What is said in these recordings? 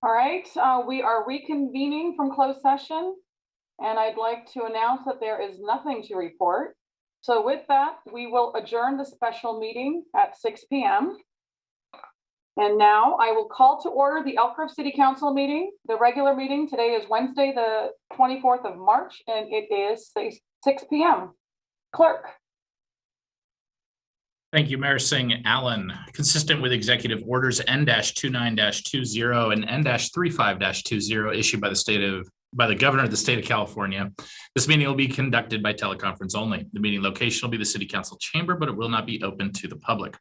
All right, we are reconvening from closed session, and I'd like to announce that there is nothing to report. So with that, we will adjourn the special meeting at 6 p.m. And now I will call to order the Elk Grove City Council meeting. The regular meeting today is Wednesday, the 24th of March, and it is 6 p.m. Clerk. Thank you, Mayor Singh Allen. Consistent with Executive Orders N-29-20 and N-35-20 issued by the Governor of the State of California, this meeting will be conducted by teleconference only. The meeting location will be the City Council chamber, but it will not be open to the public.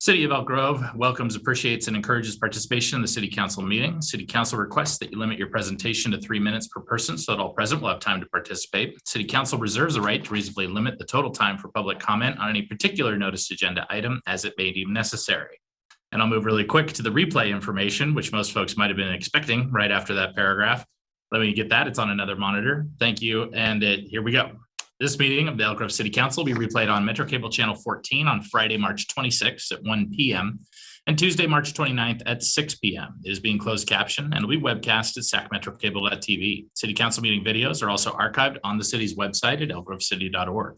City of Elk Grove welcomes, appreciates, and encourages participation in the City Council meeting. City Council requests that you limit your presentation to 3 minutes per person so that all present will have time to participate. City Council reserves the right to reasonably limit the total time for public comment on any particular noticed agenda item as it may deem necessary. And I'll move really quick to the replay information, which most folks might have been expecting right after that paragraph. Let me get that. It's on another monitor. Thank you. And here we go. This meeting of the Elk Grove City Council will be replayed on Metro Cable Channel 14 on Friday, March 26th at 1 p.m. and Tuesday, March 29th at 6 p.m. It is being closed captioned and will be webcast at sacmetrocable.tv. City Council meeting videos are also archived on the city's website at elkgrovecity.org.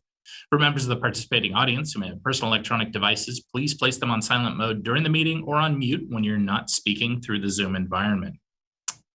For members of the participating audience who may have personal electronic devices, please place them on silent mode during the meeting or on mute when you're not speaking through the Zoom environment.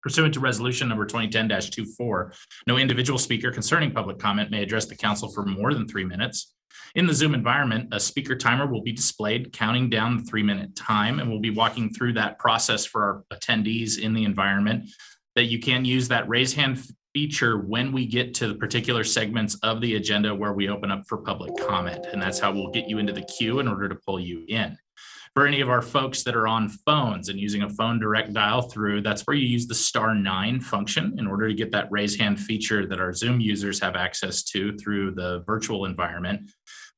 Pursuant to resolution number 2010-24, no individual speaker concerning public comment may address the council for more than 3 minutes. In the Zoom environment, a speaker timer will be displayed counting down the 3-minute time, and we'll be walking through that process for our attendees in the environment, that you can use that raise hand feature when we get to the particular segments of the agenda where we open up for public comment. And that's how we'll get you into the queue in order to pull you in. For any of our folks that are on phones and using a phone direct dial through, that's where you use the *9 function in order to get that raise hand feature that our Zoom users have access to through the virtual environment.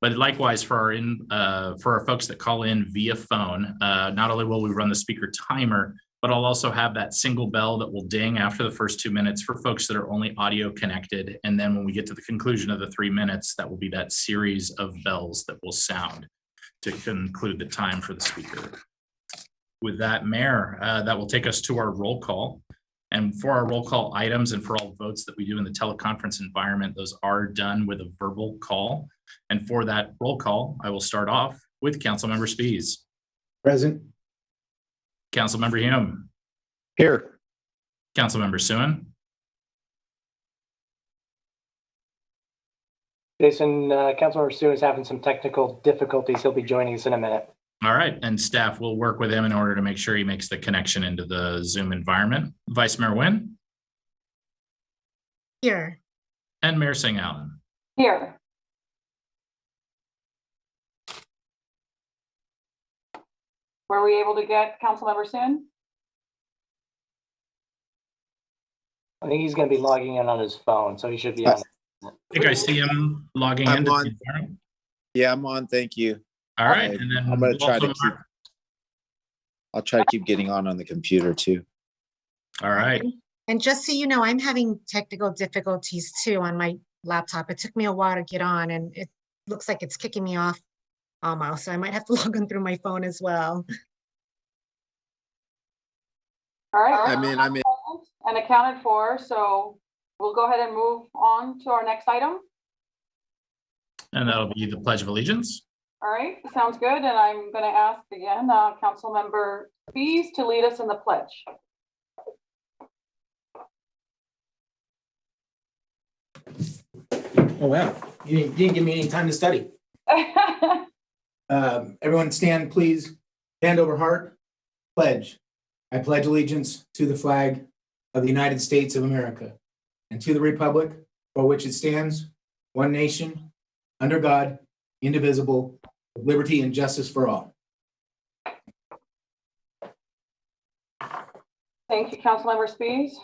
But likewise, for our folks that call in via phone, not only will we run the speaker timer, but I'll also have that single bell that will ding after the first 2 minutes for folks that are only audio connected. And then when we get to the conclusion of the 3 minutes, that will be that series of bells that will sound to conclude the time for the speaker. With that, Mayor, that will take us to our roll call. And for our roll call items and for all votes that we do in the teleconference environment, those are done with a verbal call. And for that roll call, I will start off with Councilmember Spies. Present. Councilmember Hume. Here. Councilmember Suen. Jason, Councilmember Suen is having some technical difficulties. He'll be joining us in a minute. All right, and staff will work with him in order to make sure he makes the connection into the Zoom environment. Vice Mayor Nguyen. Here. And Mayor Singh Allen. Here. Were we able to get Councilmember Suen? I think he's going to be logging in on his phone, so he should be on. I think I see him logging in. Yeah, I'm on. Thank you. All right, and then I'm going to try to keep. I'll try to keep getting on the computer too. All right. And just so you know, I'm having technical difficulties too on my laptop. It took me a while to get on, and it looks like it's kicking me off almost. So I might have to log in through my phone as well. All right. I'm in. And accounted for, so we'll go ahead and move on to our next item. And that'll be the Pledge of Allegiance. All right, sounds good. And I'm going to ask again, Councilmember Spies to lead us in the pledge. Oh, wow. You didn't give me any time to study. Everyone stand, please. Hand over heart. Pledge. I pledge allegiance to the flag of the United States of America and to the republic for which it stands, one nation, under God, indivisible, with liberty and justice for all. Thank you, Councilmember Spies.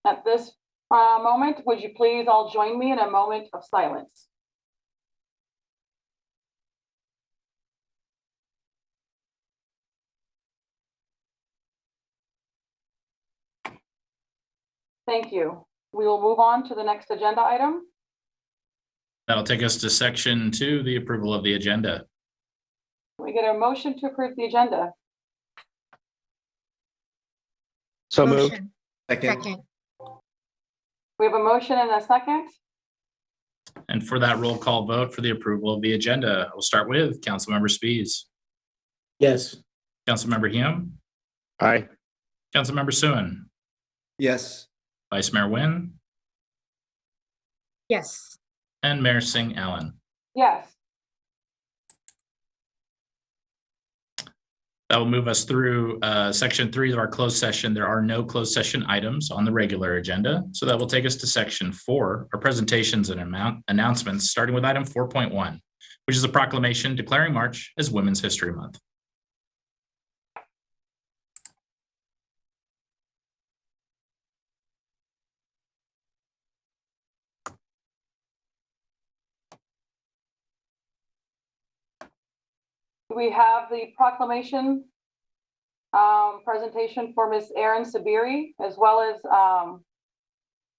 At this moment, would you please all join me in a moment of silence? Thank you. We will move on to the next agenda item. That'll take us to section 2, the approval of the agenda. Can we get a motion to approve the agenda? So moved. Motion. Second. Second. We have a motion and a second. And for that roll call vote for the approval of the agenda, we'll start with Councilmember Spies, Yes. Councilmember Hume, Aye. Councilmember Suen, Yes. Vice Mayor Nguyen, Yes. and Mayor Singh Allen. Yes. That will move us through section 3 of our closed session. There are no closed session items on the regular agenda. So that will take us to section 4, our presentations and announcements, starting with item 4.1, which is a proclamation declaring March as Women's History Month. We have the proclamation presentation for Ms. Erin Sabiri, as well as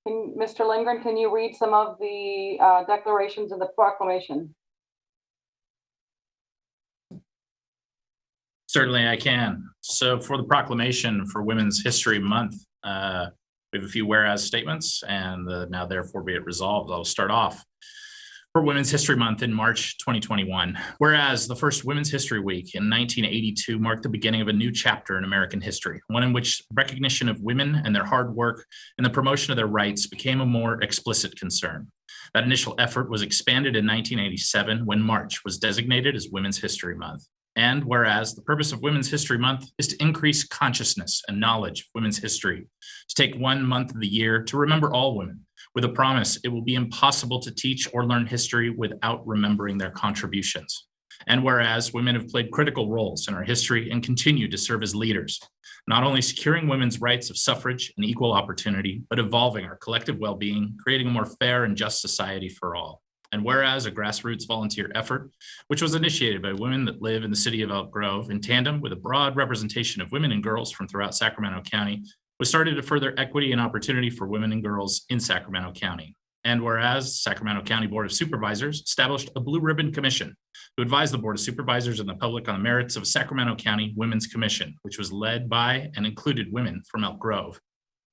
Mr. Lindgren, can you read some of the declarations of the proclamation? Certainly I can. So for the proclamation for Women's History Month, we have a few whereas statements, and now therefore be it resolved. I'll start off. For Women's History Month in March 2021, whereas the first Women's History Week in 1982 marked the beginning of a new chapter in American history, one in which recognition of women and their hard work and the promotion of their rights became a more explicit concern. That initial effort was expanded in 1987 when March was designated as Women's History Month. And whereas the purpose of Women's History Month is to increase consciousness and knowledge of women's history, to take 1 month of the year to remember all women, with a promise it will be impossible to teach or learn history without remembering their contributions. And whereas women have played critical roles in our history and continue to serve as leaders, not only securing women's rights of suffrage and equal opportunity, but evolving our collective well-being, creating a more fair and just society for all. And whereas a grassroots volunteer effort, which was initiated by women that live in the city of Elk Grove in tandem with a broad representation of women and girls from throughout Sacramento County, was started to further equity and opportunity for women and girls in Sacramento County. And whereas Sacramento County Board of Supervisors established a Blue Ribbon Commission to advise the Board of Supervisors and the public on the merits of a Sacramento County Women's Commission, which was led by and included women from Elk Grove.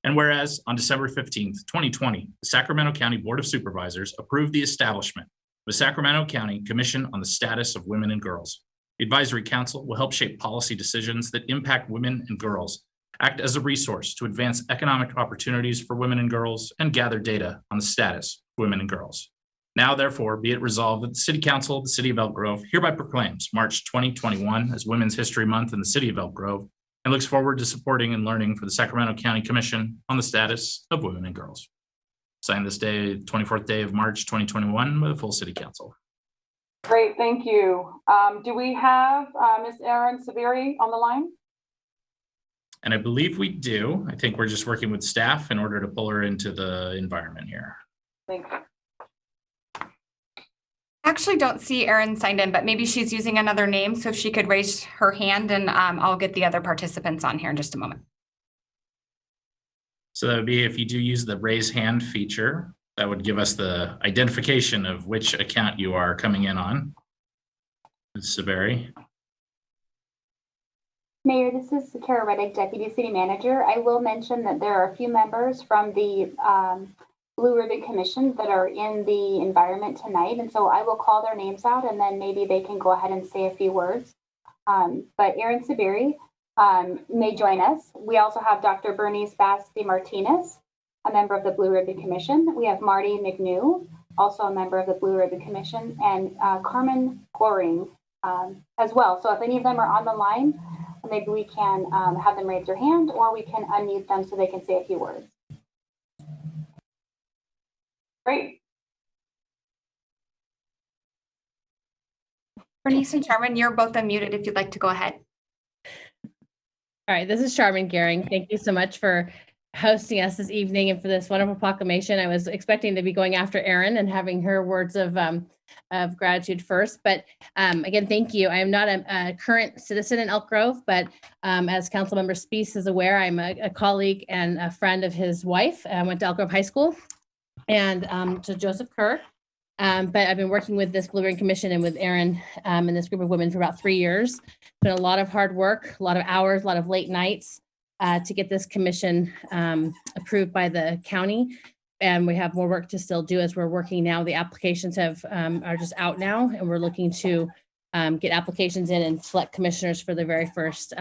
And whereas on December 15th, 2020, the Sacramento County Board of Supervisors approved the establishment of a Sacramento County Commission on the Status of Women and Girls. The Advisory Council will help shape policy decisions that impact women and girls, act as a resource to advance economic opportunities for women and girls, and gather data on the status of women and girls. Now, therefore, be it resolved that the City Council of the City of Elk Grove hereby proclaims March 2021 as Women's History Month in the City of Elk Grove, and looks forward to supporting and learning for the Sacramento County Commission on the status of women and girls. Signed this day, 24th day of March 2021, with a full City Council. Great, thank you. Do we have Ms. Erin Sabiri on the line? And I believe we do. I think we're just working with staff in order to pull her into the environment here. Thank you. Actually don't see Erin signed in, but maybe she's using another name. So if she could raise her hand, and I'll get the other participants on here in just a moment. So that would be if you do use the raise hand feature, that would give us the identification of which account you are coming in on. Ms. Saberi. Mayor, this is Kara Reddick, Deputy City Manager. I will mention that there are a few members from the Blue Ribbon Commission that are in the environment tonight. And so I will call their names out, and then maybe they can go ahead and say a few words. But Erin Sabiri may join us. We also have Dr. Bernice Basti Martinez, a member of the Blue Ribbon Commission. We have Marty Mcne, also a member of the Blue Ribbon Commission, and Carmen Goring as well. So if any of them are on the line, maybe we can have them raise their hand, or we can unmute them so they can say a few words. Great. Bernice and Charmin, you're both unmuted if you'd like to go ahead. All right, this is Charmin Gehring. Thank you so much for hosting us this evening and for this wonderful proclamation. I was expecting to be going after Erin and having her words of gratitude first, but again, thank you. I am not a current citizen in Elk Grove, but as Councilmember Spies is aware, I'm a colleague and a friend of his wife. I went to Elk Grove High School and to Joseph Kerr. But I've been working with this Blue Ribbon Commission and with Erin and this group of women for about 3 years. It's been a lot of hard work, a lot of hours, a lot of late nights, to get this commission approved by the county. And we have more work to still do as we're working now. The applications are just out now, and we're looking to get applications in and select commissioners for the very first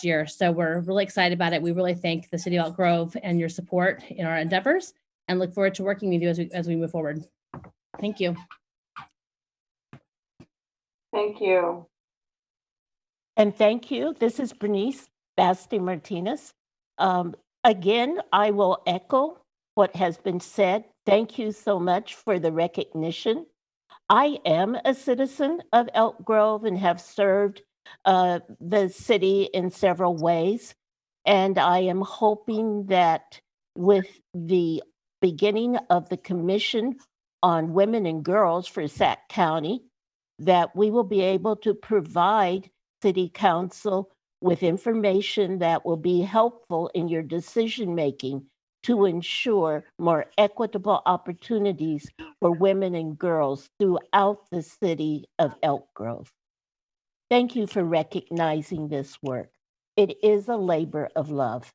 year. So we're really excited about it. We really thank the City of Elk Grove and your support in our endeavors, and look forward to working with you as we move forward. Thank you. Thank you. And thank you. This is Bernice Basti Martinez. Again, I will echo what has been said. Thank you so much for the recognition. I am a citizen of Elk Grove and have served the city in several ways. And I am hoping that with the beginning of the Commission on Women and Girls for Sac County, that we will be able to provide City Council with information that will be helpful in your decision-making to ensure more equitable opportunities for women and girls throughout the city of Elk Grove. Thank you for recognizing this work. It is a labor of love.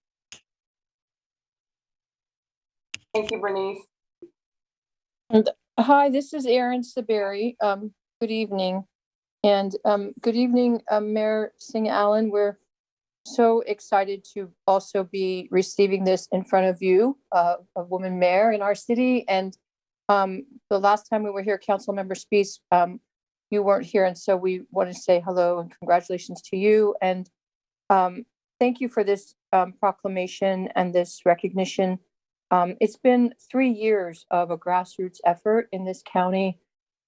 Thank you, Bernice. And hi, this is Erin Saberi. Good evening. And good evening, Mayor Singh Allen. We're so excited to also be receiving this in front of you, a woman mayor in our city. And the last time we were here, Councilmember Spees, you weren't here. And so we want to say hello and congratulations to you. And thank you for this proclamation and this recognition. It's been 3 years of a grassroots effort in this county,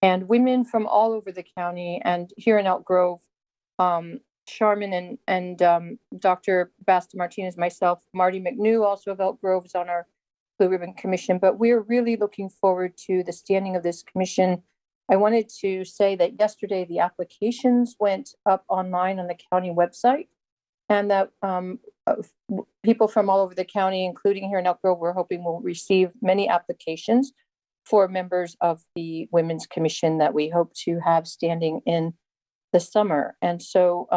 and women from all over the county and here in Elk Grove, Charmin and Dr. Basti Martinez, myself, Marty Mcne, also of Elk Grove, is on our Blue Ribbon Commission, but we're really looking forward to the standing of this commission. I wanted to say that yesterday the applications went up online on the county website, and that people from all over the county, including here in Elk Grove, we're hoping will receive many applications for members of the Women's Commission that we hope to have standing in the summer. And so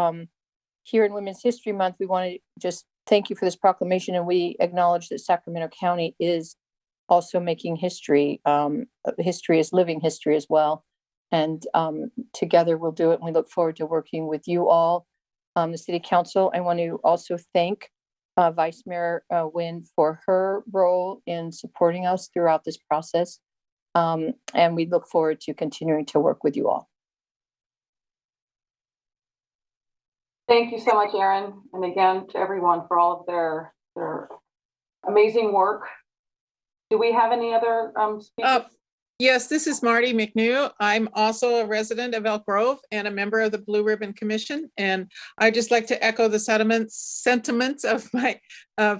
here in Women's History Month, we want to just thank you for this proclamation, and we acknowledge that Sacramento County is also making history. History is living history as well. And together we'll do it, and we look forward to working with you all. The City Council, I want to also thank Vice Mayor Wynn for her role in supporting us throughout this process. And we look forward to continuing to work with you all. Thank you so much, Erin. And again, to everyone for all of their amazing work. Do we have any other speakers? Yes, this is Marty Mcne. I'm also a resident of Elk Grove and a member of the Blue Ribbon Commission. And I'd just like to echo the sentiments of my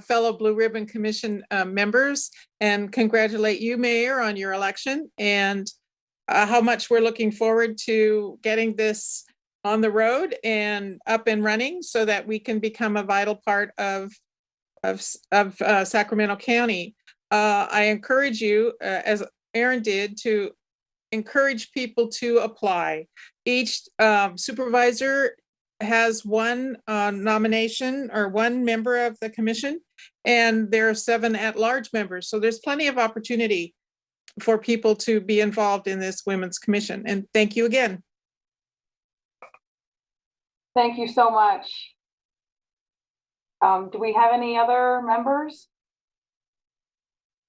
fellow Blue Ribbon Commission members and congratulate you, Mayor, on your election, and how much we're looking forward to getting this on the road and up and running so that we can become a vital part of Sacramento County. I encourage you, as Erin did, to encourage people to apply. Each supervisor has one nomination or one member of the commission, and there are 7 at-large members. So there's plenty of opportunity for people to be involved in this Women's Commission. And thank you again. Thank you so much. Do we have any other members?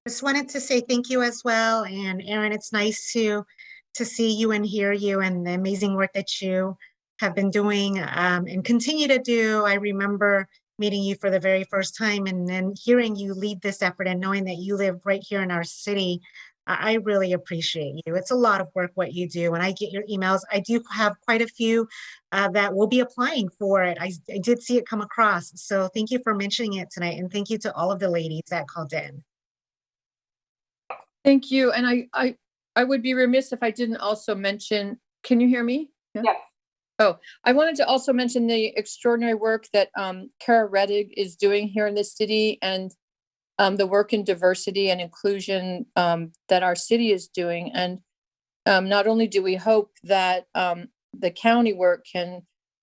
Just wanted to say thank you as well. And Erin, it's nice to see you and hear you and the amazing work that you have been doing and continue to do. I remember meeting you for the very first time and then hearing you lead this effort and knowing that you live right here in our city. I really appreciate you. It's a lot of work what you do, and I get your emails. I do have quite a few that will be applying for it. I did see it come across. So thank you for mentioning it tonight, and thank you to all of the ladies that called in. Thank you. And I would be remiss if I didn't also mention, can you hear me? Yes. Oh, I wanted to also mention the extraordinary work that Kara Reddig is doing here in the city, and the work in diversity and inclusion that our city is doing. And not only do we hope that the county work can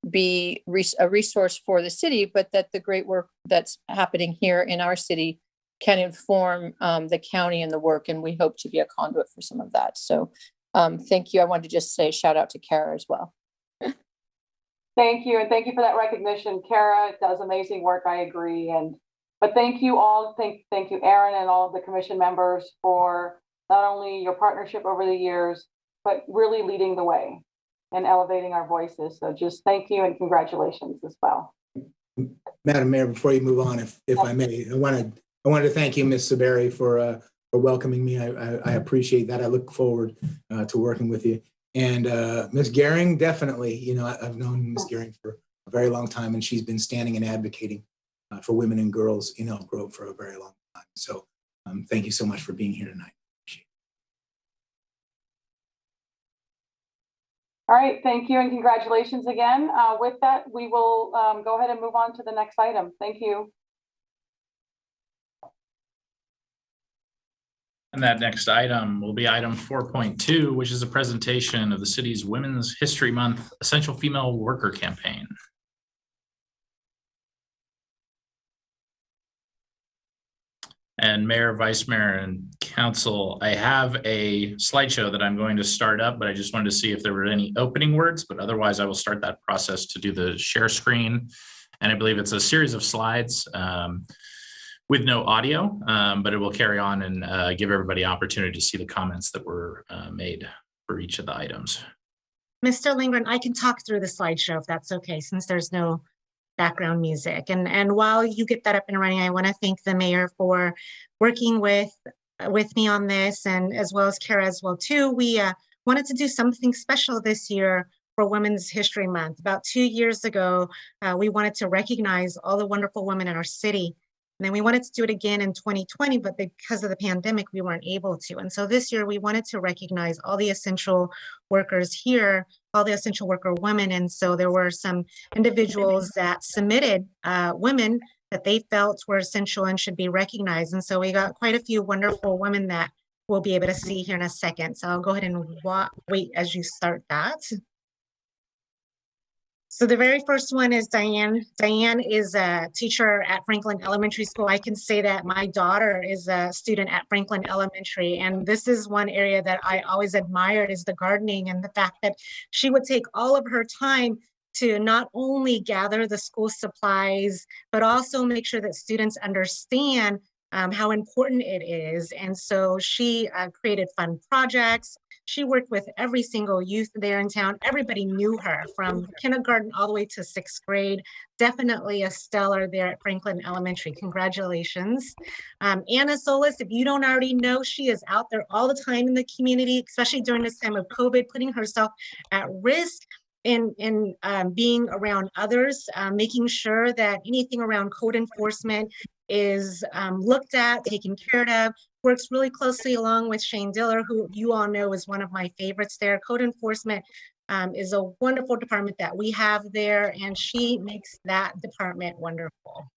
be a resource for the city, but that the great work that's happening here in our city can inform the county and the work, and we hope to be a conduit for some of that. So thank you. I wanted to just say shout out to Kara as well. Thank you, and thank you for that recognition. Kara does amazing work, I agree. But thank you all, thank you, Aaron, and all of the commission members for not only your partnership over the years, but really leading the way and elevating our voices. So just thank you and congratulations as well. Madam Mayor, before you move on, if I may, I wanted to thank you, Ms. Saberi, for welcoming me. I appreciate that. I look forward to working with you. And Ms. Gehring, definitely, you know, I've known Ms. Gehring for a very long time, and she's been standing and advocating for women and girls in Elk Grove for a very long time. So thank you so much for being here tonight. All right, thank you and congratulations again. With that, we will go ahead and move on to the next item. Thank you. And that next item will be item 4.2, which is a presentation of the city's Women's History Month Essential Female Worker Campaign. And Mayor, Vice Mayor, and Council, I have a slideshow that I'm going to start up, but I just wanted to see if there were any opening words, but otherwise I will start that process to do the share screen. And I believe it's a series of slides with no audio, but it will carry on and give everybody opportunity to see the comments that were made for each of the items. Mr. Lindgren, I can talk through the slideshow if that's okay, since there's no background music. And while you get that up and running, I want to thank the mayor for working with me on this, and as well as Kara as well too. We wanted to do something special this year for Women's History Month. About 2 years ago, we wanted to recognize all the wonderful women in our city. And then we wanted to do it again in 2020, but because of the pandemic, we weren't able to. And so this year we wanted to recognize all the essential workers here, all the essential worker women. And so there were some individuals that submitted women that they felt were essential and should be recognized. And so we got quite a few wonderful women that we'll be able to see here in a second. So I'll go ahead and wait as you start that. So the very first one is Diane. Diane is a teacher at Franklin Elementary School. I can say that my daughter is a student at Franklin Elementary, and this is one area that I always admired is the gardening and the fact that she would take all of her time to not only gather the school supplies, but also make sure that students understand how important it is. And so she created fun projects. She worked with every single youth there in town. Everybody knew her from kindergarten all the way to 6th grade. Definitely a stellar there at Franklin Elementary. Congratulations. Anna Solis, if you don't already know, she is out there all the time in the community, especially during this time of COVID, putting herself at risk in being around others, making sure that anything around code enforcement is looked at, taken care of, works really closely along with Shane Diller, who you all know is one of my favorites there. Code enforcement is a wonderful department that we have there, and she makes that department wonderful.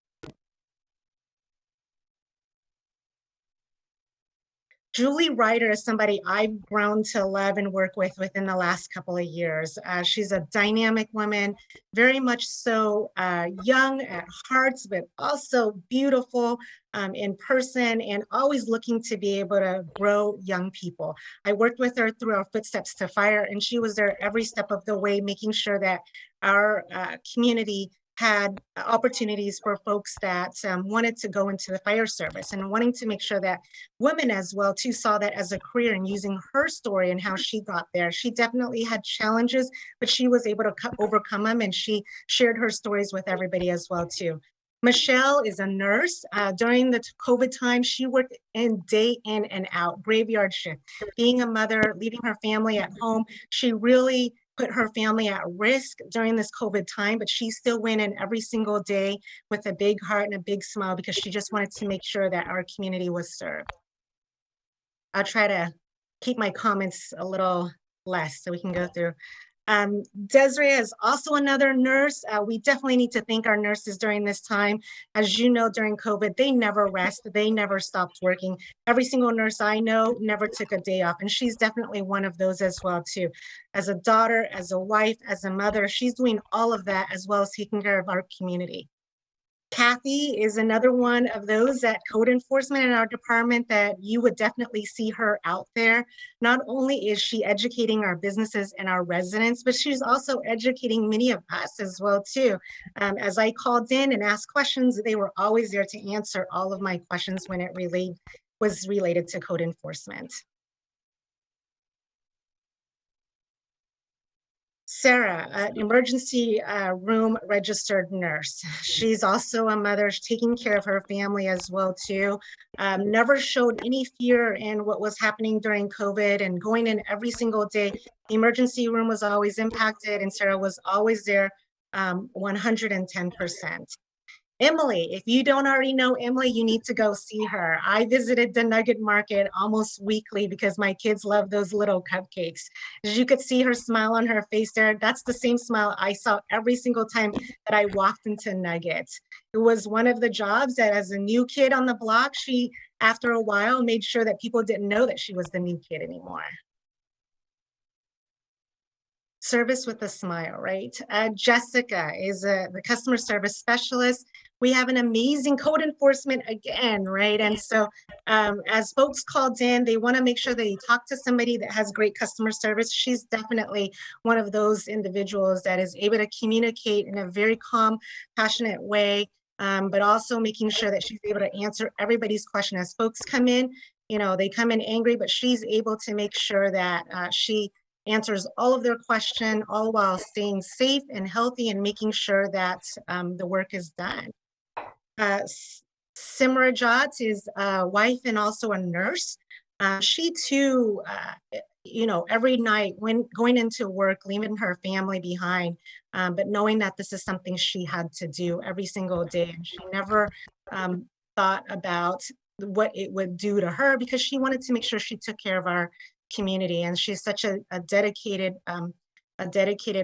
Julie Ryder is somebody I've grown to love and work with within the last couple of years. She's a dynamic woman, very much so young at heart, but also beautiful in person and always looking to be able to grow young people. I worked with her through our Footsteps to Fire, and she was there every step of the way, making sure that our community had opportunities for folks that wanted to go into the fire service and wanting to make sure that women as well too saw that as a career, and using her story and how she got there. She definitely had challenges, but she was able to overcome them, and she shared her stories with everybody as well too. Michelle is a nurse. During the COVID time, she worked day in and out, graveyard shift. Being a mother, leaving her family at home, she really put her family at risk during this COVID time, but she still went in every single day with a big heart and a big smile because she just wanted to make sure that our community was served. I'll try to keep my comments a little less so we can go through. Desiree is also another nurse. We definitely need to thank our nurses during this time. As you know, during COVID, they never rest. They never stopped working. Every single nurse I know never took a day off. And she's definitely one of those as well, too. As a daughter, as a wife, as a mother, she's doing all of that as well as taking care of our community. Kathy is another one of those at code enforcement in our department that you would definitely see her out there. Not only is she educating our businesses and our residents, but she's also educating many of us as well too. As I called in and asked questions, they were always there to answer all of my questions when it was related to code enforcement. Sarah, an emergency room registered nurse. She's also a mother, taking care of her family as well too. Never showed any fear in what was happening during COVID and going in every single day. The emergency room was always impacted and Sarah was always there 110%. Emily, if you don't already know Emily, you need to go see her. I visited the Nugget Market almost weekly because my kids love those little cupcakes. As you could see her smile on her face there, that's the same smile I saw every single time that I walked into Nugget. It was one of the jobs that as a new kid on the block, she, after a while, made sure that people didn't know that she was the new kid anymore. Service with a smile, right? Jessica is the customer service specialist. We have an amazing code enforcement again, right? And so as folks called in, they want to make sure they talk to somebody that has great customer service. She's definitely one of those individuals that is able to communicate in a very calm, passionate way, but also making sure that she's able to answer everybody's question. As folks come in, you know, they come in angry, but she's able to make sure that she answers all of their questions, all while staying safe and healthy and making sure that the work is done. Simrajat is a wife and also a nurse. She too, you know, every night when going into work, leaving her family behind, but knowing that this is something she had to do every single day. And she never thought about what it would do to her because she wanted to make sure she took care of our community. And she's such a dedicated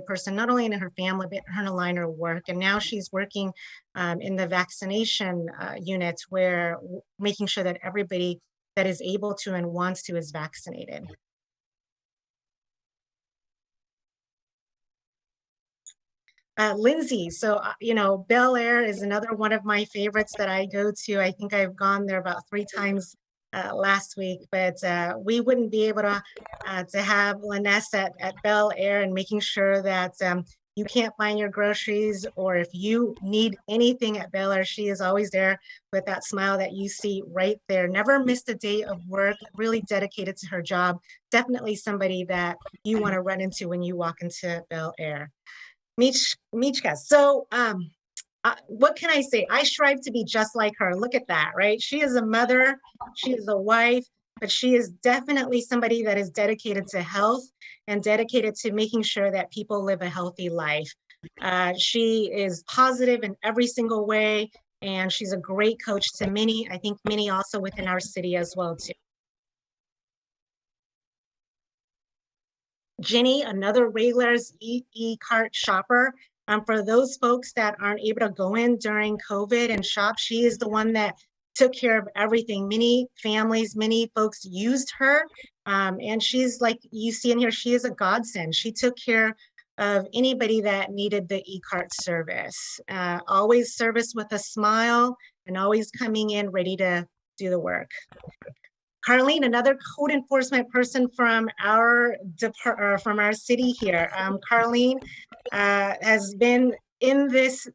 person, not only in her family, but her line of work. And now she's working in the vaccination unit where making sure that everybody that is able to and wants to is vaccinated. Lindsay, so, you know, Bel Air is another one of my favorites that I go to. I think I've gone there about 3 times last week, but we wouldn't be able to have Lynesse at Bel Air and making sure that you can't find your groceries, or if you need anything at Bel Air, she is always there with that smile that you see right there. Never missed a day of work, really dedicated to her job. Definitely somebody that you want to run into when you walk into Bel Air. Michka, so what can I say? I strive to be just like her. Look at that, right? She is a mother, she is a wife, but she is definitely somebody that is dedicated to health and dedicated to making sure that people live a healthy life. She is positive in every single way, and she's a great coach to many. I think many also within our city as well too. Jenny, another Whalers e-cart shopper. For those folks that aren't able to go in during COVID and shop, she is the one that took care of everything. Many families, many folks used her. And she's, like you see in here, she is a godsend. She took care of anybody that needed the e-cart service. Always service with a smile and always coming in ready to do the work. Carlene, another code enforcement person from our city here. Carlene has been in this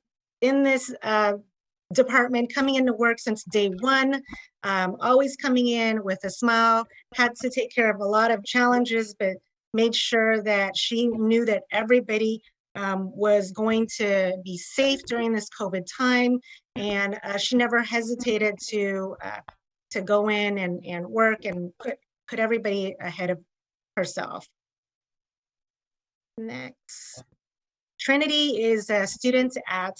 department, coming into work since day one, always coming in with a smile, had to take care of a lot of challenges, but made sure that she knew that everybody was going to be safe during this COVID time. And she never hesitated to go in and work and put everybody ahead of herself. Next. Trinity is a student at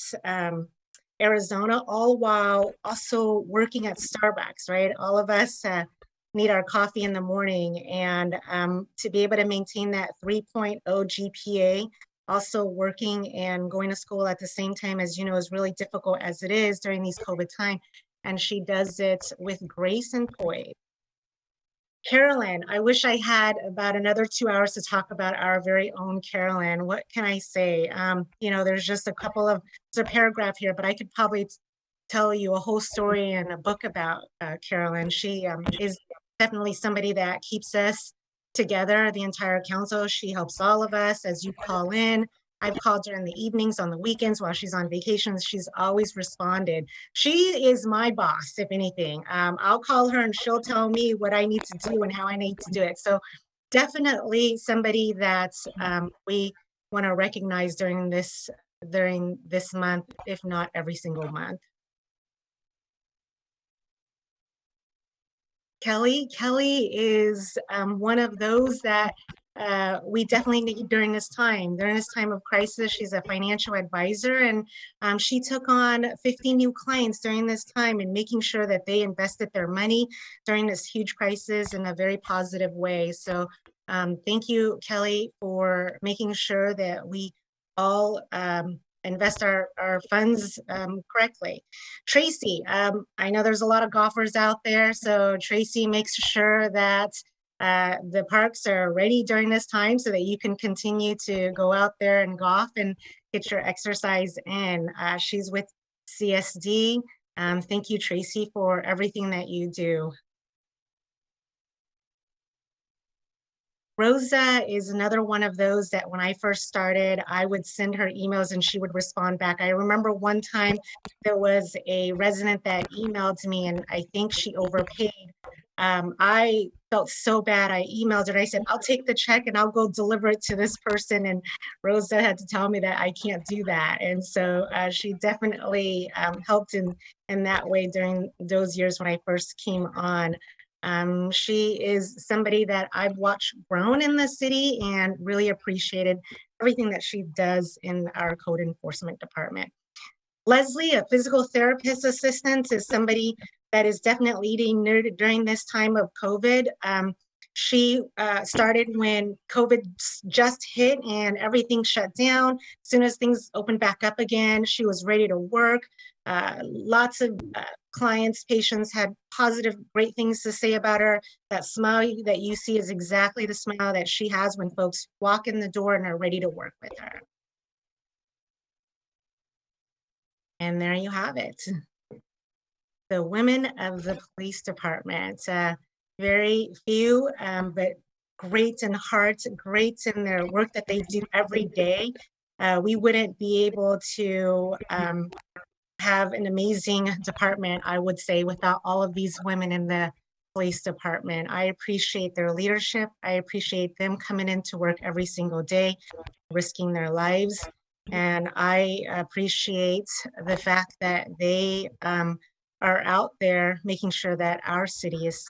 Arizona, all while also working at Starbucks, right? All of us need our coffee in the morning. And to be able to maintain that 3.0 GPA, also working and going to school at the same time, as you know, is really difficult as it is during these COVID time. And she does it with grace and poise. Carolyn, I wish I had about another 2 hours to talk about our very own Carolyn. What can I say? You know, there's just a paragraph here, but I could probably tell you a whole story and a book about Carolyn. She is definitely somebody that keeps us together, the entire council. She helps all of us as you call in. I've called her in the evenings, on the weekends, while she's on vacations. She's always responded. She is my boss, if anything. I'll call her and she'll tell me what I need to do and how I need to do it. So definitely somebody that we want to recognize during this month, if not every single month. Kelly is one of those that we definitely need during this time of crisis. She's a financial advisor, and she took on 50 new clients during this time and making sure that they invested their money during this huge crisis in a very positive way. So thank you, Kelly, for making sure that we all invest our funds correctly. Tracy, I know there's a lot of golfers out there, so Tracy makes sure that the parks are ready during this time so that you can continue to go out there and golf and get your exercise in. She's with CSD. Thank you, Tracy, for everything that you do. Rosa is another one of those that when I first started, I would send her emails and she would respond back. I remember one time there was a resident that emailed me and I think she overpaid. I felt so bad. I emailed her and I said, I'll take the check and I'll go deliver it to this person. And Rosa had to tell me that I can't do that. And so she definitely helped in that way during those years when I first came on. She is somebody that I've watched grown in the city and really appreciated everything that she does in our code enforcement department. Leslie, a physical therapist assistant, is somebody that is definitely leading during this time of COVID. She started when COVID just hit and everything shut down. As soon as things opened back up again, she was ready to work. Lots of clients, patients had positive, great things to say about her. That smile that you see is exactly the smile that she has when folks walk in the door and are ready to work with her. And there you have it. The women of the police department. Very few, but great in heart, great in their work that they do every day. We wouldn't be able to have an amazing department, I would say, without all of these women in the police department. I appreciate their leadership. I appreciate them coming into work every single day, risking their lives. And I appreciate the fact that they are out there making sure that our city is.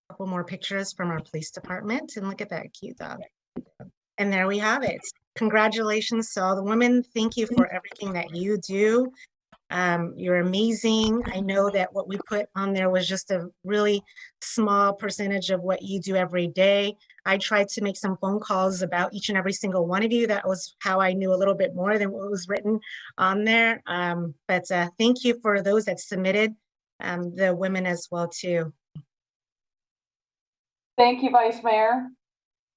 A couple more pictures from our police department, and look at that cute dog. And there we have it. Congratulations to all the women. Thank you for everything that you do. You're amazing. I know that what we put on there was just a really small percentage of what you do every day. I tried to make some phone calls about each and every single one of you. That was how I knew a little bit more than what was written on there. But thank you for those that submitted, the women as well too. Thank you, Vice Mayor.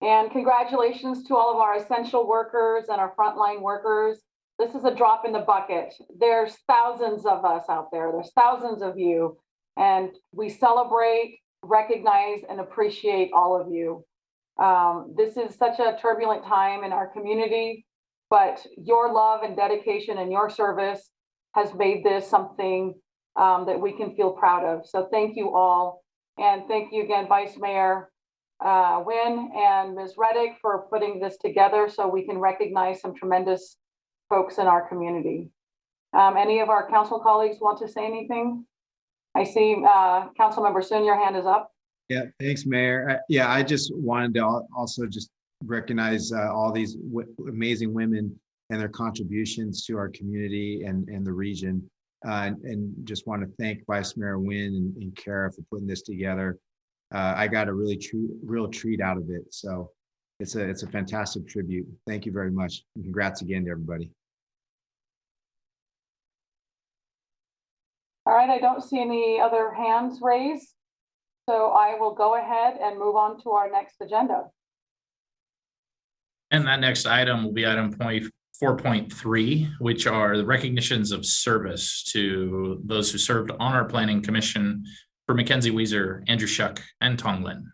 And congratulations to all of our essential workers and our frontline workers. This is a drop in the bucket. There's thousands of us out there. There's thousands of you. And we celebrate, recognize, and appreciate all of you. This is such a turbulent time in our community, but your love and dedication and your service has made this something that we can feel proud of. So thank you all. And thank you again, Vice Mayor Wynn and Ms. Reddick for putting this together so we can recognize some tremendous folks in our community. Any of our council colleagues want to say anything? I see Councilmember Soon, your hand is up. Yeah, thanks, Mayor. Yeah, I just wanted to also just recognize all these amazing women and their contributions to our community and the region. and just want to thank Vice Mayor Nguyen and Kara for putting this together. I got a real treat out of it. So it's a fantastic tribute. Thank you very much. And congrats again to everybody. All right, I don't see any other hands raised. So I will go ahead and move on to our next agenda. And that next item will be item 4.3, which are the recognitions of service to those who served on our planning commission for Mackenzie Weiser, Andrew Shuck, and Tong Lin.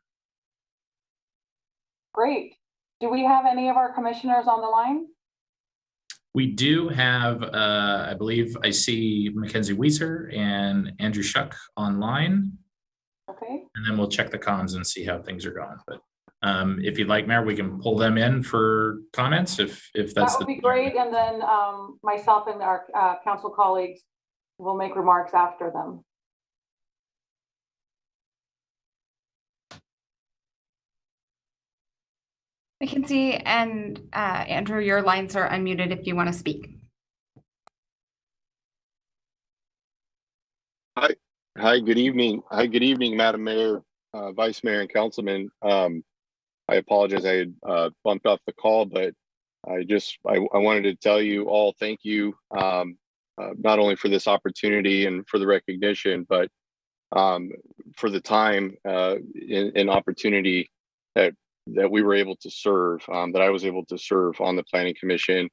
Great. Do we have any of our commissioners on the line? We do have, I believe I see Mackenzie Weiser and Andrew Shuck online. Okay. And then we'll check the cons and see how things are going. But if you'd like, Mayor, we can pull them in for comments if that's that would be great. And then myself and our council colleagues will make remarks after them. Mackenzie and Andrew, your lines are unmuted if you want to speak. Hi, good evening. Hi, good evening, Madam Mayor, Vice Mayor, and Councilman. I apologize, I had bumped off the call, but I wanted to tell you all thank you, not only for this opportunity and for the recognition, but for the time and opportunity that we were able to serve, that I was able to serve on the Planning Commission.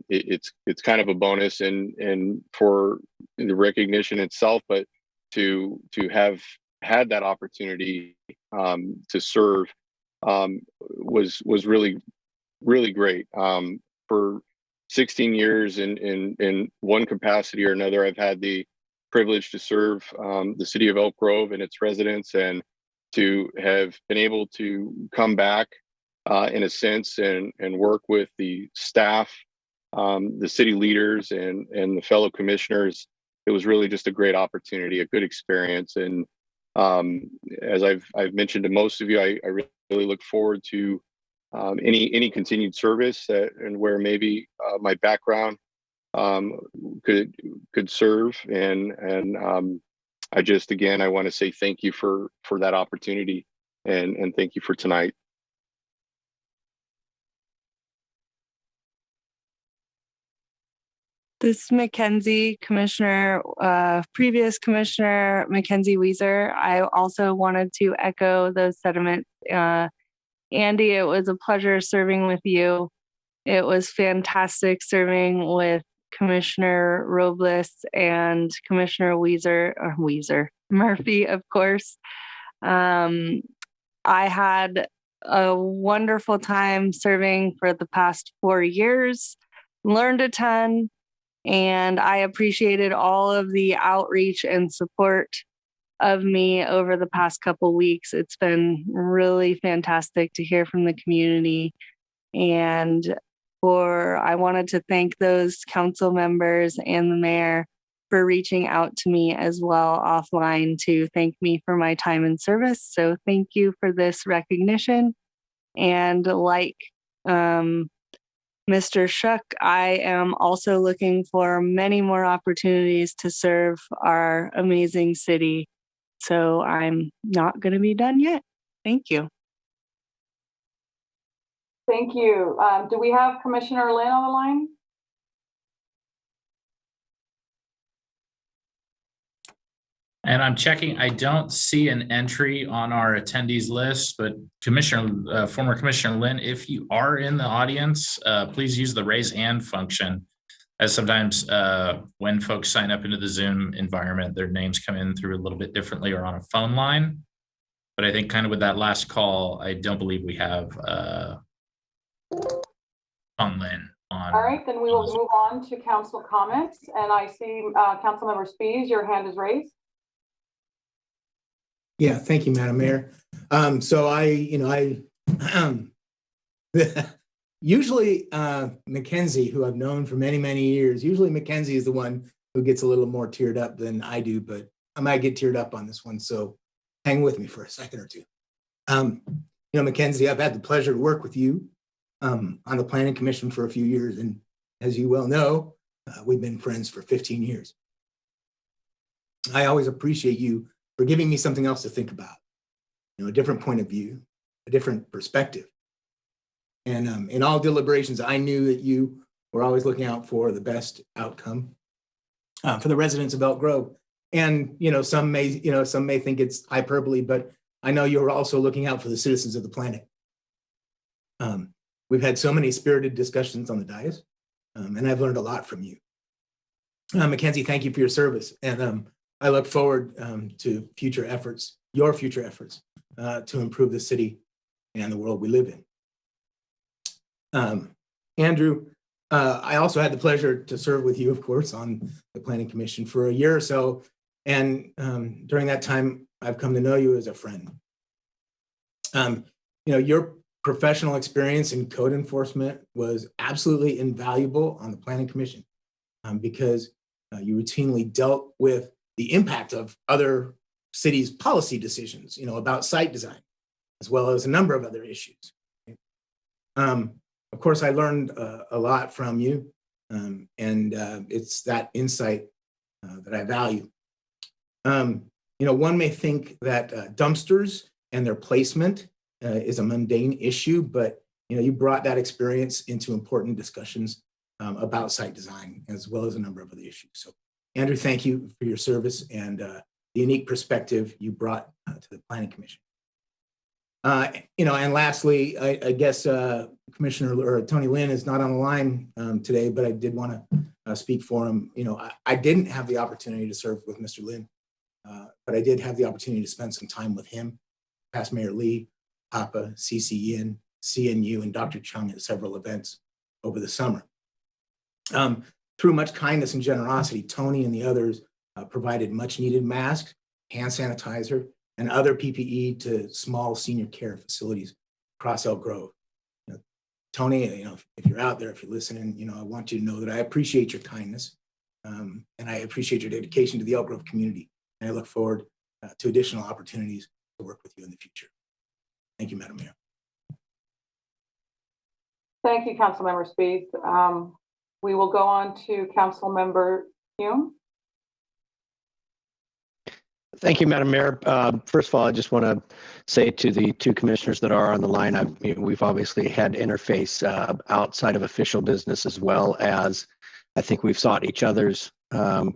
It's kind of a bonus and for the recognition itself, but to have had that opportunity to serve was really great. For 16 years in one capacity or another, I've had the privilege to serve the city of Elk Grove and its residents, and to have been able to come back in a sense and work with the staff, the city leaders and the fellow commissioners. It was really just a great opportunity, a good experience. And as I've mentioned to most of you, I really look forward to any continued service and where maybe my background could serve. And I just, again, I want to say thank you for that opportunity and thank you for tonight. This is Mackenzie, previous Commissioner Mackenzie Weiser. I also wanted to echo those sentiments. Andy, it was a pleasure serving with you. It was fantastic serving with Commissioner Robles and Commissioner Murphy, of course. I had a wonderful time serving for the past 4 years, learned a ton, and I appreciated all of the outreach and support of me over the past couple weeks. It's been really fantastic to hear from the community. And I wanted to thank those council members and the mayor for reaching out to me as well offline to thank me for my time in service. So thank you for this recognition. And like Mr. Shuck, I am also looking for many more opportunities to serve our amazing city. So I'm not going to be done yet. Thank you. Thank you. Do we have Commissioner Lin on the line? And I'm checking, I don't see an entry on our attendees list, but former Commissioner Lin, if you are in the audience, please use the raise hand function, as sometimes when folks sign up into the Zoom environment, their names come in through a little bit differently or on a phone line. But I think kind of with that last call, I don't believe we have Tong Lin on. All right, then we will move on to council comments. And I see Councilmember Spies, your hand is raised. Yeah, thank you, Madam Mayor. So usually Mackenzie, who I've known for many, many years, usually Mackenzie is the one who gets a little more teared up than I do, but I might get teared up on this one. So hang with me for a second or two. Mackenzie, I've had the pleasure to work with you on the Planning Commission for a few years. And as you well know, we've been friends for 15 years. I always appreciate you for giving me something else to think about, a different point of view, a different perspective. And in all deliberations, I knew that you were always looking out for the best outcome for the residents of Elk Grove. And some may think it's hyperbole, but I know you're also looking out for the citizens of the planet. We've had so many spirited discussions on the dais, and I've learned a lot from you. Mackenzie, thank you for your service, and I look forward to your future efforts to improve the city and the world we live in. Andrew, I also had the pleasure to serve with you, of course, on the Planning Commission for a year or so. And during that time, I've come to know you as a friend. Your professional experience in code enforcement was absolutely invaluable on the Planning Commission because you routinely dealt with the impact of other cities' policy decisions, about site design, as well as a number of other issues. Of course, I learned a lot from you, and it's that insight that I value. One may think that dumpsters and their placement is a mundane issue, but you brought that experience into important discussions about site design, as well as a number of other issues. So, Andrew, thank you for your service and the unique perspective you brought to the Planning Commission. And lastly, I guess Commissioner Tony Lynn is not on the line today, but I did want to speak for him. I didn't have the opportunity to serve with Mr. Lynn, but I did have the opportunity to spend some time with him, past Mayor Lee, Papa, CCN, CNU, and Dr. Chung at several events over the summer. Through much kindness and generosity, Tony and the others provided much needed masks, hand sanitizer, and other PPE to small senior care facilities across Elk Grove. Tony, if you're out there, if you're listening, I want you to know that I appreciate your kindness and I appreciate your dedication to the Elk Grove community. And I look forward to additional opportunities to work with you in the future. Thank you, Madam Mayor. Thank you, Councilmember Spieth. We will go on to Councilmember Hume. Thank you, Madam Mayor. First of all, I just want to say to the two commissioners that are on the line, we've obviously had interface outside of official business, as well as I think we've sought each other's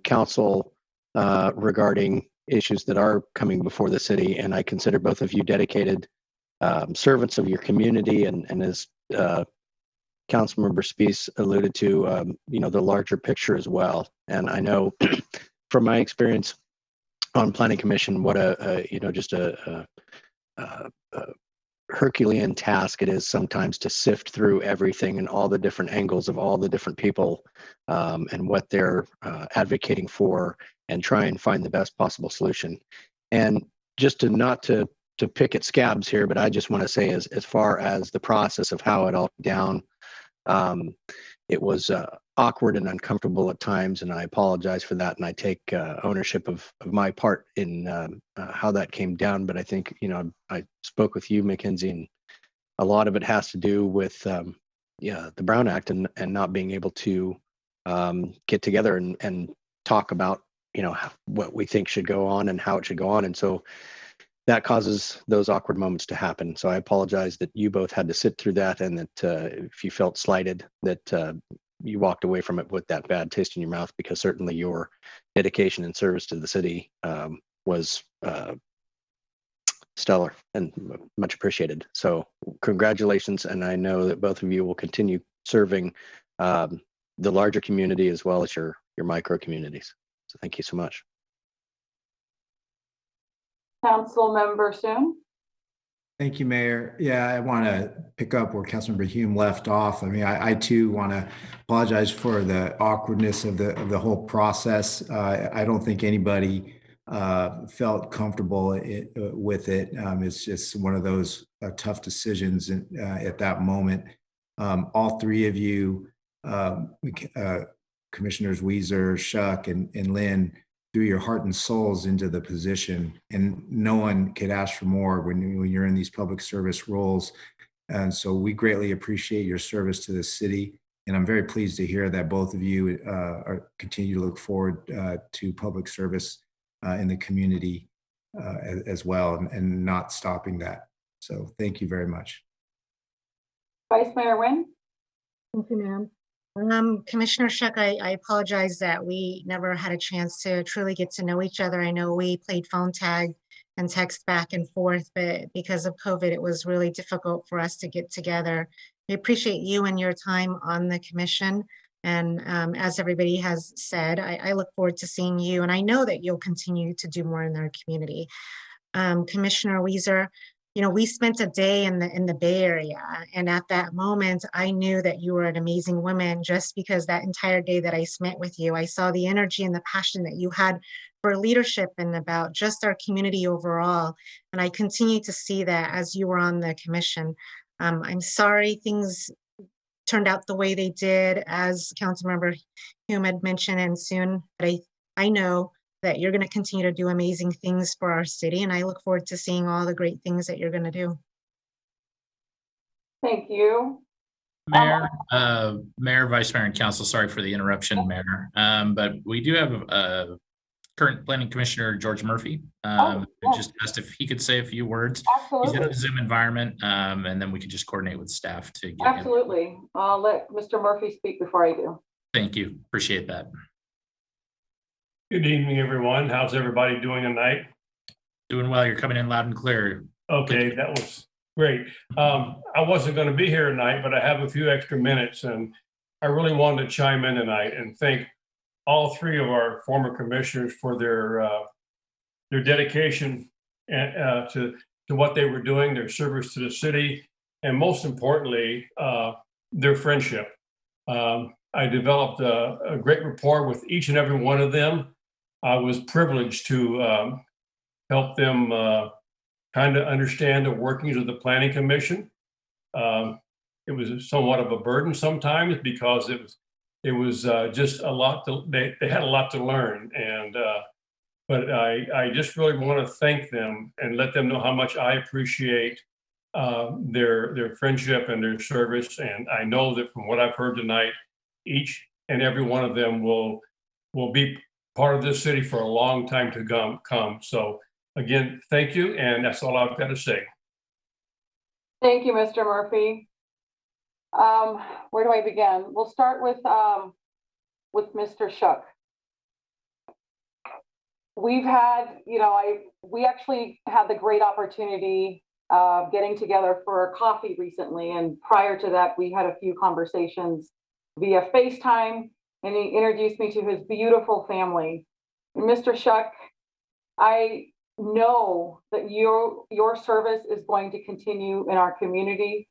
counsel regarding issues that are coming before the city. And I consider both of you dedicated servants of your community, and as Councilmember Spieth alluded to, the larger picture as well. And I know from my experience on Planning Commission, what just a Herculean task it is sometimes to sift through everything and all the different angles of all the different people and what they're advocating for, and try and find the best possible solution. And just not to pick at scabs here, but I just want to say as far as the process of how it all went down, it was awkward and uncomfortable at times, and I apologize for that. And I take ownership of my part in how that came down. But I think, I spoke with you, Mackenzie, and a lot of it has to do with the Brown Act and not being able to get together and talk about, what we think should go on and how it should go on. And so that causes those awkward moments to happen. So I apologize that you both had to sit through that, and that if you felt slighted, that you walked away from it with that bad taste in your mouth, because certainly your dedication and service to the city was stellar and much appreciated. So congratulations. And I know that both of you will continue serving the larger community as well as your micro communities. So thank you so much. Councilmember Soon. Thank you, Mayor. Yeah, I want to pick up where Councilmember Hume left off. I mean, I too want to apologize for the awkwardness of the whole process. I don't think anybody felt comfortable with it. It's just one of those tough decisions at that moment. All three of you, Commissioners Weiser, Shuck, and Lynn, threw your heart and souls into the position, and no one could ask for more when you're in these public service roles. And so we greatly appreciate your service to the city. And I'm very pleased to hear that both of you continue to look forward to public service in the community as well, and not stopping that. So thank you very much. Vice Mayor Nguyen? Thank you, ma'am. Commissioner Shuck, I apologize that we never had a chance to truly get to know each other. I know we played phone tag and text back and forth, but because of COVID, it was really difficult for us to get together. We appreciate you and your time on the commission. And as everybody has said, I look forward to seeing you, and I know that you'll continue to do more in our community. Commissioner Weiser, you know, we spent a day in the Bay Area, and at that moment, I knew that you were an amazing woman just because that entire day that I spent with you, I saw the energy and the passion that you had for leadership and about just our community overall. And I continue to see that as you were on the commission. I'm sorry things turned out the way they did, as Councilmember Hume had mentioned, and soon, but I know that you're going to continue to do amazing things for our city, and I look forward to seeing all the great things that you're going to do. Thank you. Mayor, Vice Mayor, and Council, sorry for the interruption, Mayor. But we do have current Planning Commissioner George Murphy, who just asked if he could say a few words. Absolutely. He's in the Zoom environment, and then we could just coordinate with staff to get Absolutely. I'll let Mr. Murphy speak before I do. Thank you. Appreciate that. Good evening, everyone. How's everybody doing tonight? Doing well. You're coming in loud and clear. Okay, that was great. I wasn't going to be here tonight, but I have a few extra minutes, and I really wanted to chime in tonight and thank all three of our former commissioners for their dedication to what they were doing, their service to the city, and most importantly, their friendship. I developed a great rapport with each and every one of them. I was privileged to help them kind of understand the workings of the Planning Commission. It was somewhat of a burden sometimes because it was just a lot. They had a lot to learn, and but I just really want to thank them and let them know how much I appreciate their friendship and their service. And I know that from what I've heard tonight, each and every one of them will be part of this city for a long time to come. So again, thank you, and that's all I've got to say. Thank you, Mr. Murphy. Where do I begin? We'll start with Mr. Shuck. We've had, we actually had the great opportunity of getting together for coffee recently, and prior to that, we had a few conversations via FaceTime, and he introduced me to his beautiful family. And Mr. Shuck, I know that your service is going to continue in our community.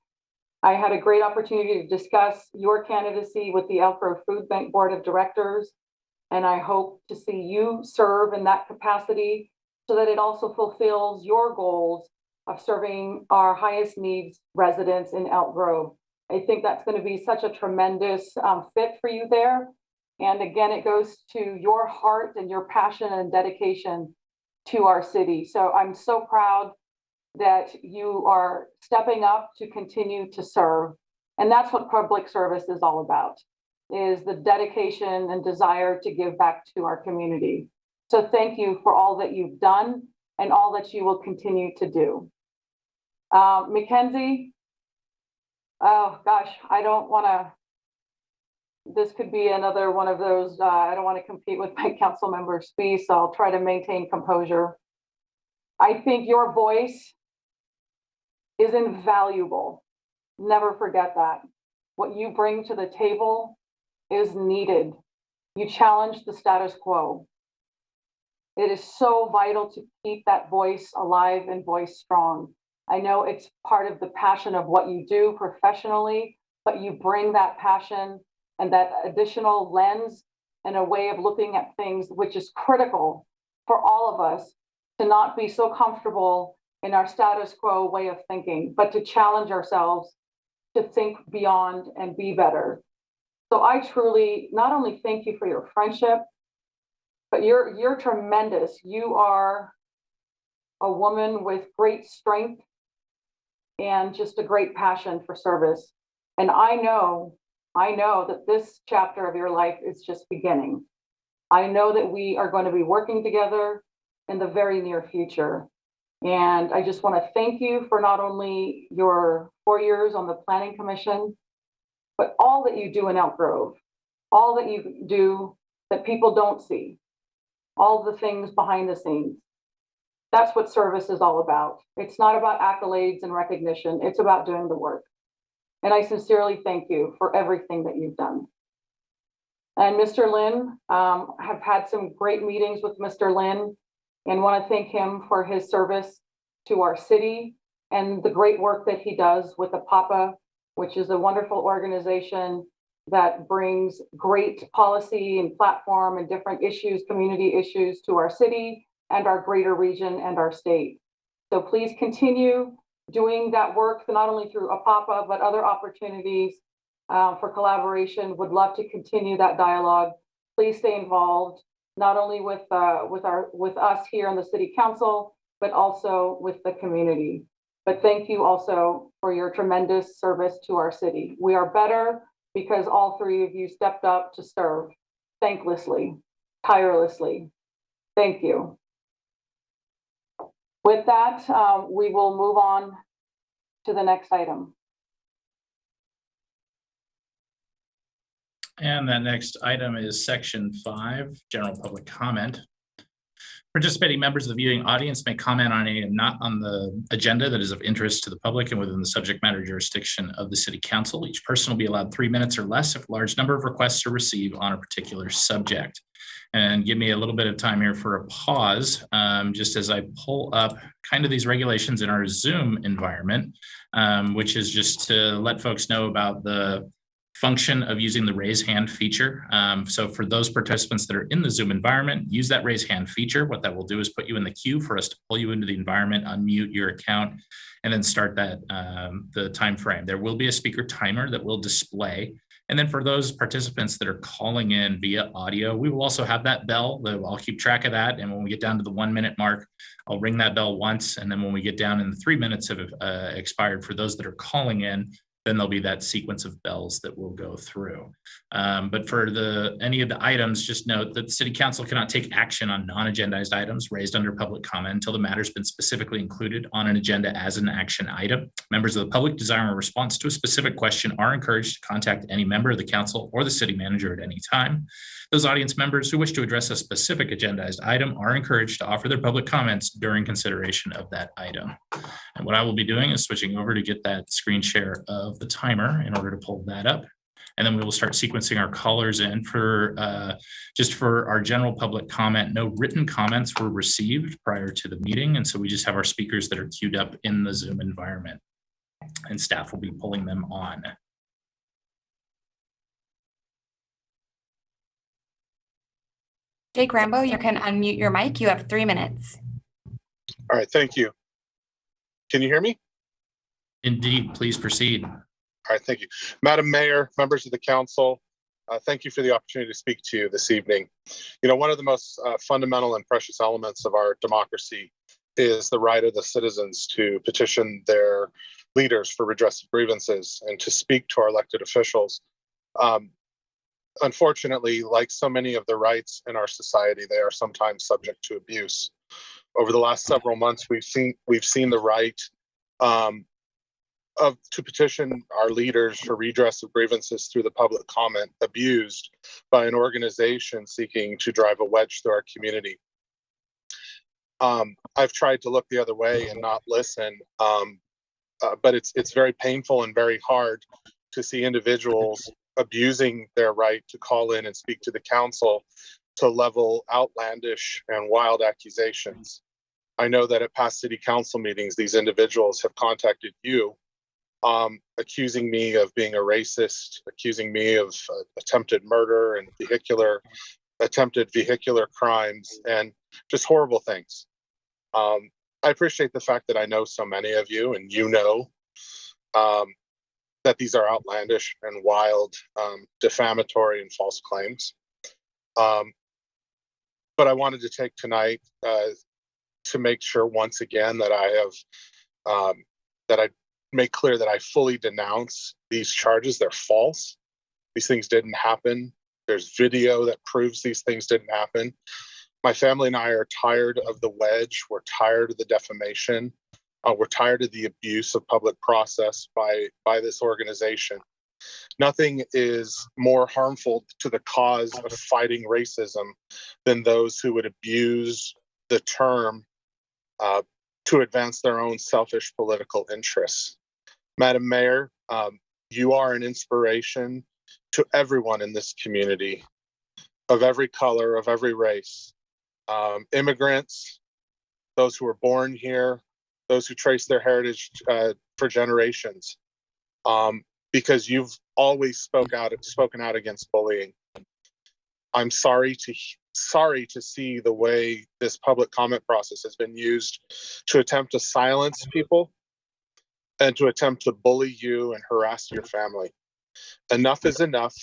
I had a great opportunity to discuss your candidacy with the Elk Grove Food Bank Board of Directors, and I hope to see you serve in that capacity so that it also fulfills your goals of serving our highest needs residents in Elk Grove. I think that's going to be such a tremendous fit for you there. And again, it goes to your heart and your passion and dedication to our city. So I'm so proud that you are stepping up to continue to serve. And that's what public service is all about, is the dedication and desire to give back to our community. So thank you for all that you've done and all that you will continue to do. Mackenzie, oh gosh, I don't want to, this could be another one of those, I don't want to compete with my council member speech, so I'll try to maintain composure. I think your voice is invaluable. Never forget that. What you bring to the table is needed. You challenge the status quo. It is so vital to keep that voice alive and voice strong. I know it's part of the passion of what you do professionally, but you bring that passion and that additional lens and a way of looking at things, which is critical for all of us to not be so comfortable in our status quo way of thinking, but to challenge ourselves to think beyond and be better. So I truly not only thank you for your friendship, but you're tremendous. You are a woman with great strength and just a great passion for service. And I know that this chapter of your life is just beginning. I know that we are going to be working together in the very near future. And I just want to thank you for not only your 4 years on the Planning Commission, but all that you do in Elk Grove, all that you do that people don't see, all the things behind the scenes. That's what service is all about. It's not about accolades and recognition. It's about doing the work. And I sincerely thank you for everything that you've done. And Mr. Lynn, have had some great meetings with Mr. Lynn and want to thank him for his service to our city and the great work that he does with the PAPA, which is a wonderful organization that brings great policy and platform and different issues, community issues to our city and our greater region and our state. So please continue doing that work, not only through APAPA, but other opportunities for collaboration. Would love to continue that dialogue. Please stay involved, not only with us here in the City Council, but also with the community. But thank you also for your tremendous service to our city. We are better because all three of you stepped up to serve thanklessly, tirelessly. Thank you. With that, we will move on to the next item. And that next item is section 5, general public comment. Participating members of the viewing audience may comment on any not on the agenda that is of interest to the public and within the subject matter jurisdiction of the City Council. Each person will be allowed 3 minutes or less if a large number of requests are received on a particular subject. And give me a little bit of time here for a pause, just as I pull up kind of these regulations in our Zoom environment, which is just to let folks know about the function of using the raise hand feature. So for those participants that are in the Zoom environment, use that raise hand feature. What that will do is put you in the queue for us to pull you into the environment, unmute your account, and then start that the time frame. There will be a speaker timer that will display. And then for those participants that are calling in via audio, we will also have that bell. I'll keep track of that. And when we get down to the 1 minute mark, I'll ring that bell once. And then when we get down and the 3 minutes have expired for those that are calling in, then there'll be that sequence of bells that we'll go through. But for any of the items, just note that the City Council cannot take action on non-agendized items raised under public comment until the matter's been specifically included on an agenda as an action item. Members of the public desiring a response to a specific question are encouraged to contact any member of the council or the city manager at any time. Those audience members who wish to address a specific agendized item are encouraged to offer their public comments during consideration of that item. And what I will be doing is switching over to get that screen share of the timer in order to pull that up. And then we will start sequencing our callers in for just for our general public comment. No written comments were received prior to the meeting. And so we just have our speakers that are queued up in the Zoom environment, and staff will be pulling them on. Jake Rambo, you can unmute your mic. You have 3 minutes. All right, thank you. Can you hear me? Indeed, please proceed. All right, thank you. Madam Mayor, members of the council, thank you for the opportunity to speak to you this evening. You know, one of the most fundamental and precious elements of our democracy is the right of the citizens to petition their leaders for redress of grievances and to speak to our elected officials. Unfortunately, like so many of the rights in our society, they are sometimes subject to abuse. Over the last several months, we've seen the right to petition our leaders for redress of grievances through the public comment abused by an organization seeking to drive a wedge through our community. I've tried to look the other way and not listen, but it's very painful and very hard to see individuals abusing their right to call in and speak to the council to level outlandish and wild accusations. I know that at past city council meetings, these individuals have contacted you, accusing me of being a racist, accusing me of attempted murder and attempted vehicular crimes, and just horrible things. I appreciate the fact that I know so many of you, and you know that these are outlandish and wild, defamatory and false claims. But I wanted to take tonight to make sure once again that I make clear that I fully denounce these charges. They're false. These things didn't happen. There's video that proves these things didn't happen. My family and I are tired of the wedge. We're tired of the defamation. We're tired of the abuse of public process by this organization. Nothing is more harmful to the cause of fighting racism than those who would abuse the term to advance their own selfish political interests. Madam Mayor, you are an inspiration to everyone in this community, of every color, of every race. Immigrants, those who were born here, those who trace their heritage for generations, because you've always spoken out against bullying. I'm sorry to see the way this public comment process has been used to attempt to silence people and to attempt to bully you and harass your family. Enough is enough.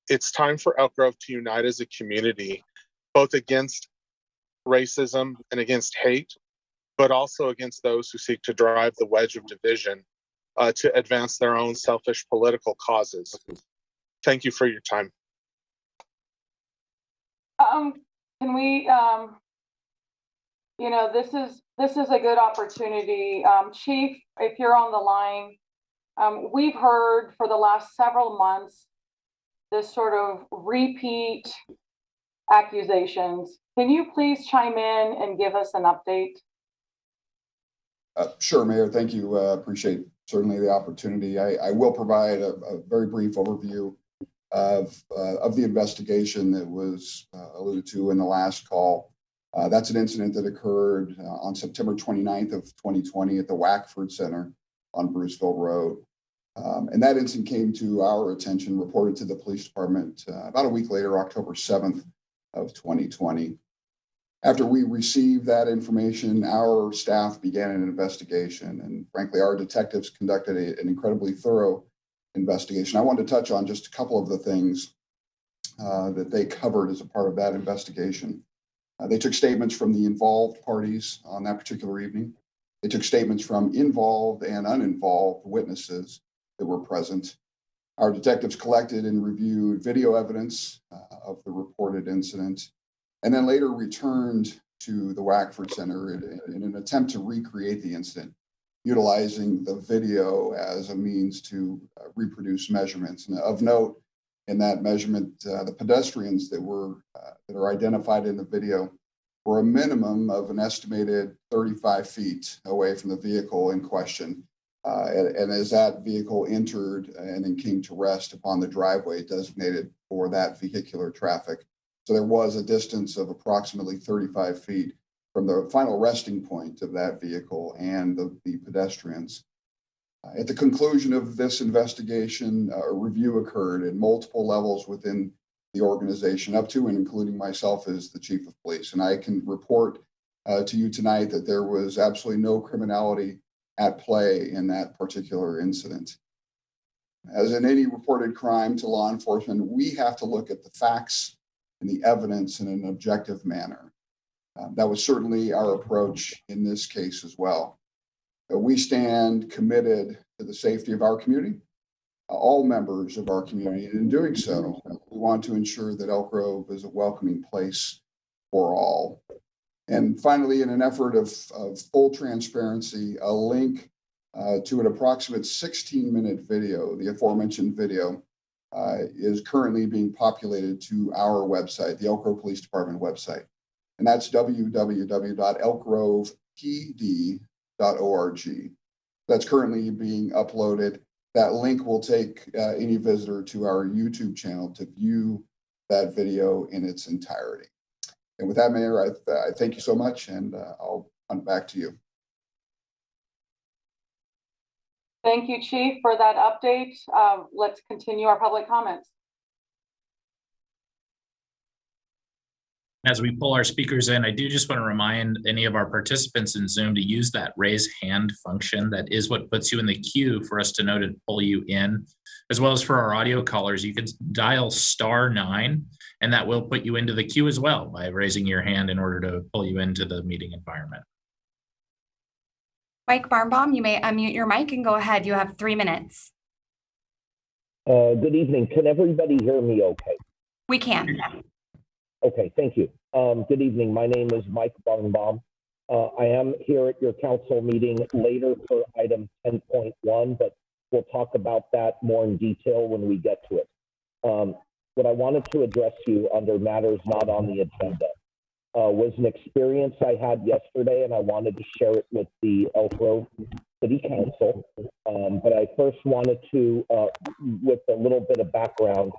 It's time for Elk Grove to unite as a community, both against racism and against hate, but also against those who seek to drive the wedge of division to advance their own selfish political causes. Thank you for your time. Can we, this is a good opportunity. Chief, if you're on the line, we've heard for the last several months this sort of repeat accusations. Can you please chime in and give us an update? Sure, Mayor. Thank you. Appreciate certainly the opportunity. I will provide a very brief overview of the investigation that was alluded to in the last call. That's an incident that occurred on September 29th of 2020 at the Wackford Center on Bruceville Road. And that incident came to our attention, reported to the police department about a week later, October 7th of 2020. After we received that information, our staff began an investigation, and frankly, our detectives conducted an incredibly thorough investigation. I wanted to touch on just a couple of the things that they covered as a part of that investigation. They took statements from the involved parties on that particular evening. They took statements from involved and uninvolved witnesses that were present. Our detectives collected and reviewed video evidence of the reported incident, and then later returned to the Wackford Center in an attempt to recreate the incident, utilizing the video as a means to reproduce measurements. And of note, in that measurement, the pedestrians that are identified in the video were a minimum of an estimated 35 feet away from the vehicle in question. And as that vehicle entered and then came to rest upon the driveway designated for that vehicular traffic. So there was a distance of approximately 35 feet from the final resting point of that vehicle and the pedestrians. At the conclusion of this investigation, a review occurred at multiple levels within the organization, up to and including myself as the chief of police. And I can report to you tonight that there was absolutely no criminality at play in that particular incident. As in any reported crime to law enforcement, we have to look at the facts and the evidence in an objective manner. That was certainly our approach in this case as well. We stand committed to the safety of our community, all members of our community, and in doing so, we want to ensure that Elk Grove is a welcoming place for all. And finally, in an effort of full transparency, a link to an approximate 16-minute video, the aforementioned video, is currently being populated to our website, the Elk Grove Police Department website. And that's www.elkgrovepd.org. That's currently being uploaded. That link will take any visitor to our YouTube channel to view that video in its entirety. And with that, Mayor, I thank you so much, and I'll hand it back to you. Thank you, Chief, for that update. Let's continue our public comments. As we pull our speakers in, I do just want to remind any of our participants in Zoom to use that raise hand function. That is what puts you in the queue for us to know to pull you in. As well as for our audio callers, you can dial *9, and that will put you into the queue as well by raising your hand in order to pull you into the meeting environment. Mike Barnbaum, you may unmute your mic and go ahead. You have 3 minutes. Good evening. Can everybody hear me okay? We can. Okay, thank you. Good evening. My name is Mike Barnbaum. I am here at your council meeting later for item 10.1, but we'll talk about that more in detail when we get to it. What I wanted to address you under matters not on the agenda was an experience I had yesterday, and I wanted to share it with the Elk Grove City Council. But I first wanted to, with a little bit of background,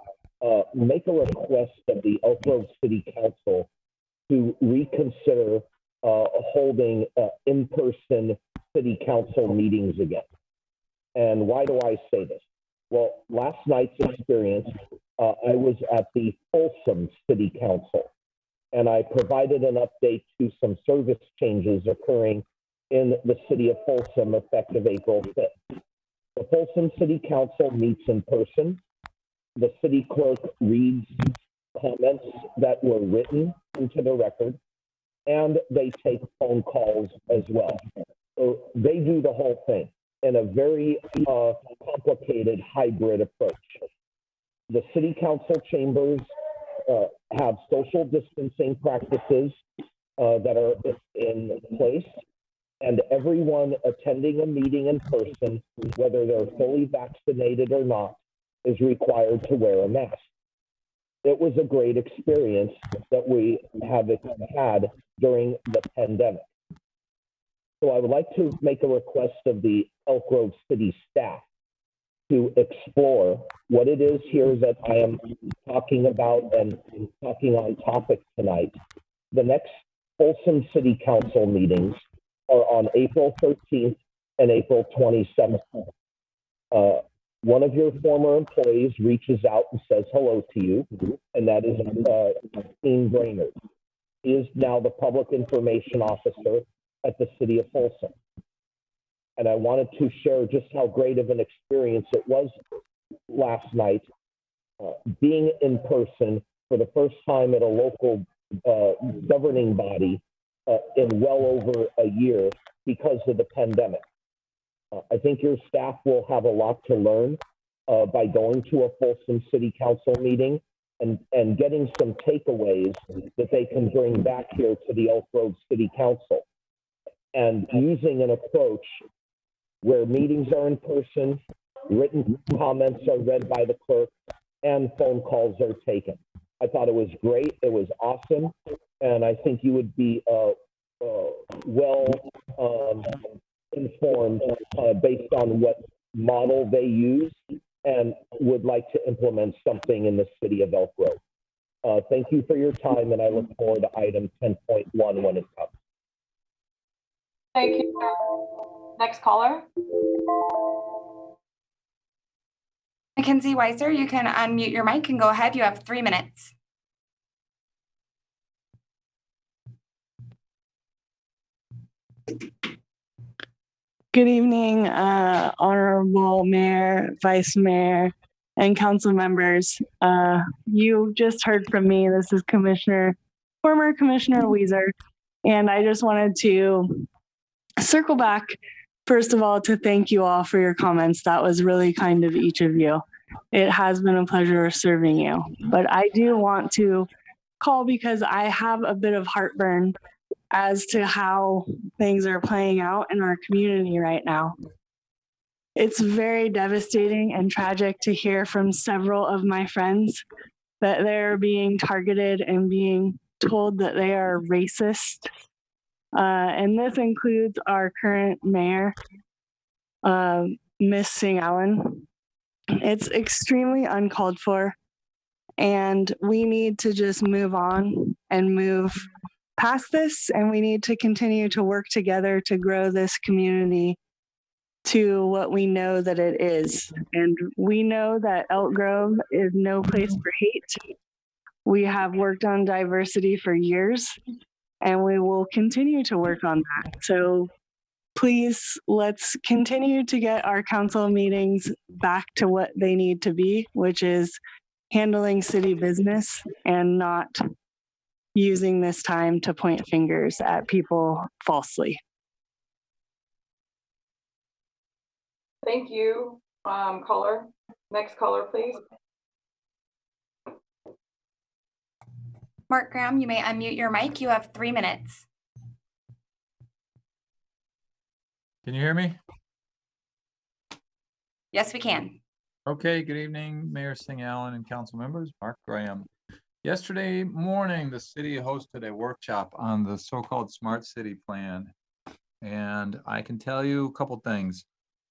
make a request of the Elk Grove City Council to reconsider holding in-person city council meetings again. And why do I say this? Well, last night's experience, I was at the Folsom City Council, and I provided an update to some service changes occurring in the city of Folsom effective April 5th. The Folsom City Council meets in person. The city clerk reads comments that were written into the record, and they take phone calls as well. So they do the whole thing in a very complicated hybrid approach. The city council chambers have social distancing practices that are in place, and everyone attending a meeting in person, whether they're fully vaccinated or not, is required to wear a mask. It was a great experience that we have had during the pandemic. So I would like to make a request of the Elk Grove City staff to explore what it is here that I am talking about and talking on topic tonight. The next Folsom City Council meetings are on April 13th and April 27th. One of your former employees reaches out and says hello to you, and that is Dean Brainerd. He is now the public information officer at the city of Folsom. And I wanted to share just how great of an experience it was last night, being in person for the first time at a local governing body in well over a year because of the pandemic. I think your staff will have a lot to learn by going to a Folsom City Council meeting and getting some takeaways that they can bring back here to the Elk Grove City Council, and using an approach where meetings are in person, written comments are read by the clerk, and phone calls are taken. I thought it was great. It was awesome. And I think you would be well informed based on what model they use, and would like to implement something in the city of Elk Grove. Thank you for your time, and I look forward to item 10.1 when it comes. Thank you. Next caller. Mackenzie Weiser, you can unmute your mic and go ahead. You have 3 minutes. Good evening, Honorable Mayor, Vice Mayor, and council members. You just heard from me. This is former Commissioner Weiser, and I just wanted to circle back, first of all, to thank you all for your comments. That was really kind of each of you. It has been a pleasure serving you. But I do want to call because I have a bit of heartburn as to how things are playing out in our community right now. It's very devastating and tragic to hear from several of my friends that they're being targeted and being told that they are racist. And this includes our current mayor, Miss Singh Allen. It's extremely uncalled for, and we need to just move on and move past this, and we need to continue to work together to grow this community to what we know that it is. And we know that Elk Grove is no place for hate. We have worked on diversity for years, and we will continue to work on that. So please, let's continue to get our council meetings back to what they need to be, which is handling city business and not using this time to point fingers at people falsely. Thank you, caller. Next caller, please. Mark Graham, you may unmute your mic. You have 3 minutes. Can you hear me? Yes, we can. Okay, good evening, Mayor Singh Allen and council members. Mark Graham. Yesterday morning, the city hosted a workshop on the so-called Smart City Plan. And I can tell you a couple things.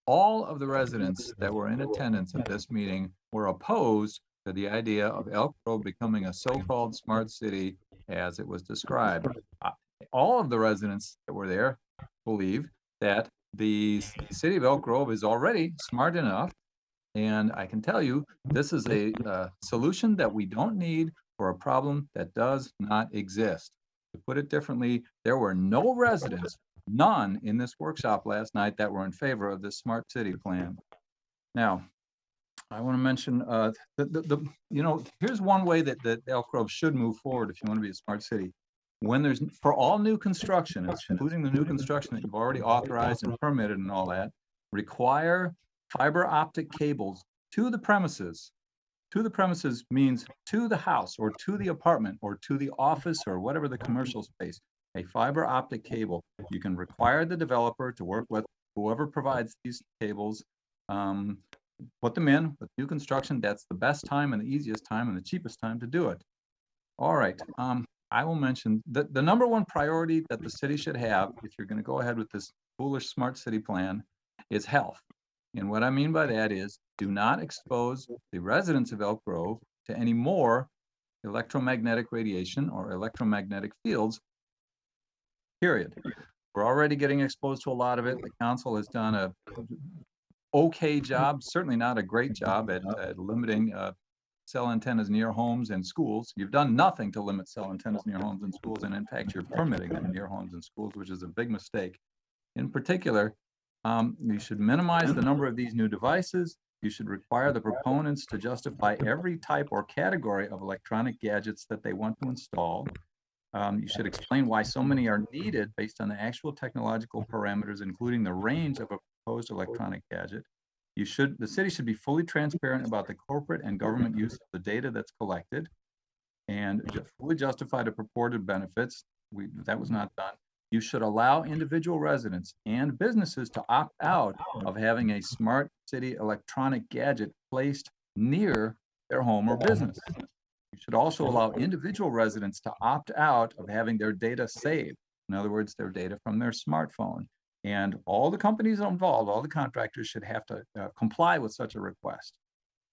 All of the residents that were in attendance at this meeting were opposed to the idea of Elk Grove becoming a so-called smart city as it was described. All of the residents that were there believe that the city of Elk Grove is already smart enough. And I can tell you, this is a solution that we don't need for a problem that does not exist. To put it differently, there were no residents, none in this workshop last night that were in favor of this smart city plan. Now, I want to mention, here's one way that Elk Grove should move forward if you want to be a smart city. When there's, for all new construction, including the new construction that you've already authorized and permitted and all that, require fiber optic cables to the premises. To the premises means to the house or to the apartment or to the office or whatever the commercial space. A fiber optic cable. You can require the developer to work with whoever provides these cables, put them in with new construction. That's the best time and the easiest time and the cheapest time to do it. All right. I will mention that the number one priority that the city should have, if you're going to go ahead with this foolish smart city plan, is health. And what I mean by that is do not expose the residents of Elk Grove to any more electromagnetic radiation or electromagnetic fields, period. We're already getting exposed to a lot of it. The council has done a okay job, certainly not a great job at limiting cell antennas near homes and schools. You've done nothing to limit cell antennas near homes and schools, and in fact, you're permitting them near homes and schools, which is a big mistake. In particular, you should minimize the number of these new devices. You should require the proponents to justify every type or category of electronic gadgets that they want to install. You should explain why so many are needed based on the actual technological parameters, including the range of a proposed electronic gadget. The city should be fully transparent about the corporate and government use of the data that's collected and fully justify the purported benefits. That was not done. You should allow individual residents and businesses to opt out of having a smart city electronic gadget placed near their home or business. You should also allow individual residents to opt out of having their data saved. In other words, their data from their smartphone. And all the companies involved, all the contractors should have to comply with such a request,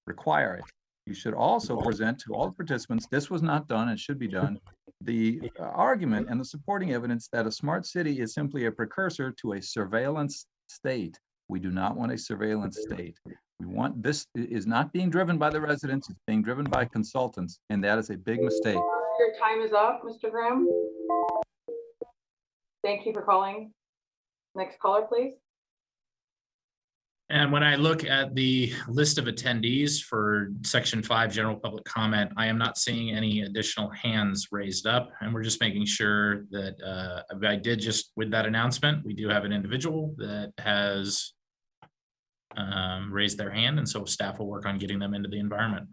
require it. You should also present to all the participants, this was not done and should be done, the argument and the supporting evidence that a smart city is simply a precursor to a surveillance state. We do not want a surveillance state. We want, this is not being driven by the residents, it's being driven by consultants, and that is a big mistake. Your time is up, Mr. Graham. Thank you for calling. Next caller, please. And when I look at the list of attendees for Section 5 general public comment, I am not seeing any additional hands raised up. And we're just making sure that I did just with that announcement, we do have an individual that has raised their hand. And so staff will work on getting them into the environment.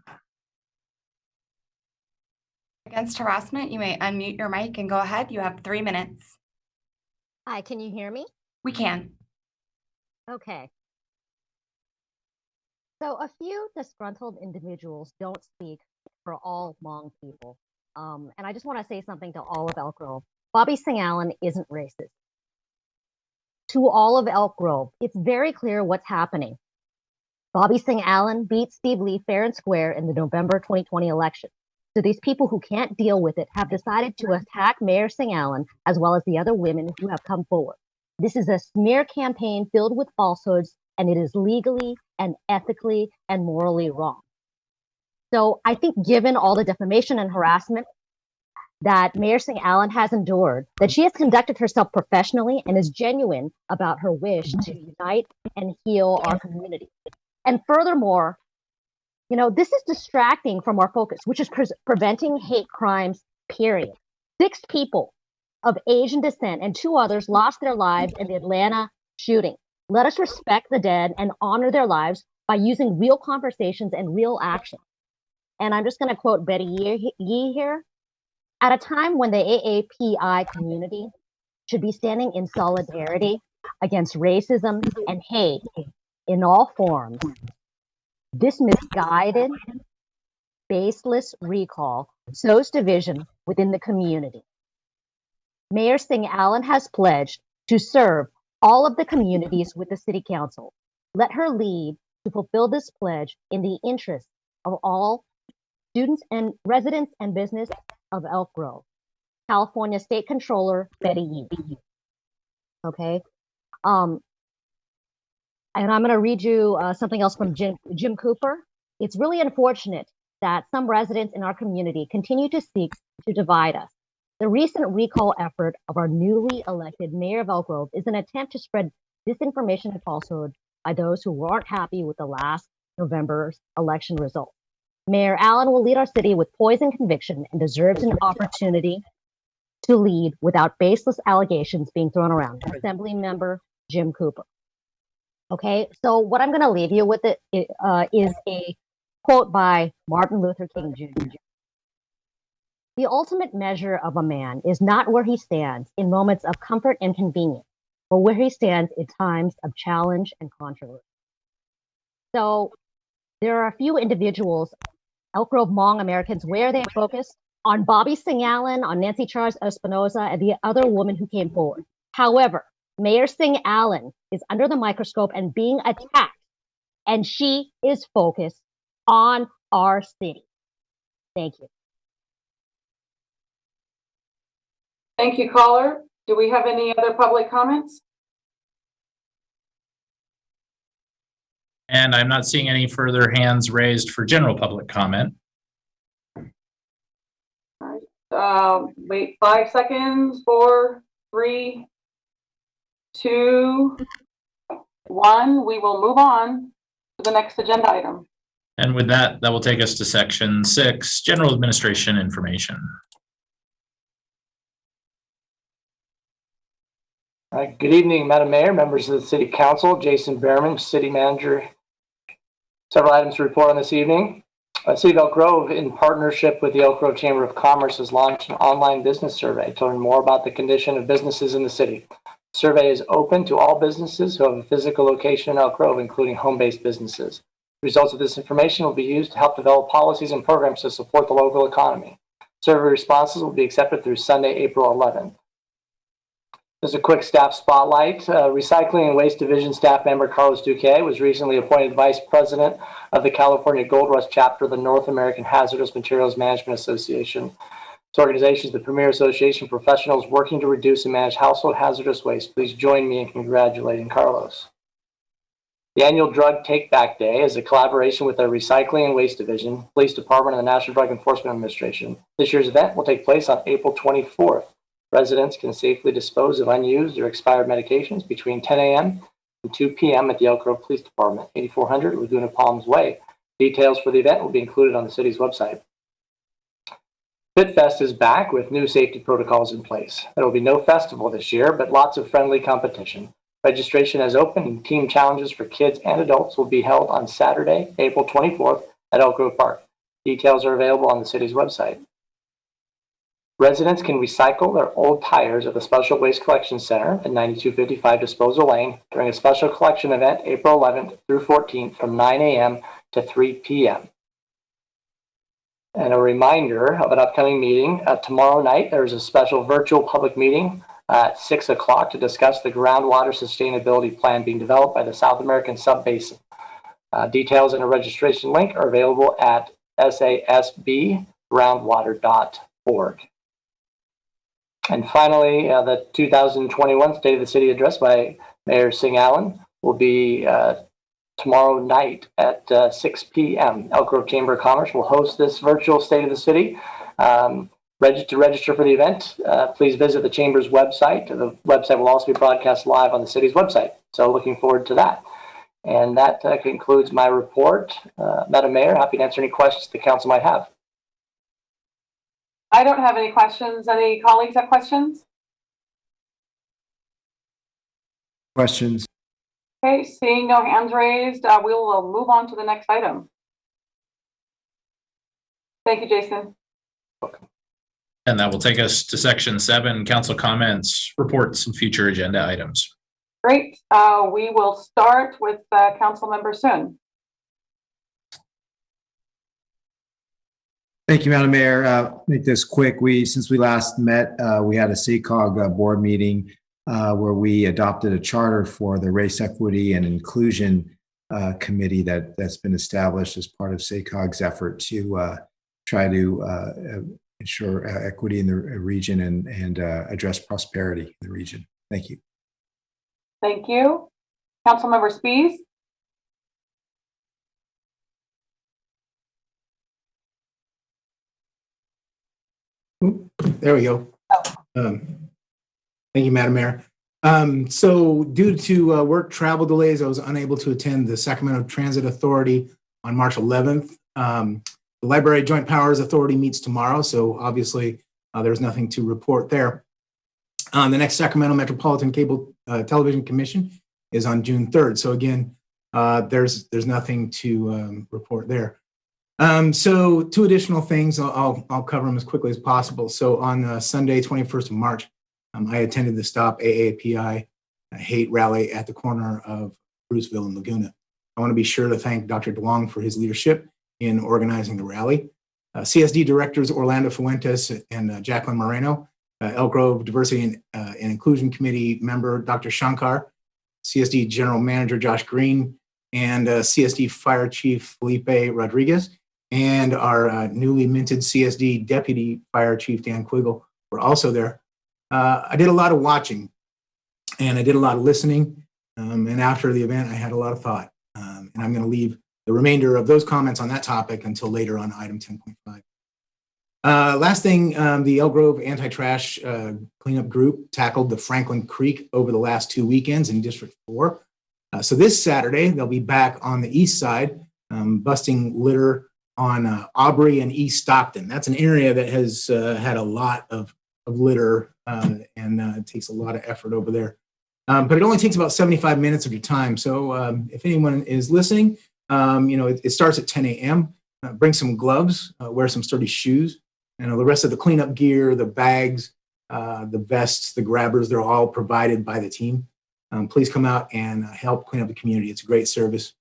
Against harassment, you may unmute your mic and go ahead. You have 3 minutes. Hi, can you hear me? We can. Okay. So a few disgruntled individuals don't speak for all Hmong people. And I just want to say something to all of Elk Grove. Bobby Singh Allen isn't racist. To all of Elk Grove, it's very clear what's happening. Bobby Singh Allen beat Steve Lee fair and square in the November 2020 election. So these people who can't deal with it have decided to attack Mayor Singh Allen as well as the other women who have come forward. This is a smear campaign filled with falsehoods, and it is legally and ethically and morally wrong. So I think given all the defamation and harassment that Mayor Singh Allen has endured, that she has conducted herself professionally and is genuine about her wish to unite and heal our community. And furthermore, you know, this is distracting from our focus, which is preventing hate crimes, period. 6 people of Asian descent and 2 others lost their lives in the Atlanta shooting. Let us respect the dead and honor their lives by using real conversations and real action. And I'm just going to quote Betty Yee here. At a time when the AAPI community should be standing in solidarity against racism and hate in all forms, this misguided, baseless recall sows division within the community. Mayor Singh Allen has pledged to serve all of the communities with the City Council. Let her lead to fulfill this pledge in the interest of all students and residents and business of Elk Grove. California State Controller Betty Yee. Okay. And I'm going to read you something else from Jim Cooper. It's really unfortunate that some residents in our community continue to seek to divide us. The recent recall effort of our newly elected mayor of Elk Grove is an attempt to spread disinformation and falsehood by those who weren't happy with the last November's election result. Mayor Allen will lead our city with poise and conviction and deserves an opportunity to lead without baseless allegations being thrown around. Assembly member Jim Cooper. Okay, so what I'm going to leave you with is a quote by Martin Luther King Jr. The ultimate measure of a man is not where he stands in moments of comfort and convenience, but where he stands in times of challenge and controversy. So there are a few individuals, Elk Grove Hmong Americans, where they focused on Bobby Singh Allen, on Nancy Charles Espinosa, and the other woman who came forward. However, Mayor Singh Allen is under the microscope and being attacked, and she is focused on our city. Thank you. Thank you, caller. Do we have any other public comments? And I'm not seeing any further hands raised for general public comment. Wait 5 seconds. 4, 3, 2, 1. We will move on to the next agenda item. And with that, that will take us to section 6, general administration information. Good evening, Madam Mayor, members of the City Council, Jason Behrman, City Manager. Several items to report on this evening. City of Elk Grove, in partnership with the Elk Grove Chamber of Commerce, has launched an online business survey to learn more about the condition of businesses in the city. The survey is open to all businesses who have a physical location in Elk Grove, including home-based businesses. The results of this information will be used to help develop policies and programs to support the local economy. Survey responses will be accepted through Sunday, April 11th. Just a quick staff spotlight. Recycling and Waste Division staff member Carlos Duque was recently appointed Vice President of the California Gold Rush Chapter of the North American Hazardous Materials Management Association. This organization is the premier association of professionals working to reduce and manage household hazardous waste. Please join me in congratulating Carlos. The annual Drug Take Back Day is a collaboration with the Recycling and Waste Division, Police Department, and the National Drug Enforcement Administration. This year's event will take place on April 24th. Residents can safely dispose of unused or expired medications between 10 a.m. and 2 p.m. at the Elk Grove Police Department, 8400 Laguna Palms Way. Details for the event will be included on the city's website. Fitfest is back with new safety protocols in place. There will be no festival this year, but lots of friendly competition. Registration has opened and team challenges for kids and adults will be held on Saturday, April 24th at Elk Grove Park. Details are available on the city's website. Residents can recycle their old tires at the Special Waste Collection Center at 9255 Disposal Lane during a special collection event April 11th through 14th from 9 a.m. to 3 p.m. And a reminder of an upcoming meeting. Tomorrow night, there is a special virtual public meeting at 6 o'clock to discuss the groundwater sustainability plan being developed by the South American Sub-Basin. Details and a registration link are available at sasbgroundwater.org. And finally, the 2021 State of the City address by Mayor Singh Allen will be tomorrow night at 6 p.m. Elk Grove Chamber of Commerce will host this virtual State of the City. To register for the event, please visit the Chamber's website. The website will also be broadcast live on the city's website. So looking forward to that. And that concludes my report. Madam Mayor, happy to answer any questions the council might have. I don't have any questions. Any colleagues have questions? Questions? Okay, seeing no hands raised, we will move on to the next item. Thank you, Jason. And that will take us to section 7, council comments, reports, and future agenda items. Great. We will start with Councilmember Sun. Thank you, Madam Mayor. Make this quick. Since we last met, we had a SACOG board meeting where we adopted a charter for the Race Equity and Inclusion Committee that's been established as part of SACOG's effort to try to ensure equity in the region and address prosperity in the region. Thank you. Thank you. Councilmember Spies. There we go. Thank you, Madam Mayor. So due to work travel delays, I was unable to attend the Sacramento Transit Authority on March 11th. The Library Joint Powers Authority meets tomorrow, so obviously there's nothing to report there. The next Sacramento Metropolitan Cable Television Commission is on June 3rd. So again, there's nothing to report there. So 2 additional things, I'll cover them as quickly as possible. So on Sunday, 21st of March, I attended the Stop AAPI hate rally at the corner of Bruceville and Laguna. I want to be sure to thank Dr. DeLong for his leadership in organizing the rally. CSD directors Orlando Fuentes and Jacqueline Moreno, Elk Grove Diversity and Inclusion Committee member Dr. Shankar, CSD General Manager Josh Green, and CSD Fire Chief Felipe Rodriguez, and our newly minted CSD Deputy Fire Chief Dan Quiggle were also there. I did a lot of watching and I did a lot of listening. And after the event, I had a lot of thought. And I'm going to leave the remainder of those comments on that topic until later on item 10.5. Last thing, the Elk Grove Anti-Trash Cleanup Group tackled the Franklin Creek over the last 2 weekends in District 4. So this Saturday, they'll be back on the east side, busting litter on Aubrey and East Stockton. That's an area that has had a lot of litter and it takes a lot of effort over there. But it only takes about 75 minutes of your time. So if anyone is listening, it starts at 10 a.m. Bring some gloves, wear some sturdy shoes. The rest of the cleanup gear, the bags, the vests, the grabbers, they're all provided by the team. Please come out and help clean up the community. It's a great service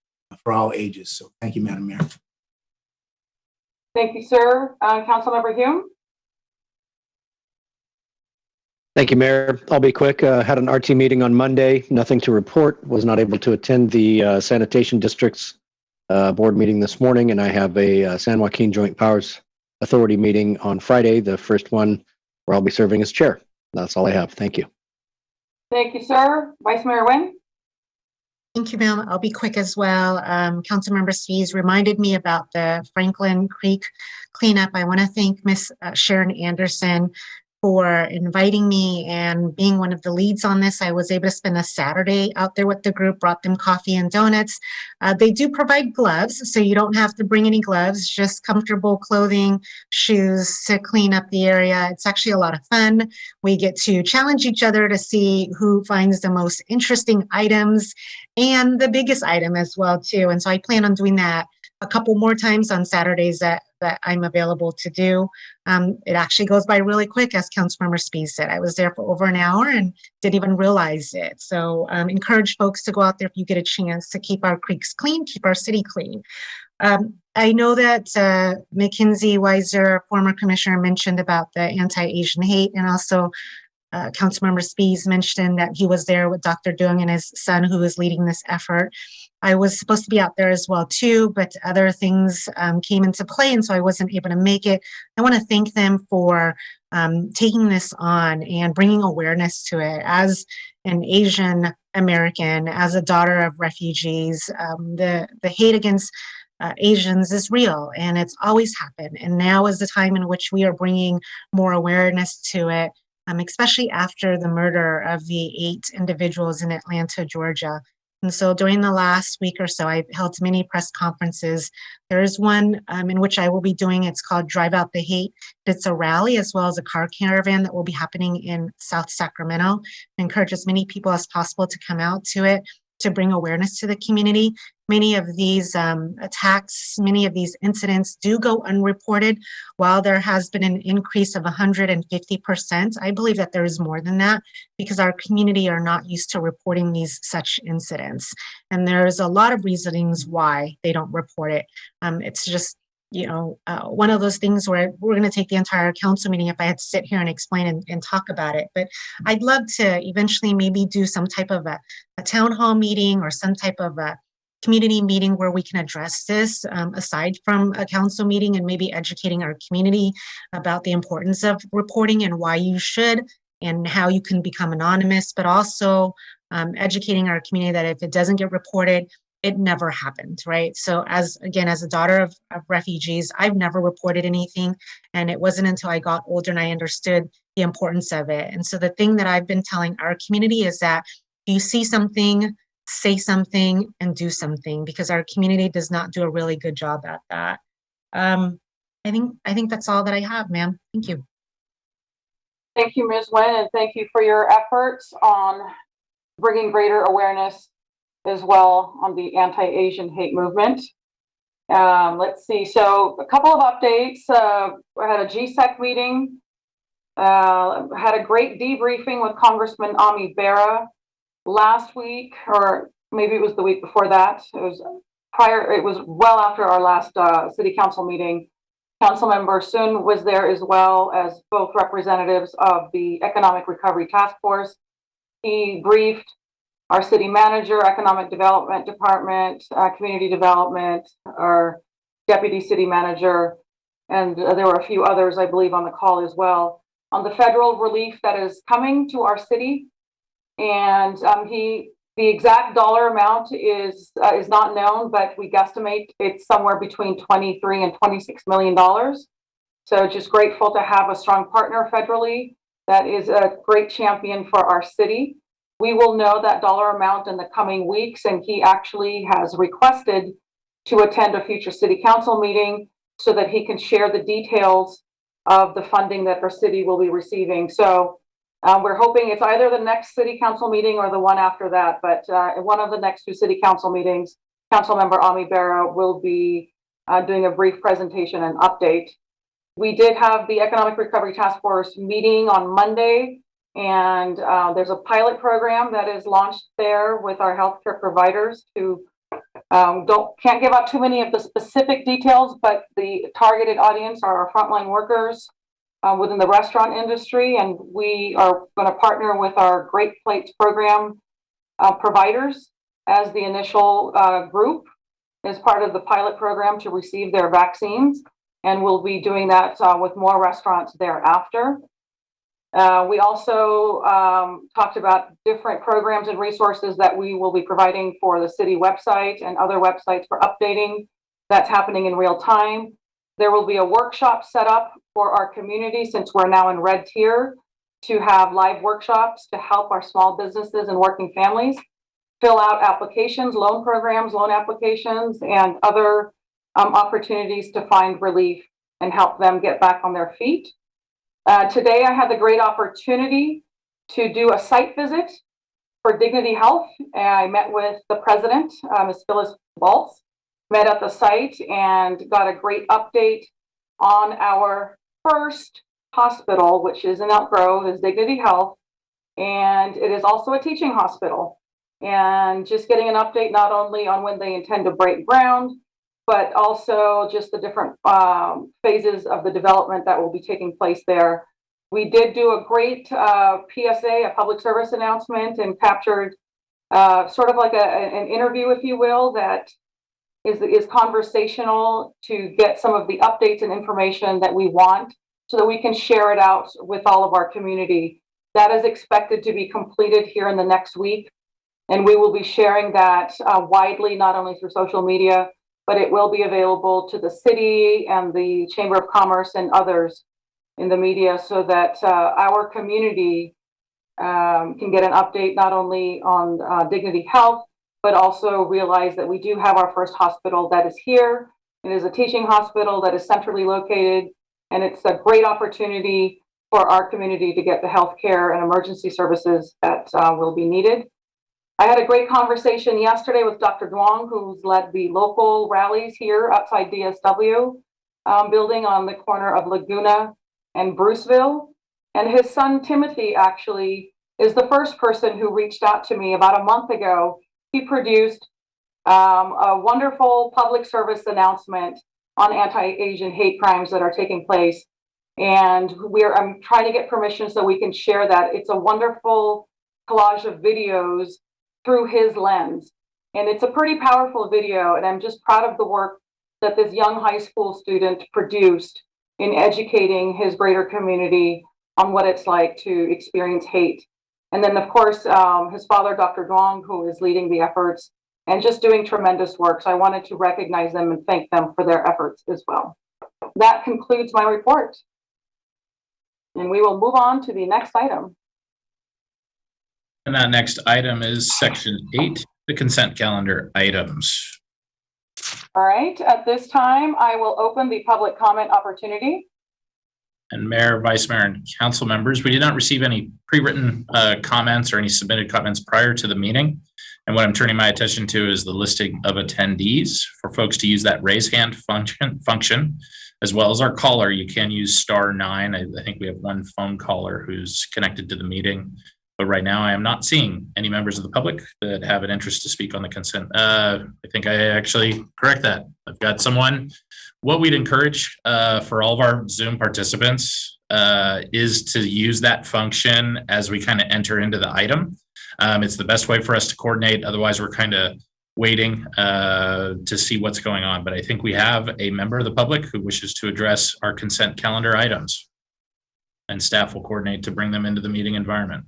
for all ages. So thank you, Madam Mayor. Thank you, sir. Councilmember Hume. Thank you, Mayor. I'll be quick. Had an RT meeting on Monday. Nothing to report. Was not able to attend the Sanitation District's board meeting this morning, and I have a San Joaquin Joint Powers Authority meeting on Friday, the first one where I'll be serving as chair. That's all I have. Thank you. Thank you, sir. Vice Mayor Nguyen. Thank you, ma'am. I'll be quick as well. Councilmember Spies reminded me about the Franklin Creek cleanup. I want to thank Miss Sharon Anderson for inviting me and being one of the leads on this. I was able to spend a Saturday out there with the group, brought them coffee and donuts. They do provide gloves, so you don't have to bring any gloves, just comfortable clothing, shoes to clean up the area. It's actually a lot of fun. We get to challenge each other to see who finds the most interesting items and the biggest item as well, too. And so I plan on doing that a couple more times on Saturdays that I'm available to do. It actually goes by really quick, as Councilmember Spies said. I was there for over an hour and didn't even realize it. So encourage folks to go out there if you get a chance to keep our creeks clean, keep our city clean. I know that Mackenzie Weiser, former commissioner, mentioned about the anti-Asian hate, and also Councilmember Spies mentioned that he was there with Dr. Dung and his son, who is leading this effort. I was supposed to be out there as well too, but other things came into play, and so I wasn't able to make it. I want to thank them for taking this on and bringing awareness to it. As an Asian American, as a daughter of refugees, the hate against Asians is real, and it's always happened. And now is the time in which we are bringing more awareness to it, especially after the murder of the 8 individuals in Atlanta, Georgia. And so during the last week or so, I've held many press conferences. There is one in which I will be doing, it's called Drive Out the Hate. It's a rally as well as a car caravan that will be happening in South Sacramento. I encourage as many people as possible to come out to it, to bring awareness to the community. many of these attacks, many of these incidents do go unreported. While there has been an increase of 150%, I believe that there is more than that because our community are not used to reporting these such incidents. And there's a lot of reasonings why they don't report it. It's just, one of those things where we're going to take the entire council meeting if I had to sit here and explain and talk about it. But I'd love to eventually maybe do some type of a town hall meeting or some type of a community meeting where we can address this aside from a council meeting, and maybe educating our community about the importance of reporting and why you should and how you can become anonymous, but also educating our community that if it doesn't get reported, it never happened, right? So as a daughter of refugees, I've never reported anything. And it wasn't until I got older and I understood the importance of it. And so the thing that I've been telling our community is that if you see something, say something and do something, because our community does not do a really good job at that. I think that's all that I have, ma'am. Thank you. Thank you, Ms. Nguyen, and thank you for your efforts on bringing greater awareness as well on the anti-Asian hate movement. Let's see, so a couple of updates. I had a GSEC meeting, had a great debriefing with Congressman Ami Bera last week, or maybe it was the week before that. It was well after our last city council meeting. Councilmember Sun was there, as well as both representatives of the Economic Recovery Task Force. He briefed our city manager, economic development department, community development, our deputy city manager, and there were a few others, I believe, on the call as well, on the federal relief that is coming to our city. And the exact dollar amount is not known, but we guesstimate it's somewhere between $23 and $26 million. So just grateful to have a strong partner federally that is a great champion for our city. We will know that dollar amount in the coming weeks, and he actually has requested to attend a future city council meeting so that he can share the details of the funding that our city will be receiving. So we're hoping it's either the next city council meeting or the one after that, but one of the next two city council meetings, Councilmember Ami Bera will be doing a brief presentation and update. We did have the Economic Recovery Task Force meeting on Monday, and there's a pilot program that is launched there with our healthcare providers who can't give out too many of the specific details, but the targeted audience are our frontline workers within the restaurant industry, and we are going to partner with our Great Plates program providers as the initial group as part of the pilot program to receive their vaccines, and we'll be doing that with more restaurants thereafter. We also talked about different programs and resources that we will be providing for the city website and other websites for updating. That's happening in real time. There will be a workshop set up for our community, since we're now in red tier, to have live workshops to help our small businesses and working families fill out applications, loan programs, loan applications, and other opportunities to find relief and help them get back on their feet. Today, I had the great opportunity to do a site visit for Dignity Health. I met with the president, Ms. Phyllis Baltz, met at the site and got a great update on our first hospital, which is in Elk Grove, is Dignity Health, and it is also a teaching hospital. And just getting an update not only on when they intend to break ground, but also just the different phases of the development that will be taking place there. We did do a great PSA, a public service announcement, and captured sort of like an interview, if you will, that is conversational to get some of the updates and information that we want so that we can share it out with all of our community. That is expected to be completed here in the next week. And we will be sharing that widely, not only through social media, but it will be available to the city and the Chamber of Commerce and others in the media so that our community can get an update not only on Dignity Health, but also realize that we do have our first hospital that is here. It is a teaching hospital that is centrally located, and it's a great opportunity for our community to get the healthcare and emergency services that will be needed. I had a great conversation yesterday with Dr. Duong, who's led the local rallies here outside DSW building on the corner of Laguna and Bruceville. And his son, Timothy, actually is the first person who reached out to me about a month ago. He produced a wonderful public service announcement on anti-Asian hate crimes that are taking place. And I'm trying to get permission so we can share that. It's a wonderful collage of videos through his lens. And it's a pretty powerful video. And I'm just proud of the work that this young high school student produced in educating his greater community on what it's like to experience hate. And then, of course, his father, Dr. Duong, who is leading the efforts and just doing tremendous work. So I wanted to recognize them and thank them for their efforts as well. That concludes my report. And we will move on to the next item. And that next item is section 8, the consent calendar items. All right, at this time, I will open the public comment opportunity. And Mayor, Vice Mayor, and council members, we did not receive any pre-written comments or any submitted comments prior to the meeting. And what I'm turning my attention to is the listing of attendees for folks to use that raise hand function, as well as our caller. You can use *9. I think we have one phone caller who's connected to the meeting. But right now, I am not seeing any members of the public that have an interest to speak on the consent. I think I actually correct that. I've got someone. What we'd encourage for all of our Zoom participants is to use that function as we kind of enter into the item. It's the best way for us to coordinate. Otherwise, we're kind of waiting to see what's going on. But I think we have a member of the public who wishes to address our consent calendar items. And staff will coordinate to bring them into the meeting environment.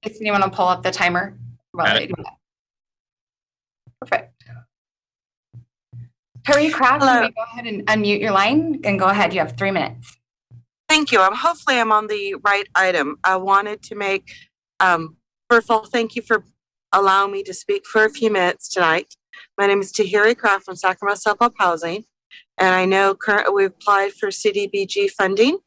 If you want to pull up the timer. Perfect. Terry Craft, can we go ahead and unmute your line and go ahead. You have 3 minutes. Thank you. Hopefully I'm on the right item. I wanted to make, first of all, thank you for allowing me to speak for a few minutes tonight. My name is Tahiri Craft from Sacramento Self-Help Housing. And I know currently we've applied for Cdbg funding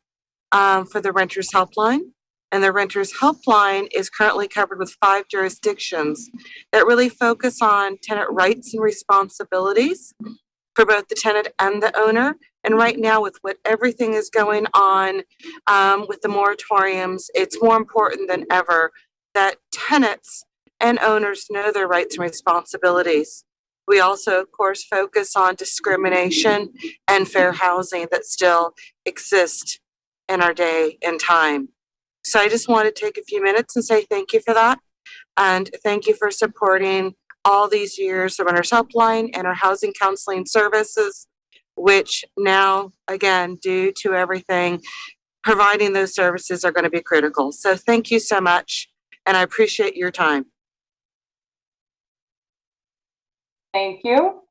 for the Renters Helpline. And the Renters Helpline is currently covered with 5 jurisdictions that really focus on tenant rights and responsibilities for both the tenant and the owner. And right now, with what everything is going on with the moratoriums, it's more important than ever that tenants and owners know their rights and responsibilities. We also, of course, focus on discrimination and fair housing that still exist in our day and time. So I just want to take a few minutes and say thank you for that. And thank you for supporting all these years the Renters Helpline and our housing counseling services, which now, again, due to everything, providing those services are going to be critical. So thank you so much. And I appreciate your time. Thank you.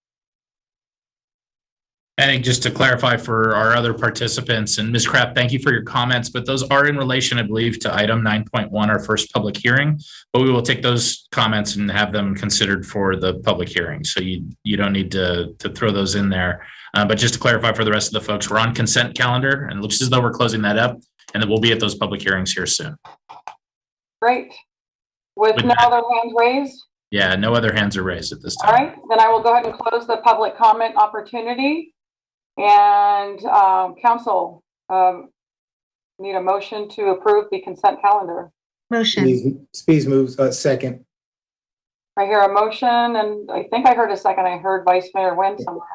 I think just to clarify for our other participants, and Ms. Kraft, thank you for your comments, but those are in relation, I believe, to item 9.1, our first public hearing, but we will take those comments and have them considered for the public hearing. So you don't need to throw those in there. But just to clarify for the rest of the folks, we're on consent calendar and it looks as though we're closing that up and then we'll be at those public hearings here soon. Great. With no other hands raised? Yeah, no other hands are raised at this time. All right, then I will go ahead and close the public comment opportunity. And council, need a motion to approve the consent calendar. Motion. Spees moves, second. I hear a motion and I think I heard a second. I heard Vice Mayor Nguyen somewhere.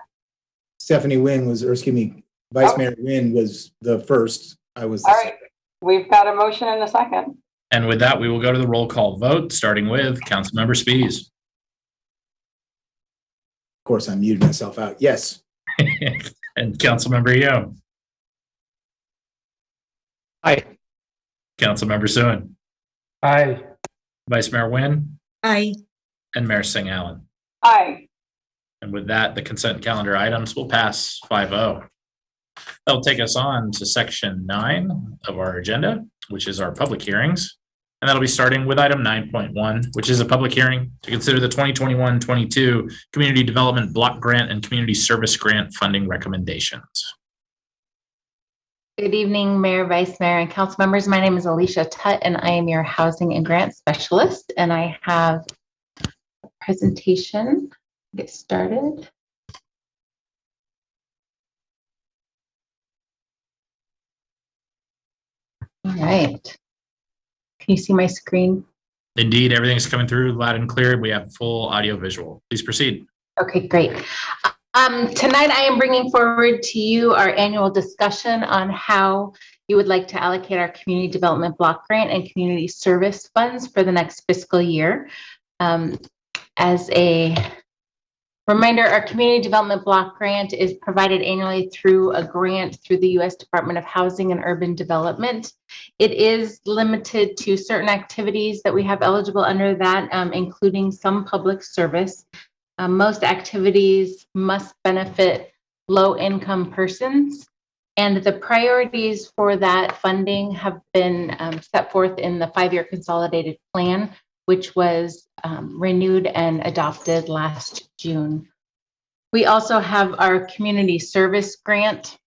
Stephanie Nguyen was, or excuse me, Vice Mayor Nguyen was the first. I was the All right, we've got a motion and a second. And with that, we will go to the roll call vote, starting with Councilmember Spees. Of course, I muted myself out. Yes. And Councilmember Yo. Aye. Councilmember Suen. Aye. Vice Mayor Nguyen. Aye. And Mayor Singh Allen. Aye. And with that, the consent calendar items will pass 5-0. That'll take us on to section 9 of our agenda, which is our public hearings. And that'll be starting with item 9.1, which is a public hearing to consider the 2021-22 Community Development Block Grant and Community Service Grant funding recommendations. Good evening, Mayor, Vice Mayor, and council members. My name is Alicia Tutt, and I am your Housing and Grant Specialist. And I have a presentation. Get started. All right. Can you see my screen? Indeed, everything's coming through loud and clear. We have full audio visual. Please proceed. Okay, great. Tonight I am bringing forward to you our annual discussion on how you would like to allocate our community development block grant and community service funds for the next fiscal year. As a reminder, our community development block grant is provided annually through a grant through the U.S. Department of Housing and Urban Development. It is limited to certain activities that we have eligible under that, including some public service. Most activities must benefit low-income persons, and the priorities for that funding have been set forth in the 5-year consolidated plan, which was renewed and adopted last June. We also have our community service grant,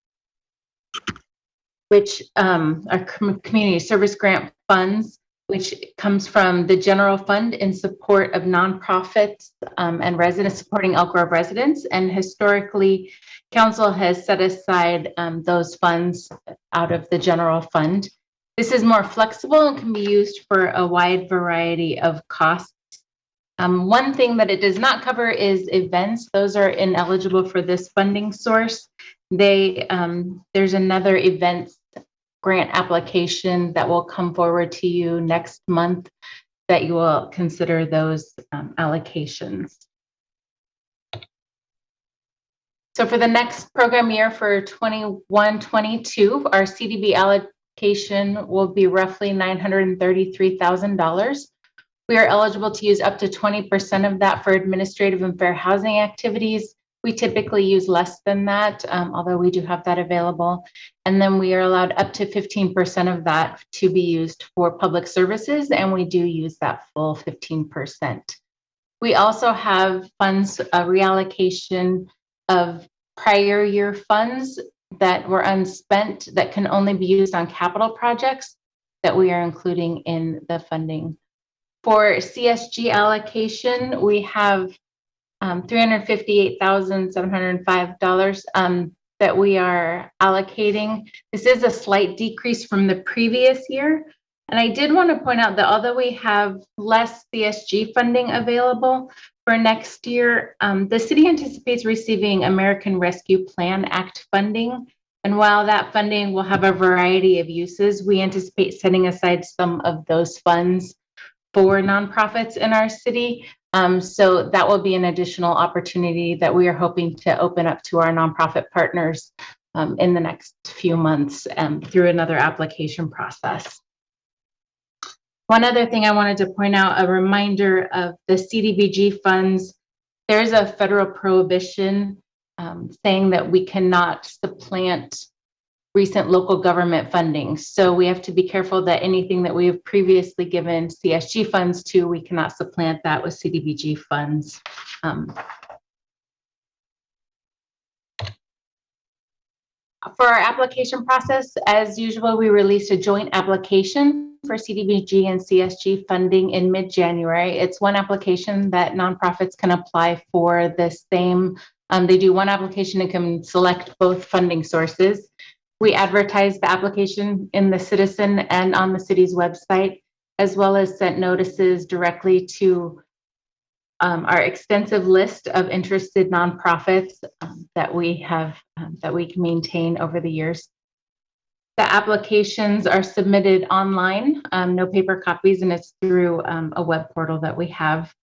which our community service grant funds, which comes from the general fund in support of nonprofits and residents supporting Elk Grove residents. And historically, council has set aside those funds out of the general fund. This is more flexible and can be used for a wide variety of costs. One thing that it does not cover is events. Those are ineligible for this funding source. There's another events grant application that will come forward to you next month that you will consider those allocations. So for the next program year for 21-22, our CDB allocation will be roughly $933,000. We are eligible to use up to 20% of that for administrative and fair housing activities. We typically use less than that, although we do have that available. And then we are allowed up to 15% of that to be used for public services, and we do use that full 15%. We also have funds, reallocation of prior year funds that were unspent that can only be used on capital projects that we are including in the funding. For CSG allocation, we have $358,705 that we are allocating. This is a slight decrease from the previous year. And I did want to point out that although we have less CSG funding available for next year, the city anticipates receiving American Rescue Plan Act funding. And while that funding will have a variety of uses, we anticipate setting aside some of those funds for nonprofits in our city. So that will be an additional opportunity that we are hoping to open up to our nonprofit partners in the next few months through another application process. One other thing I wanted to point out, a reminder of the Cdbg funds. There's a federal prohibition saying that we cannot supplant recent local government funding. So we have to be careful that anything that we have previously given CSG funds to, we cannot supplant that with Cdbg funds. For our application process, as usual, we released a joint application for Cdbg and CSG funding in mid-January. It's one application that nonprofits can apply for the same. They do one application and can select both funding sources. We advertised the application in the Citizen and on the city's website, as well as sent notices directly to our extensive list of interested nonprofits that we have that we can maintain over the years. The applications are submitted online, no paper copies, and it's through a web portal that we have.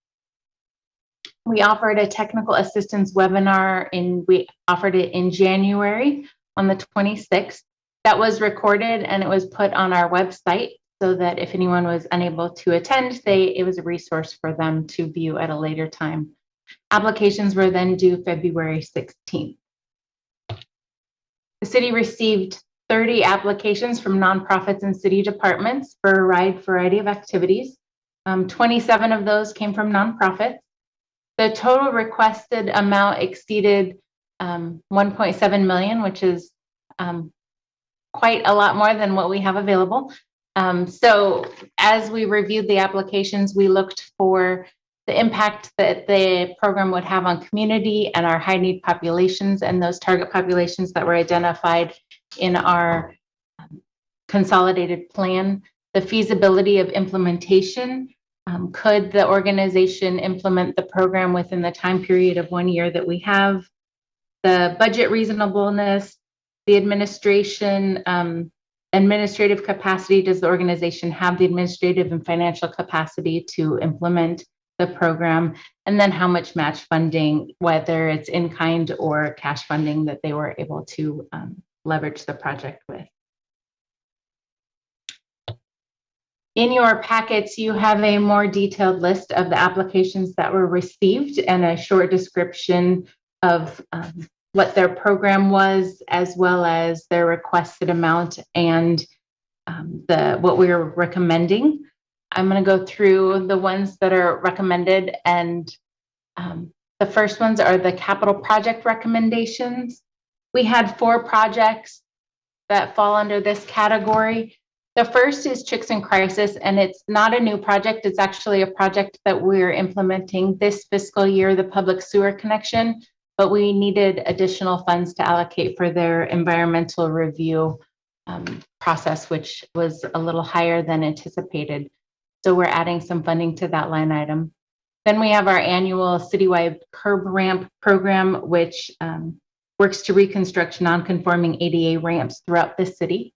We offered a technical assistance webinar we offered it in January on the 26th. That was recorded and it was put on our website so that if anyone was unable to attend, it was a resource for them to view at a later time. Applications were then due February 16th. The city received 30 applications from nonprofits and city departments for a wide variety of activities. 27 of those came from nonprofits. The total requested amount exceeded 1.7 million, which is quite a lot more than what we have available. So as we reviewed the applications, we looked for the impact that the program would have on community and our high need populations and those target populations that were identified in our consolidated plan. The feasibility of implementation. Could the organization implement the program within the time period of 1 year that we have? The budget reasonableness, the administration, administrative capacity. Does the organization have the administrative and financial capacity to implement the program? And then how much match funding, whether it's in kind or cash funding, that they were able to leverage the project with. In your packets, you have a more detailed list of the applications that were received and a short description of what their program was, as well as their requested amount and what we were recommending. I'm going to go through the ones that are recommended, and the first ones are the capital project recommendations. We had 4 projects that fall under this category. The first is Chicks in Crisis, and it's not a new project. It's actually a project that we're implementing this fiscal year, the public sewer connection, but we needed additional funds to allocate for their environmental review process, which was a little higher than anticipated. So we're adding some funding to that line item. Then we have our annual citywide curb ramp program, which works to reconstruct non-conforming ADA ramps throughout the city.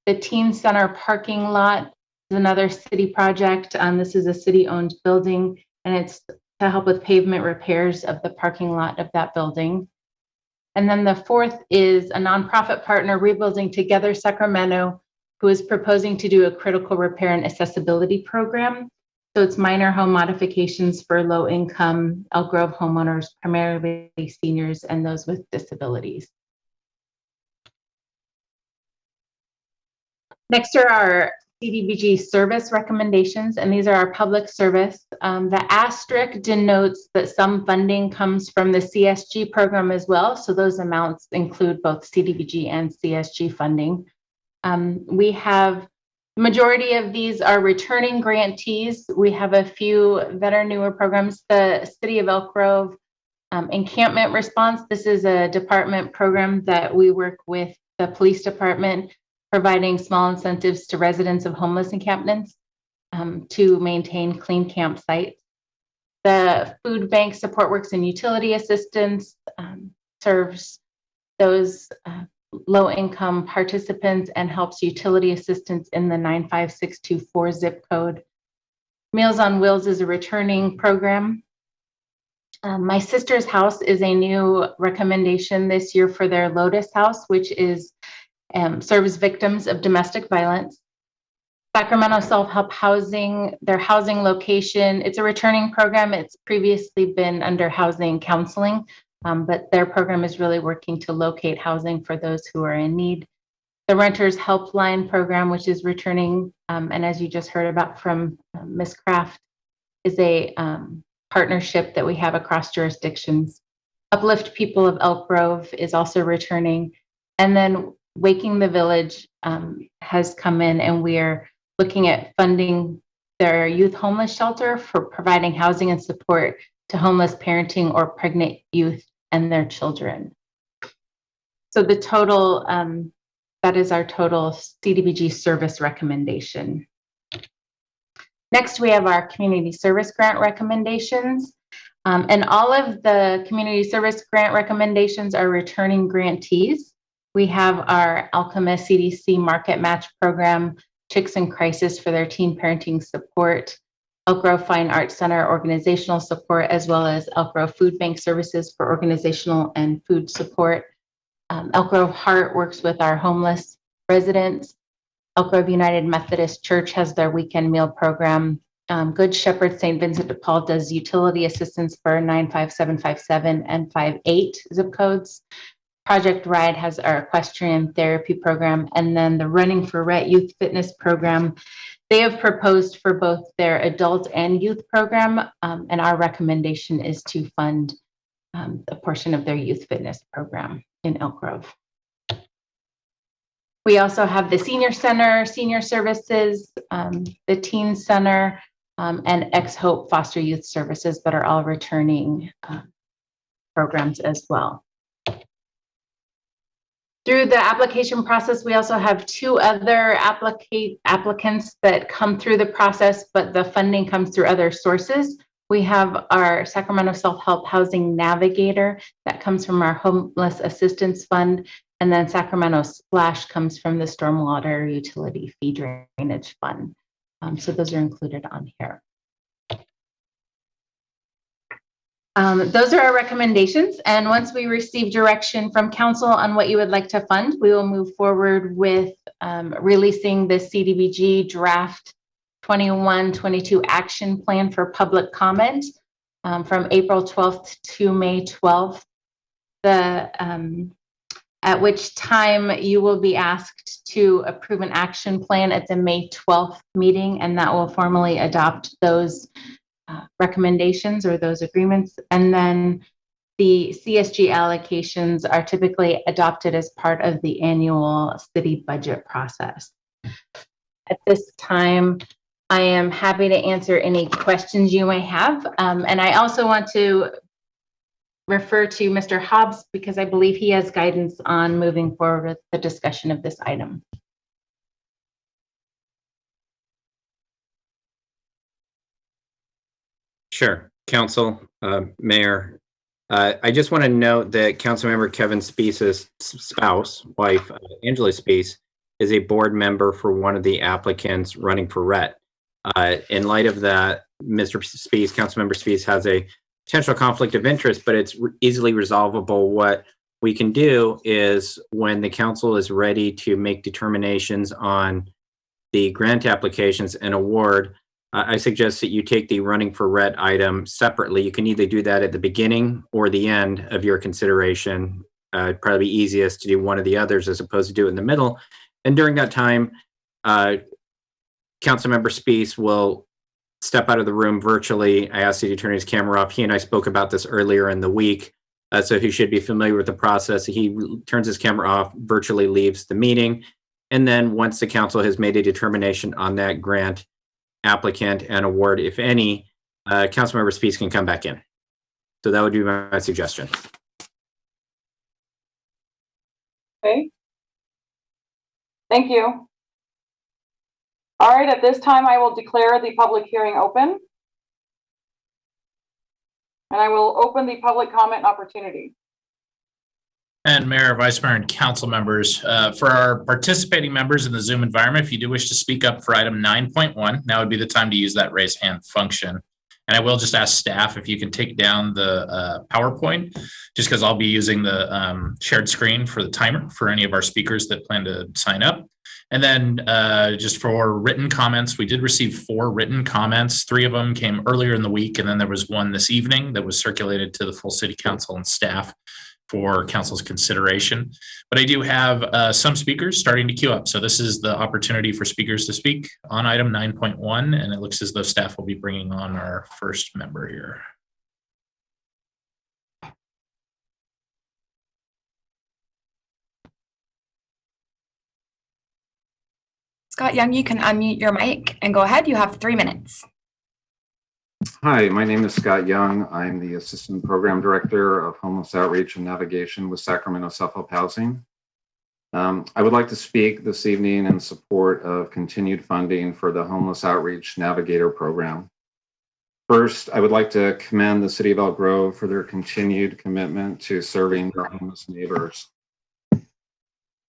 The Teen Center parking lot is another city project. This is a city-owned building, and it's to help with pavement repairs of the parking lot of that building. And then the fourth is a nonprofit partner, Rebuilding Together Sacramento, who is proposing to do a critical repair and accessibility program. So it's minor home modifications for low-income Elk Grove homeowners, primarily seniors and those with disabilities. Next are our Cdbg service recommendations, and these are our public service. The asterisk denotes that some funding comes from the CSG program as well, so those amounts include both Cdbg and CSG funding. We have, the majority of these are returning grantees. We have a few that are newer programs. The City of Elk Grove Encampment Response, this is a department program that we work with the police department, providing small incentives to residents of homeless encampments to maintain clean campsites. The Food Bank Support Works and Utility Assistance serves those low-income participants and helps utility assistance in the 95624 zip code. Meals on Wheels is a returning program. My Sister's House is a new recommendation this year for their Lotus House, which is serves victims of domestic violence. Sacramento Self-Help Housing, their housing location, it's a returning program. It's previously been under housing counseling, but their program is really working to locate housing for those who are in need. The Renters Helpline program, which is returning, and as you just heard about from Ms. Kraft, is a partnership that we have across jurisdictions. Uplift People of Elk Grove is also returning. And then Waking the Village has come in, and we are looking at funding their youth homeless shelter for providing housing and support to homeless parenting or pregnant youth and their children. So the total, that is our total Cdbg service recommendation. Next, we have our community service grant recommendations. And all of the community service grant recommendations are returning grantees. We have our Alchemist CDC Market Match Program, Chicks in Crisis for their teen parenting support, Elk Grove Fine Arts Center organizational support, as well as Elk Grove Food Bank Services for organizational and food support. Elk Grove Heart works with our homeless residents. Elk Grove United Methodist Church has their weekend meal program. Good Shepherd St. Vincent de Paul does utility assistance for 95757 and 58 zip codes. Project Ride has our equestrian therapy program, and then the Running for Rhett Youth Fitness Program. They have proposed for both their adult and youth program, and our recommendation is to fund a portion of their youth fitness program in Elk Grove. We also have the Senior Center, Senior Services, the Teen Center, and Ex-Hope Foster Youth Services that are all returning programs as well. Through the application process, we also have 2 other applicants that come through the process, but the funding comes through other sources. We have our Sacramento Self-Help Housing Navigator that comes from our Homeless Assistance Fund, and then Sacramento Splash comes from the Stormwater Utility Fee Drainage Fund. So those are included on here. Those are our recommendations, and once we receive direction from council on what you would like to fund, we will move forward with releasing the CDBG draft 21-22 action plan for public comment from April 12th to May 12th, at which time you will be asked to approve an action plan at the May 12th meeting, and that will formally adopt those recommendations or those agreements. And then the CSG allocations are typically adopted as part of the annual city budget process. At this time, I am happy to answer any questions you may have. And I also want to refer to Mr. Hobbs because I believe he has guidance on moving forward with the discussion of this item. Sure. Council, Mayor, I just want to note that Councilmember Kevin Speece's spouse, wife, Angela Speece, is a board member for one of the applicants running for RET. In light of that, Mr. Speece, Councilmember Speece, has a potential conflict of interest, but it's easily resolvable. What we can do is when the council is ready to make determinations on the grant applications and award, I suggest that you take the running for RET item separately. You can either do that at the beginning or the end of your consideration. It'd probably be easiest to do one of the others as opposed to do it in the middle. And during that time, Councilmember Speece will step out of the room virtually. I asked the attorney's camera off. He and I spoke about this earlier in the week, so he should be familiar with the process. He turns his camera off, virtually leaves the meeting, and then once the council has made a determination on that grant applicant and award, if any, Councilmember Speece can come back in. So that would be my suggestion. Okay. Thank you. All right, at this time, I will declare the public hearing open. And I will open the public comment opportunity. And Mayor, Vice Mayor, and council members, for our participating members in the Zoom environment, if you do wish to speak up for item 9.1, now would be the time to use that raise hand function. And I will just ask staff if you can take down the PowerPoint, just because I'll be using the shared screen for the timer for any of our speakers that plan to sign up. And then just for written comments, we did receive 4 written comments. 3 of them came earlier in the week, and then there was one this evening that was circulated to the full city council and staff for council's consideration. But I do have some speakers starting to queue up. So this is the opportunity for speakers to speak on item 9.1, and it looks as though staff will be bringing on our first member here. Scott Young, you can unmute your mic and go ahead. You have 3 minutes. Hi, my name is Scott Young. I'm the Assistant Program Director of Homeless Outreach and Navigation with Sacramento Self-Help Housing. I would like to speak this evening in support of continued funding for the Homeless Outreach Navigator program. First, I would like to commend the City of Elk Grove for their continued commitment to serving their homeless neighbors.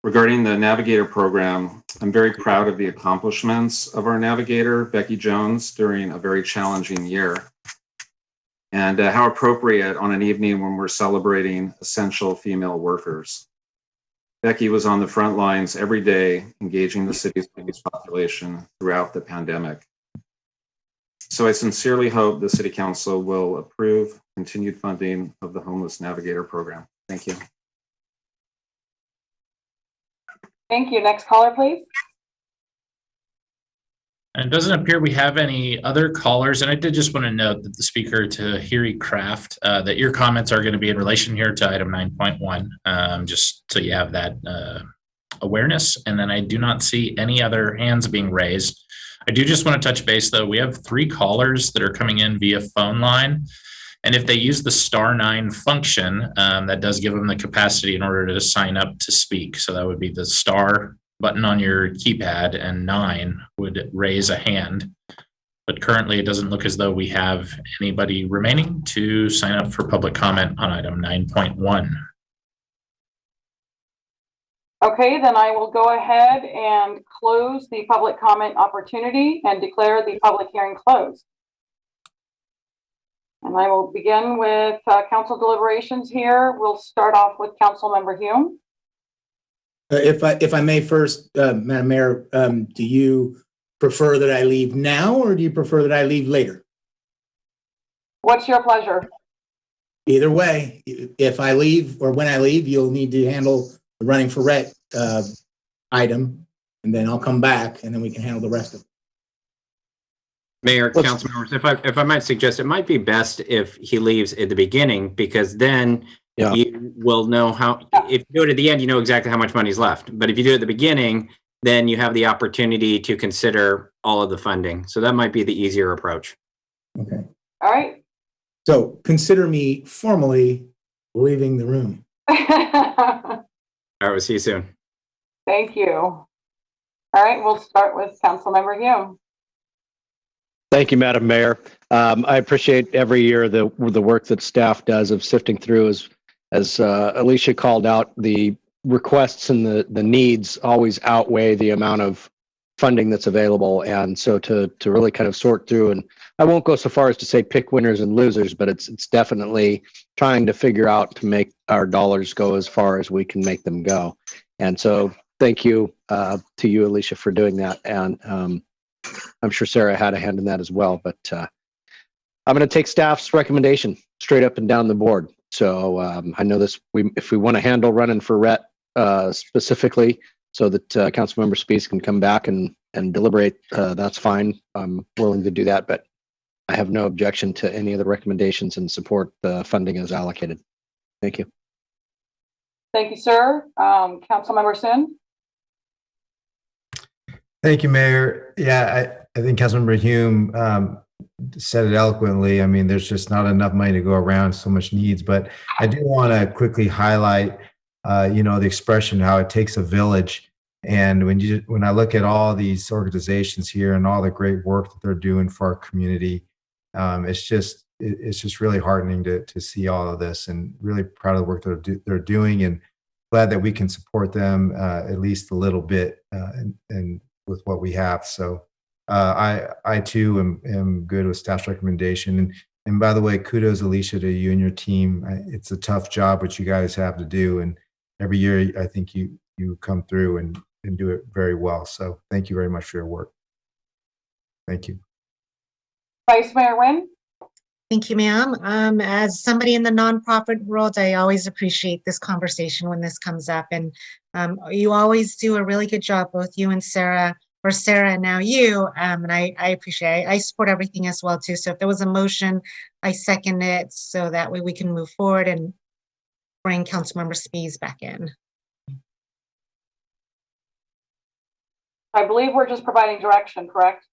Regarding the Navigator program, I'm very proud of the accomplishments of our Navigator, Becky Jones, during a very challenging year. And how appropriate on an evening when we're celebrating essential female workers. Becky was on the front lines every day, engaging the city's homeless population throughout the pandemic. So I sincerely hope the City Council will approve continued funding of the Homeless Navigator program. Thank you. Thank you. Next caller, please. And it doesn't appear we have any other callers. And I did just want to note that the speaker, Tahiri Craft, that your comments are going to be in relation here to item 9.1, just so you have that awareness. And then I do not see any other hands being raised. I do just want to touch base, though. We have 3 callers that are coming in via phone line. And if they use the *9 function, that does give them the capacity in order to sign up to speak. So that would be the star button on your keypad, and 9 would raise a hand. But currently, it doesn't look as though we have anybody remaining to sign up for public comment on item 9.1. Okay, then I will go ahead and close the public comment opportunity and declare the public hearing closed. And I will begin with council deliberations here. We'll start off with Councilmember Hume. If I may first, Madam Mayor, do you prefer that I leave now, or do you prefer that I leave later? What's your pleasure? Either way, if I leave or when I leave, you'll need to handle the running for rent item, and then I'll come back and then we can handle the rest of it. Mayor, council members, if I might suggest, it might be best if he leaves at the beginning, because then you will know how, if you do it at the end, you know exactly how much money's left. But if you do it at the beginning, then you have the opportunity to consider all of the funding. So that might be the easier approach. Okay. All right. So consider me formally leaving the room. All right, we'll see you soon. Thank you. All right, we'll start with Councilmember Hume. Thank you, Madam Mayor. I appreciate every year the work that staff does of sifting through, as Alicia called out, the requests and the needs always outweigh the amount of funding that's available. And so to really kind of sort through, and I won't go so far as to say pick winners and losers, but it's definitely trying to figure out to make our dollars go as far as we can make them go. And so thank you to you, Alicia, for doing that. And I'm sure Sarah had a hand in that as well, but I'm going to take staff's recommendation straight up and down the board. So I know this, if we want to handle running for RET specifically so that Councilmember Spees can come back and deliberate, that's fine. I'm willing to do that, but I have no objection to any of the recommendations and support the funding as allocated. Thank you. Thank you, sir. Councilmember Sin. Thank you, Mayor. Yeah, I think Councilmember Hume said it eloquently. I mean, there's just not enough money to go around, so much needs. But I do want to quickly highlight, the expression how it takes a village. And when I look at all these organizations here and all the great work that they're doing for our community, it's just really heartening to see all of this, and really proud of the work they're doing, and glad that we can support them at least a little bit and with what we have. So I too am good with staff's recommendation. And by the way, kudos, Alicia, to you and your team. It's a tough job what you guys have to do, and every year I think you come through and do it very well. So thank you very much for your work. Thank you. Vice Mayor Nguyen. Thank you, ma'am. As somebody in the nonprofit world, I always appreciate this conversation when this comes up. And you always do a really good job, both you and Sarah, or Sarah and now you. And I appreciate it. I support everything as well, too. So if there was a motion, I second it so that way we can move forward and bring Councilmember Spees back in. I believe we're just providing direction, correct?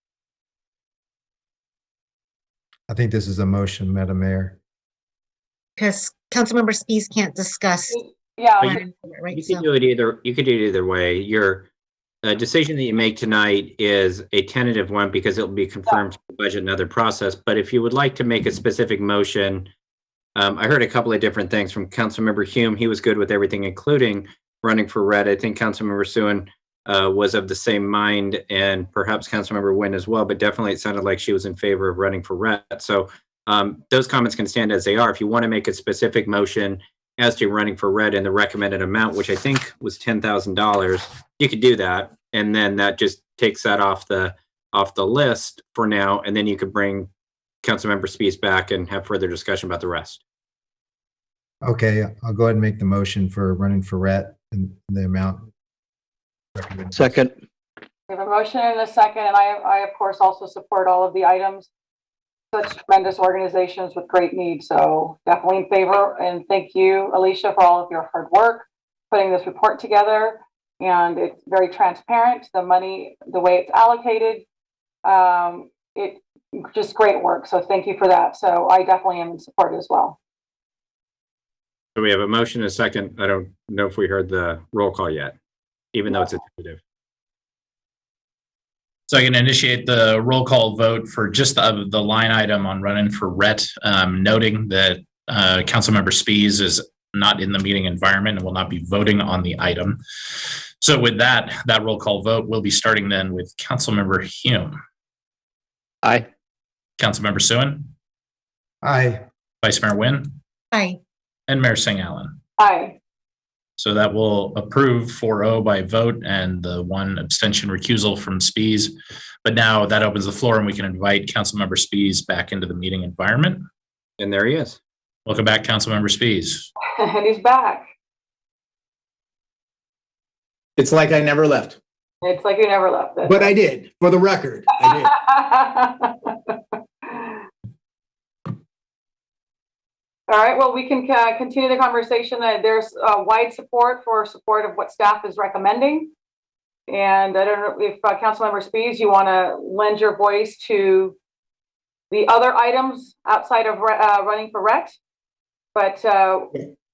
I think this is a motion, Madam Mayor. Because Councilmember Spees can't discuss. Yeah. You could do it either way. Your decision that you make tonight is a tentative one because it will be confirmed to the budget and other process. But if you would like to make a specific motion, I heard a couple of different things from Councilmember Hume. He was good with everything, including running for red. I think Councilmember Suen was of the same mind, and perhaps Councilmember Nguyen as well, but definitely it sounded like she was in favor of running for red. So those comments can stand as they are. If you want to make a specific motion as to running for red and the recommended amount, which I think was $10,000, you could do that. And then that just takes that off the list for now. And then you could bring Councilmember Spees back and have further discussion about the rest. Okay, I'll go ahead and make the motion for running for red and the amount. Second. We have a motion and a second, and I of course also support all of the items. Such tremendous organizations with great needs, so definitely in favor. And thank you, Alicia, for all of your hard work putting this report together. and it's very transparent. The money, the way it's allocated, it just great work. So thank you for that. So I definitely am in support as well. So we have a motion and a second. I don't know if we heard the roll call yet, even though it's a tentative. So I can initiate the roll call vote for just the line item on running for RET, noting that Councilmember Spies is not in the meeting environment and will not be voting on the item. So with that roll call vote will be starting then with Councilmember Hume. Aye. Councilmember Suen. Aye. Vice Mayor Nguyen. Aye. And Mayor Singh Allen. Aye. So that will approve 4-0 by vote and the one abstention recusal from Spies. But now that opens the floor and we can invite Councilmember Spies back into the meeting environment. And there he is. Welcome back, Councilmember Spies. And he's back. It's like I never left. It's like you never left. But I did, for the record. I did. All right, well, we can continue the conversation. There's wide support of what staff is recommending. And I don't know if Councilmember Spies, you want to lend your voice to the other items outside of running for RET. But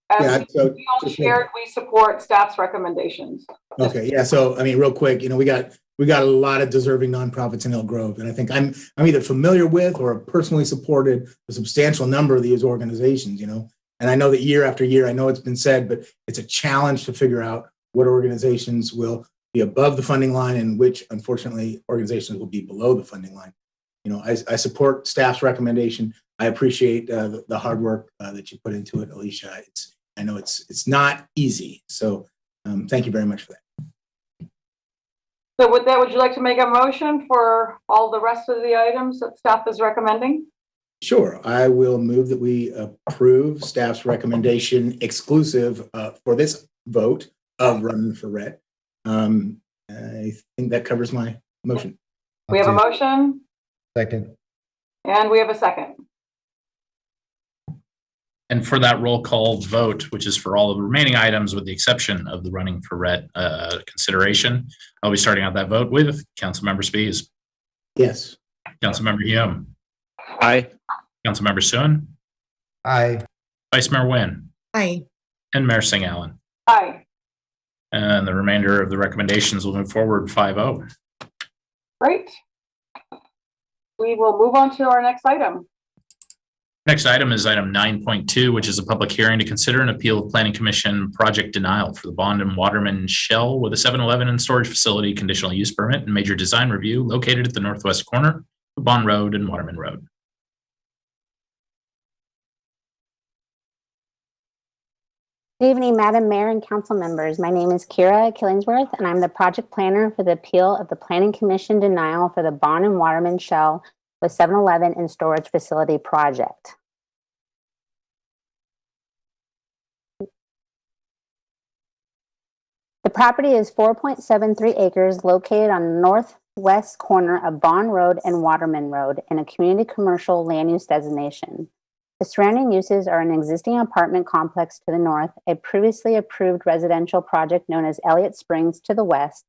as we all shared, we support staff's recommendations. Okay, yeah. So I mean, real quick, we got a lot of deserving nonprofits in Elk Grove, and I think I'm either familiar with or personally supported a substantial number of these organizations. And I know that year after year, I know it's been said, but it's a challenge to figure out what organizations will be above the funding line and which, unfortunately, organizations will be below the funding line. I support staff's recommendation. I appreciate the hard work that you put into it, Alicia. I know it's not easy. So thank you very much for that. So with that, would you like to make a motion for all the rest of the items that staff is recommending? Sure. I will move that we approve staff's recommendation exclusive for this vote of running for RET. I think that covers my motion. We have a motion. Second. And we have a second. And for that roll call vote, which is for all of the remaining items with the exception of the running for RET consideration, I'll be starting out that vote with Councilmember Spies. Yes. Councilmember Hume. Aye. Councilmember Suen. Aye. Vice Mayor Nguyen. Aye. And Mayor Singh Allen. Aye. And the remainder of the recommendations will move forward 5-0. Great. We will move on to our next item. Next item is item 9.2, which is a public hearing to consider an appeal of Planning Commission project denial for the Bond and Waterman Shell with a 7-Eleven and storage facility conditional use permit and major design review located at the northwest corner of Bond Road and Waterman Road. Good evening, Madam Mayor and council members. My name is Kira Killingsworth, and I'm the project planner for the appeal of the Planning Commission denial for the Bond and Waterman Shell with 7-Eleven and storage facility project. The property is 4.73 acres located on the northwest corner of Bond Road and Waterman Road in a community commercial land use designation. The surrounding uses are an existing apartment complex to the north, a previously approved residential project known as Elliott Springs to the west,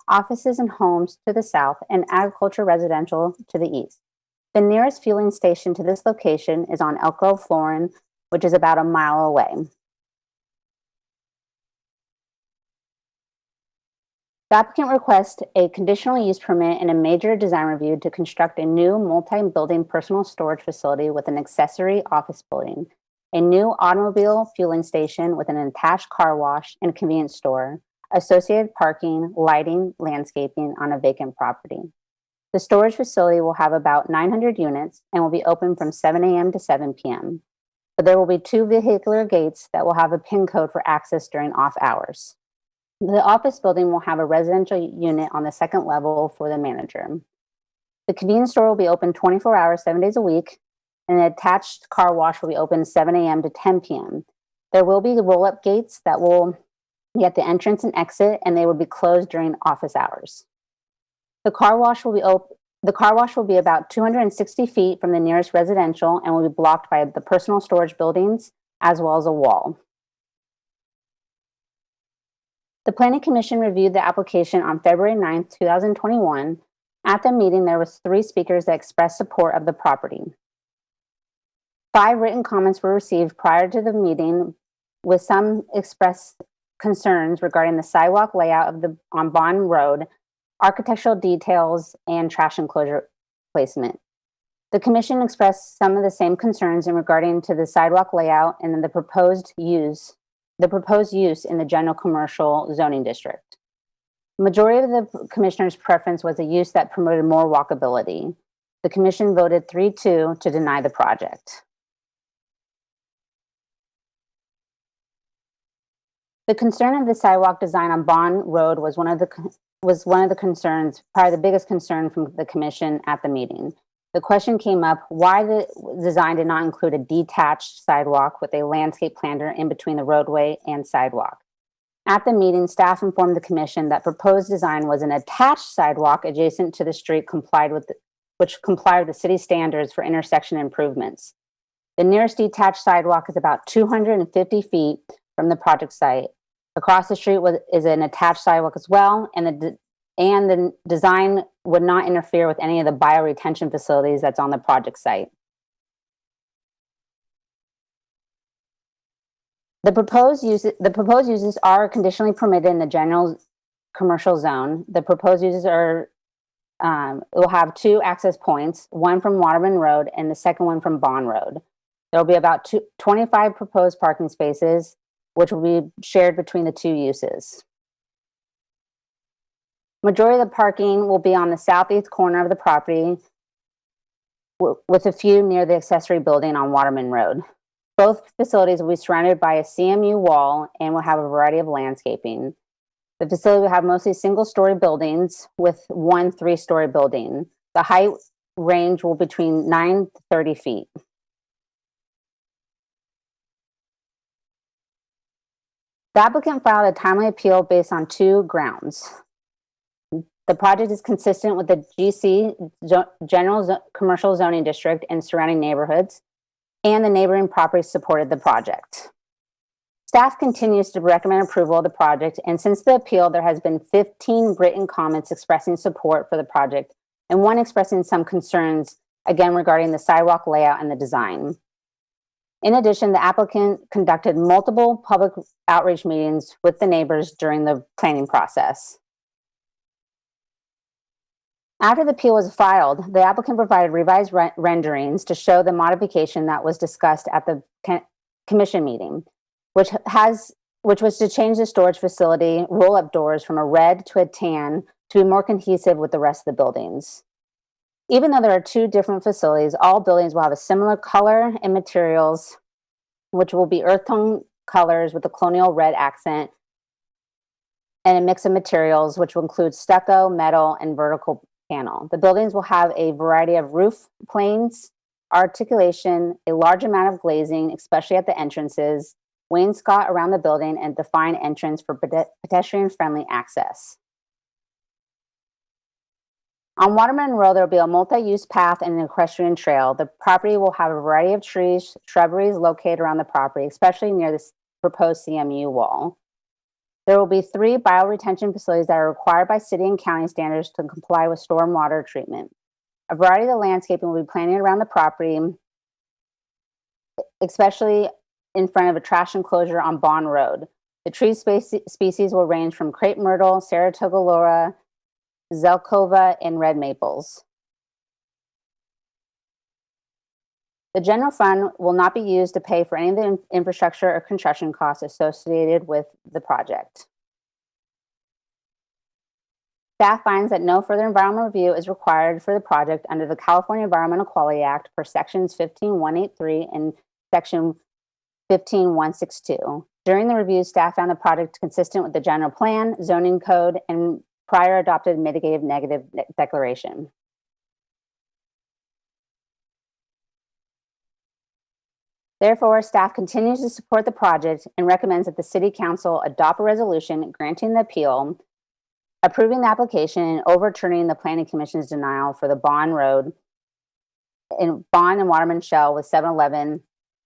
offices and homes to the south, and agriculture residential to the east. The nearest fueling station to this location is on Elk Grove, Florin, which is about a mile away. The applicant requests a conditional use permit and a major design review to construct a new multi-building personal storage facility with an accessory office building, a new automobile fueling station with an attached car wash and convenience store, associated parking, lighting, landscaping on a vacant property. The storage facility will have about 900 units and will be open from 7 a.m. to 7 p.m. But there will be 2 vehicular gates that will have a PIN code for access during off hours. The office building will have a residential unit on the second level for the manager. The convenience store will be open 24 hours, 7 days a week, and the attached car wash will be open 7 a.m. to 10 p.m. There will be roll-up gates that will be at the entrance and exit, and they will be closed during office hours. The car wash will be about 260 feet from the nearest residential and will be blocked by the personal storage buildings as well as a wall. The Planning Commission reviewed the application on February 9th, 2021. At the meeting, there was 3 speakers that expressed support of the property. 5 written comments were received prior to the meeting, with some expressed concerns regarding the sidewalk layout on Bond Road, architectural details, and trash enclosure placement. The commission expressed some of the same concerns regarding to the sidewalk layout and the proposed use in the general commercial zoning district. The majority of the commissioners' preference was a use that promoted more walkability. The commission voted 3-2 to deny the project. The concern of the sidewalk design on Bond Road was one of the concerns, probably the biggest concern from the commission at the meeting. The question came up why the design did not include a detached sidewalk with a landscape planter in between the roadway and sidewalk. At the meeting, staff informed the commission that proposed design was an attached sidewalk adjacent to the street which complied with the city standards for intersection improvements. The nearest detached sidewalk is about 250 feet from the project site. Across the street is an attached sidewalk as well, and the design would not interfere with any of the bioretention facilities that's on the project site. The proposed uses are conditionally permitted in the general commercial zone. The proposed uses will have 2 access points, one from Waterman Road and the second one from Bond Road. There will be about 25 proposed parking spaces, which will be shared between the 2 uses. Majority of the parking will be on the southeast corner of the property, with a few near the accessory building on Waterman Road. Both facilities will be surrounded by a CMU wall and will have a variety of landscaping. The facility will have mostly single-story buildings with 1 3-story building. The height range will be between 9 to 30 feet. The applicant filed a timely appeal based on 2 grounds. The project is consistent with the GC, General Commercial Zoning District, and surrounding neighborhoods, and the neighboring properties supported the project. Staff continues to recommend approval of the project, and since the appeal, there has been 15 written comments expressing support for the project, and 1 expressing some concerns, again regarding the sidewalk layout and the design. In addition, the applicant conducted multiple public outreach meetings with the neighbors during the planning process. After the appeal was filed, the applicant provided revised renderings to show the modification that was discussed at the commission meeting, which was to change the storage facility roll-up doors from a red to a tan to be more cohesive with the rest of the buildings. Even though there are 2 different facilities, all buildings will have a similar color and materials, which will be earth tone colors with a colonial red accent and a mix of materials, which will include stucco, metal, and vertical panel. The buildings will have a variety of roof planes, articulation, a large amount of glazing, especially at the entrances, wainscot around the building, and defined entrance for pedestrian-friendly access. On Waterman Road, there will be a multi-use path and an equestrian trail. The property will have a variety of trees, shrubberies located around the property, especially near the proposed CMU wall. There will be 3 bioretention facilities that are required by city and county standards to comply with stormwater treatment. A variety of the landscaping will be planted around the property, especially in front of a trash enclosure on Bond Road. The tree species will range from crepe myrtle, Saratoga laura, Zelkova, and red maples. The general fund will not be used to pay for any of the infrastructure or construction costs associated with the project. Staff finds that no further environmental review is required for the project under the California Environmental Quality Act for sections 15183 and section 15162. During the review, staff found the project consistent with the general plan, zoning code, and prior adopted mitigative negative declaration. Therefore, staff continues to support the project and recommends that the City Council adopt a resolution granting the appeal, approving the application, and overturning the Planning Commission's denial for the Bond Road and Bond and Waterman Shell with 7-Eleven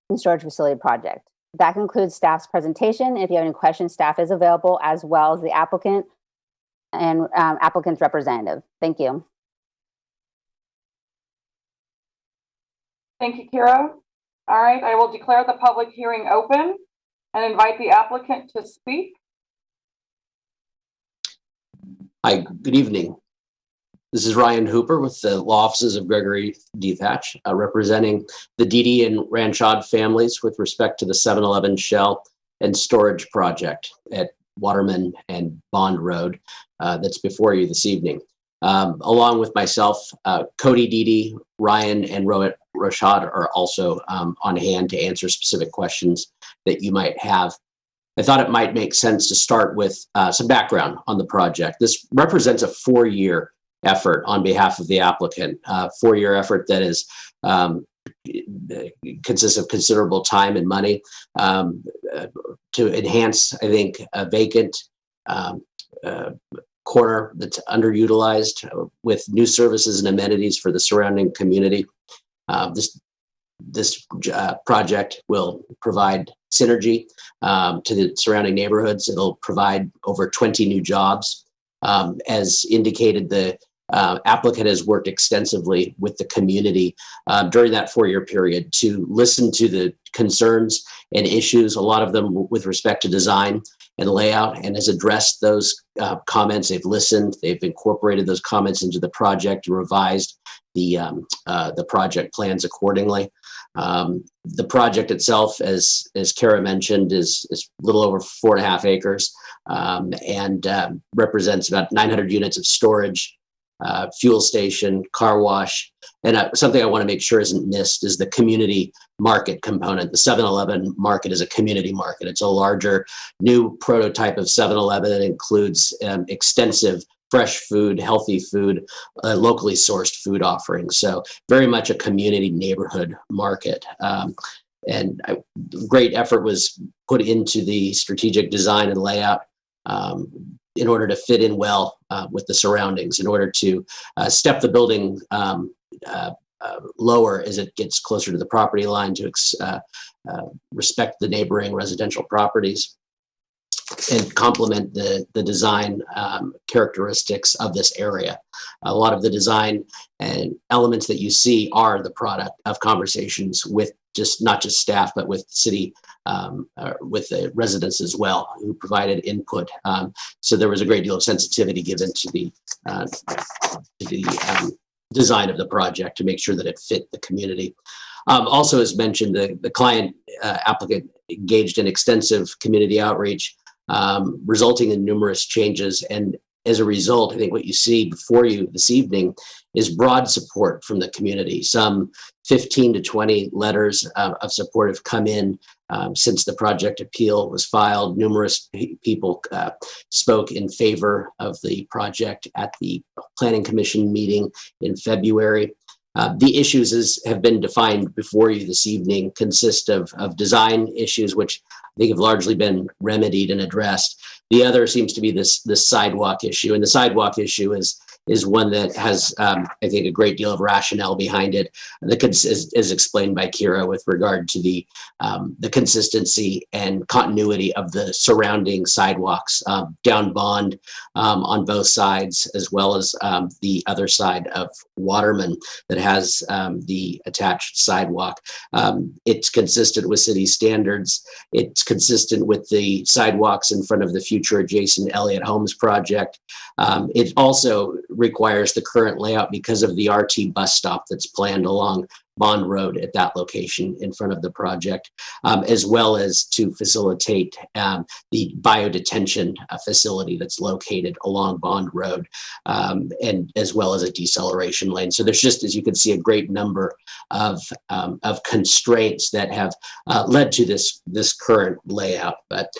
and storage facility project. That concludes staff's presentation. If you have any questions, staff is available as well as the applicant and applicant's representative. Thank you. Thank you, Kira. All right, I will declare the public hearing open and invite the applicant to speak. Hi, good evening. This is Ryan Hooper with the law offices of Gregory D. Thatch, representing the Dede and Ranchod families with respect to the 7-Eleven shell and storage project at Waterman and Bond Road that's before you this evening. Along with myself, Cody Dede, Ryan, and Rohit Rashad are also on hand to answer specific questions that you might have. I thought it might make sense to start with some background on the project. This represents a 4-year effort on behalf of the applicant, 4-year effort that is consists of considerable time and money to enhance, I think, a vacant corner that's underutilized with new services and amenities for the surrounding community. This project will provide synergy to the surrounding neighborhoods. It'll provide over 20 new jobs. As indicated, the applicant has worked extensively with the community during that 4-year period to listen to the concerns and issues, a lot of them with respect to design and layout, and has addressed those comments. They've listened, they've incorporated those comments into the project and revised the project plans accordingly. The project itself, as Kara mentioned, is a little over 4.5 acres and represents about 900 units of storage, fuel station, car wash, and something I want to make sure isn't missed is the community market component. The 7-Eleven market is a community market. It's a larger new prototype of 7-Eleven that includes extensive fresh food, healthy food, locally sourced food offerings. So very much a community neighborhood market. And great effort was put into the strategic design and layout in order to fit in well with the surroundings, in order to step the building lower as it gets closer to the property line to respect the neighboring residential properties and complement the design characteristics of this area. A lot of the design and elements that you see are the product of conversations with not just staff, but with city, with the residents as well, who provided input. So there was a great deal of sensitivity given to the design of the project to make sure that it fit the community. Also, as mentioned, the client applicant engaged in extensive community outreach, resulting in numerous changes. And as a result, I think what you see before you this evening is broad support from the community. Some 15 to 20 letters of support have come in since the project appeal was filed. Numerous people spoke in favor of the project at the Planning Commission meeting in February. The issues have been defined before you this evening consist of design issues, which I think have largely been remedied and addressed. The other seems to be this sidewalk issue, and the sidewalk issue is one that has, I think, a great deal of rationale behind it, that is explained by Kira with regard to the consistency and continuity of the surrounding sidewalks down Bond on both sides, as well as the other side of Waterman that has the attached sidewalk. It's consistent with city standards. It's consistent with the sidewalks in front of the future adjacent Elliott Homes project. It also requires the current layout because of the RT bus stop that's planned along Bond Road at that location in front of the project, as well as to facilitate the biodetention facility that's located along Bond Road, and as well as a deceleration lane. So there's just, as you can see, a great number of constraints that have led to this current layout. But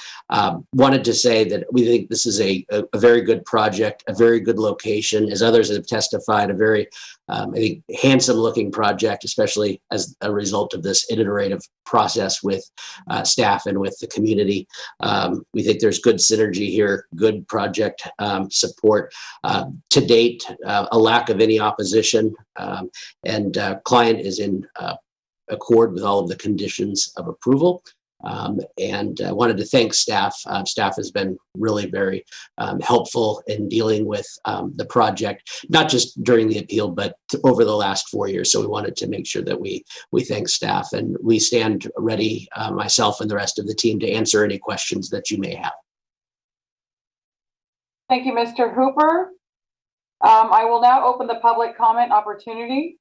wanted to say that we think this is a very good project, a very good location, as others have testified, a very I think handsome looking project, especially as a result of this iterative process with staff and with the community. We think there's good synergy here, good project support. To date, a lack of any opposition, and client is in accord with all of the conditions of approval. And I wanted to thank staff. Staff has been really very helpful in dealing with the project, not just during the appeal, but over the last 4 years. So we wanted to make sure that we thank staff, and we stand ready, myself and the rest of the team, to answer any questions that you may have. Thank you, Mr. Hooper. I will now open the public comment opportunity.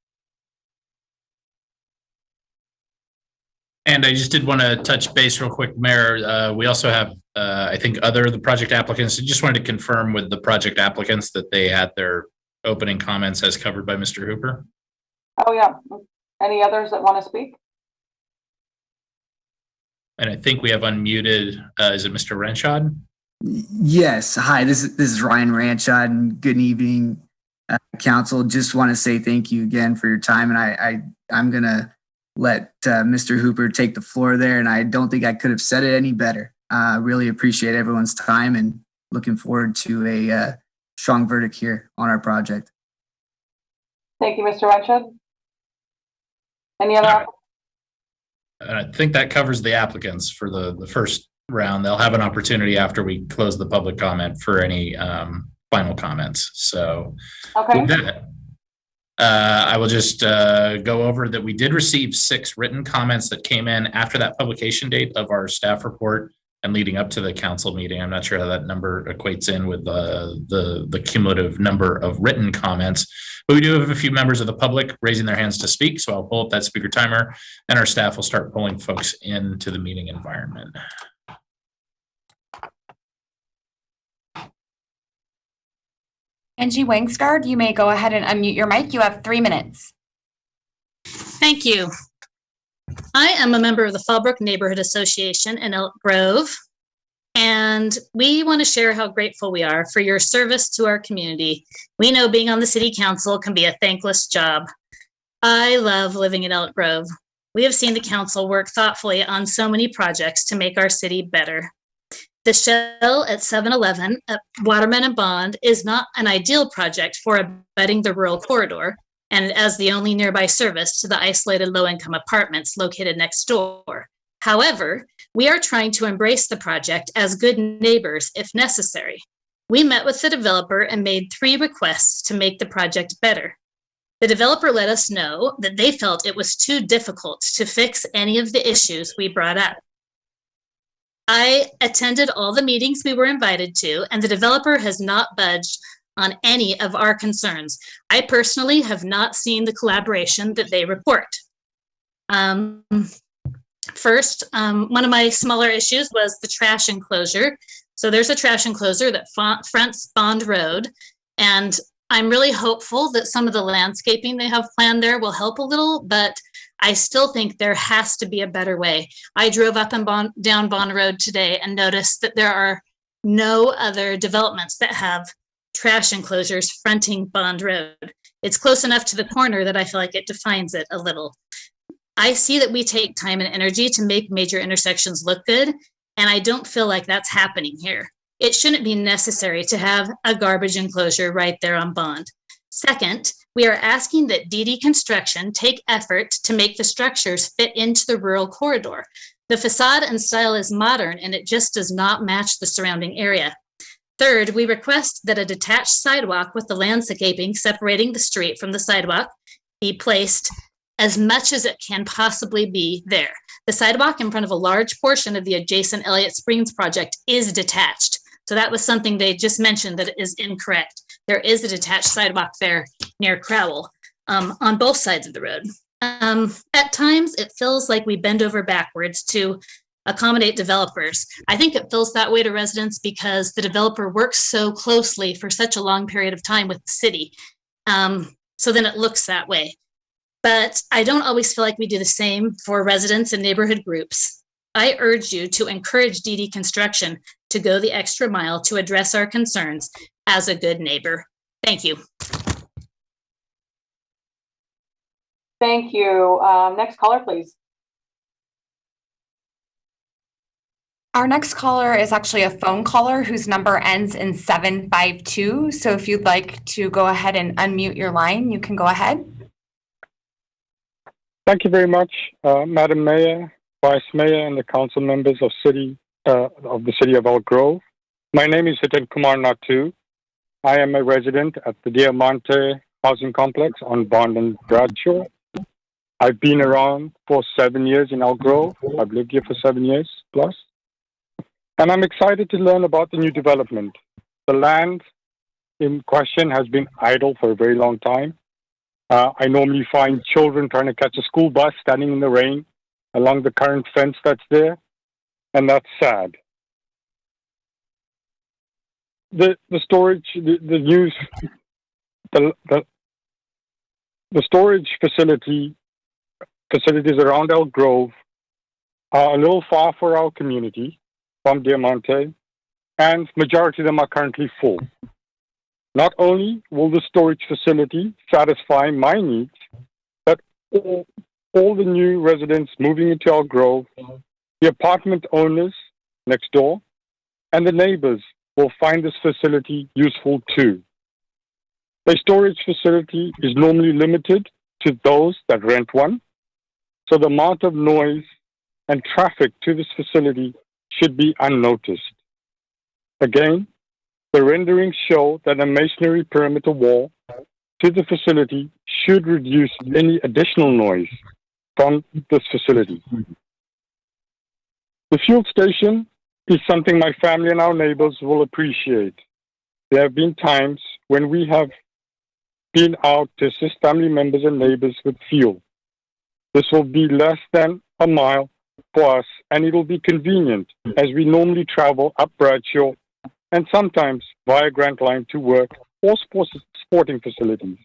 And I just did want to touch base real quick, Mayor. We also have, I think, the project applicants. I just wanted to confirm with the project applicants that they had their opening comments as covered by Mr. Hooper. Oh, yeah. Any others that want to speak? And I think we have unmuted, is it Mr. Renshad? Yes. Hi, this is Ryan Ranchod, and good evening, council. Just want to say thank you again for your time. And I'm going to let Mr. Hooper take the floor there. And I don't think I could have said it any better. Really appreciate everyone's time and looking forward to a strong verdict here on our project. Thank you, Mr. Ranchod. Any other? I think that covers the applicants for the first round. They'll have an opportunity after we close the public comment for any final comments. So okay. With that, I will just go over that we did receive 6 written comments that came in after that publication date of our staff report and leading up to the council meeting. I'm not sure how that number equates in with the cumulative number of written comments, but we do have a few members of the public raising their hands to speak. So I'll pull up that speaker timer and our staff will start pulling folks into the meeting environment. Angie Wangsgard, you may go ahead and unmute your mic. You have 3 minutes. Thank you. I am a member of the Fallbrook Neighborhood Association in Elk Grove, and we want to share how grateful we are for your service to our community. We know being on the city council can be a thankless job. I love living in Elk Grove. We have seen the council work thoughtfully on so many projects to make our city better. The Shell at 7-Eleven at Waterman and Bond is not an ideal project for abutting the rural corridor and as the only nearby service to the isolated low-income apartments located next door. However, we are trying to embrace the project as good neighbors if necessary. We met with the developer and made 3 requests to make the project better. The developer let us know that they felt it was too difficult to fix any of the issues we brought up. I attended all the meetings we were invited to, and the developer has not budged on any of our concerns. I personally have not seen the collaboration that they report. First, one of my smaller issues was the trash enclosure. So there's a trash enclosure that fronts Bond Road, and I'm really hopeful that some of the landscaping they have planned there will help a little, but I still think there has to be a better way. I drove up and down Bond Road today and noticed that there are no other developments that have trash enclosures fronting Bond Road. It's close enough to the corner that I feel like it defines it a little. I see that we take time and energy to make major intersections look good, and I don't feel like that's happening here. It shouldn't be necessary to have a garbage enclosure right there on Bond. Second, we are asking that DD Construction take effort to make the structures fit into the rural corridor. The facade and style is modern and it just does not match the surrounding area. Third, we request that a detached sidewalk with the landscaping separating the street from the sidewalk be placed as much as it can possibly be there. The sidewalk in front of a large portion of the adjacent Elliott Springs project is detached. So that was something they just mentioned that is incorrect. There is a detached sidewalk there near Crowell on both sides of the road. At times, it feels like we bend over backwards to accommodate developers. I think it feels that way to residents because the developer works so closely for such a long period of time with the city. So then it looks that way. But I don't always feel like we do the same for residents and neighborhood groups. I urge you to encourage DD Construction to go the extra mile to address our concerns as a good neighbor. Thank you. Thank you. Next caller, please. Our next caller is actually a phone caller whose number ends in 752. So if you'd like to go ahead and unmute your line, you can go ahead. Thank you very much, Madam Mayor, Vice Mayor, and the council members of the city of Elk Grove. My name is Hitan Kumar Natu. I am a resident at the Diamante Housing Complex on Bond and Bradshaw. I've been around for 7 years in Elk Grove. I've lived here for 7 years plus. And I'm excited to learn about the new development. The land in question has been idle for a very long time. I normally find children trying to catch a school bus standing in the rain along the current fence that's there, and that's sad. The storage, the storage facilities around Elk Grove are a little far for our community from Diamante, and majority of them are currently full. Not only will the storage facility satisfy my needs, but all the new residents moving into Elk Grove, the apartment owners next door, and the neighbors will find this facility useful too. A storage facility is normally limited to those that rent one, so the amount of noise and traffic to this facility should be unnoticed. Again, the renderings show that a masonry perimeter wall to the facility should reduce any additional noise from this facility. The fuel station is something my family and our neighbors will appreciate. There have been times when we have been out to assist family members and neighbors with fuel. This will be less than a mile for us, and it will be convenient as we normally travel up Bradshaw and sometimes via Grant Line to work or sporting facilities.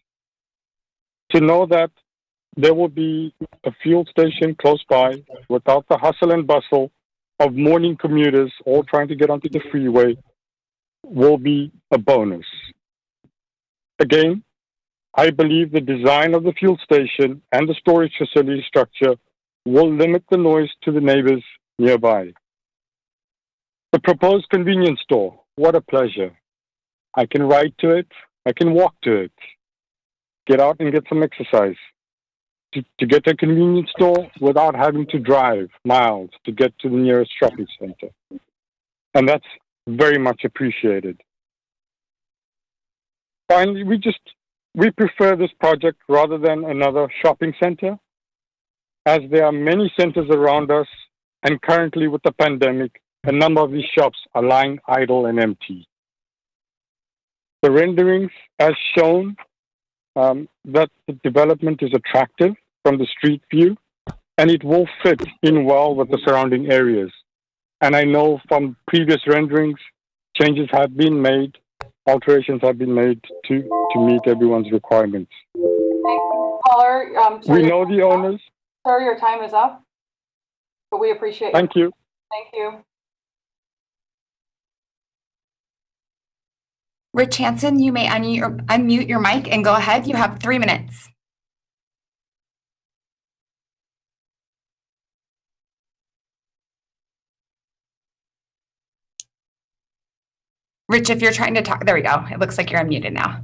To know that there will be a fuel station close by without the hustle and bustle of morning commuters all trying to get onto the freeway will be a bonus. Again, I believe the design of the fuel station and the storage facility structure will limit the noise to the neighbors nearby. The proposed convenience store, what a pleasure. I can ride to it, I can walk to it, get out and get some exercise. To get to a convenience store without having to drive miles to get to the nearest shopping center. And that's very much appreciated. Finally, we prefer this project rather than another shopping center, as there are many centers around us, and currently with the pandemic, a number of these shops are lying idle and empty. The renderings as shown that the development is attractive from the street view, and it will fit in well with the surrounding areas. And I know from previous renderings, changes have been made, alterations have been made to meet everyone's requirements. Thank you, caller. We know the owners. Sir, your time is up, but we appreciate Thank you. Thank you. Rich Hansen, you may unmute your mic and go ahead. You have 3 minutes. Rich, if you're trying to talk, there we go. It looks like you're unmuted now.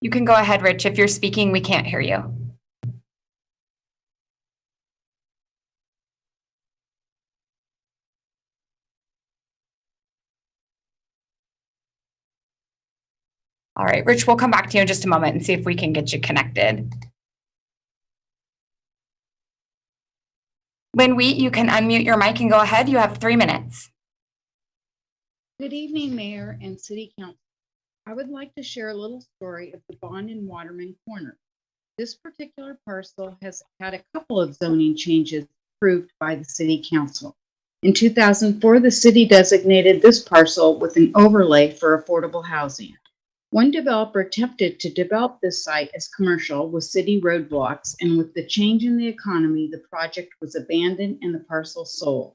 You can go ahead, Rich. If you're speaking, we can't hear you. All right, Rich, we'll come back to you in just a moment and see if we can get you connected. Lynn Wheat, you can unmute your mic and go ahead. You have 3 minutes. Good evening, Mayor and City Council. I would like to share a little story of the Bond and Waterman corner. This particular parcel has had a couple of zoning changes approved by the City Council. In 2004, the city designated this parcel with an overlay for affordable housing. One developer attempted to develop this site as commercial with city roadblocks, and with the change in the economy, the project was abandoned and the parcel sold.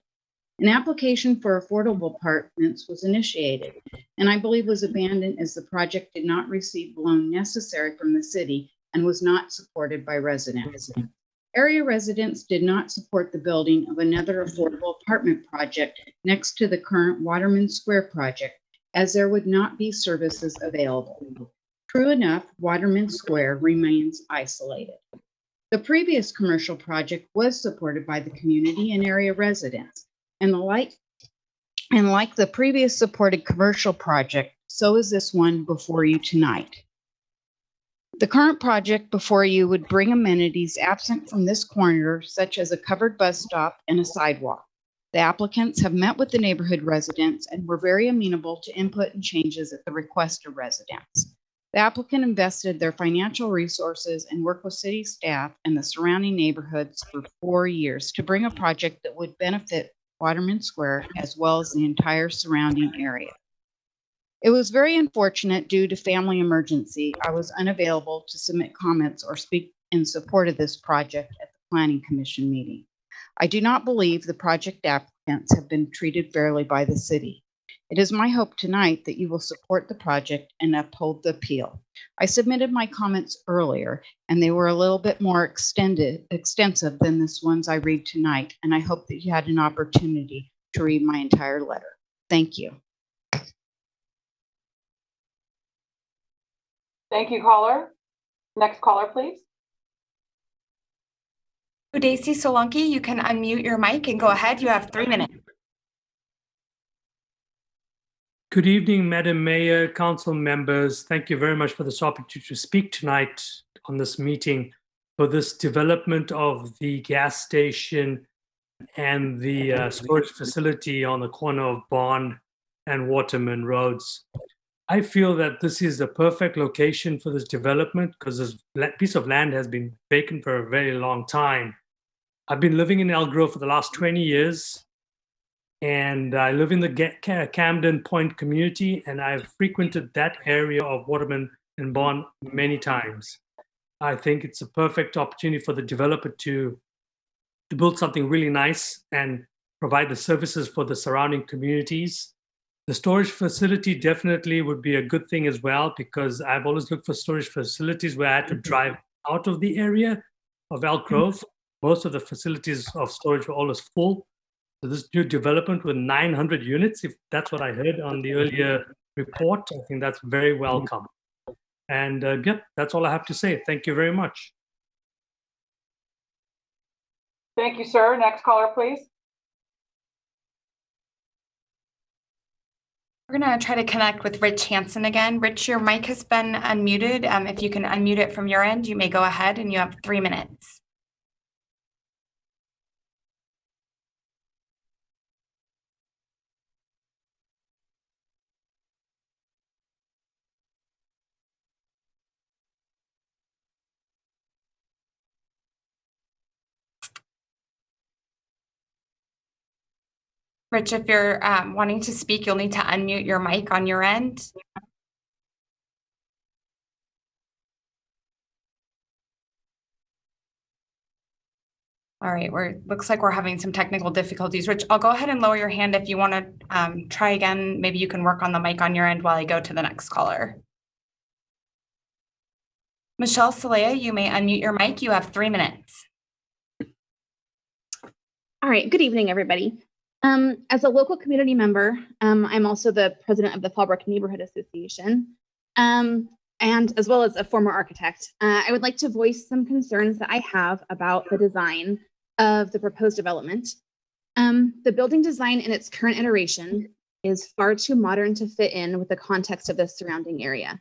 An application for affordable apartments was initiated, and I believe was abandoned as the project did not receive the loan necessary from the city and was not supported by residents. Area residents did not support the building of another affordable apartment project next to the current Waterman Square project as there would not be services available. True enough, Waterman Square remains isolated. The previous commercial project was supported by the community and area residents, and like the previous supported commercial project, so is this one before you tonight. The current project before you would bring amenities absent from this corridor, such as a covered bus stop and a sidewalk. The applicants have met with the neighborhood residents and were very amenable to input and changes at the request of residents. The applicant invested their financial resources and worked with city staff and the surrounding neighborhoods for 4 years to bring a project that would benefit Waterman Square as well as the entire surrounding area. It was very unfortunate due to family emergency. I was unavailable to submit comments or speak in support of this project at the Planning Commission meeting. I do not believe the project applicants have been treated fairly by the city. It is my hope tonight that you will support the project and uphold the appeal. I submitted my comments earlier, and they were a little bit more extensive than this ones I read tonight, and I hope that you had an opportunity to read my entire letter. Thank you. Thank you, caller. Next caller, please. Udesi Solanki, you can unmute your mic and go ahead. You have 3 minutes. Good evening, Madam Mayor, council members. Thank you very much for this opportunity to speak tonight on this meeting for this development of the gas station and the storage facility on the corner of Bond and Waterman Roads. I feel that this is the perfect location for this development because this piece of land has been vacant for a very long time. I've been living in Elk Grove for the last 20 years, and I live in the Camden Point community, and I've frequented that area of Waterman and Bond many times. I think it's a perfect opportunity for the developer to build something really nice and provide the services for the surrounding communities. The storage facility definitely would be a good thing as well, because I've always looked for storage facilities where I had to drive out of the area of Elk Grove. Most of the facilities of storage were always full. So this new development with 900 units, if that's what I heard on the earlier report, I think that's very welcome. And yep, that's all I have to say. Thank you very much. Thank you, sir. Next caller, please. We're going to try to connect with Rich Hansen again. Rich, your mic has been unmuted. If you can unmute it from your end, you may go ahead, and you have 3 minutes. Rich, if you're wanting to speak, you'll need to unmute your mic on your end. All right, looks like we're having some technical difficulties. Rich, I'll go ahead and lower your hand if you want to try again. Maybe you can work on the mic on your end while I go to the next caller. Michelle Salea, you may unmute your mic. You have 3 minutes. All right, good evening, everybody. As a local community member, I'm also the president of the Fallbrook Neighborhood Association, and as well as a former architect. I would like to voice some concerns that I have about the design of the proposed development. The building design in its current iteration is far too modern to fit in with the context of the surrounding area.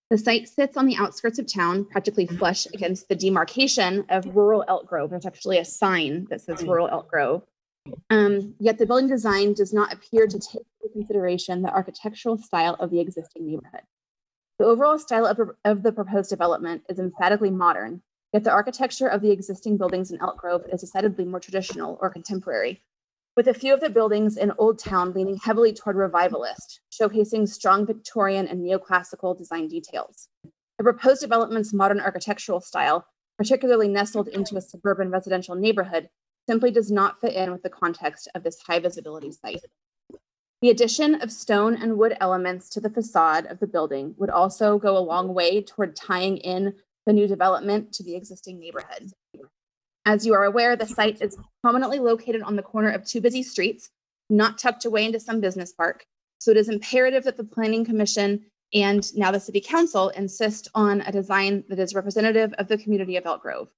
The site sits on the outskirts of town, practically flush against the demarcation of rural Elk Grove. There's actually a sign that says rural Elk Grove. Yet the building design does not appear to take into consideration the architectural style of the existing neighborhood. The overall style of the proposed development is emphatically modern, yet the architecture of the existing buildings in Elk Grove is decidedly more traditional or contemporary, with a few of the buildings in Old Town leaning heavily toward revivalist, showcasing strong Victorian and neoclassical design details. The proposed development's modern architectural style, particularly nestled into a suburban residential neighborhood, simply does not fit in with the context of this high visibility site. The addition of stone and wood elements to the facade of the building would also go a long way toward tying in the new development to the existing neighborhood. As you are aware, the site is prominently located on the corner of two busy streets, not tucked away into some business park, So it is imperative that the Planning Commission and now the City Council insist on a design that is representative of the community of Elk Grove.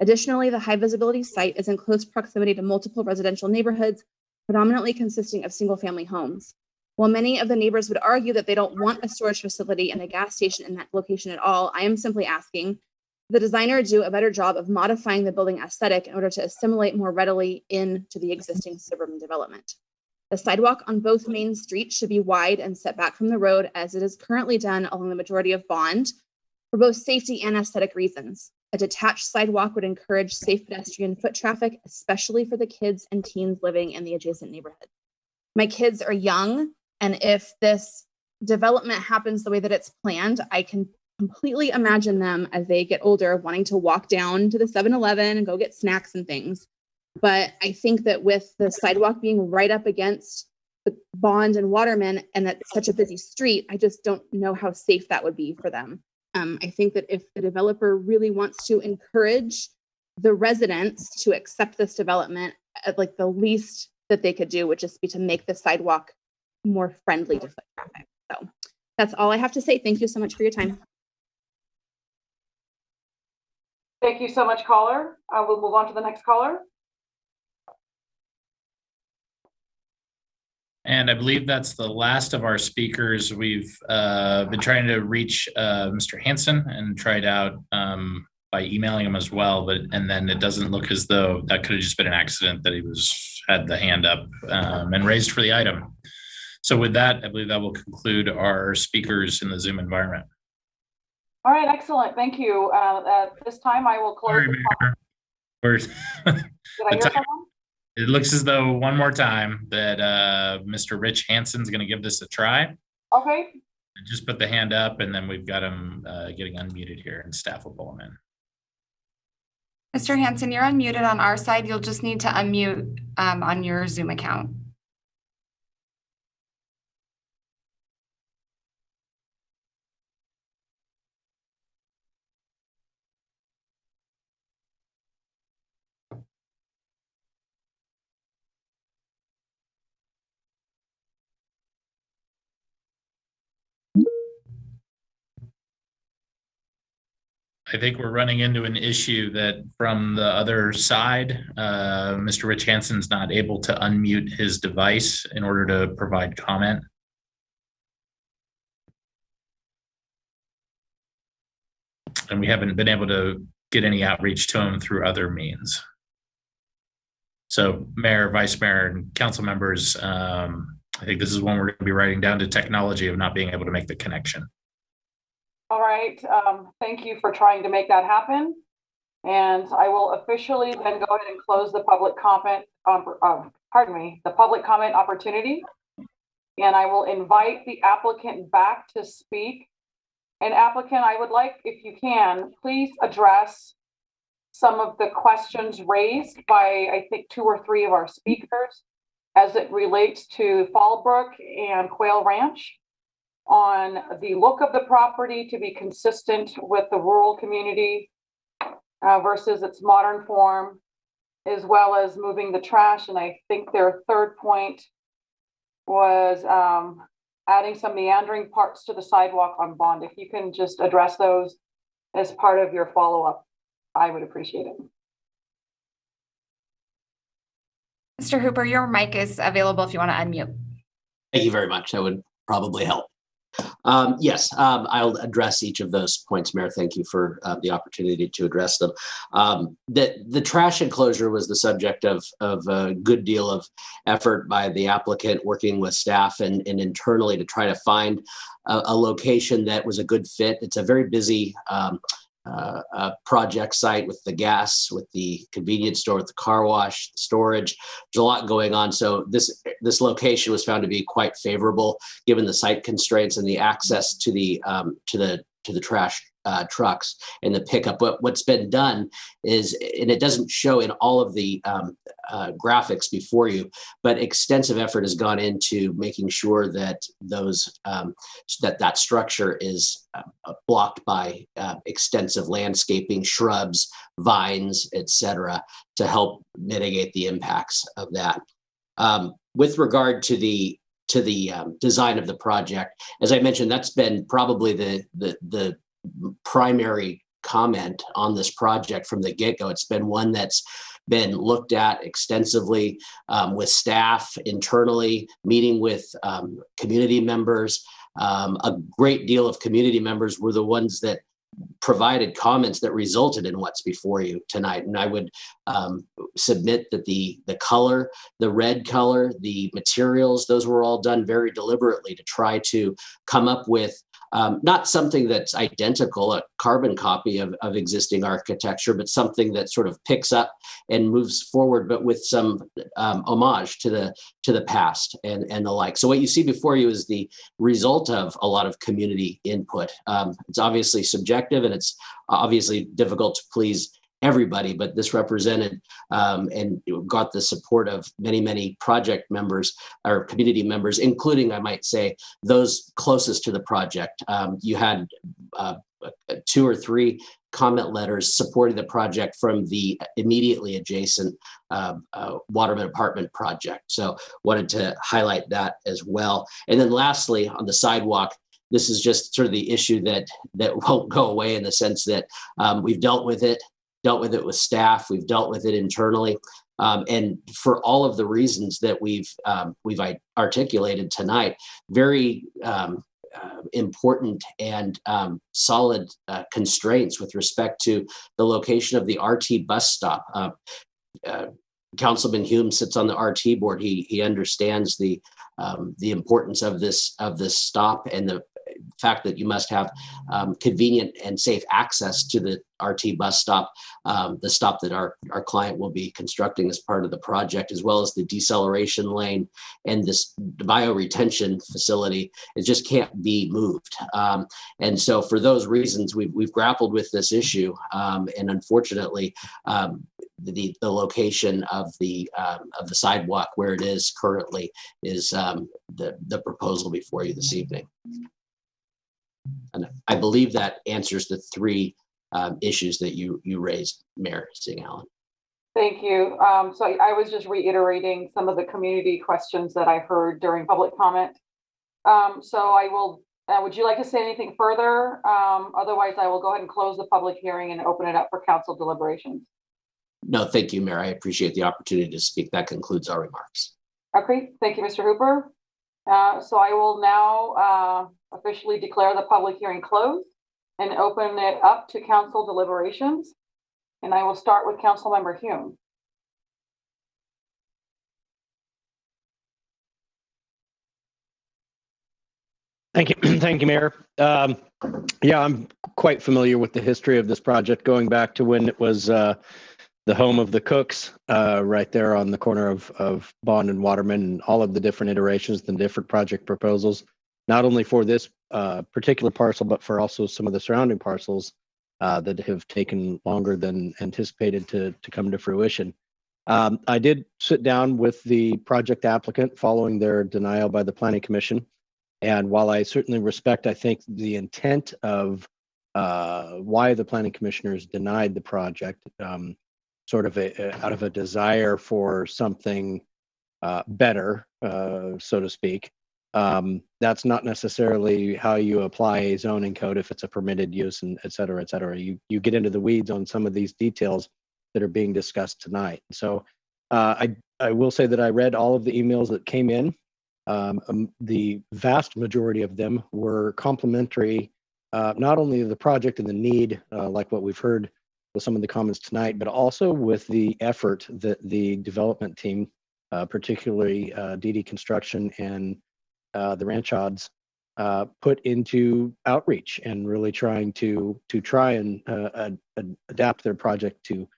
Additionally, the high visibility site is in close proximity to multiple residential neighborhoods, predominantly consisting of single-family homes. While many of the neighbors would argue that they don't want a storage facility and a gas station in that location at all, I am simply asking the designer do a better job of modifying the building aesthetic in order to assimilate more readily into the existing suburban development. The sidewalk on both main streets should be wide and set back from the road as it is currently done along the majority of Bond for both safety and aesthetic reasons. A detached sidewalk would encourage safe pedestrian foot traffic, especially for the kids and teens living in the adjacent neighborhood. My kids are young, and if this development happens the way that it's planned, I can completely imagine them as they get older wanting to walk down to the 7-Eleven and go get snacks and things. But I think that with the sidewalk being right up against the Bond and Waterman, and that's such a busy street, I just don't know how safe that would be for them. I think that if the developer really wants to encourage the residents to accept this development, like the least that they could do would just be to make the sidewalk more friendly to foot traffic. So that's all I have to say. Thank you so much for your time. Thank you so much, caller. We'll move on to the next caller. And I believe that's the last of our speakers. We've been trying to reach Mr. Hansen and tried out by emailing him as well, and then it doesn't look as though that could have just been an accident that he had the hand up and raised for the item. So with that, I believe that will conclude our speakers in the Zoom environment. All right, excellent. Thank you. At this time, I will close. Did I hear someone? It looks as though one more time that Mr. Rich Hansen's going to give this a try. Okay. Just put the hand up, and then we've got him getting unmuted here, and staff will pull him in. Mr. Hansen, you're unmuted on our side. You'll just need to unmute on your Zoom account. I think we're running into an issue that from the other side, Mr. Rich Hansen's not able to unmute his device in order to provide comment. And we haven't been able to get any outreach to him through other means. So Mayor, Vice Mayor, and council members, I think this is one we're going to be writing down to technology of not being able to make the connection. All right, thank you for trying to make that happen. And I will officially then go ahead and close the public comment, the public comment opportunity. And I will invite the applicant back to speak. And applicant, I would like, if you can, please address some of the questions raised by, I think, 2 or 3 of our speakers as it relates to Fallbrook and Quail Ranch, on the look of the property to be consistent with the rural community versus its modern form, as well as moving the trash. And I think their third point was adding some meandering parts to the sidewalk on Bond. If you can just address those as part of your follow-up, I would appreciate it. Mr. Hooper, your mic is available if you want to unmute. Thank you very much. That would probably help. Yes, I'll address each of those points, Mayor. Thank you for the opportunity to address them. The trash enclosure was the subject of a good deal of effort by the applicant, working with staff and internally to try to find a location that was a good fit. It's a very busy project site with the gas, with the convenience store, with the car wash, storage. There's a lot going on. So this location was found to be quite favorable given the site constraints and the access to the trash trucks and the pickup. What's been done is, and it doesn't show in all of the graphics before you, but extensive effort has gone into making sure that those that structure is blocked by extensive landscaping, shrubs, vines, etc., to help mitigate the impacts of that. With regard to the to the design of the project. As I mentioned, that's been probably the primary comment on this project from the get-go. It's been one that's been looked at extensively with staff internally, meeting with community members. A great deal of community members were the ones that provided comments that resulted in what's before you tonight. And I would submit that the color, the red color, the materials, those were all done very deliberately to try to come up with not something that's identical, a carbon copy of existing architecture, but something that sort of picks up and moves forward, but with some homage to the past and the like. So what you see before you is the result of a lot of community input. It's obviously subjective, and it's obviously difficult to please everybody, but this represented and got the support of many project members or community members, including, I might say, those closest to the project. You had 2 or 3 comment letters supporting the project from the immediately adjacent Waterman apartment project. So wanted to highlight that as well. And then lastly, on the sidewalk, this is just sort of the issue that won't go away, in the sense that we've dealt with it with staff, we've dealt with it internally. And for all of the reasons that we've articulated tonight, very important and solid constraints with respect to the location of the RT bus stop. Councilman Hume sits on the RT board. He understands the importance of this stop, and the fact that you must have convenient and safe access to the RT bus stop, the stop that our client will be constructing as part of the project, as well as the deceleration lane and this bioretention facility. It just can't be moved. And so for those reasons, we've grappled with this issue. And unfortunately, the location of the sidewalk where it is currently is the proposal before you this evening. And I believe that answers the 3 issues that you raised, Mayor Allen. Thank you. So I was just reiterating some of the community questions that I heard during public comment. So I will, would you like to say anything further? Otherwise, I will go ahead and close the public hearing and open it up for council deliberations. No, thank you, Mayor. I appreciate the opportunity to speak. That concludes our remarks. Okay, thank you, Mr. Hooper. So I will now officially declare the public hearing closed and open it up to council deliberations. And I will start with Councilmember Hume. Thank you. Thank you, Mayor. Yeah, I'm quite familiar with the history of this project, going back to when it was the home of the Cooks, right there on the corner of Bond and Waterman, and all of the different iterations, the different project proposals, not only for this particular parcel, but for also some of the surrounding parcels that have taken longer than anticipated to come to fruition. I did sit down with the project applicant following their denial by the Planning Commission. And while I certainly respect, I think, the intent of why the Planning Commissioners denied the project, sort of out of a desire for something better, so to speak. That's not necessarily how you apply a zoning code if it's a permitted use, and et cetera, et cetera. You get into the weeds on some of these details that are being discussed tonight. So I will say that I read all of the emails that came in. The vast majority of them were complimentary, not only of the project and the need, like what we've heard with some of the comments tonight, but also with the effort that the development team, particularly DD Construction and the Ranch Odds, put into outreach and really trying to try and adapt their project to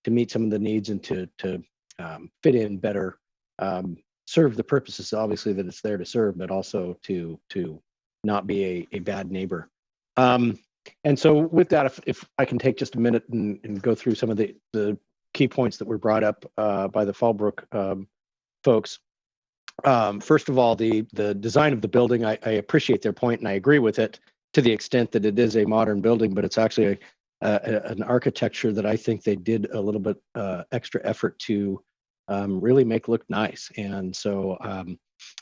meet some of the needs and to fit in better, serve the purposes, obviously, that it's there to serve, but also to not be a bad neighbor. And so with that, if I can take just a minute and go through some of the key points that were brought up by the Fallbrook folks. First of all, the design of the building, I appreciate their point and I agree with it to the extent that it is a modern building, but it's actually an architecture that I think they did a little bit extra effort to really make look nice. And so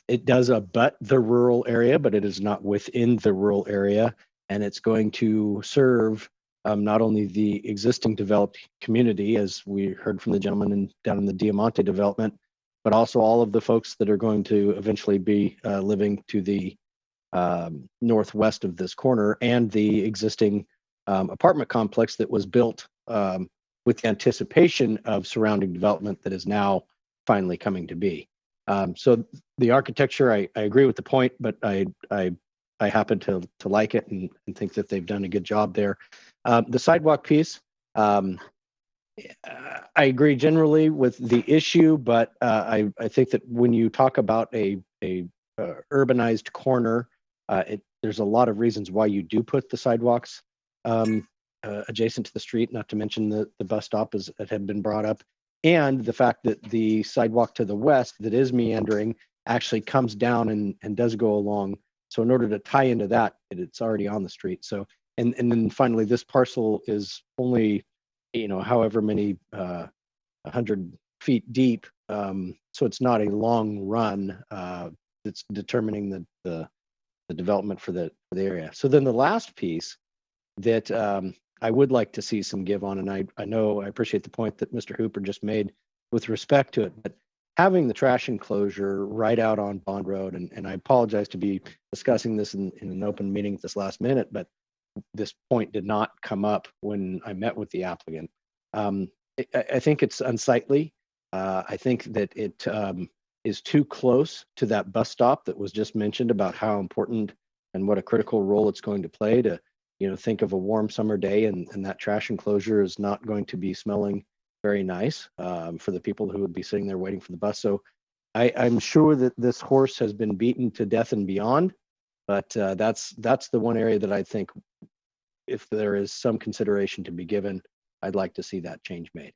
it does abut the rural area, but it is not within the rural area. And it's going to serve not only the existing developed community, as we heard from the gentleman down in the Diamante development, but also all of the folks that are going to eventually be living to the northwest of this corner, and the existing apartment complex that was built with the anticipation of surrounding development that is now finally coming to be. So the architecture, I agree with the point, but I happen to like it and think that they've done a good job there. The sidewalk piece, I agree generally with the issue, but I think that when you talk about a urbanized corner, there's a lot of reasons why you do put the sidewalks adjacent to the street, not to mention the bus stop as it had been brought up, and the fact that the sidewalk to the west that is meandering actually comes down and does go along. So in order to tie into that, it's already on the street. So, and then finally, this parcel is only, however many 100 feet deep. So it's not a long run that's determining the development for the area. So then the last piece that I would like to see some give on, and I know I appreciate the point that Mr. Hooper just made with respect to it, but having the trash enclosure right out on Bond Road, and I apologize to be discussing this in an open meeting at this last minute, but this point did not come up when I met with the applicant. I think it's unsightly. I think that it is too close to that bus stop that was just mentioned about how important and what a critical role it's going to play to, think of a warm summer day and that trash enclosure is not going to be smelling very nice for the people who would be sitting there waiting for the bus. So I'm sure that this horse has been beaten to death and beyond, but that's the one area that I think if there is some consideration to be given, I'd like to see that change made.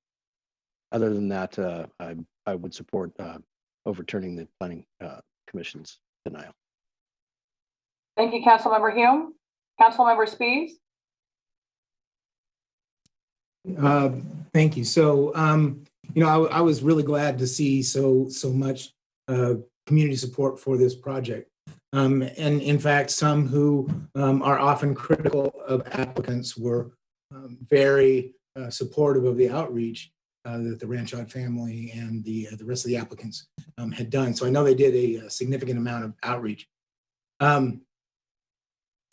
Other than that, I would support overturning the Planning Commission's denial. Thank you, Councilmember Hume. Councilmember Spies. Thank you. So, I was really glad to see so much community support for this project. And in fact, some who are often critical of applicants were very supportive of the outreach that the Ranchard family and the rest of the applicants had done. So I know they did a significant amount of outreach.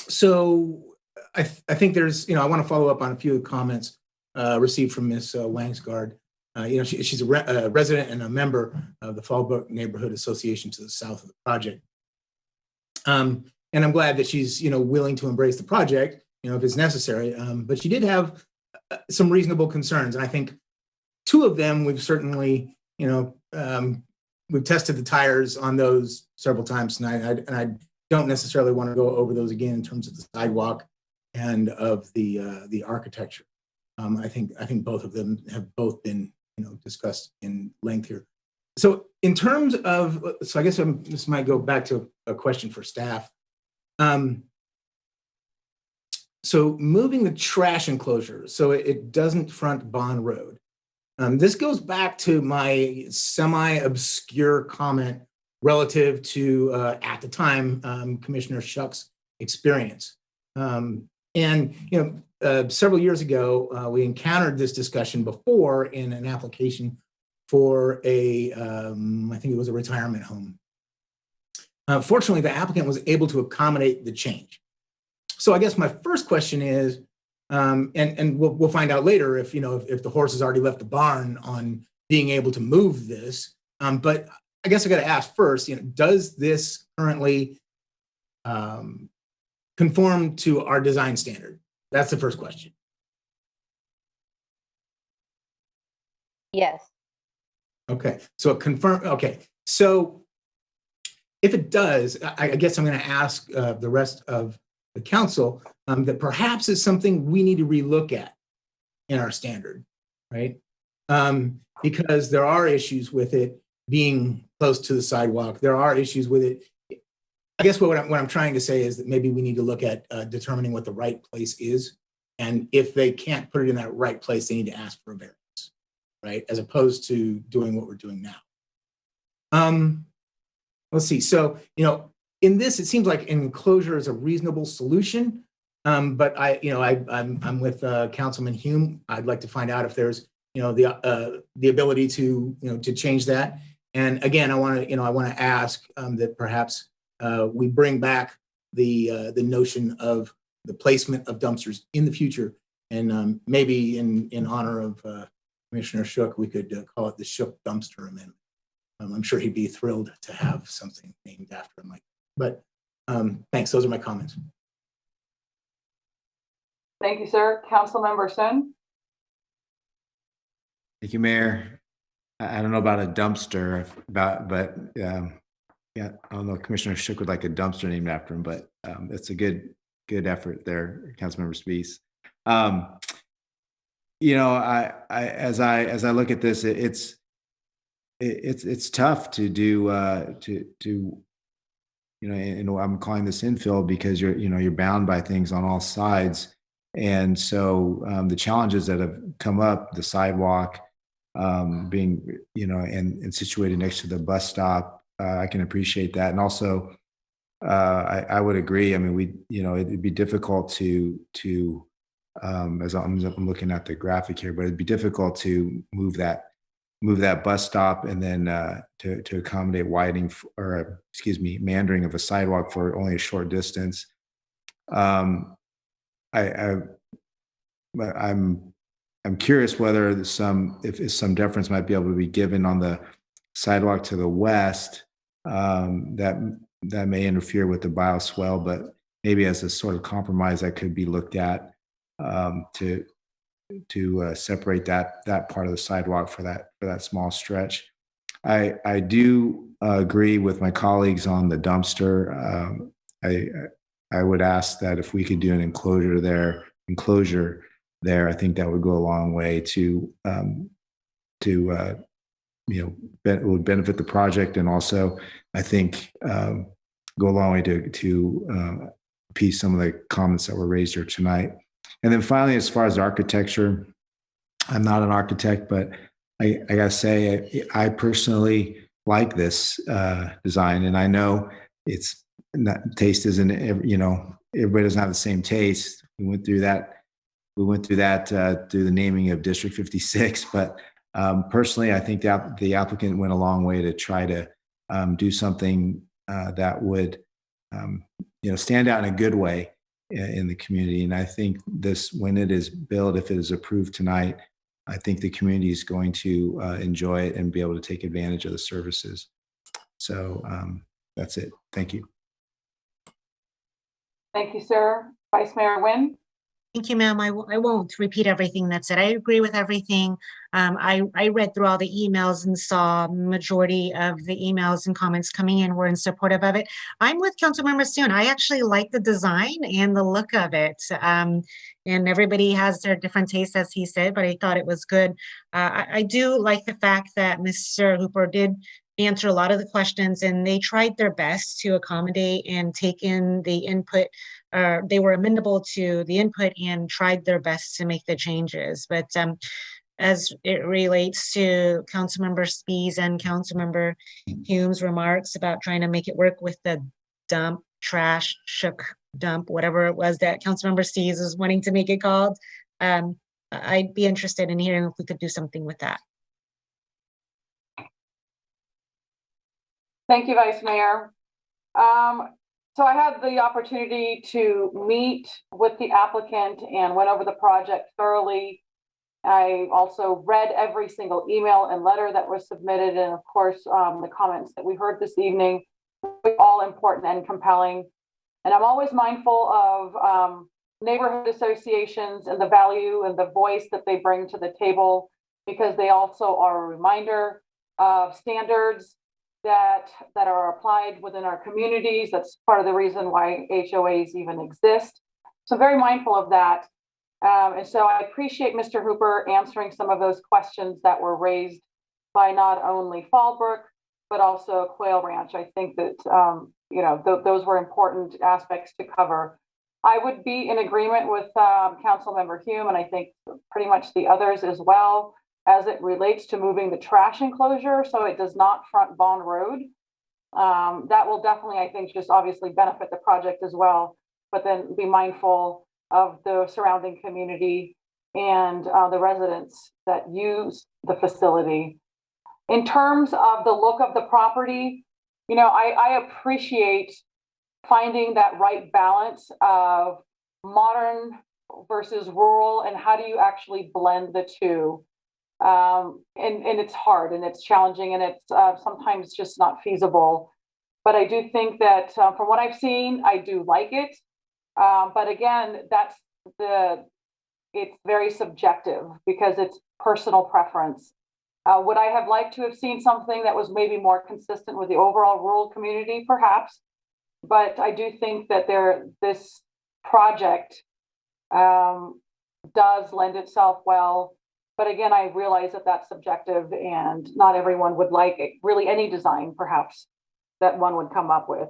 So I think there's, I want to follow up on a few comments received from Ms. Wangsgaard. She's a resident and a member of the Fallbrook Neighborhood Association to the south of the project. And I'm glad that she's, willing to embrace the project, if it's necessary. But she did have some reasonable concerns. And I think two of them, we've certainly, we've tested the tires on those several times tonight. And I don't necessarily want to go over those again in terms of the sidewalk and of the architecture. I think both of them have both been, discussed in length here. So in terms of, I guess this might go back to a question for staff. So moving the trash enclosure so it doesn't front Bond Road. This goes back to my semi-obscure comment relative to, at the time, Commissioner Shuck's experience. Several years ago, we encountered this discussion before in an application for I think it was a retirement home. Fortunately, the applicant was able to accommodate the change. So I guess my first question is, and we'll find out later if the horse has already left the barn on being able to move this. But I guess I got to ask first, does this currently conform to our design standard? That's the first question. Yes. Okay, so confirm. Okay, so if it does, I guess I'm going to ask the rest of the council that perhaps it's something we need to relook at in our standard, right? Because there are issues with it being close to the sidewalk. There are issues with it. I guess what I'm trying to say is that maybe we need to look at determining what the right place is. And if they can't put it in that right place, they need to ask for a variance. right? As opposed to doing what we're doing now. Let's see. So, in this, it seems like enclosure is a reasonable solution. But I'm with Councilman Hume. I'd like to find out if there's, the ability to, to change that. And again, I want to ask that perhaps we bring back the notion of the placement of dumpsters in the future, and maybe in honor of Commissioner Shook, we could call it the Shook Dumpster Amendment. I'm sure he'd be thrilled to have something named after him. But thanks. Those are my comments. Thank you, sir. Councilmember Sun. Thank you, Mayor. I don't know about a dumpster, but yeah, I don't know. Commissioner Shook would like a dumpster named after him, but it's a good effort there, Councilmember Spees. As I look at this, it's tough to do I'm calling this infill because you're bound by things on all sides. And so the challenges that have come up, the sidewalk being, and situated next to the bus stop, I can appreciate that. And also, I would agree. I mean, it'd be difficult to as I'm looking at the graphic here, but it'd be difficult to move that bus stop and then to accommodate meandering of a sidewalk for only a short distance. I'm curious whether if some deference might be able to be given on the sidewalk to the west that may interfere with the bioswale, but maybe as a sort of compromise that could be looked at to separate that part of the sidewalk for that small stretch. I do agree with my colleagues on the dumpster. I would ask that if we could do an enclosure there, I think that would go a long way to it would benefit the project, and also I think go a long way to appease some of the comments that were raised here tonight. And then finally, as far as architecture, I'm not an architect, but I gotta say, I personally like this design, and I know it's not, taste isn't, everybody doesn't have the same taste. We went through that through the naming of District 56, but personally, I think the applicant went a long way to try to do something that would, stand out in a good way in the community. And I think this, when it is built, if it is approved tonight, I think the community is going to enjoy it and be able to take advantage of the services. So that's it. Thank you. Thank you, sir. Vice Mayor Nguyen. Thank you, ma'am. I won't repeat everything that's said. I agree with everything. I read through all the emails and saw majority of the emails and comments coming in were in supportive of it. I'm with Councilmember Sun. I actually like the design and the look of it. And everybody has their different tastes, as he said, but I thought it was good. I do like the fact that Mr. Hooper did answer a lot of the questions, and they tried their best to accommodate and take in the input. They were amenable to the input and tried their best to make the changes. But as it relates to Councilmember Spees and Councilmember Hume's remarks about trying to make it work with the dump, trash, shook dump, whatever it was that Councilmember Spees is wanting to make it called, I'd be interested in hearing if we could do something with that. Thank you, Vice Mayor. So I had the opportunity to meet with the applicant and went over the project thoroughly. I also read every single email and letter that was submitted, and of course, the comments that we heard this evening, all important and compelling. And I'm always mindful of neighborhood associations and the value and the voice that they bring to the table, because they also are a reminder of standards that are applied within our communities. That's part of the reason why HOAs even exist. So very mindful of that. And so I appreciate Mr. Hooper answering some of those questions that were raised by not only Fallbrook, but also Quail Ranch. I think that, those were important aspects to cover. I would be in agreement with Councilmember Hume, and I think pretty much the others as well. as it relates to moving the trash enclosure so it does not front Bond Road. That will definitely, I think, just obviously benefit the project as well, but then be mindful of the surrounding community and the residents that use the facility. In terms of the look of the property, you know, I appreciate finding that right balance of modern versus rural, and how do you actually blend the two? And it's hard and it's challenging, and it's sometimes just not feasible. But I do think that from what I've seen, I do like it. But again, it's very subjective because it's personal preference. Would I have liked to have seen something that was maybe more consistent with the overall rural community? Perhaps. But I do think that this project does lend itself well. But again, I realize that that's subjective and not everyone would like it, really any design perhaps that one would come up with.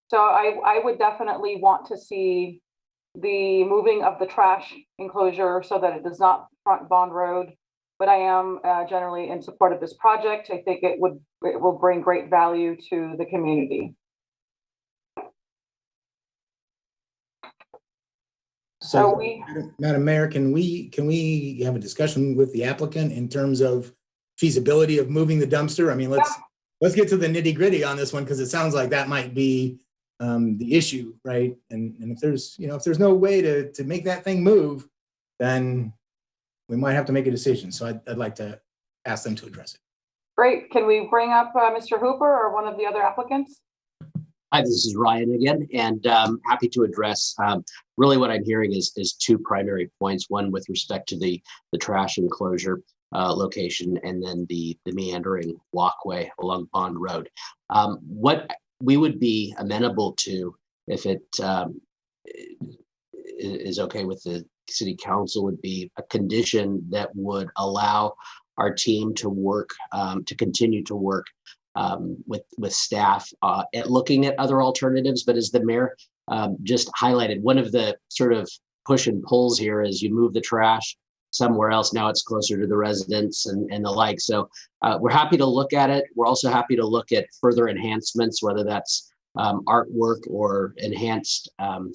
So I would definitely want to see the moving of the trash enclosure so that it does not front Bond Road. But I am generally in support of this project. I think it will bring great value to the community. So, Madam Mayor, can we have a discussion with the applicant in terms of feasibility of moving the dumpster? I mean, let's get to the nitty gritty on this one, because it sounds like that might be the issue, right? And if there's no way to make that thing move, then we might have to make a decision. So I'd like to ask them to address it. Great. Can we bring up Mr. Hooper or one of the other applicants? Hi, this is Ryan again, and happy to address. Really, what I'm hearing is two primary points. One with respect to the trash enclosure location, and then the meandering walkway along Bond Road. What we would be amenable to, if it is okay with the City Council, would be a condition that would allow our team to work, to continue to work with staff at looking at other alternatives. But as the mayor just highlighted, one of the sort of push and pulls here is you move the trash somewhere else. Now it's closer to the residents and the like. So we're happy to look at it. We're also happy to look at further enhancements, whether that's artwork or enhanced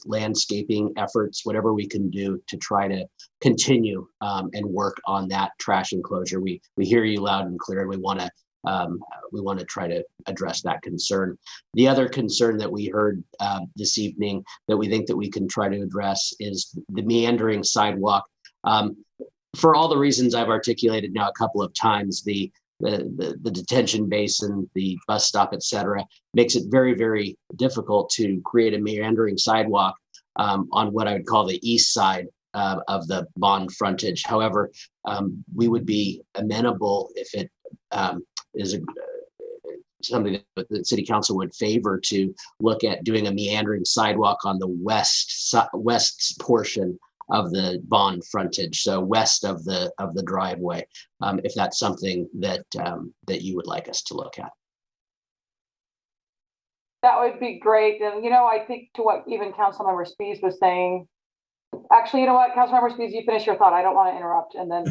landscaping efforts, whatever we can do to try to continue and work on that trash enclosure. We hear you loud and clear, and we want to try to address that concern. The other concern that we heard this evening that we think that we can try to address is the meandering sidewalk. For all the reasons I've articulated now a couple of times, the detention basin, the bus stop, et cetera, makes it very, very difficult to create a meandering sidewalk on what I would call the east side of the Bond frontage. However, we would be amenable if it is something that the City Council would favor, to look at doing a meandering sidewalk on the west portion of the Bond frontage, so west of the driveway, if that's something that that you would like us to look at. That would be great. And I think to what even Councilmember Spies was saying. Actually, you know what, Councilmember Spies, you finish your thought. I don't want to interrupt, and then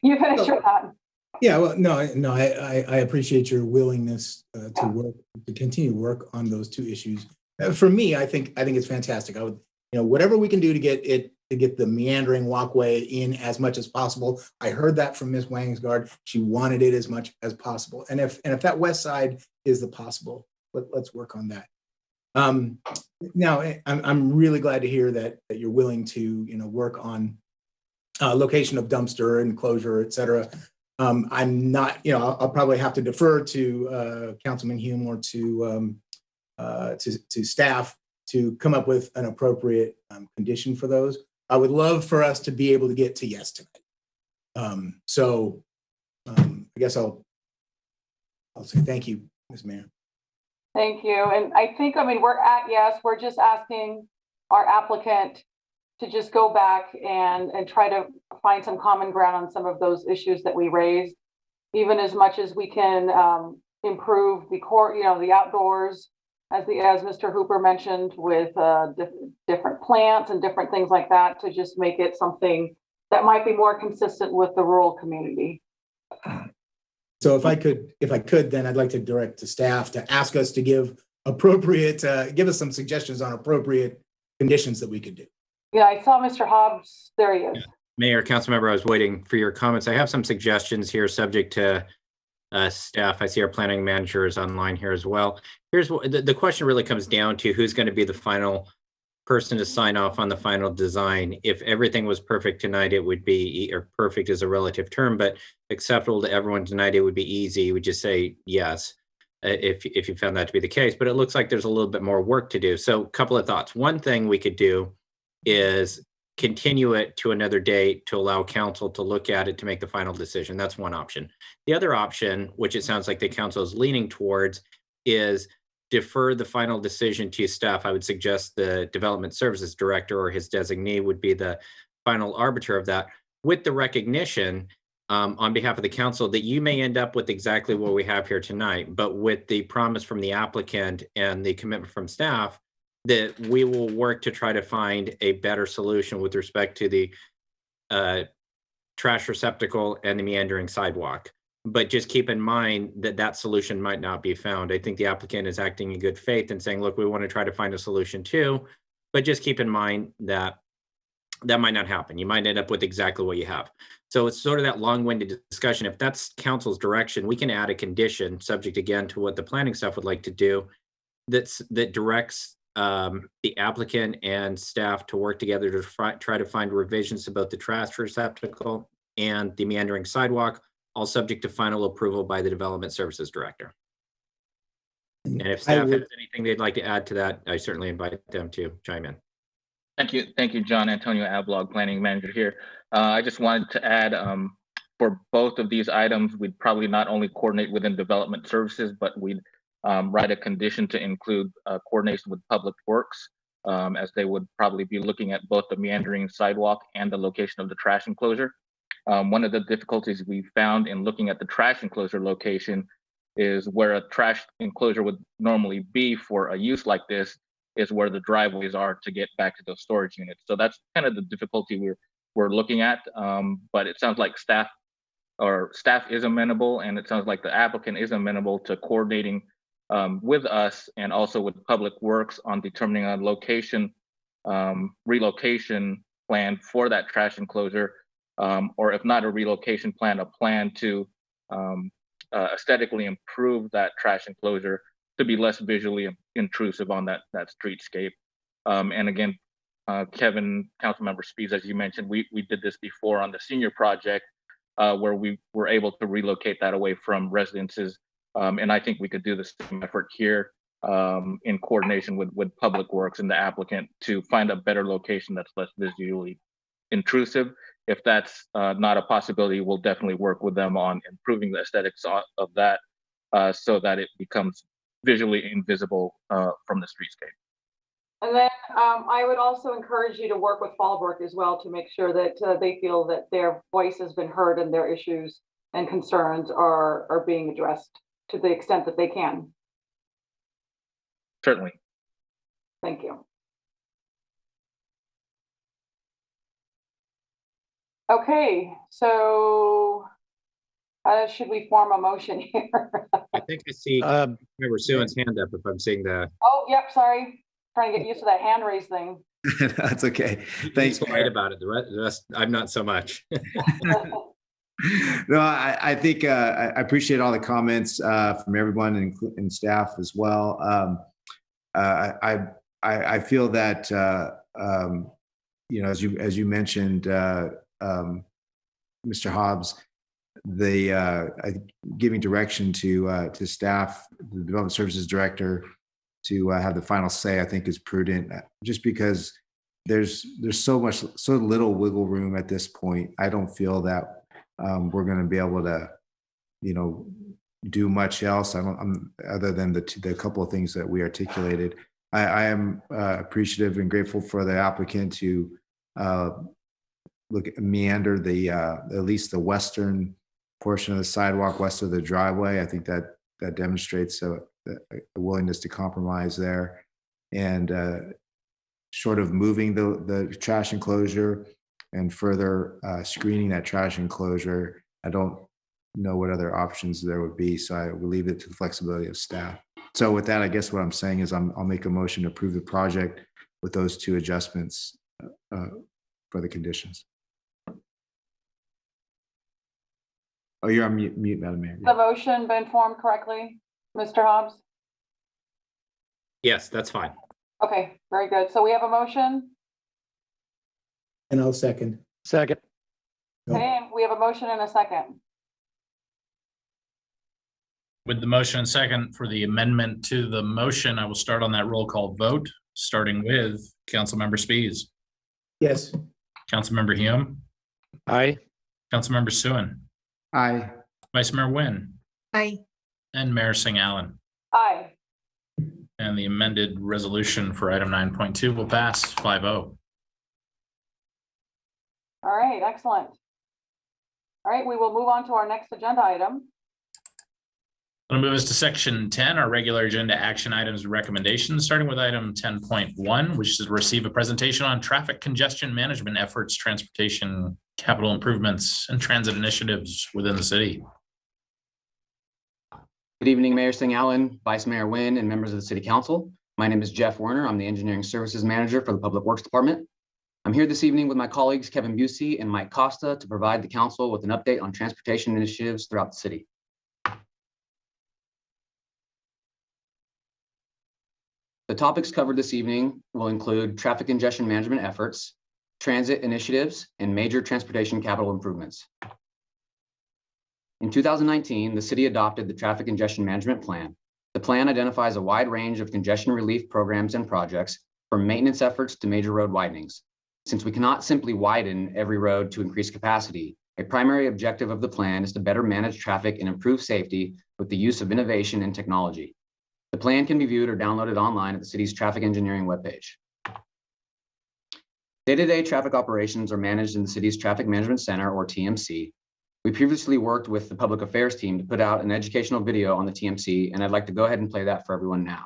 you finish your thought. Yeah, well, no, I appreciate your willingness to continue work on those two issues. For me, I think it's fantastic. I would, whatever we can do to get the meandering walkway in as much as possible. I heard that from Ms. Wangsgard. She wanted it as much as possible. And if that west side is the possible, let's work on that. Now, I'm really glad to hear that you're willing to work on location of dumpster, enclosure, et cetera. I'm not, I'll probably have to defer to Councilman Hume or to staff to come up with an appropriate condition for those. I would love for us to be able to get to yes tonight. So I guess I'll say thank you, Ms. Mayor. Thank you. And I think, we're at yes. We're just asking our applicant to just go back and try to find some common ground on some of those issues that we raised, even as much as we can improve the core, the outdoors, as Mr. Hooper mentioned, with different plants and different things like that, to just make it something that might be more consistent with the rural community. So if I could, then I'd like to direct to staff to ask us to give us some suggestions on appropriate conditions that we could do. Yeah, I saw Mr. Hobbs. There he is. Yeah. Mayor, Councilmember, I was waiting for your comments. I have some suggestions here subject to staff. I see our planning manager is online here as well. Here's what the question really comes down to: who's going to be the final person to sign off on the final design? If everything was perfect tonight, it would be, or perfect is a relative term, but acceptable to everyone tonight, it would be easy. You would just say yes if you found that to be the case. But it looks like there's a little bit more work to do. So a couple of thoughts. One thing we could do is continue it to another date to allow council to look at it to make the final decision. That's one option. The other option, which it sounds like the council is leaning towards, is defer the final decision to staff. I would suggest the development services director or his designee would be the final arbiter of that, with the recognition on behalf of the council that you may end up with exactly what we have here tonight, but with the promise from the applicant and the commitment from staff that we will work to try to find a better solution with respect to the trash receptacle and the meandering sidewalk. But just keep in mind that that solution might not be found. I think the applicant is acting in good faith and saying, look, we want to try to find a solution too, but just keep in mind that that might not happen. You might end up with exactly what you have. So it's sort of that long-winded discussion. If that's council's direction, we can add a condition subject again to what the planning staff would like to do that directs the applicant and staff to work together to try to find revisions to both the trash receptacle and the meandering sidewalk, all subject to final approval by the development services director. And if staff has anything they'd like to add to that, I certainly invite them to chime in. Thank you, John. Antonio Ablog, planning manager here. I just wanted to add, for both of these items, we'd probably not only coordinate within development services, but we'd write a condition to include coordination with public works, as they would probably be looking at both the meandering sidewalk and the location of the trash enclosure. One of the difficulties we found in looking at the trash enclosure location is where a trash enclosure would normally be for a use like this is where the driveways are to get back to those storage units. So that's kind of the difficulty we're looking at. But it sounds like staff is amenable, and it sounds like the applicant is amenable to coordinating with us and also with Public Works on determining a location, relocation plan for that trash enclosure, or if not a relocation plan, a plan to aesthetically improve that trash enclosure to be less visually intrusive on that streetscape. And again, Kevin, Councilmember Spees, as you mentioned, we did this before on the senior project where we were able to relocate that away from residences. And I think we could do the same effort here in coordination with Public Works and the applicant to find a better location that's less visually intrusive. If that's not a possibility, we'll definitely work with them on improving the aesthetics of that so that it becomes visually invisible from the streetscape. And then I would also encourage you to work with Fallbrook as well to make sure that they feel that their voice has been heard and their issues and concerns are being addressed to the extent that they can. Certainly. Thank you. Okay, so should we form a motion here? I think I see Member Suin's hand up if I'm seeing the. Oh, yep, sorry. Trying to get used to that hand raise thing. That's okay. Thanks. He's right about it. The rest, I'm not so much. No, I think I appreciate all the comments from everyone and staff as well. I feel that you know, as you mentioned, Mr. Hobbs, the giving direction to staff, the development services director, to have the final say, I think is prudent, just because there's so little wiggle room at this point. I don't feel that we're going to be able to, you know, do much else. Other than the couple of things that we articulated. I am appreciative and grateful for the applicant to meander at least the western portion of the sidewalk west of the driveway. I think that demonstrates a willingness to compromise there, and short of moving the trash enclosure, and further screening that trash enclosure. I don't know what other options there would be, so I will leave it to the flexibility of staff. So with that, I guess what I'm saying is I'll make a motion to approve the project with those two adjustments for the conditions. Oh, you're on mute, Madam Mayor. The motion been formed correctly, Mr. Hobbs? Yes, that's fine. Okay, very good. So we have a motion. And I'll second. Second. Okay, and we have a motion and a second. With the motion and second for the amendment to the motion, I will start on that roll call vote, starting with Councilmember Spies. Yes. Councilmember Hume. Aye. Councilmember Suen. Aye. Vice Mayor Nguyen. Aye. And Mayor Singh Allen. Aye. And the amended resolution for item 9.2 will pass 5-0. All right, excellent. All right, we will move on to our next agenda item. I'm going to move us to section 10, our regular agenda action items and recommendations, starting with item 10.1, which is to receive a presentation on traffic congestion management efforts, transportation, capital improvements, and transit initiatives within the city. Good evening, Mayor Singh Allen, Vice Mayor Nguyen, and members of the City Council. My name is Jeff Werner. I'm the Engineering Services Manager for the Public Works Department. I'm here this evening with my colleagues Kevin Busey and Mike Costa to provide the Council with an update on transportation initiatives throughout the city. The topics covered this evening will include traffic congestion management efforts, transit initiatives, and major transportation capital improvements. In 2019, the city adopted the Traffic Congestion Management Plan. The plan identifies a wide range of congestion relief programs and projects, from maintenance efforts to major road widenings. Since we cannot simply widen every road to increase capacity, a primary objective of the plan is to better manage traffic and improve safety with the use of innovation and technology. The plan can be viewed or downloaded online at the city's traffic engineering webpage. Day-to-day traffic operations are managed in the city's Traffic Management Center, or TMC. We previously worked with the public affairs team to put out an educational video on the TMC, and I'd like to go ahead and play that for everyone now.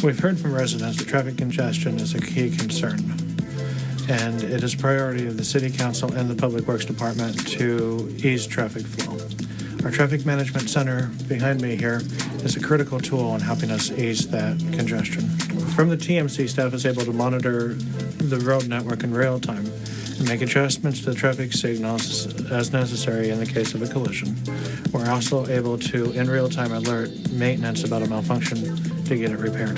We've heard from residents that traffic congestion is a key concern, and it is priority of the City Council and the Public Works Department to ease traffic flow. Our Traffic Management Center behind me here is a critical tool in helping us ease that congestion. From the TMC, staff is able to monitor the road network in real time and make adjustments to the traffic signals as necessary in the case of a collision. We're also able to, in real time, alert maintenance about a malfunction to get it repaired.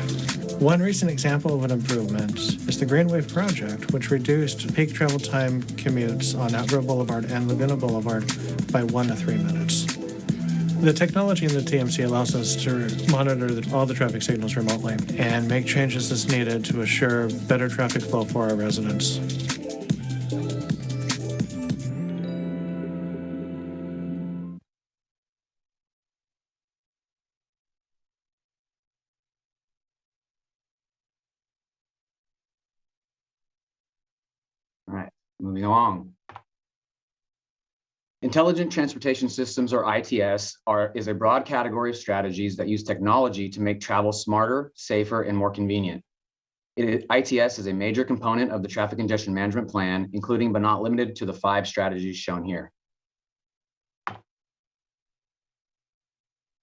One recent example of an improvement is the Green Wave project, which reduced peak travel time commutes on Outgrove Boulevard and Laguna Boulevard by 1 to 3 minutes. The technology in the TMC allows us to monitor all the traffic signals remotely and make changes as needed to assure better traffic flow for our residents. All right, moving along. Intelligent Transportation Systems, or ITS, is a broad category of strategies that use technology to make travel smarter, safer, and more convenient. ITS is a major component of the Traffic Congestion Management Plan, including but not limited to the 5 strategies shown here.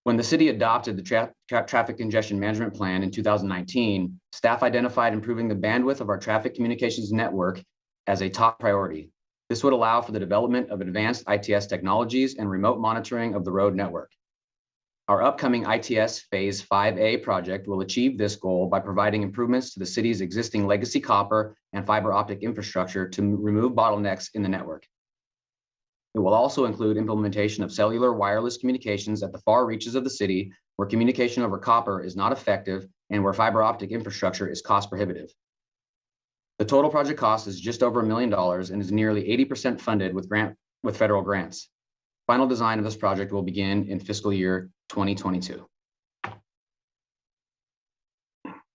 When the city adopted the Traffic Congestion Management Plan in 2019, staff identified improving the bandwidth of our traffic communications network as a top priority. This would allow for the development of advanced ITS technologies and remote monitoring of the road network. Our upcoming ITS Phase 5A project will achieve this goal by providing improvements to the city's existing legacy copper and fiber optic infrastructure to remove bottlenecks in the network. It will also include implementation of cellular wireless communications at the far reaches of the city, where communication over copper is not effective and where fiber optic infrastructure is cost prohibitive. The total project cost is just over $1 million and is nearly 80% funded with federal grants. Final design of this project will begin in fiscal year 2022.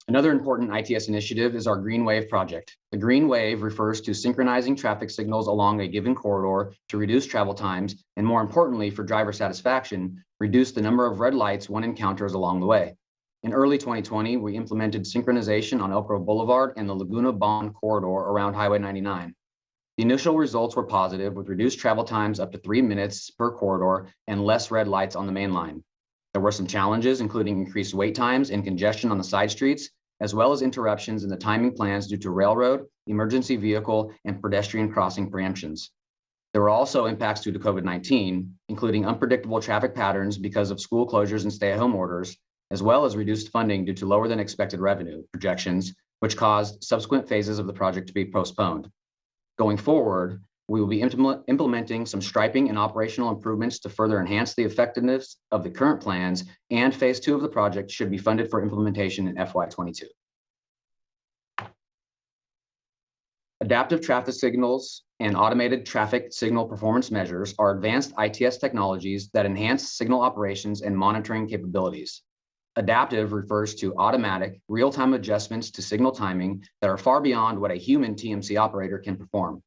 Another important ITS initiative is our Green Wave project. The Green Wave refers to synchronizing traffic signals along a given corridor to reduce travel times, and more importantly, for driver satisfaction, reduce the number of red lights one encounters along the way. In early 2020, we implemented synchronization on Elk Grove Boulevard and the Laguna Bond corridor around Highway 99. The initial results were positive, with reduced travel times up to 3 minutes per corridor and less red lights on the main line. There were some challenges, including increased wait times and congestion on the side streets, as well as interruptions in the timing plans due to railroad, emergency vehicle, and pedestrian crossing preemptions. There were also impacts due to COVID-19, including unpredictable traffic patterns because of school closures and stay-at-home orders, as well as reduced funding due to lower than expected revenue projections, which caused subsequent phases of the project to be postponed. Going forward, we will be implementing some striping and operational improvements to further enhance the effectiveness of the current plans, and phase 2 of the project should be funded for implementation in FY22. Adaptive traffic signals and automated traffic signal performance measures are advanced ITS technologies that enhance signal operations and monitoring capabilities. Adaptive refers to automatic, real-time adjustments to signal timing that are far beyond what a human TMC operator can perform.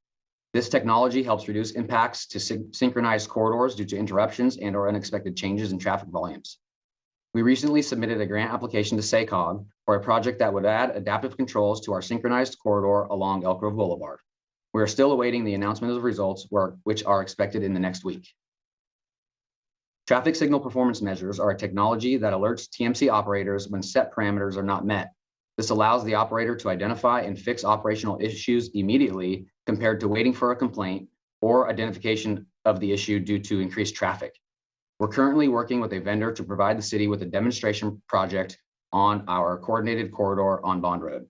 This technology helps reduce impacts to synchronized corridors due to interruptions and or unexpected changes in traffic volumes. We recently submitted a grant application to SACOG for a project that would add adaptive controls to our synchronized corridor along Elk Grove Boulevard. We are still awaiting the announcement of the results, which are expected in the next week. Traffic signal performance measures are a technology that alerts TMC operators when set parameters are not met. This allows the operator to identify and fix operational issues immediately, compared to waiting for a complaint or identification of the issue due to increased traffic. We're currently working with a vendor to provide the city with a demonstration project on our coordinated corridor on Bond Road.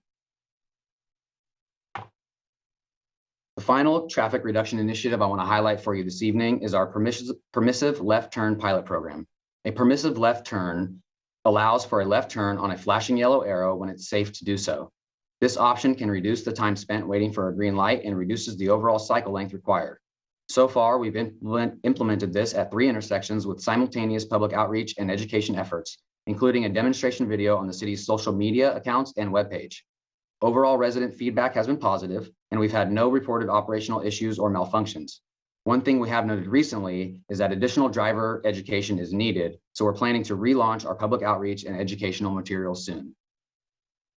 The final traffic reduction initiative I want to highlight for you this evening is our permissive left turn pilot program. A permissive left turn allows for a left turn on a flashing yellow arrow when it's safe to do so. This option can reduce the time spent waiting for a green light and reduces the overall cycle length required. So far, we've implemented this at 3 intersections with simultaneous public outreach and education efforts, including a demonstration video on the city's social media accounts and webpage. Overall resident feedback has been positive, and we've had no reported operational issues or malfunctions. One thing we have noted recently is that additional driver education is needed, so we're planning to relaunch our public outreach and educational materials soon.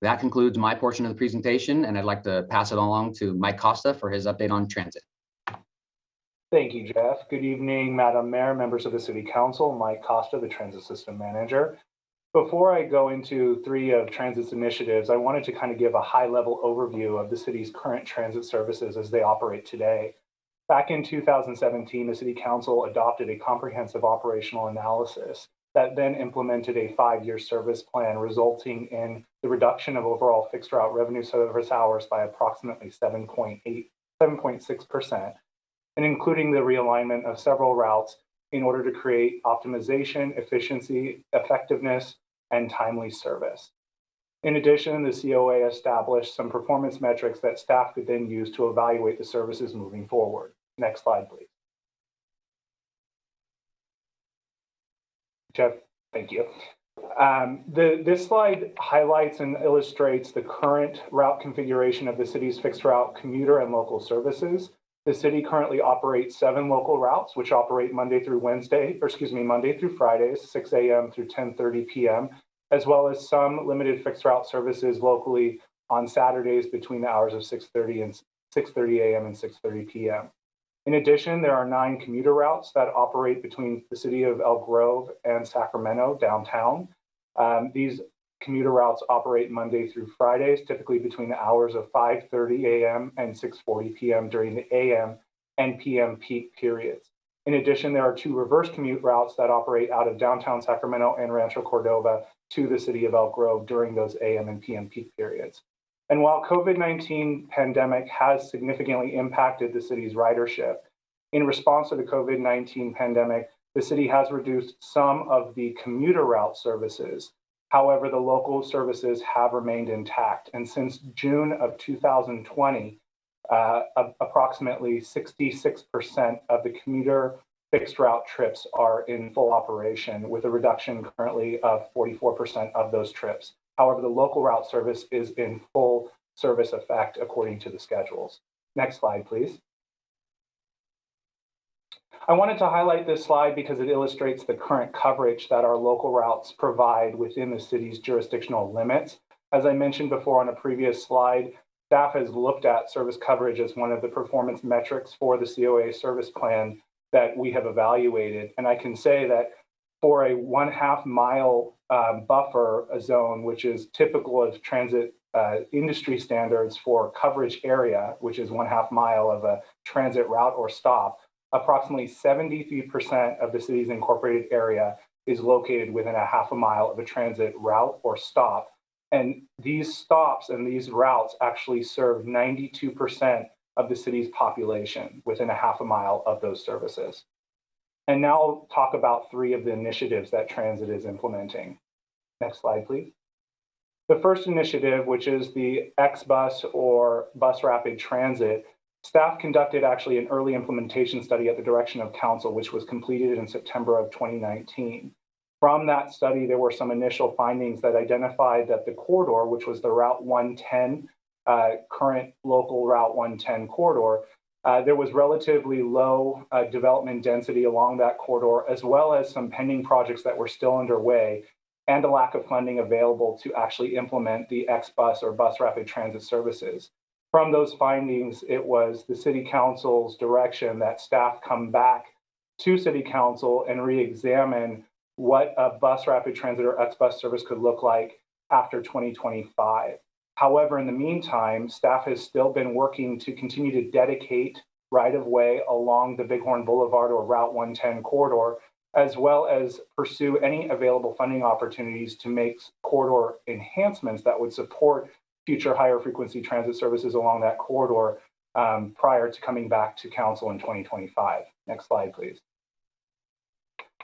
That concludes my portion of the presentation, and I'd like to pass it along to Mike Costa for his update on transit. Thank you, Jeff. Good evening, Madam Mayor, members of the City Council. Mike Costa, the Transit System Manager. Before I go into 3 of Transit's initiatives, I wanted to kind of give a high-level overview of the city's current transit services as they operate today. Back in 2017, the City Council adopted a comprehensive operational analysis that then implemented a 5-year service plan, resulting in the reduction of overall fixed route revenue service hours by approximately 7.6%, and including the realignment of several routes in order to create optimization, efficiency, effectiveness, and timely service. In addition, the COA established some performance metrics that staff could then use to evaluate the services moving forward. Next slide, please. Jeff, thank you. This slide highlights and illustrates the current route configuration of the city's fixed route commuter and local services. The city currently operates 7 local routes, which operate Monday through Fridays, 6 a.m. through 10:30 p.m., as well as some limited fixed route services locally on Saturdays between the hours of 6:30 a.m. and 6:30 p.m. In addition, there are 9 commuter routes that operate between the city of Elk Grove and Sacramento downtown. These commuter routes operate Monday through Fridays, typically between the hours of 5:30 a.m. and 6:40 p.m. during the a.m. and p.m. peak periods. In addition, there are 2 reverse commute routes that operate out of downtown Sacramento and Rancho Cordova to the city of Elk Grove during those a.m. and p.m. peak periods. And while COVID-19 pandemic has significantly impacted the city's ridership, in response to the COVID-19 pandemic, the city has reduced some of the commuter route services. However, the local services have remained intact. And since June of 2020, approximately 66% of the commuter fixed route trips are in full operation, with a reduction currently of 44% of those trips. However, the local route service is in full service effect according to the schedules. Next slide, please. I wanted to highlight this slide because it illustrates the current coverage that our local routes provide within the city's jurisdictional limits. As I mentioned before on a previous slide, staff has looked at service coverage as one of the performance metrics for the COA service plan that we have evaluated. And I can say that for a 1/2 mile buffer zone, which is typical of transit industry standards for coverage area, which is 1/2 mile of a transit route or stop, approximately 73% of the city's incorporated area is located within 1/2 mile of a transit route or stop. And these stops and these routes actually serve 92% of the city's population within 1/2 mile of those services. And now I'll talk about 3 of the initiatives that transit is implementing. Next slide, please. The first initiative, which is the X-Bus or Bus Rapid Transit, staff conducted actually an early implementation study at the direction of council, which was completed in September of 2019. From that study, there were some initial findings that identified that the corridor, which was the Route 110, current local Route 110 corridor, there was relatively low development density along that corridor, as well as some pending projects that were still underway, and a lack of funding available to actually implement the X-Bus or Bus Rapid Transit services. From those findings, it was the City Council's direction that staff come back to City Council and re-examine what a Bus Rapid Transit or X-Bus service could look like after 2025. However, in the meantime, staff has still been working to continue to dedicate right-of-way along the Bighorn Boulevard or Route 110 corridor, as well as pursue any available funding opportunities to make corridor enhancements that would support future higher frequency transit services along that corridor prior to coming back to council in 2025. Next slide, please.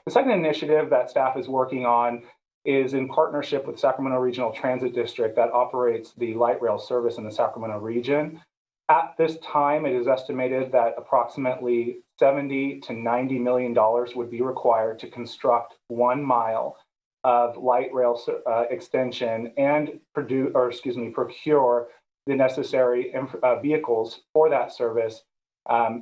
The second initiative that staff is working on is in partnership with Sacramento Regional Transit District that operates the light rail service in the Sacramento region. At this time, it is estimated that approximately $70 to $90 million would be required to construct 1 mile of light rail extension and procure the necessary vehicles for that service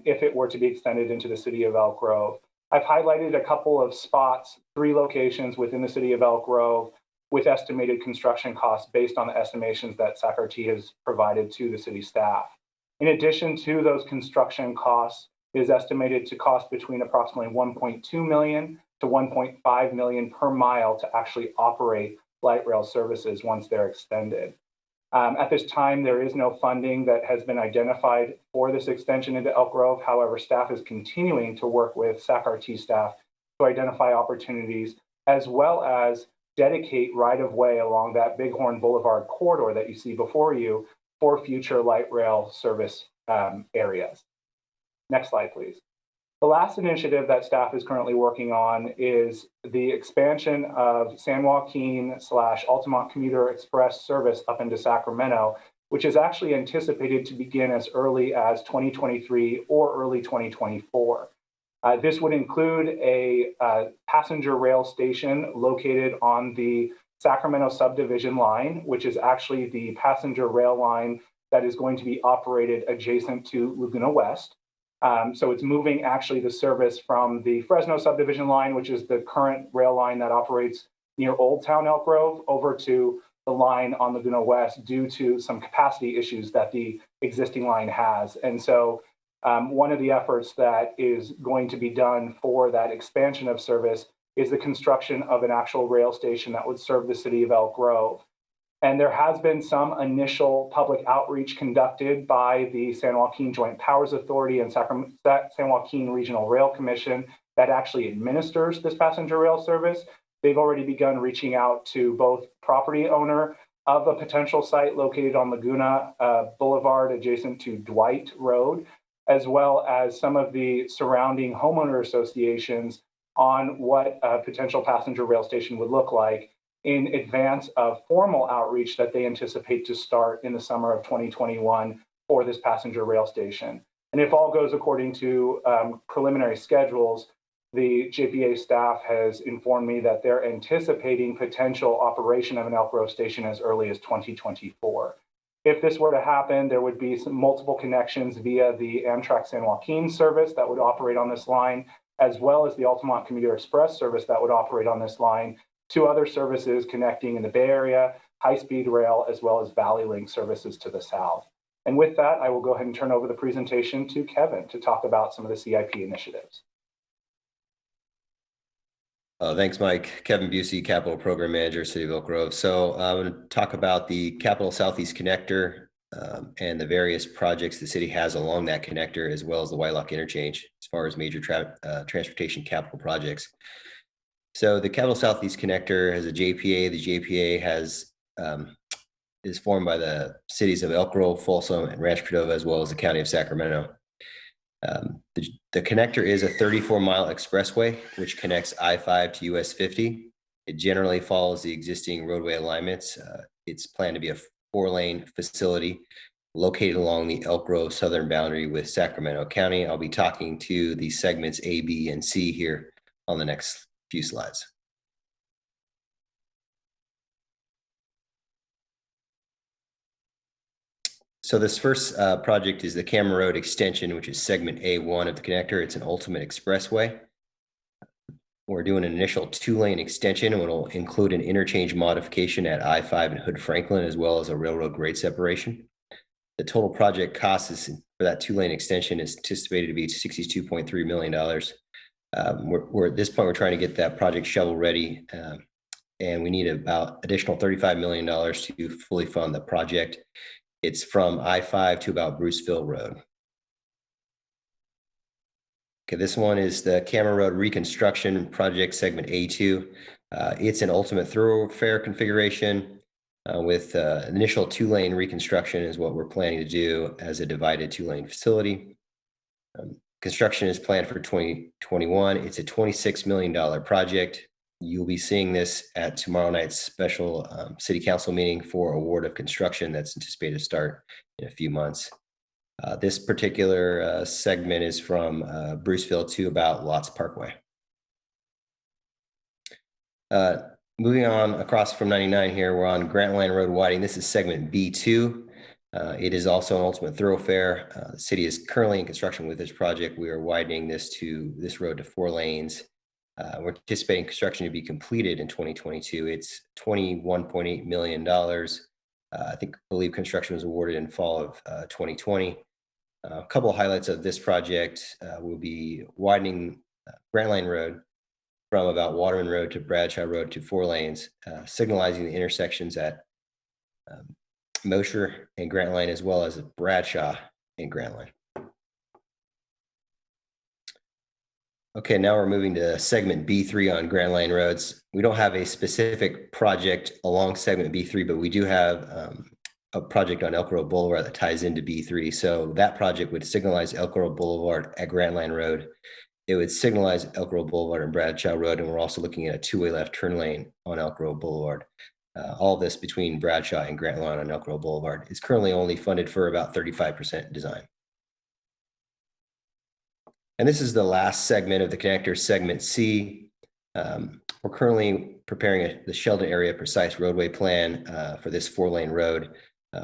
if it were to be extended into the city of Elk Grove. I've highlighted a couple of spots, 3 locations within the city of Elk Grove with estimated construction costs based on the estimations that SACRT has provided to the city staff. In addition to those construction costs, it is estimated to cost between approximately $1.2 million to $1.5 million per mile to actually operate light rail services once they're extended. At this time, there is no funding that has been identified for this extension into Elk Grove. However, staff is continuing to work with SACRT staff to identify opportunities, as well as dedicate right-of-way along that Bighorn Boulevard corridor that you see before you for future light rail service areas. Next slide, please. The last initiative that staff is currently working on is the expansion of San Joaquin/Altamont Commuter Express service up into Sacramento, which is actually anticipated to begin as early as 2023 or early 2024. This would include a passenger rail station located on the Sacramento subdivision line, which is actually the passenger rail line that is going to be operated adjacent to Laguna West. So it's moving actually the service from the Fresno subdivision line, which is the current rail line that operates near Old Town Elk Grove, over to the line on Laguna West due to some capacity issues that the existing line has. And so one of the efforts that is going to be done for that expansion of service is the construction of an actual rail station that would serve the city of Elk Grove. And there has been some initial public outreach conducted by the San Joaquin Joint Powers Authority and San Joaquin Regional Rail Commission that actually administers this passenger rail service. They've already begun reaching out to both property owner of a potential site located on Laguna Boulevard adjacent to Dwight Road, as well as some of the surrounding homeowner associations on what a potential passenger rail station would look like in advance of formal outreach that they anticipate to start in the summer of 2021 for this passenger rail station. And if all goes according to preliminary schedules, the JPA staff has informed me that they're anticipating potential operation of an Elk Grove station as early as 2024. If this were to happen, there would be some multiple connections via the Amtrak San Joaquin service that would operate on this line, as well as the Altamont Commuter Express service that would operate on this line, to other services connecting in the Bay Area, high-speed rail, as well as Valley Link services to the south. And with that, I will go ahead and turn over the presentation to Kevin to talk about some of the CIP initiatives. Thanks, Mike. Kevin Busey, Capital Program Manager, City of Elk Grove. So I'm going to talk about the Capital Southeast Connector and the various projects the city has along that connector, as well as the Whitelock Interchange, as far as major transportation capital projects. So the Capital Southeast Connector has a JPA. The JPA has is formed by the cities of Elk Grove, Folsom, and Rancho Cordova, as well as the county of Sacramento. The connector is a 34-mile expressway, which connects I-5 to US 50. It generally follows the existing roadway alignments. It's planned to be a 4-lane facility located along the Elk Grove southern boundary with Sacramento County. I'll be talking to the segments A, B, and C here on the next few slides. So this first project is the Cameron Road Extension, which is segment A1 of the connector. It's an ultimate expressway. We're doing an initial 2-lane extension, and it'll include an interchange modification at I-5 and Hood Franklin, as well as a railroad grade separation. The total project cost is for that 2-lane extension is anticipated to be $62.3 million. We're at this point, we're trying to get that project shovel ready, and we need about additional $35 million to fully fund the project. It's from I-5 to about Bruceville Road. Okay, this one is the Cameron Road Reconstruction Project Segment A2. It's an ultimate thoroughfare configuration with initial 2-lane reconstruction is what we're planning to do as a divided 2-lane facility. Construction is planned for 2021. It's a $26 million project. You'll be seeing this at tomorrow night's special city council meeting for award of construction that's anticipated to start in a few months. This particular segment is from Bruceville to about Lots Parkway. Moving on across from 99 here, we're on Grantline Road widening. This is segment B2. It is also an ultimate thoroughfare. The city is currently in construction with this project. We are widening this road to 4 lanes. We're anticipating construction to be completed in 2022. It's $21.8 million. I believe construction was awarded in fall of 2020. A couple of highlights of this project will be widening Grantline Road from about Waterman Road to Bradshaw Road to 4 lanes, signalizing the intersections at Mosher and Grantline, as well as Bradshaw and Grantline. Okay, now we're moving to segment B3 on Grantline roads. We don't have a specific project along segment B3, but we do have a project on Elk Grove Boulevard that ties into B3. So that project would signalize Elk Grove Boulevard at Grantline Road. It would signalize Elk Grove Boulevard and Bradshaw Road, and we're also looking at a 2-way left turn lane on Elk Grove Boulevard. All this between Bradshaw and Grantline on Elk Grove Boulevard. It's currently only funded for about 35% design. And this is the last segment of the connector, segment C. We're currently preparing the Sheldon area precise roadway plan for this 4-lane road.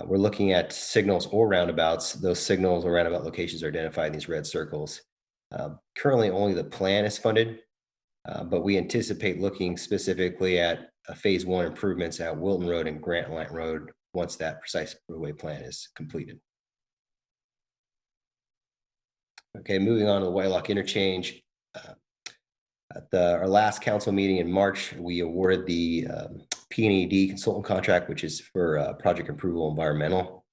We're looking at signals or roundabouts. Those signals or roundabout locations are identified in these red circles. Currently, only the plan is funded, but we anticipate looking specifically at phase 1 improvements at Wilton Road and Grantline Road once that precise roadway plan is completed. Okay, moving on to the Whitelock Interchange. At our last council meeting in March, we awarded the P&ED consultant contract, which is for project approval environmental,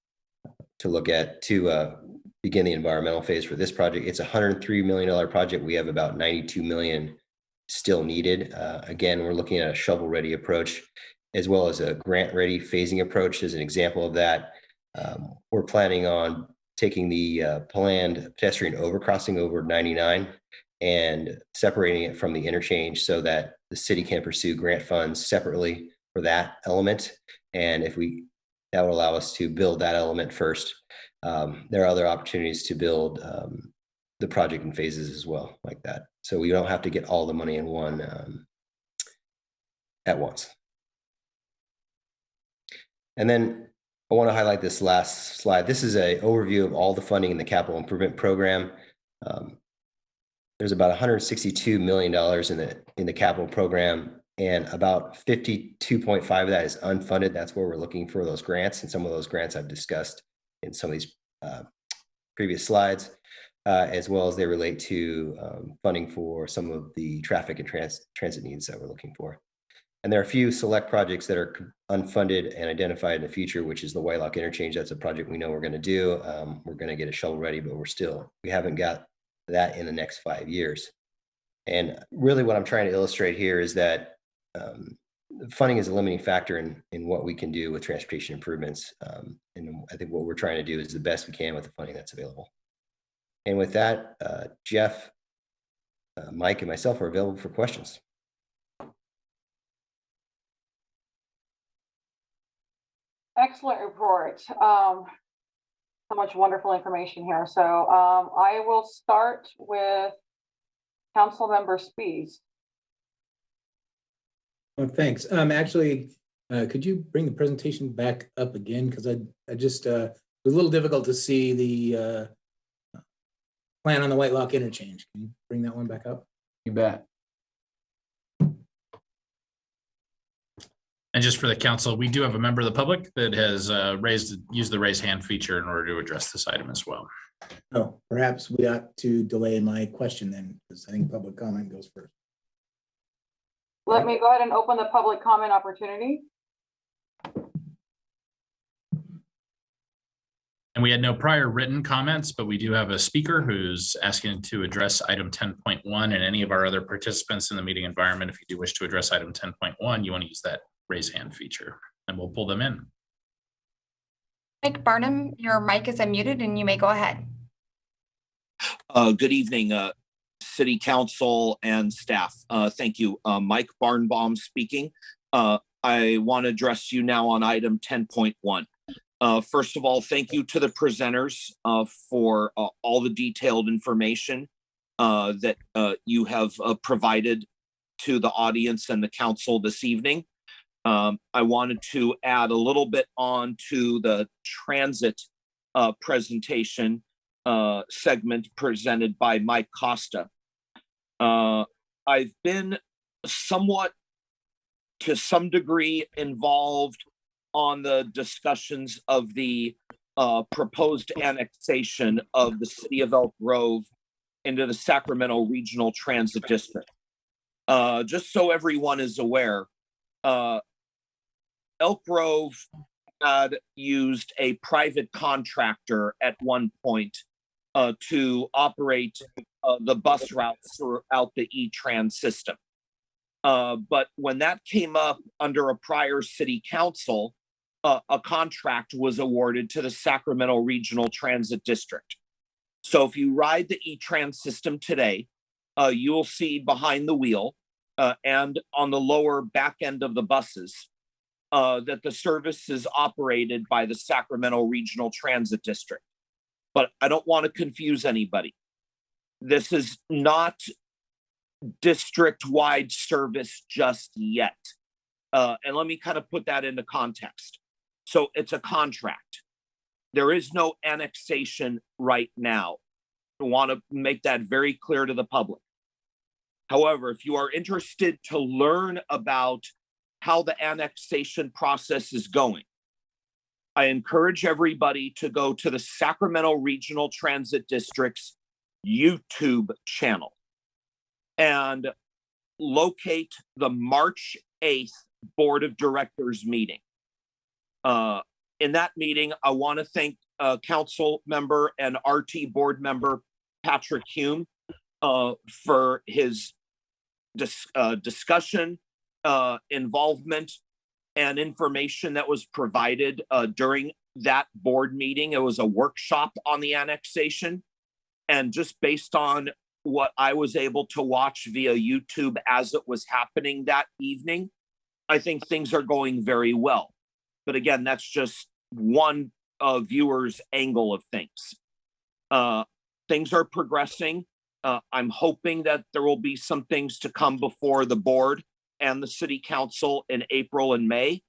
to begin the environmental phase for this project. It's a $103 million project. We have about $92 million still needed. Again, we're looking at a shovel-ready approach, as well as a grant-ready phasing approach as an example of that. We're planning on taking the planned pedestrian overcrossing over 99 and separating it from the interchange so that the city can pursue grant funds separately for that element. And that will allow us to build that element first. There are other opportunities to build the project in phases as well, like that. So we don't have to get all the money in one at once. And then I want to highlight this last slide. This is an overview of all the funding in the capital improvement program. There's about $162 million in the capital program, and about 52.5 of that is unfunded. That's where we're looking for those grants, and some of those grants I've discussed in some of these previous slides, as well as they relate to funding for some of the traffic and transit needs that we're looking for. And there are a few select projects that are unfunded and identified in the future, which is the Whitelock interchange. That's a project we know we're going to do. We're going to get a shovel ready, but we haven't got that in the next 5 years. And really what I'm trying to illustrate here is that funding is a limiting factor in what we can do with transportation improvements. And I think what we're trying to do is the best we can with the funding that's available. And with that, Jeff, Mike, and myself are available for questions. Excellent report. So much wonderful information here. So I will start with Councilmember Spies. Oh, thanks. Actually, could you bring the presentation back up again? Because I just it was a little difficult to see the plan on the Whitelock interchange. Can you bring that one back up? You bet. And just for the council, we do have a member of the public that has used the raise hand feature in order to address this item as well. Oh, perhaps we ought to delay my question then, because I think public comment goes first. Let me go ahead and open the public comment opportunity. And we had no prior written comments, but we do have a speaker who's asking to address item 10.1, and any of our other participants in the meeting environment, if you do wish to address item 10.1, you want to use that raise hand feature and we'll pull them in. Mike Barnum, your mic is unmuted and you may go ahead. Good evening, City Council and staff. Thank you. Mike Barnbaum speaking. I want to address you now on item 10.1. First of all, thank you to the presenters for all the detailed information that you have provided to the audience and the council this evening. I wanted to add a little bit on to the transit presentation segment presented by Mike Costa. I've been somewhat, to some degree, involved on the discussions of the proposed annexation of the city of Elk Grove into the Sacramento Regional Transit District. Just so everyone is aware, Elk Grove had used a private contractor at one point to operate the bus routes throughout the E-Trans system. But when that came up under a prior city council, a contract was awarded to the Sacramento Regional Transit District. So if you ride the E-Trans system today, you'll see behind the wheel and on the lower back end of the buses that the service is operated by the Sacramento Regional Transit District. But I don't want to confuse anybody. This is not district-wide service just yet. And let me kind of put that into context. So it's a contract. There is no annexation right now. I want to make that very clear to the public. However, if you are interested to learn about how the annexation process is going, I encourage everybody to go to the Sacramento Regional Transit District's YouTube channel and locate the March 8th Board of Directors meeting. In that meeting, I want to thank Council member and RT Board member Patrick Hume for his discussion, involvement, and information that was provided during that board meeting. It was a workshop on the annexation. And just based on what I was able to watch via YouTube as it was happening that evening, I think things are going very well. But again, that's just one viewer's angle of things. Things are progressing. I'm hoping that there will be some things to come before the board and the city council in April and May.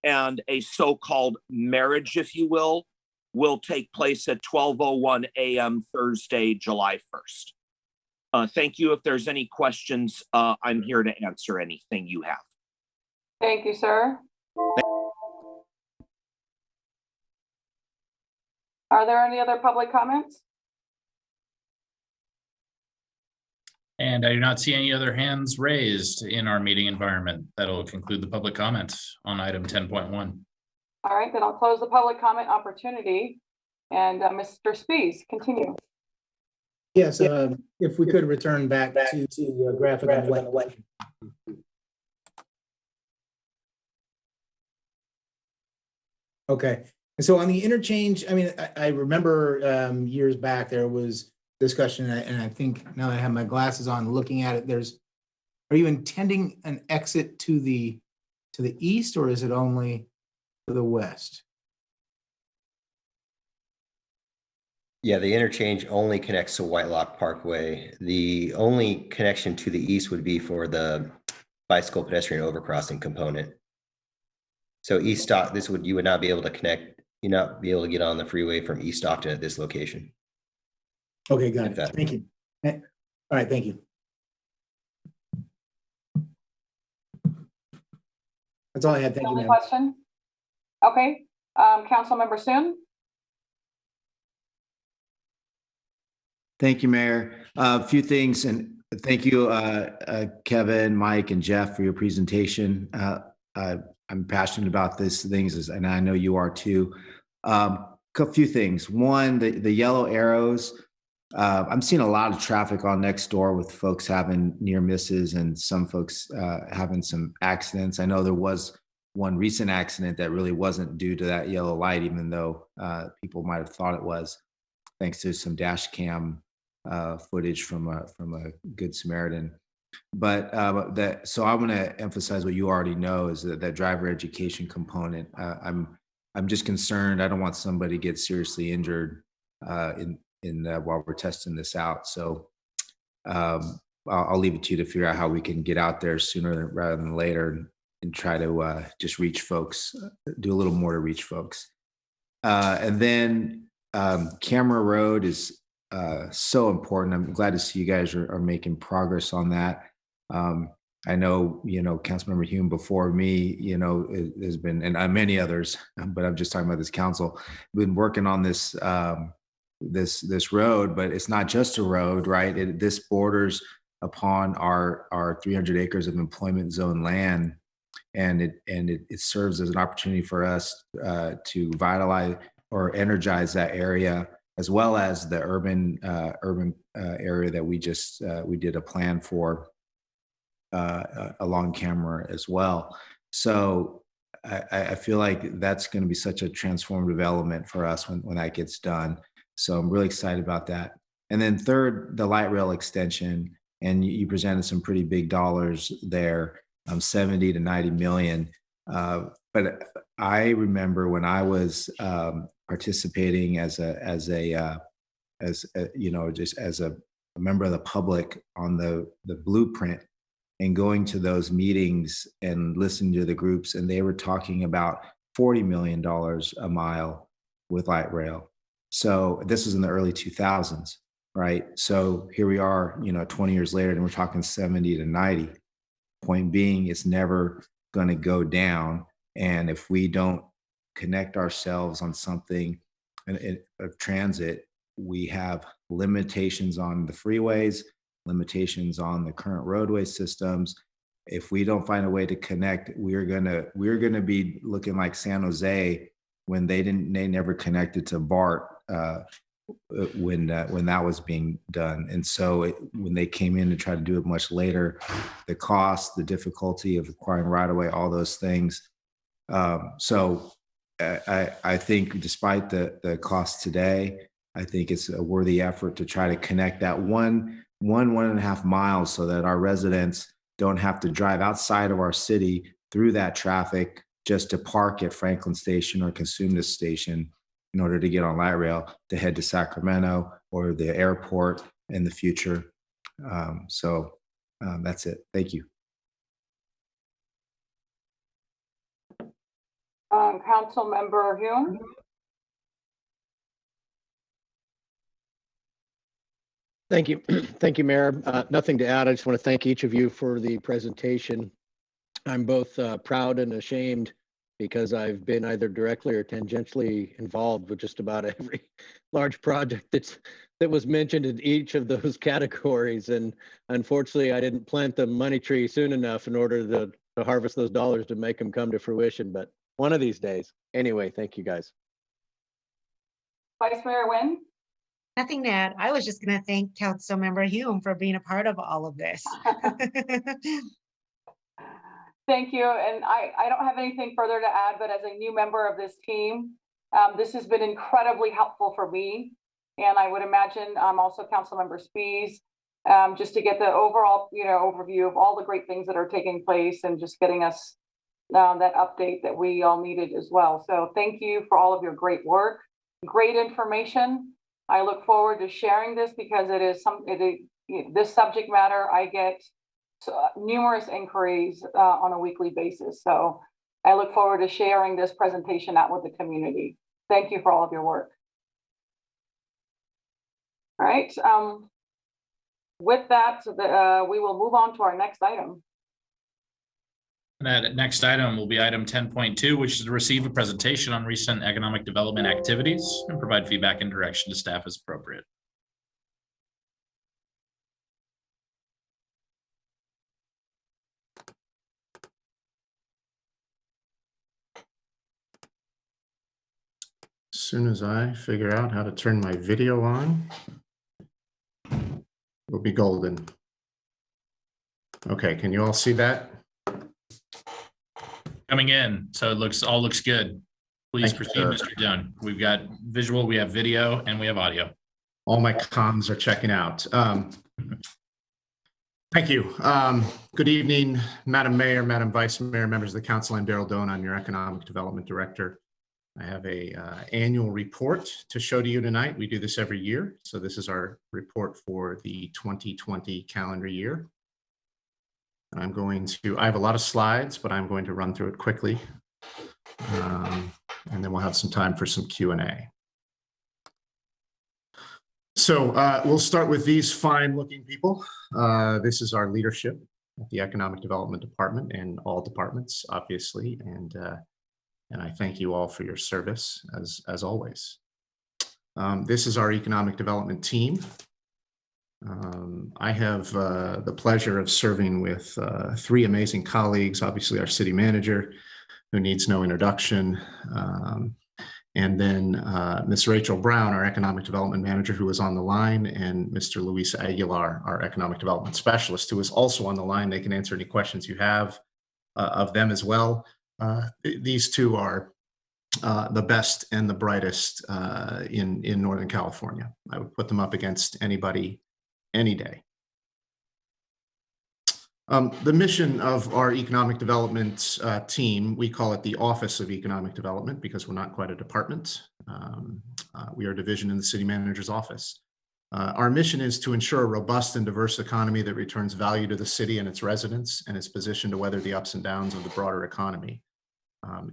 And a so-called marriage, if you will take place at 12:01 a.m. Thursday, July 1st. Thank you. If there's any questions, I'm here to answer anything you have. Thank you, sir. Are there any other public comments? And I do not see any other hands raised in our meeting environment. That'll conclude the public comment on item 10.1. All right, then I'll close the public comment opportunity. And Mr. Spees, continue. Yes, if we could return back to the graphic on the left. Okay, and so on the interchange, I mean, I remember years back there was discussion, and I think now that I have my glasses on, looking at it, are you intending an exit to the east, or is it only to the west? Yeah, the interchange only connects to Whitelock Parkway. The only connection to the east would be for the bicycle pedestrian overcrossing component. So East Stock, you would not be able to connect, you'd not be able to get on the freeway from East Stockton at this location. Okay, got it. Thank you. All right, thank you. That's all I had. Thank you, ma'am. Question? Okay, Councilmember Soon. Thank you, Mayor. A few things, and thank you, Kevin, Mike, and Jeff for your presentation. I'm passionate about these things, and I know you are too. A few things. One, the yellow arrows. I'm seeing a lot of traffic on next door with folks having near misses and some folks having some accidents. I know there was one recent accident that really wasn't due to that yellow light, even though people might have thought it was, thanks to some dash cam footage from a Good Samaritan. But so I want to emphasize what you already know is that driver education component. I'm just concerned. I don't want somebody to get seriously injured while we're testing this out. So I'll leave it to you to figure out how we can get out there sooner rather than later and try to just reach folks, do a little more to reach folks. And then Camera Road is so important. I'm glad to see you guys are making progress on that. I know, Councilmember Hume before me, has been, and many others, but I'm just talking about this council, been working on this this road, but it's not just a road, right? This borders upon our 300 acres of employment zone land, and it serves as an opportunity for us to vitalize or energize that area, as well as the urban area that we did a plan for along Camera as well. So I feel like that's going to be such a transformative element for us when that gets done. So I'm really excited about that. And then third, the light rail extension, and you presented some pretty big dollars there, 70 to 90 million. But I remember when I was participating just as a member of the public on the blueprint, and going to those meetings and listening to the groups, and they were talking about $40 million a mile with light rail. So this is in the early 2000s, right? So here we are, 20 years later, and we're talking 70 to 90. Point being, it's never going to go down. And if we don't connect ourselves on something of transit, we have limitations on the freeways, limitations on the current roadway systems. If we don't find a way to connect, we're gonna be looking like San Jose when they never connected to BART when that was being done. And so when they came in to try to do it much later, the cost, the difficulty of acquiring right away, all those things. So I think despite the cost today, I think it's a worthy effort to try to connect that one and a half miles so that our residents don't have to drive outside of our city through that traffic just to park at Franklin Station or Cosumnes Station in order to get on light rail to head to Sacramento or the airport in the future. That's it. Thank you. Councilmember Hume. Thank you. Thank you, Mayor. Nothing to add. I just want to thank each of you for the presentation. I'm both proud and ashamed because I've been either directly or tangentially involved with just about every large project that was mentioned in each of those categories. And unfortunately, I didn't plant the money tree soon enough in order to harvest those dollars to make them come to fruition. But one of these days. Anyway, thank you guys. Vice Mayor Nguyen. Nothing to add. I was just going to thank Councilmember Hume for being a part of all of this. Thank you. And I don't have anything further to add, but as a new member of this team, this has been incredibly helpful for me. And I would imagine also Councilmember Spies, just to get the overall, overview of all the great things that are taking place and just getting us that update that we all needed as well. So thank you for all of your great work, great information. I look forward to sharing this because it is this subject matter. I get numerous inquiries on a weekly basis. So I look forward to sharing this presentation out with the community. Thank you for all of your work. All right. With that, we will move on to our next item. That next item will be item 10.2, which is to receive a presentation on recent economic development activities and provide feedback and direction to staff as appropriate. As soon as I figure out how to turn my video on, it'll be golden. Okay, can you all see that? Coming in, so it all looks good. Please proceed, Mr. Dunn. We've got visual, we have video, and we have audio. All my comms are checking out. Thank you. Good evening, Madam Mayor, Madam Vice Mayor, members of the council. I'm Daryl Doan. I'm your Economic Development Director. I have a annual report to show to you tonight. We do this every year. So this is our report for the 2020 calendar year. I have a lot of slides, but I'm going to run through it quickly. And then we'll have some time for some Q&A. So we'll start with these fine looking people. This is our leadership at the Economic Development Department and all departments, obviously. And I thank you all for your service as always. This is our economic development team. I have the pleasure of serving with three amazing colleagues, obviously our city manager, who needs no introduction, and then Ms. Rachel Brown, our economic development manager, who is on the line, and Mr. Luis Aguilar, our economic development specialist, who is also on the line. They can answer any questions you have of them as well. These two are the best and the brightest in Northern California. I would put them up against anybody any day. The mission of our economic development team, we call it the Office of Economic Development because we're not quite a department. We are a division in the city manager's office. Our mission is to ensure a robust and diverse economy that returns value to the city and its residents and is positioned to weather the ups and downs of the broader economy.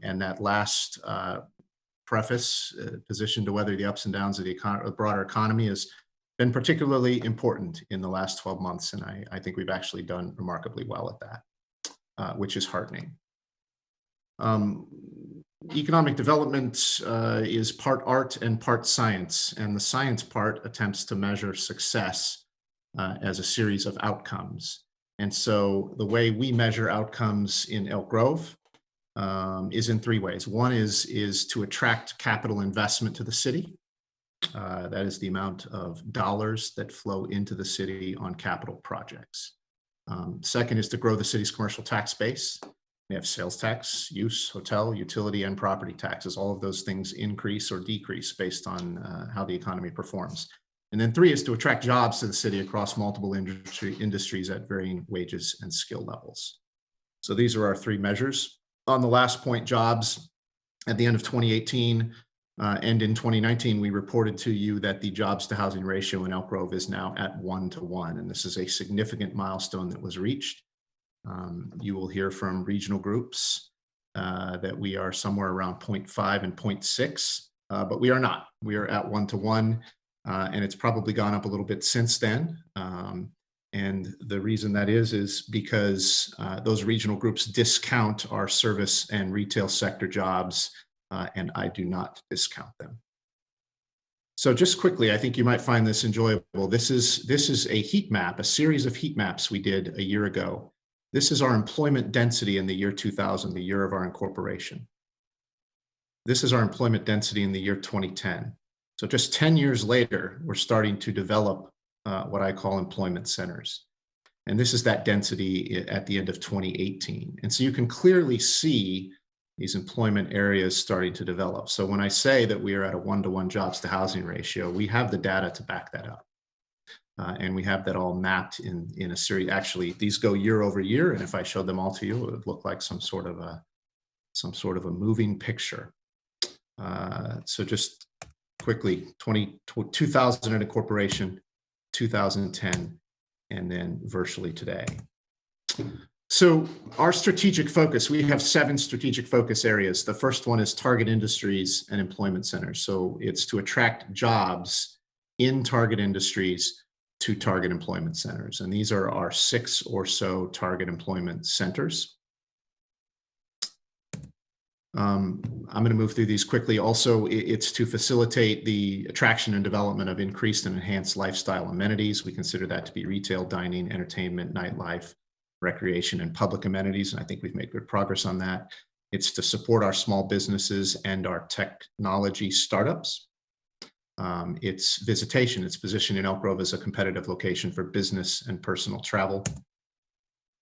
And that last preface, positioned to weather the ups and downs of the broader economy, has been particularly important in the last 12 months. And I think we've actually done remarkably well at that, which is heartening. Economic development is part art and part science, and the science part attempts to measure success as a series of outcomes. And so the way we measure outcomes in Elk Grove is in three ways. One is to attract capital investment to the city. That is the amount of dollars that flow into the city on capital projects. Second is to grow the city's commercial tax base. We have sales tax, use, hotel, utility, and property taxes. All of those things increase or decrease based on how the economy performs. And then three is to attract jobs to the city across multiple industries at varying wages and skill levels. So these are our three measures. On the last point, jobs, at the end of 2018, And in 2019, we reported to you that the jobs to housing ratio in Elk Grove is now at 1-to-1. And this is a significant milestone that was reached. You will hear from regional groups that we are somewhere around 0.5 and 0.6, but we are not. We are at 1-to-1, and it's probably gone up a little bit since then. And the reason that is because those regional groups discount our service and retail sector jobs, and I do not discount them. So just quickly, I think you might find this enjoyable. This is a heat map, a series of heat maps we did a year ago. This is our employment density in the year 2000, the year of our incorporation. This is our employment density in the year 2010. So just 10 years later, we're starting to develop what I call employment centers. And this is that density at the end of 2018. And so you can clearly see these employment areas starting to develop. So when I say that we are at a 1-to-1 jobs to housing ratio, we have the data to back that up. And we have that all mapped in a series. Actually, these go year over year. And if I showed them all to you, it would look like some sort of a moving picture. So just quickly, 2000 in incorporation, 2010, and then virtually today. So our strategic focus, we have 7 strategic focus areas. The first one is target industries and employment centers. So it's to attract jobs in target industries to target employment centers. And these are our 6 or so target employment centers. I'm going to move through these quickly. Also, it's to facilitate the attraction and development of increased and enhanced lifestyle amenities. We consider that to be retail, dining, entertainment, nightlife, recreation, and public amenities. And I think we've made good progress on that. It's to support our small businesses and our technology startups. It's visitation. It's positioned in Elk Grove as a competitive location for business and personal travel.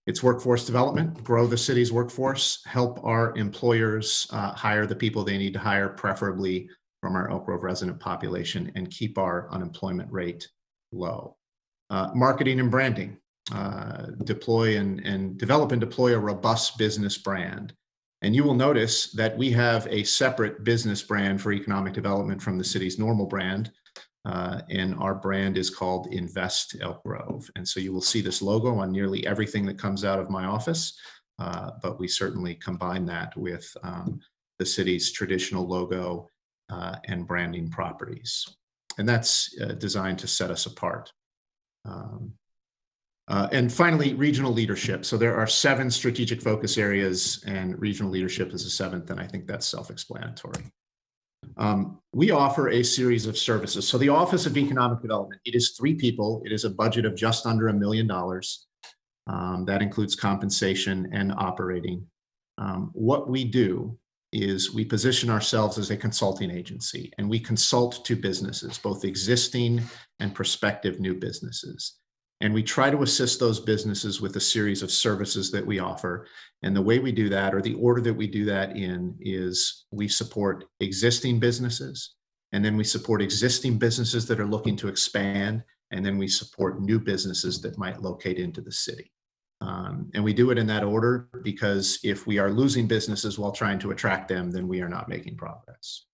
It's workforce development, grow the city's workforce, help our employers hire the people they need to hire, preferably from our Elk Grove resident population, and keep our unemployment rate low. Marketing and branding, deploy and develop and deploy a robust business brand. And you will notice that we have a separate business brand for economic development from the city's normal brand. And our brand is called Invest Elk Grove. And so you will see this logo on nearly everything that comes out of my office, but we certainly combine that with the city's traditional logo and branding properties. And that's designed to set us apart. And finally, regional leadership. So there are 7 strategic focus areas, and regional leadership is the 7th, and I think that's self-explanatory. We offer a series of services. So the Office of Economic Development, it is 3 people. It is a budget of just under $1 million. That includes compensation and operating. What we do is we position ourselves as a consulting agency, and we consult to businesses, both existing and prospective new businesses. And we try to assist those businesses with a series of services that we offer. And the way we do that, or the order that we do that in, is we support existing businesses, and then we support existing businesses that are looking to expand, and then we support new businesses that might locate into the city. And we do it in that order because if we are losing businesses while trying to attract them, then we are not making progress.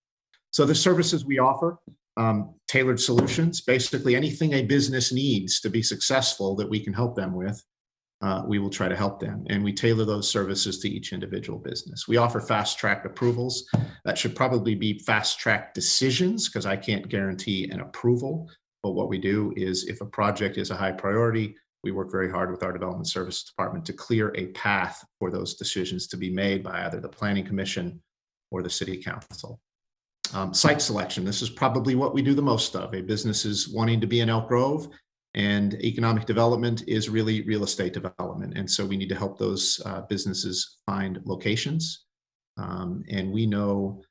So the services we offer, tailored solutions, basically anything a business needs to be successful that we can help them with, we will try to help them. And we tailor those services to each individual business. We offer fast-track approvals. That should probably be fast-track decisions, because I can't guarantee an approval. But what we do is, if a project is a high priority, we work very hard with our development services department to clear a path for those decisions to be made by either the Planning Commission or the City Council. Site selection, this is probably what we do the most of. A business is wanting to be in Elk Grove, and economic development is really real estate development. And so we need to help those businesses find locations. And we know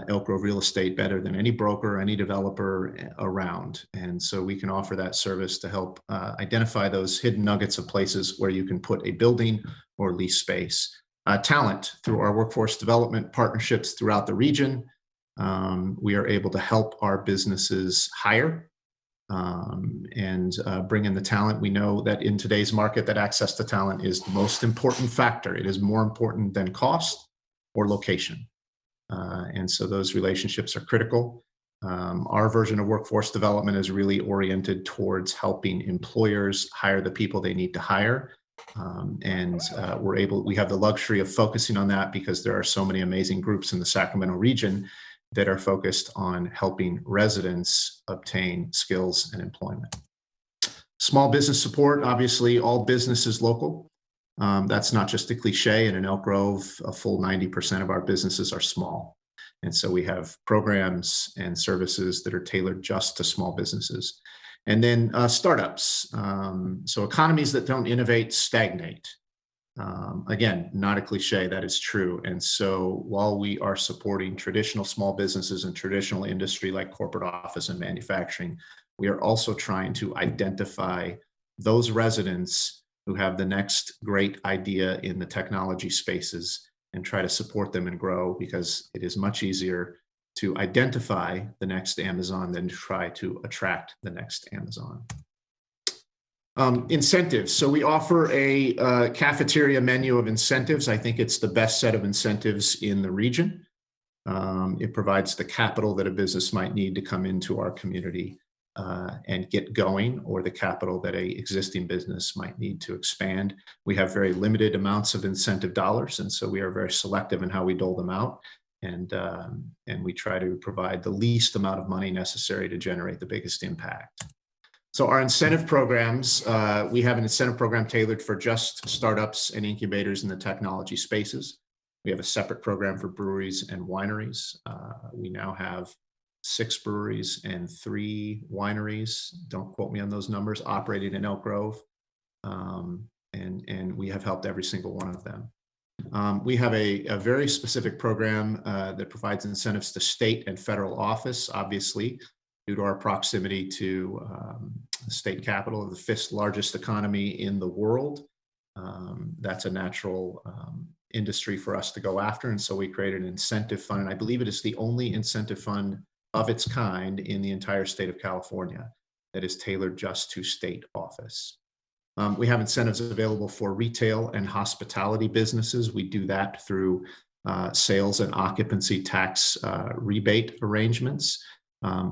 Elk Grove real estate better than any broker, any developer around. And so we can offer that service to help identify those hidden nuggets of places where you can put a building or lease space. Talent, through our workforce development partnerships throughout the region, we are able to help our businesses hire and bring in the talent. We know that in today's market, that access to talent is the most important factor. It is more important than cost or location. And so those relationships are critical. Our version of workforce development is really oriented towards helping employers hire the people they need to hire. We have the luxury of focusing on that because there are so many amazing groups in the Sacramento region that are focused on helping residents obtain skills and employment. Small business support, obviously all business is local. That's not just a cliche, and in Elk Grove, a full 90% of our businesses are small. And so we have programs and services that are tailored just to small businesses. And then startups. So economies that don't innovate stagnate. Again, not a cliche, that is true. And so while we are supporting traditional small businesses and traditional industry like corporate office and manufacturing, we are also trying to identify those residents who have the next great idea in the technology spaces and try to support them and grow, because it is much easier to identify the next Amazon than to try to attract the next Amazon. Incentives. So we offer a cafeteria menu of incentives. I think it's the best set of incentives in the region. It provides the capital that a business might need to come into our community and get going, or the capital that a existing business might need to expand. We have very limited amounts of incentive dollars, and so we are very selective in how we dole them out. And we try to provide the least amount of money necessary to generate the biggest impact. So our incentive programs, we have an incentive program tailored for just startups and incubators in the technology spaces. We have a separate program for breweries and wineries. We now have 6 breweries and 3 wineries, don't quote me on those numbers, operating in Elk Grove. And we have helped every single one of them. We have a very specific program that provides incentives to state and federal office, obviously, due to our proximity to the state capital of the 5th largest economy in the world. That's a natural industry for us to go after. And so we created an incentive fund. And I believe it is the only incentive fund of its kind in the entire state of California that is tailored just to state office. We have incentives available for retail and hospitality businesses. We do that through sales and occupancy tax rebate arrangements.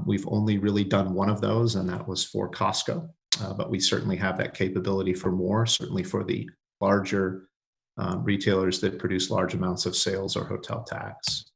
We've only really done one of those, and that was for Costco, but we certainly have that capability for more, certainly for the larger retailers that produce large amounts of sales or hotel tax.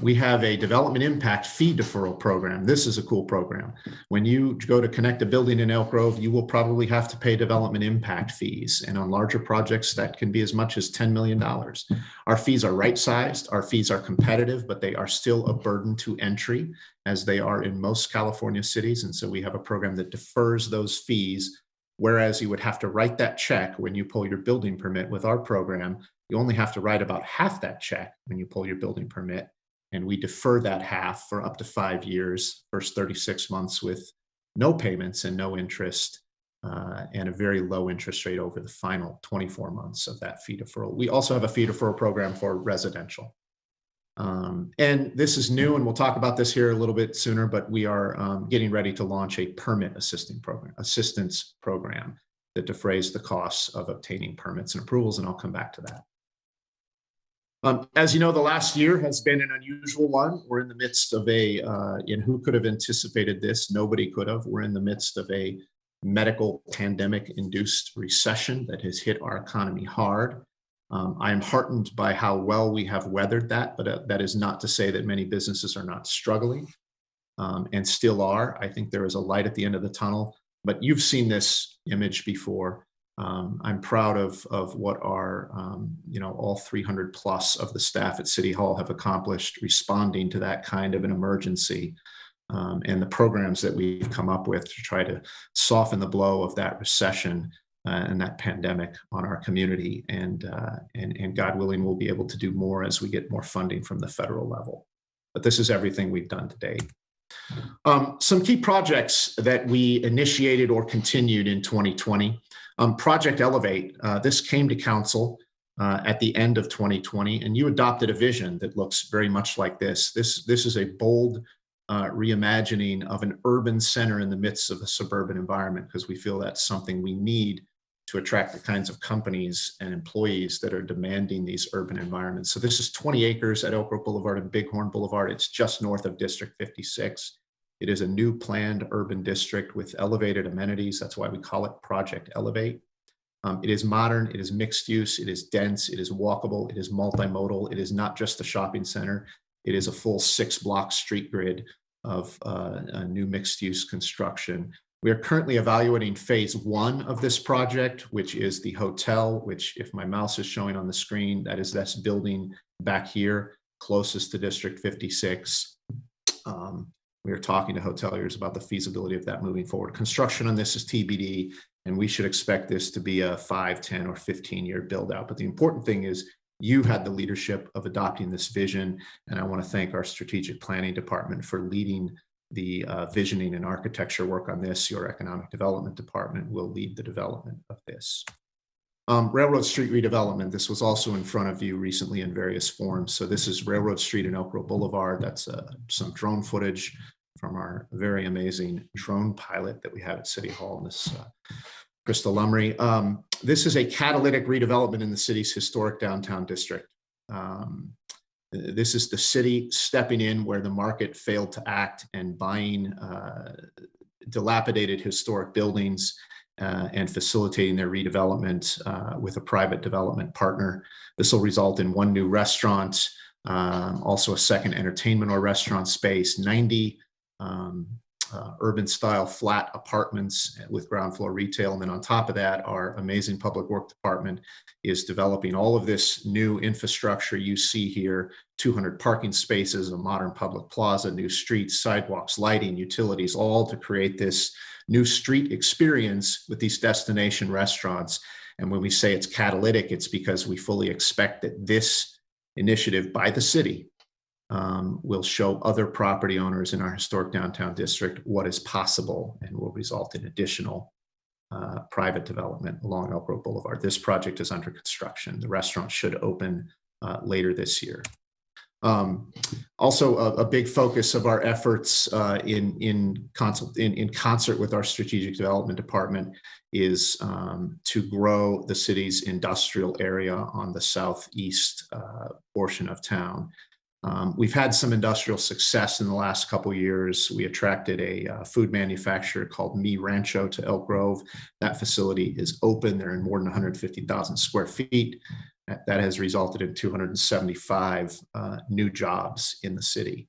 We have a development impact fee deferral program. This is a cool program. When you go to connect a building in Elk Grove, you will probably have to pay development impact fees. And on larger projects, that can be as much as $10 million. Our fees are right-sized. Our fees are competitive, but they are still a burden to entry, as they are in most California cities. And so we have a program that defers those fees, whereas you would have to write that check when you pull your building permit. With our program, you only have to write about half that check when you pull your building permit, and we defer that half for up to 5 years, first 36 months with no payments and no interest, and a very low interest rate over the final 24 months of that fee deferral. We also have a fee deferral program for residential. And this is new, and we'll talk about this here a little bit sooner, but we are getting ready to launch a permit assistance program that defrays the costs of obtaining permits and approvals, and I'll come back to that. As you know, the last year has been an unusual one. We're in the midst of and who could have anticipated this? Nobody could have. We're in the midst of a medical pandemic-induced recession that has hit our economy hard. I am heartened by how well we have weathered that, but that is not to say that many businesses are not struggling, and still are. I think there is a light at the end of the tunnel, but you've seen this image before. I'm proud of what our, all 300 plus of the staff at City Hall have accomplished responding to that kind of an emergency, and the programs that we've come up with to try to soften the blow of that recession and that pandemic on our community. And God willing, we'll be able to do more as we get more funding from the federal level. But this is everything we've done to date. Some key projects that we initiated or continued in 2020. Project Elevate, this came to council at the end of 2020, and you adopted a vision that looks very much like this. This is a bold reimagining of an urban center in the midst of a suburban environment, because we feel that's something we need to attract the kinds of companies and employees that are demanding these urban environments. So this is 20 acres at Elk Grove Boulevard and Bighorn Boulevard. It's just north of District 56. It is a new planned urban district with elevated amenities. That's why we call it Project Elevate. It is modern, it is mixed use, it is dense, it is walkable, it is multimodal. It is not just a shopping center. It is a full 6-block street grid of a new mixed use construction. We are currently evaluating phase 1 of this project, which is the hotel, which if my mouse is showing on the screen, that is this building back here, closest to District 56. We are talking to hoteliers about the feasibility of that moving forward. Construction on this is TBD, and we should expect this to be a 5, 10, or 15-year build out. But the important thing is you had the leadership of adopting this vision, and I want to thank our strategic planning department for leading the visioning and architecture work on this. Your economic development department will lead the development of this. Railroad Street redevelopment. This was also in front of you recently in various forms. So this is Railroad Street and Elk Grove Boulevard. That's some drone footage from our very amazing drone pilot that we had at City Hall in this Crystal Lumry. This is a catalytic redevelopment in the city's historic downtown district. This is the city stepping in where the market failed to act and buying dilapidated historic buildings and facilitating their redevelopment with a private development partner. This will result in 1 new restaurant, also a second entertainment or restaurant space, 90 urban style flat apartments with ground floor retail. And then on top of that, our amazing public work department is developing all of this new infrastructure you see here, 200 parking spaces, a modern public plaza, new streets, sidewalks, lighting, utilities, all to create this new street experience with these destination restaurants. And when we say it's catalytic, it's because we fully expect that this initiative by the city will show other property owners in our historic downtown district what is possible and will result in additional private development along Elk Grove Boulevard. This project is under construction. The restaurant should open later this year. Also, a big focus of our efforts in concert with our strategic development department is to grow the city's industrial area on the southeast portion of town. We've had some industrial success in the last couple of years. We attracted a food manufacturer called Mi Rancho to Elk Grove. That facility is open. They're in more than 150,000 square feet. That has resulted in 275 new jobs in the city.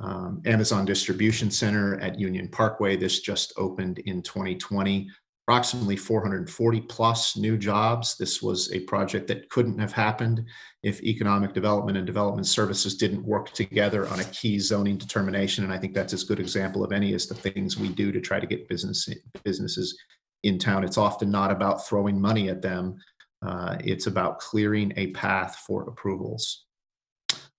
Amazon Distribution Center at Union Parkway, this just opened in 2020. Approximately 440 plus new jobs. This was a project that couldn't have happened if economic development and development services didn't work together on a key zoning determination. And I think that's as good example of any as the things we do to try to get businesses in town. It's often not about throwing money at them. It's about clearing a path for approvals.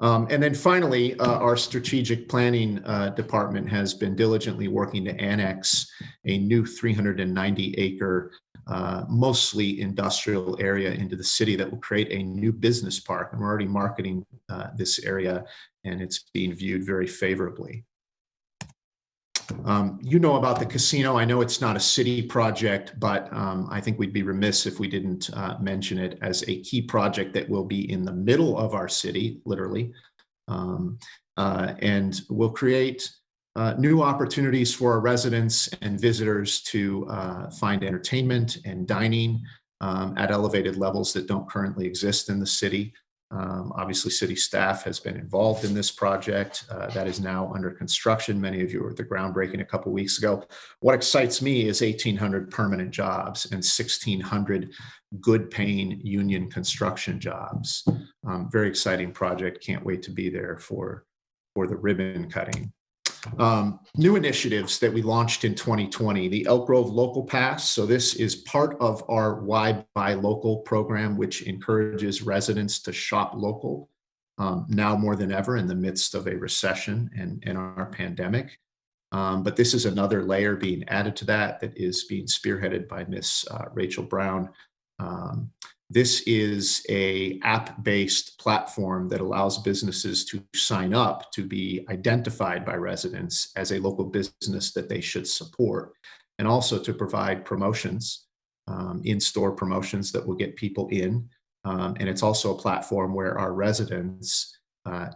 And then finally, our strategic planning department has been diligently working to annex a new 390-acre, mostly industrial area into the city that will create a new business park. And we're already marketing this area, and it's being viewed very favorably. You know about the casino. I know it's not a city project, but I think we'd be remiss if we didn't mention it as a key project that will be in the middle of our city, literally, and will create new opportunities for our residents and visitors to find entertainment and dining at elevated levels that don't currently exist in the city. Obviously, city staff has been involved in this project that is now under construction. Many of you were at the groundbreaking a couple of weeks ago. What excites me is 1,800 permanent jobs and 1,600 good paying union construction jobs. Very exciting project. Can't wait to be there for the ribbon cutting. New initiatives that we launched in 2020, the Elk Grove Local Pass. So this is part of our Why Buy Local program, which encourages residents to shop local now more than ever in the midst of a recession and our pandemic. But this is another layer being added to that is being spearheaded by Miss Rachel Brown. This is an app-based platform that allows businesses to sign up to be identified by residents as a local business that they should support, and also to provide promotions in-store promotions that will get people in. And it's also a platform where our residents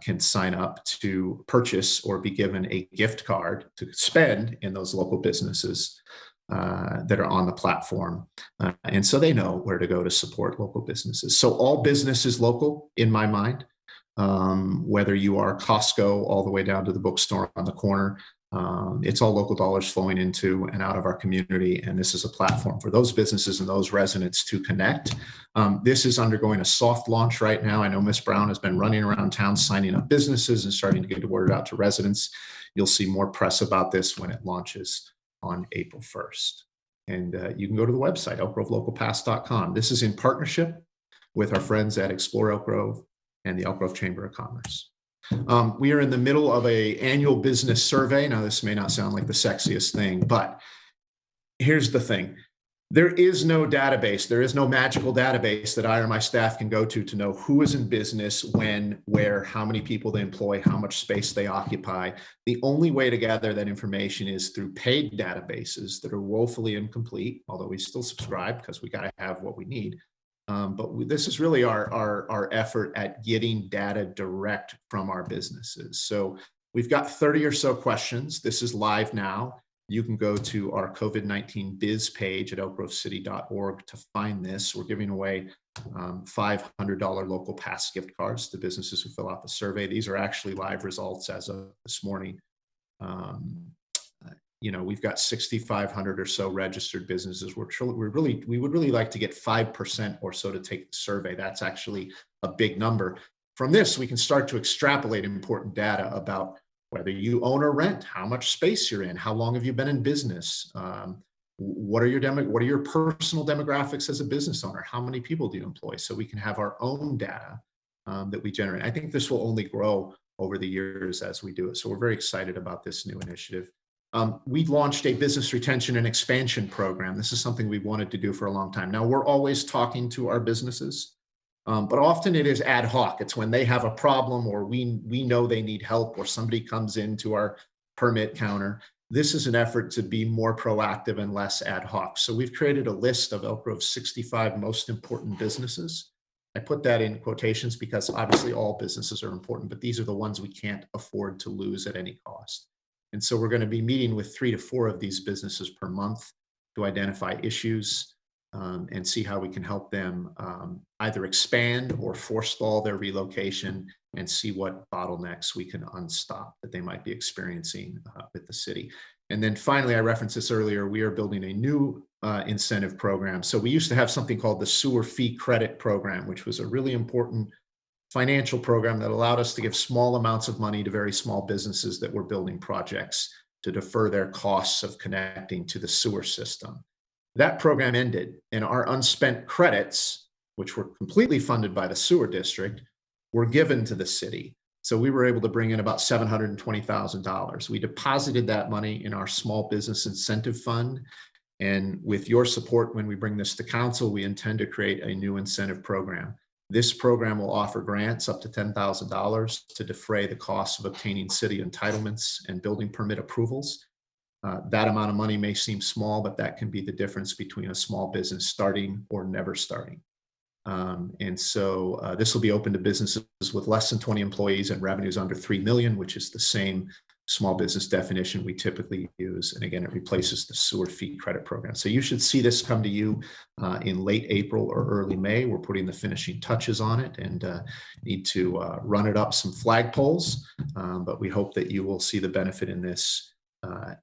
can sign up to purchase or be given a gift card to spend in those local businesses that are on the platform. And so they know where to go to support local businesses. So all business is local in my mind, whether you are Costco all the way down to the bookstore on the corner. It's all local dollars flowing into and out of our community. And this is a platform for those businesses and those residents to connect. This is undergoing a soft launch right now. I know Ms. Brown has been running around town signing up businesses and starting to get the word out to residents. You'll see more press about this when it launches on April 1st. And you can go to the website, elkgrovelocalpass.com. This is in partnership with our friends at Explore Elk Grove and the Elk Grove Chamber of Commerce. We are in the middle of an annual business survey. Now, this may not sound like the sexiest thing, but here's the thing. There is no database. There is no magical database that I or my staff can go to know who is in business, when, where, how many people they employ, how much space they occupy. The only way to gather that information is through paid databases that are woefully incomplete, although we still subscribe because we got to have what we need. This is really our effort at getting data direct from our businesses. So we've got 30 or so questions. This is live now. You can go to our COVID-19 biz page at elkgrovecity.org to find this. We're giving away $500 local pass gift cards to businesses who fill out the survey. These are actually live results as of this morning. We've got 6,500 or so registered businesses. We would really like to get 5% or so to take the survey. That's actually a big number. From this, we can start to extrapolate important data about whether you own or rent, how much space you're in, how long have you been in business, what are your personal demographics as a business owner, how many people do you employ, so we can have our own data that we generate. I think this will only grow over the years as we do it. So we're very excited about this new initiative. We've launched a business retention and expansion program. This is something we've wanted to do for a long time. Now, we're always talking to our businesses, but often it is ad hoc. It's when they have a problem or we know they need help or somebody comes into our permit counter. This is an effort to be more proactive and less ad hoc. So we've created a list of Elk Grove's 65 most important businesses. I put that in quotations because obviously all businesses are important, but these are the ones we can't afford to lose at any cost. And so we're going to be meeting with 3 to 4 of these businesses per month to identify issues and see how we can help them either expand or forestall their relocation and see what bottlenecks we can unstop that they might be experiencing with the city. And then finally, I referenced this earlier, we are building a new incentive program. So we used to have something called the Sewer Fee Credit Program, which was a really important financial program that allowed us to give small amounts of money to very small businesses that were building projects to defer their costs of connecting to the sewer system. That program ended, and our unspent credits, which were completely funded by the sewer district, were given to the city. So we were able to bring in about $720,000. We deposited that money in our small business incentive fund. And with your support, when we bring this to council, we intend to create a new incentive program. This program will offer grants up to $10,000 to defray the costs of obtaining city entitlements and building permit approvals. That amount of money may seem small, but that can be the difference between a small business starting or never starting. And so this will be open to businesses with less than 20 employees and revenues under 3 million, which is the same small business definition we typically use. And again, it replaces the sewer fee credit program. So you should see this come to you in late April or early May. We're putting the finishing touches on it and need to run it up some flagpoles, but we hope that you will see the benefit in this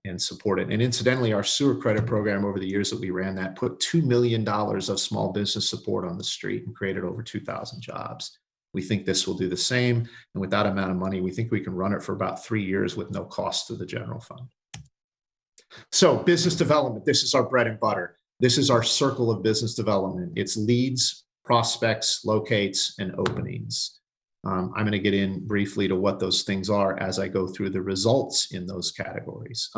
and support it. And incidentally, our sewer credit program over the years that we ran that put $2 million of small business support on the street and created over 2,000 jobs. We think this will do the same. And with that amount of money, we think we can run it for about 3 years with no cost to the general fund. So business development, this is our bread and butter. This is our circle of business development. It's leads, prospects, locates, and openings. I'm going to get in briefly to what those things are as I go through the results in those categories.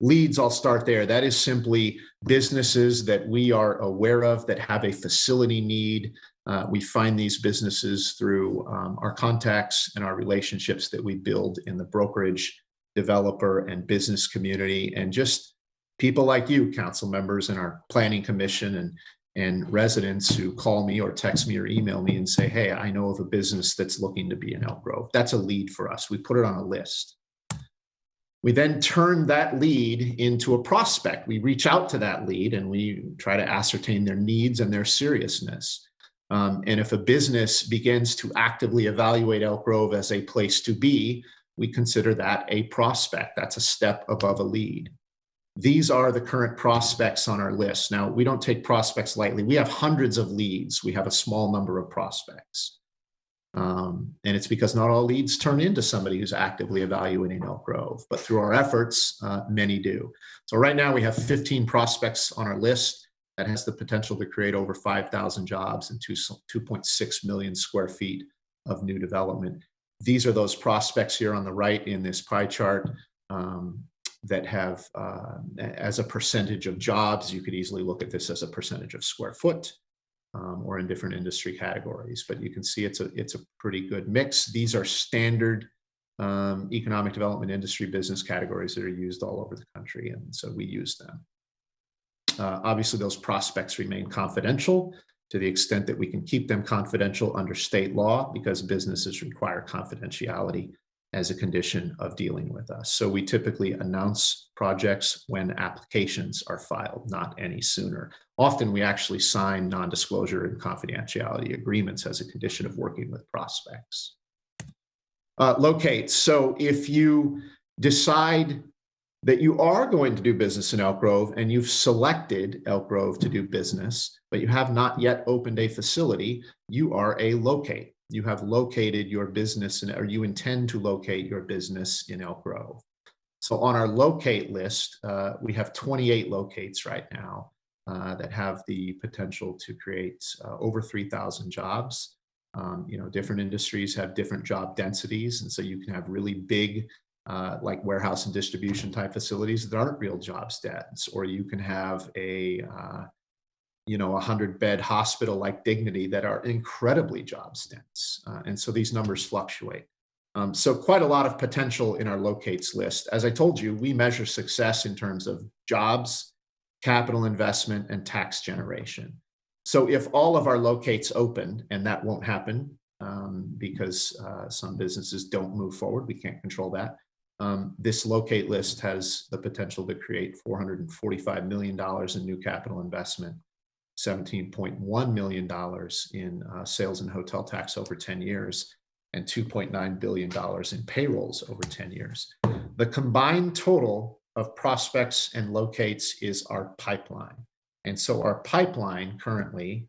Leads, I'll start there. That is simply businesses that we are aware of that have a facility need. We find these businesses through our contacts and our relationships that we build in the brokerage, developer, and business community, and just people like you, council members, and our planning commission and residents who call me or text me or email me and say, hey, I know of a business that's looking to be in Elk Grove. That's a lead for us. We put it on a list. We then turn that lead into a prospect. We reach out to that lead and we try to ascertain their needs and their seriousness. And if a business begins to actively evaluate Elk Grove as a place to be, we consider that a prospect. That's a step above a lead. These are the current prospects on our list. Now, we don't take prospects lightly. We have hundreds of leads. We have a small number of prospects. And it's because not all leads turn into somebody who's actively evaluating Elk Grove, but through our efforts, many do. So right now we have 15 prospects on our list that has the potential to create over 5,000 jobs and 2.6 million square feet of new development. These are those prospects here on the right in this pie chart that have, as a percentage of jobs, you could easily look at this as a percentage of square foot or in different industry categories. But you can see it's a pretty good mix. These are standard economic development industry business categories that are used all over the country, and so we use them. Obviously, those prospects remain confidential to the extent that we can keep them confidential under state law, because businesses require confidentiality as a condition of dealing with us. So we typically announce projects when applications are filed, not any sooner. Often we actually sign non-disclosure and confidentiality agreements as a condition of working with prospects. Locate. So if you decide that you are going to do business in Elk Grove and you've selected Elk Grove to do business, but you have not yet opened a facility, you are a locate. You have located your business or you intend to locate your business in Elk Grove. So on our locate list, we have 28 locates right now that have the potential to create over 3,000 jobs. Different industries have different job densities. And so you can have really big, like warehouse and distribution type facilities that aren't real jobs dense, or you can have a 100-bed hospital like Dignity that are incredibly jobs dense. And so these numbers fluctuate. So quite a lot of potential in our locates list. As I told you, we measure success in terms of jobs, capital investment, and tax generation. So if all of our locates open, and that won't happen because some businesses don't move forward, we can't control that. This locate list has the potential to create $445 million in new capital investment, $17.1 million in sales and hotel tax over 10 years, and $2.9 billion in payrolls over 10 years. The combined total of prospects and locates is our pipeline. And so our pipeline currently,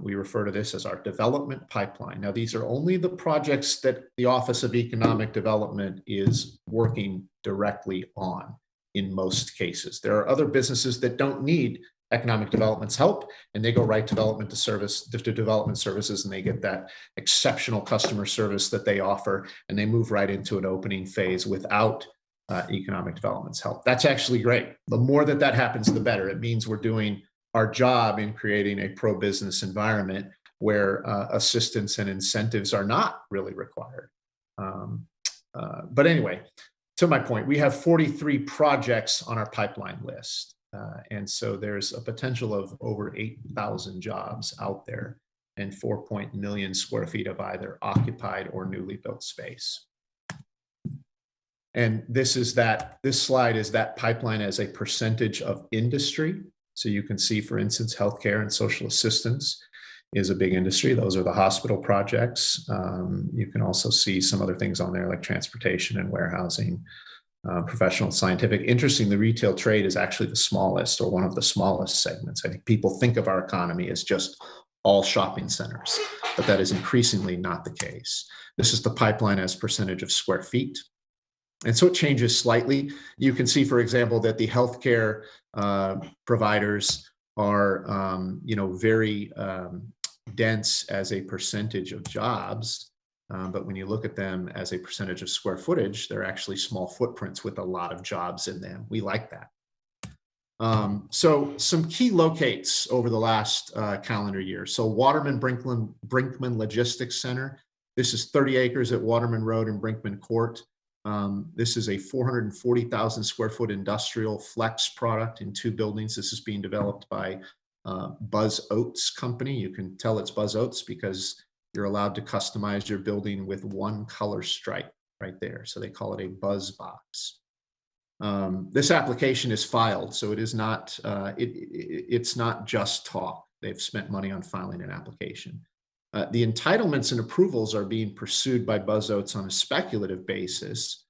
we refer to this as our development pipeline. Now, these are only the projects that the Office of Economic Development is working directly on in most cases. There are other businesses that don't need economic development's help, and they go right to development services, and they get that exceptional customer service that they offer, and they move right into an opening phase without economic development's help. That's actually great. The more that happens, the better. It means we're doing our job in creating a pro-business environment where assistance and incentives are not really required. But anyway, to my point, we have 43 projects on our pipeline list. And so there's a potential of over 8,000 jobs out there and 4 million square feet of either occupied or newly built space. And this slide is that pipeline as a percentage of industry. So you can see, for instance, healthcare and social assistance is a big industry. Those are the hospital projects. You can also see some other things on there like transportation and warehousing. Professional, scientific. Interesting, the retail trade is actually the smallest, or one of the smallest segments. I think people think of our economy as just all shopping centers, but that is increasingly not the case. This is the pipeline as percentage of square feet. And so it changes slightly. You can see, for example, that the healthcare providers are very dense as a percentage of jobs. But when you look at them as a percentage of square footage, they're actually small footprints with a lot of jobs in them. We like that. So some key locates over the last calendar year. So Waterman Brinkman Logistics Center. This is 30 acres at Waterman Road and Brinkman Court. This is a 440,000 square foot industrial flex product in 2 buildings. This is being developed by Buzz Oats Company. You can tell it's Buzz Oats because you're allowed to customize your building with 1 color stripe right there. So they call it a Buzz Box. This application is filed, so it is not, it's not just talk. They've spent money on filing an application. The entitlements and approvals are being pursued by Buzz Oats on a speculative basis,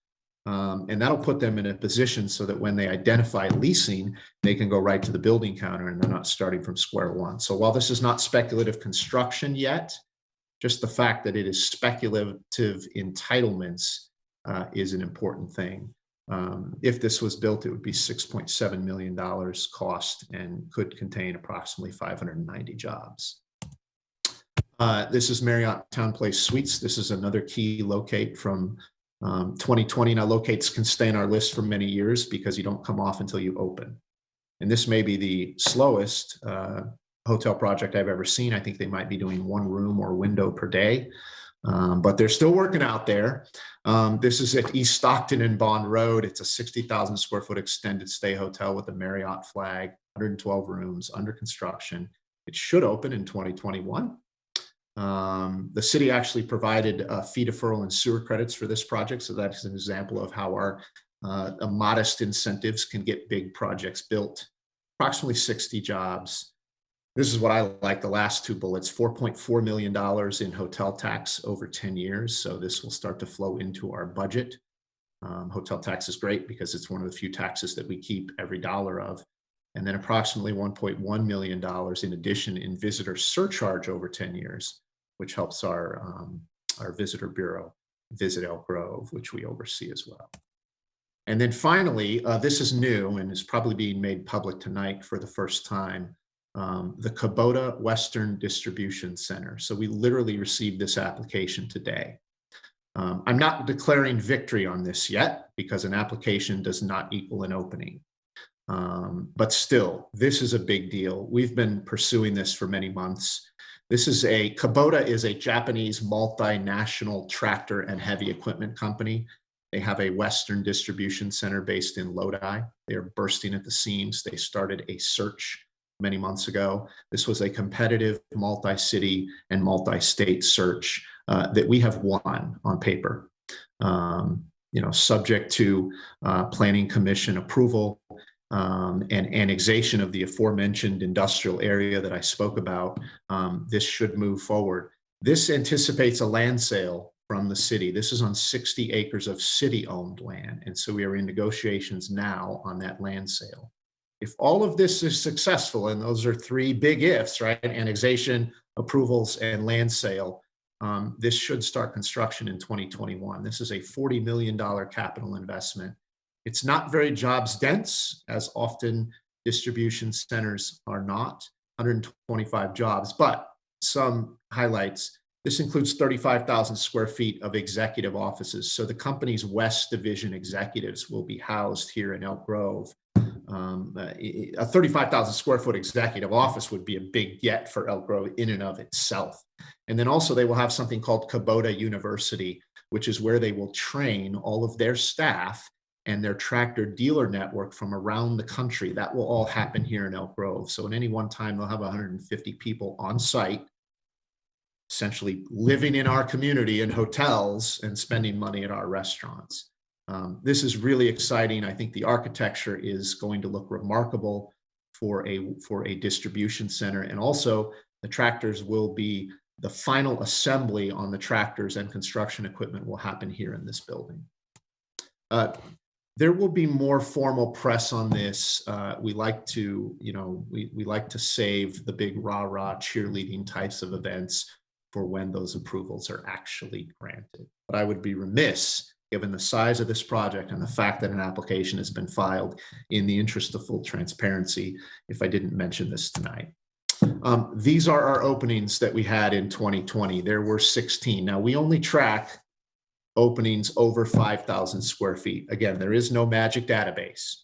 and that'll put them in a position so that when they identify leasing, they can go right to the building counter and they're not starting from square one. So while this is not speculative construction yet, just the fact that it is speculative entitlements is an important thing. If this was built, it would be $6.7 million cost and could contain approximately 590 jobs. This is Marriott Town Place Suites. This is another key locate from 2020. Now, locates can stay on our list for many years because you don't come off until you open. And this may be the slowest hotel project I've ever seen. I think they might be doing 1 room or window per day, but they're still working out there. This is at East Stockton and Bond Road. It's a 60,000 square foot extended stay hotel with a Marriott flag, 112 rooms, under construction. It should open in 2021. The city actually provided fee deferral and sewer credits for this project. So that's an example of how our modest incentives can get big projects built. Approximately 60 jobs. This is what I like, the last 2 bullets, $4.4 million in hotel tax over 10 years. So this will start to flow into our budget. Hotel tax is great because it's one of the few taxes that we keep every dollar of. And then approximately $1.1 million in addition in visitor surcharge over 10 years, which helps our visitor bureau, Visit Elk Grove, which we oversee as well. And then finally, this is new and is probably being made public tonight for the first time. The Kubota Western Distribution Center. So we literally received this application today. I'm not declaring victory on this yet because an application does not equal an opening. But still, this is a big deal. We've been pursuing this for many months. Kubota is a Japanese multinational tractor and heavy equipment company. They have a Western distribution center based in Lodi. They are bursting at the seams. They started a search many months ago. This was a competitive multi-city and multi-state search that we have won on paper. Subject to Planning Commission approval and annexation of the aforementioned industrial area that I spoke about, this should move forward. This anticipates a land sale from the city. This is on 60 acres of city-owned land, and so we are in negotiations now on that land sale. If all of this is successful, and those are 3 big ifs, right? Annexation, approvals, and land sale, this should start construction in 2021. This is a $40 million capital investment. It's not very jobs dense, as often distribution centers are not, 125 jobs, but some highlights. This includes 35,000 square feet of executive offices. So the company's West Division executives will be housed here in Elk Grove. A 35,000 square foot executive office would be a big get for Elk Grove in and of itself. And then also they will have something called Kubota University, which is where they will train all of their staff and their tractor dealer network from around the country. That will all happen here in Elk Grove. So at any one time, they'll have 150 people on site, essentially living in our community in hotels and spending money at our restaurants. This is really exciting. I think the architecture is going to look remarkable for a distribution center. And also the tractors will be, the final assembly on the tractors and construction equipment will happen here in this building. There will be more formal press on this. We like to, we like to save the big rah-rah cheerleading types of events for when those approvals are actually granted. But I would be remiss, given the size of this project and the fact that an application has been filed, in the interest of full transparency, if I didn't mention this tonight. These are our openings that we had in 2020. There were 16. Now, we only track openings over 5,000 square feet. Again, there is no magic database.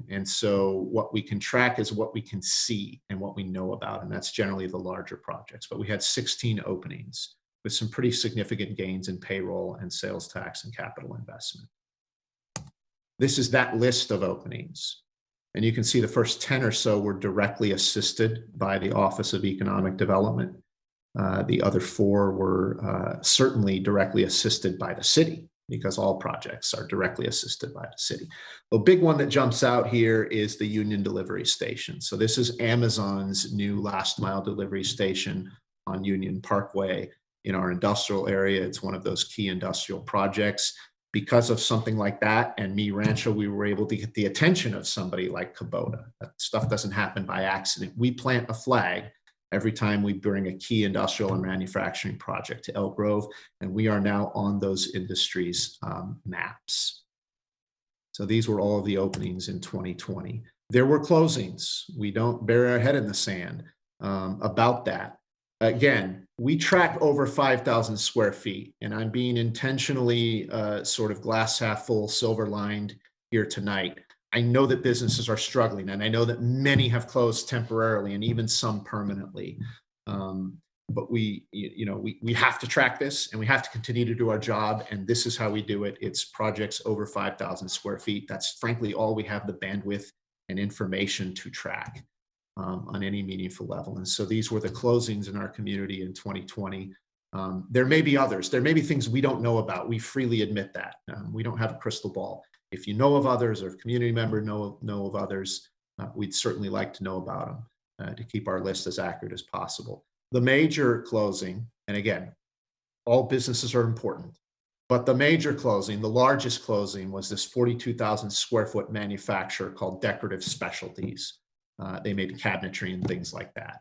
And so what we can track is what we can see and what we know about, and that's generally the larger projects. But we had 16 openings with some pretty significant gains in payroll and sales tax and capital investment. This is that list of openings. And you can see the first 10 or so were directly assisted by the Office of Economic Development. The other 4 were certainly directly assisted by the city, because all projects are directly assisted by the city. The big one that jumps out here is the Union Delivery Station. So this is Amazon's new last mile delivery station on Union Parkway in our industrial area. It's one of those key industrial projects. Because of something like that and Mi Rancho, we were able to get the attention of somebody like Kubota. That stuff doesn't happen by accident. We plant a flag every time we bring a key industrial and manufacturing project to Elk Grove, and we are now on those industries' maps. So these were all of the openings in 2020. There were closings. We don't bury our head in the sand about that. Again, we track over 5,000 square feet, and I'm being intentionally sort of glass half full, silver lined here tonight. I know that businesses are struggling, and I know that many have closed temporarily and even some permanently. But we have to track this, and we have to continue to do our job, and this is how we do it. It's projects over 5,000 square feet. That's frankly all we have the bandwidth and information to track on any meaningful level. And so these were the closings in our community in 2020. There may be others. There may be things we don't know about. We freely admit that. We don't have a crystal ball. If you know of others, or if community members know of others, we'd certainly like to know about them to keep our list as accurate as possible. The major closing, and again, all businesses are important, but the major closing, the largest closing, was this 42,000 square foot manufacturer called Decorative Specialties. They made cabinetry and things like that.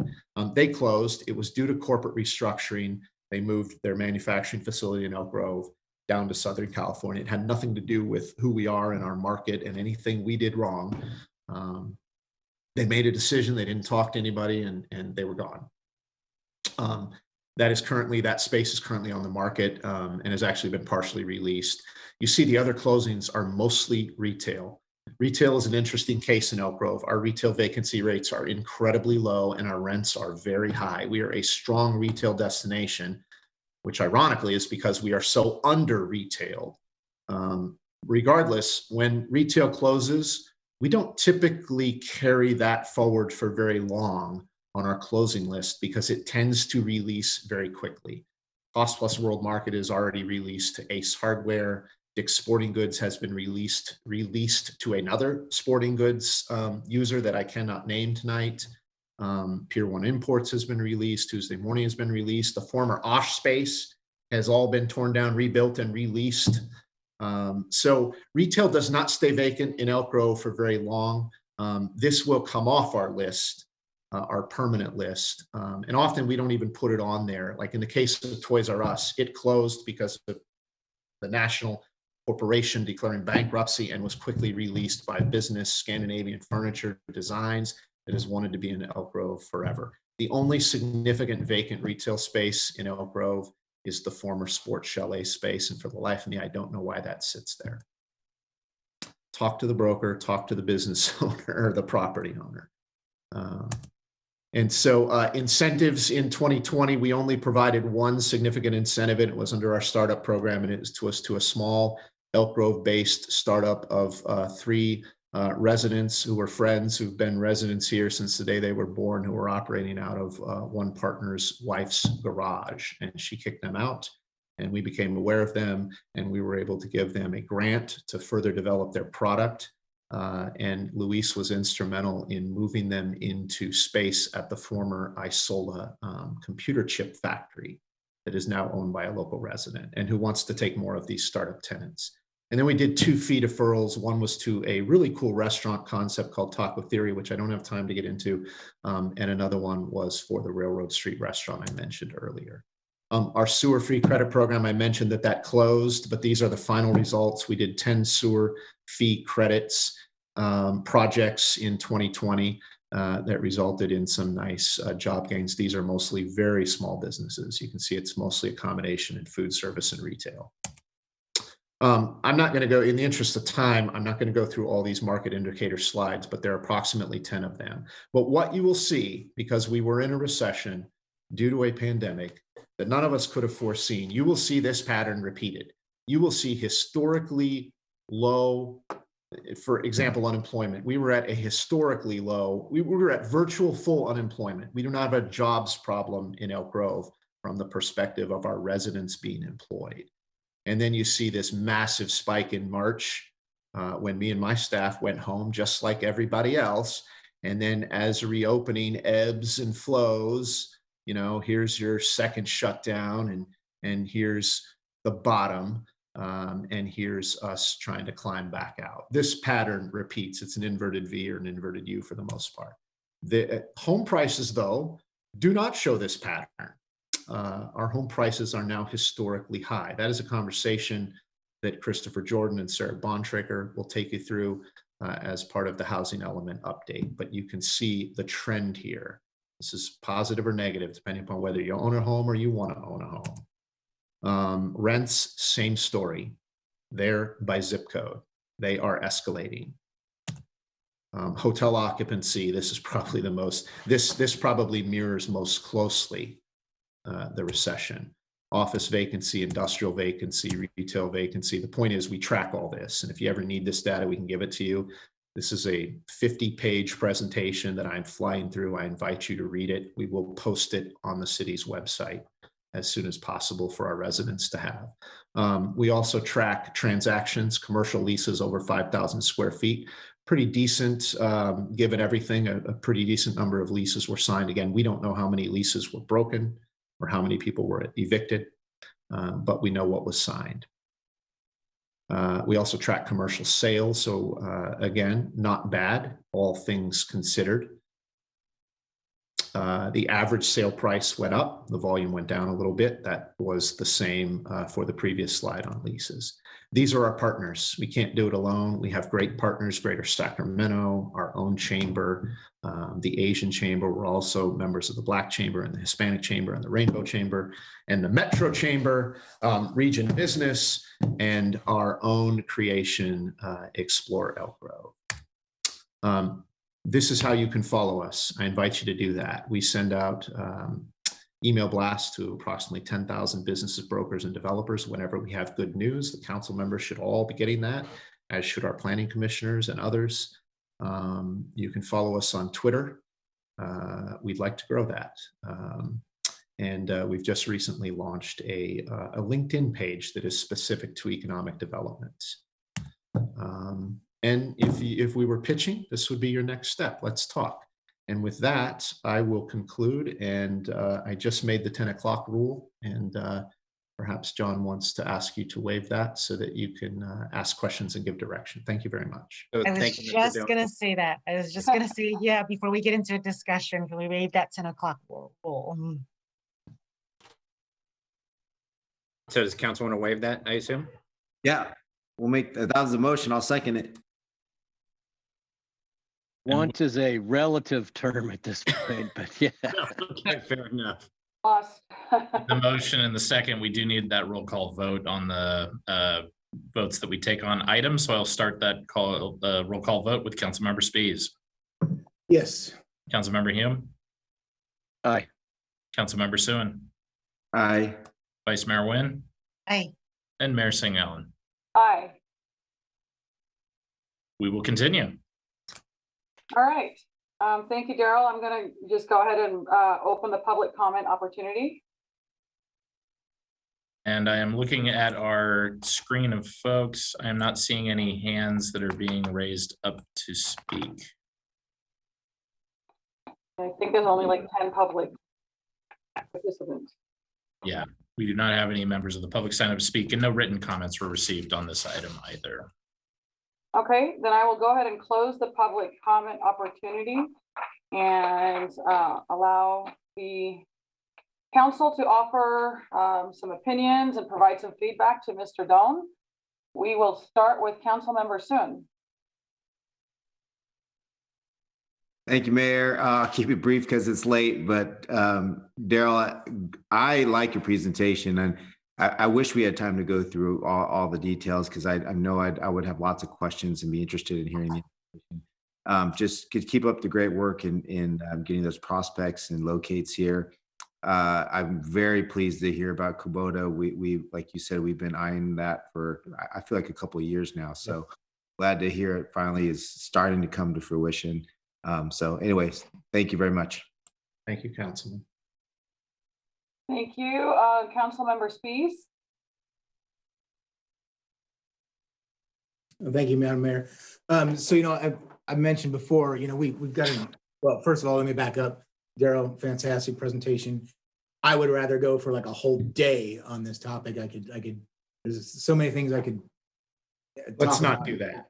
They closed. It was due to corporate restructuring. They moved their manufacturing facility in Elk Grove down to Southern California. It had nothing to do with who we are in our market and anything we did wrong. They made a decision. They didn't talk to anybody, and they were gone. That space is currently on the market and has actually been partially released. You see the other closings are mostly retail. Retail is an interesting case in Elk Grove. Our retail vacancy rates are incredibly low and our rents are very high. We are a strong retail destination, which ironically is because we are so under retailed. Regardless, when retail closes, we don't typically carry that forward for very long on our closing list because it tends to release very quickly. Cost Plus World Market is already released to Ace Hardware. Dick's Sporting Goods has been released to another sporting goods user that I cannot name tonight. Pier 1 Imports has been released. Tuesday Morning has been released. The former Osh space has all been torn down, rebuilt, and released. So retail does not stay vacant in Elk Grove for very long. This will come off our list, our permanent list. And often we don't even put it on there. Like in the case of Toys R Us, it closed because of the national corporation declaring bankruptcy and was quickly released by business Scandinavian Furniture Designs that has wanted to be in Elk Grove forever. The only significant vacant retail space in Elk Grove is the former Sports Chalet space. And for the life of me, I don't know why that sits there. Talk to the broker, talk to the business owner or the property owner. And so incentives in 2020, we only provided one significant incentive, and it was under our startup program, and it was to a small Elk Grove-based startup of 3 residents who were friends who've been residents here since the day they were born, who were operating out of one partner's wife's garage, and she kicked them out. And we became aware of them, and we were able to give them a grant to further develop their product. And Luis was instrumental in moving them into space at the former Isola computer chip factory that is now owned by a local resident and who wants to take more of these startup tenants. And then we did 2 fee deferrals. One was to a really cool restaurant concept called Taco Theory, which I don't have time to get into. And another one was for the Railroad Street restaurant I mentioned earlier. Our sewer-free credit program, I mentioned that closed, but these are the final results. We did 10 sewer fee credits projects in 2020 that resulted in some nice job gains. These are mostly very small businesses. You can see it's mostly accommodation and food service and retail. I'm not going to go, in the interest of time, I'm not going to go through all these market indicator slides, but there are approximately 10 of them. But what you will see, because we were in a recession due to a pandemic that none of us could have foreseen, you will see this pattern repeated. You will see historically low for example, unemployment. We were at a historically low, we were at virtual full unemployment. We do not have a jobs problem in Elk Grove from the perspective of our residents being employed. And then you see this massive spike in March when me and my staff went home, just like everybody else. And then as reopening ebbs and flows, you know, here's your second shutdown, and here's the bottom, and here's us trying to climb back out. This pattern repeats. It's an inverted V or an inverted U for the most part. The home prices, though, do not show this pattern. Our home prices are now historically high. That is a conversation that Christopher Jordan and Sarah Bontrager will take you through as part of the housing element update. But you can see the trend here. This is positive or negative, depending upon whether you own a home or you want to own a home. Rents, same story. They're by zip code. They are escalating. Hotel occupancy, this is probably the most, this probably mirrors most closely the recession. Office vacancy, industrial vacancy, retail vacancy. The point is we track all this. And if you ever need this data, we can give it to you. This is a 50-page presentation that I'm flying through. I invite you to read it. We will post it on the city's website as soon as possible for our residents to have. We also track transactions, commercial leases over 5,000 square feet. Pretty decent, given everything, a pretty decent number of leases were signed. Again, we don't know how many leases were broken or how many people were evicted, but we know what was signed. We also track commercial sales. So again, not bad, all things considered. The average sale price went up, the volume went down a little bit. That was the same for the previous slide on leases. These are our partners. We can't do it alone. We have great partners, Greater Sacramento, our own chamber, the Asian Chamber. We're also members of the Black Chamber and the Hispanic Chamber and the Rainbow Chamber and the Metro Chamber, Region Business, and our own creation, Explore Elk Grove. This is how you can follow us. I invite you to do that. We send out email blasts to approximately 10,000 businesses, brokers, and developers whenever we have good news. The council members should all be getting that, as should our planning commissioners and others. You can follow us on Twitter. We'd like to grow that. And we've just recently launched a LinkedIn page that is specific to economic development. And if we were pitching, this would be your next step. Let's talk. And with that, I will conclude. And I just made the 10 o'clock rule. And perhaps John wants to ask you to waive that so that you can ask questions and give direction. Thank you very much. I was just going to say that. I was just going to say, yeah, before we get into a discussion, can we waive that 10 o'clock rule? So does council want to waive that, I assume? Yeah, we'll make that was the motion. I'll second it. Want is a relative term at this point, but yeah. Okay, fair enough. The motion and the second, we do need that roll call vote on the votes that we take on items. So I'll start that roll call vote with Councilmember Spies. Yes. Councilmember Hume. Aye. Councilmember Suen. Aye. Vice Mayor Nguyen. Aye. And Mayor Singh Allen. Aye. We will continue. All right. Thank you, Daryl. I'm going to just go ahead and open the public comment opportunity. And I am looking at our screen of folks. I am not seeing any hands that are being raised up to speak. I think there's only like 10 public participants. Yeah, we do not have any members of the public sign up to speak, and no written comments were received on this item either. Okay, then I will go ahead and close the public comment opportunity and allow the council to offer some opinions and provide some feedback to Mr. Doan. We will start with Councilmember Suen. Thank you, Mayor. I'll keep it brief because it's late, but Daryl, I like your presentation, and I wish we had time to go through all the details because I know I would have lots of questions and be interested in hearing the information. Just keep up the great work in getting those prospects and locates here. I'm very pleased to hear about Kubota. We like you said, we've been eyeing that for I feel like a couple of years now. So glad to hear it finally is starting to come to fruition. So anyways, thank you very much. Thank you, Councilman. Thank you, Councilmember Spies. Thank you, Madam Mayor. So, I mentioned before, we've got well, first of all, let me back up. Daryl, fantastic presentation. I would rather go for like a whole day on this topic. I could, there's so many things I could. Let's not do that.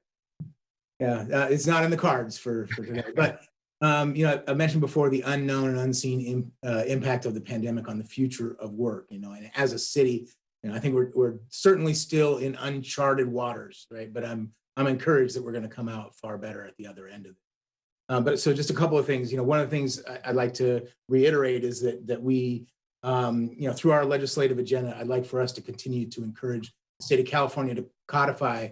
Yeah, it's not in the cards for today, but, I mentioned before the unknown and unseen impact of the pandemic on the future of work, and as a city, I think we're certainly still in uncharted waters, right? But I'm encouraged that we're going to come out far better at the other end of it. But so just a couple of things, one of the things I'd like to reiterate is that we, through our legislative agenda, I'd like for us to continue to encourage the state of California to codify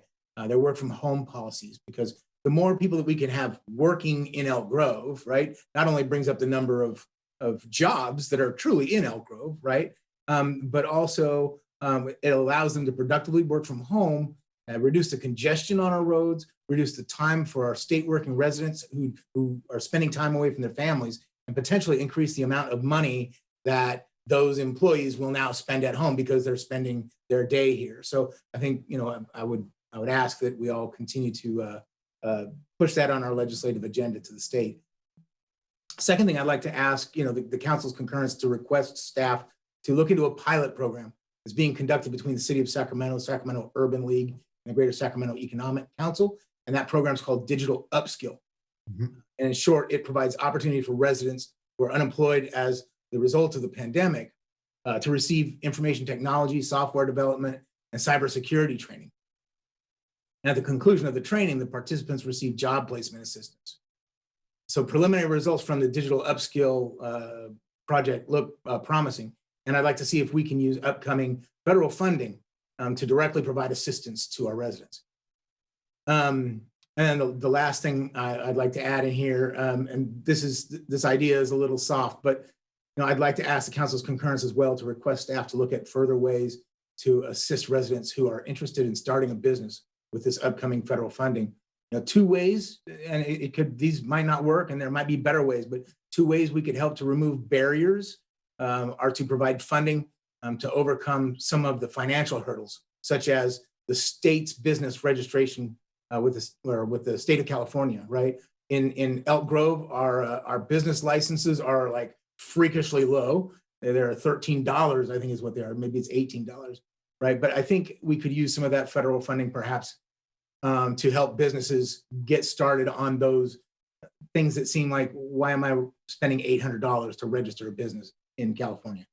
their work from home policies, because the more people that we can have working in Elk Grove, right, not only brings up the number of jobs that are truly in Elk Grove, right, but also it allows them to productively work from home, reduce the congestion on our roads, reduce the time for our state working residents who are spending time away from their families, and potentially increase the amount of money that those employees will now spend at home because they're spending their day here. So I think, I would ask that we all continue to push that on our legislative agenda to the state. Second thing I'd like to ask, the council's concurrence to request staff to look into a pilot program that's being conducted between the City of Sacramento, Sacramento Urban League, and the Greater Sacramento Economic Council. And that program is called Digital Upskill. And in short, it provides opportunity for residents who are unemployed as the result of the pandemic to receive information technology, software development, and cybersecurity training. And at the conclusion of the training, the participants receive job placement assistance. So preliminary results from the Digital Upskill project look promising. And I'd like to see if we can use upcoming federal funding to directly provide assistance to our residents. And then the last thing I'd like to add in here, and this idea is a little soft, but I'd like to ask the council's concurrence as well to request staff to look at further ways to assist residents who are interested in starting a business with this upcoming federal funding. Two ways, and these might not work, and there might be better ways, but two ways we could help to remove barriers are to provide funding to overcome some of the financial hurdles, such as the state's business registration with the state of California, right? In Elk Grove, our business licenses are like freakishly low. They're $13, I think is what they are. Maybe it's $18, right? But I think we could use some of that federal funding perhaps to help businesses get started on those things that seem like, why am I spending $800 to register a business in California?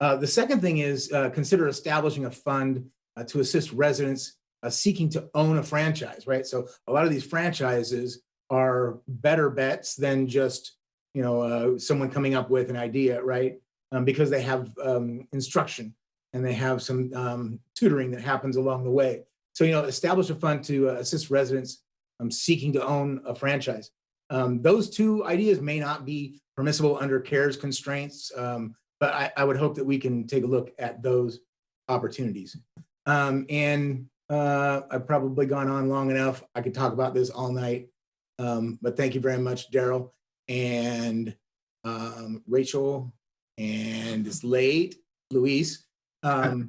The second thing is consider establishing a fund to assist residents seeking to own a franchise, right? So a lot of these franchises are better bets than just, someone coming up with an idea, right? Because they have instruction and they have some tutoring that happens along the way. So, establish a fund to assist residents seeking to own a franchise. Those two ideas may not be permissible under CARES constraints, but I would hope that we can take a look at those opportunities. And I've probably gone on long enough. I could talk about this all night, but thank you very much, Daryl and Rachel, and it's late, Luis. I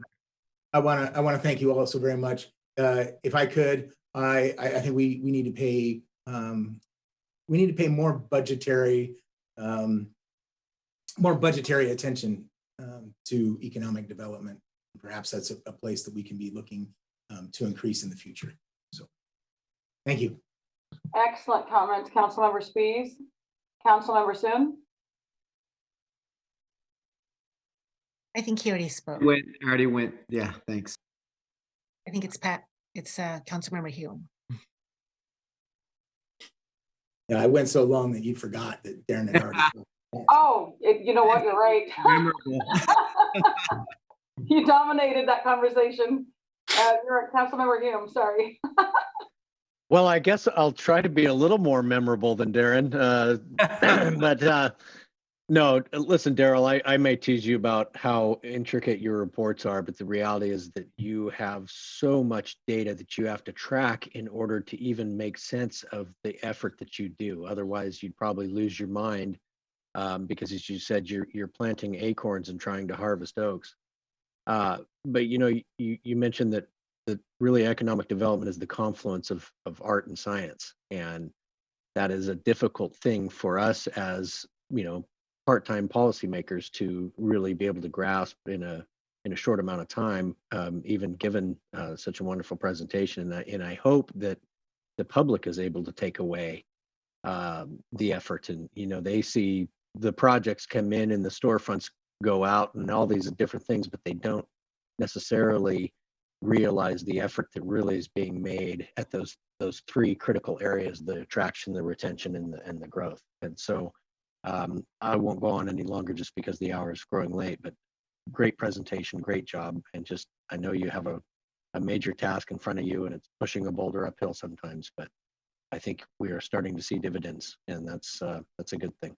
want to thank you all so very much. If I could, I think we need to pay more budgetary attention to economic development. Perhaps that's a place that we can be looking to increase in the future. So, thank you. Excellent comments, Councilmember Spies. Councilmember Soon. I think he already spoke. Already went. Yeah, thanks. I think it's Pat. It's Councilmember Hume. Yeah, I went so long that you forgot that Darren had already spoken. Oh, you know what? You're right. You dominated that conversation. You're Councilmember Hume. Sorry. Well, I guess I'll try to be a little more memorable than Darren, but No, listen, Daryl, I may tease you about how intricate your reports are, but the reality is that you have so much data that you have to track in order to even make sense of the effort that you do. Otherwise, you'd probably lose your mind because, as you said, you're planting acorns and trying to harvest oaks. But you mentioned that really economic development is the confluence of art and science, and that is a difficult thing for us as part-time policymakers to really be able to grasp in a short amount of time, even given such a wonderful presentation. And I hope that the public is able to take away the effort, and they see the projects come in and the storefronts go out and all these different things, but they don't necessarily realize the effort that really is being made at those three critical areas: the attraction, the retention, and the growth. And so I won't go on any longer just because the hour is growing late, but great presentation, great job. And just, I know you have a major task in front of you and it's pushing a boulder uphill sometimes, but I think we are starting to see dividends, and that's a good thing.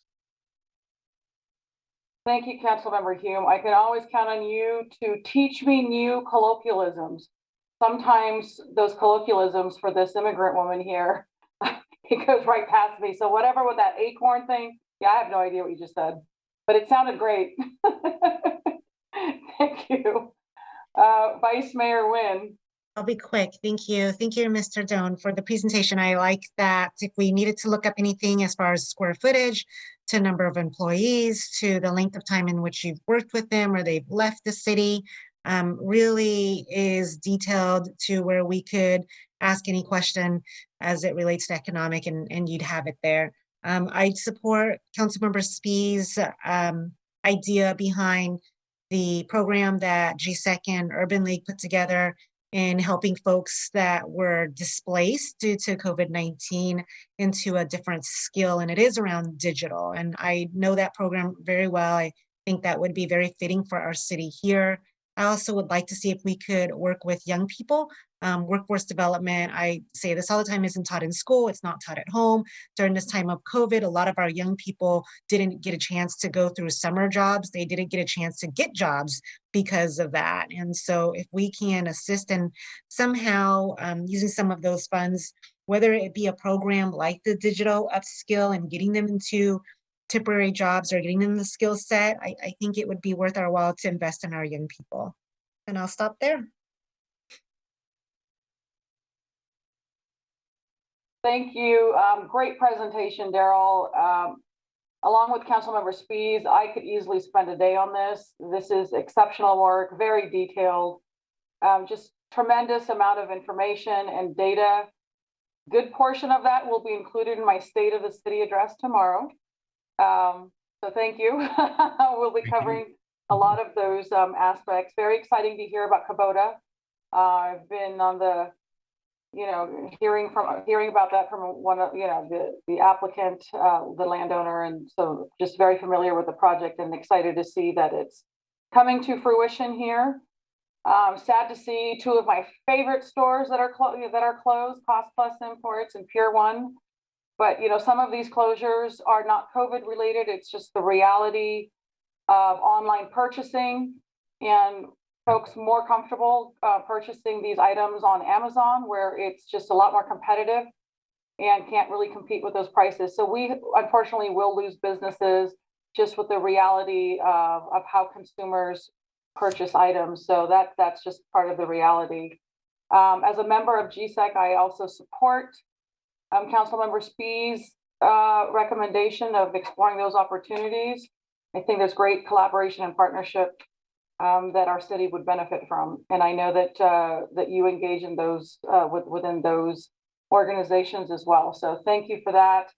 Thank you, Councilmember Hume. I can always count on you to teach me new colloquialisms. Sometimes those colloquialisms for this immigrant woman here, it goes right past me. So whatever with that acorn thing, yeah, I have no idea what you just said, but it sounded great. Thank you. Vice Mayor Nguyen. I'll be quick. Thank you. Thank you, Mr. Doan, for the presentation. I like that if we needed to look up anything as far as square footage, to number of employees, to the length of time in which you've worked with them or they've left the city, really is detailed to where we could ask any question as it relates to economic, and you'd have it there. I support Councilmember Spee's idea behind the program that GSEC and Urban League put together in helping folks that were displaced due to COVID-19 into a different skill, and it is around digital. And I know that program very well. I think that would be very fitting for our city here. I also would like to see if we could work with young people. Workforce development, I say this all the time, isn't taught in school, it's not taught at home. During this time of COVID, a lot of our young people didn't get a chance to go through summer jobs. They didn't get a chance to get jobs because of that. And so if we can assist in somehow using some of those funds, whether it be a program like the digital upskill and getting them into temporary jobs or getting them the skill set, I think it would be worth our while to invest in our young people. And I'll stop there. Thank you. Great presentation, Daryl. Along with Councilmember Spees, I could easily spend a day on this. This is exceptional work, very detailed, just tremendous amount of information and data. Good portion of that will be included in my State of the City address tomorrow. So thank you. We'll be covering a lot of those aspects. Very exciting to hear about Kubota. I've been on the hearing about that from one of the applicant, the landowner, and so just very familiar with the project and excited to see that it's coming to fruition here. Sad to see two of my favorite stores that are closed, Cost Plus Imports and Pier 1. But some of these closures are not COVID related. It's just the reality of online purchasing and folks more comfortable purchasing these items on Amazon, where it's just a lot more competitive and can't really compete with those prices. So we unfortunately will lose businesses just with the reality of how consumers purchase items. So that's just part of the reality. As a member of GSEC, I also support Councilmember Spee's recommendation of exploring those opportunities. I think there's great collaboration and partnership that our city would benefit from. And I know that you engage in those within those organizations as well. So thank you for that.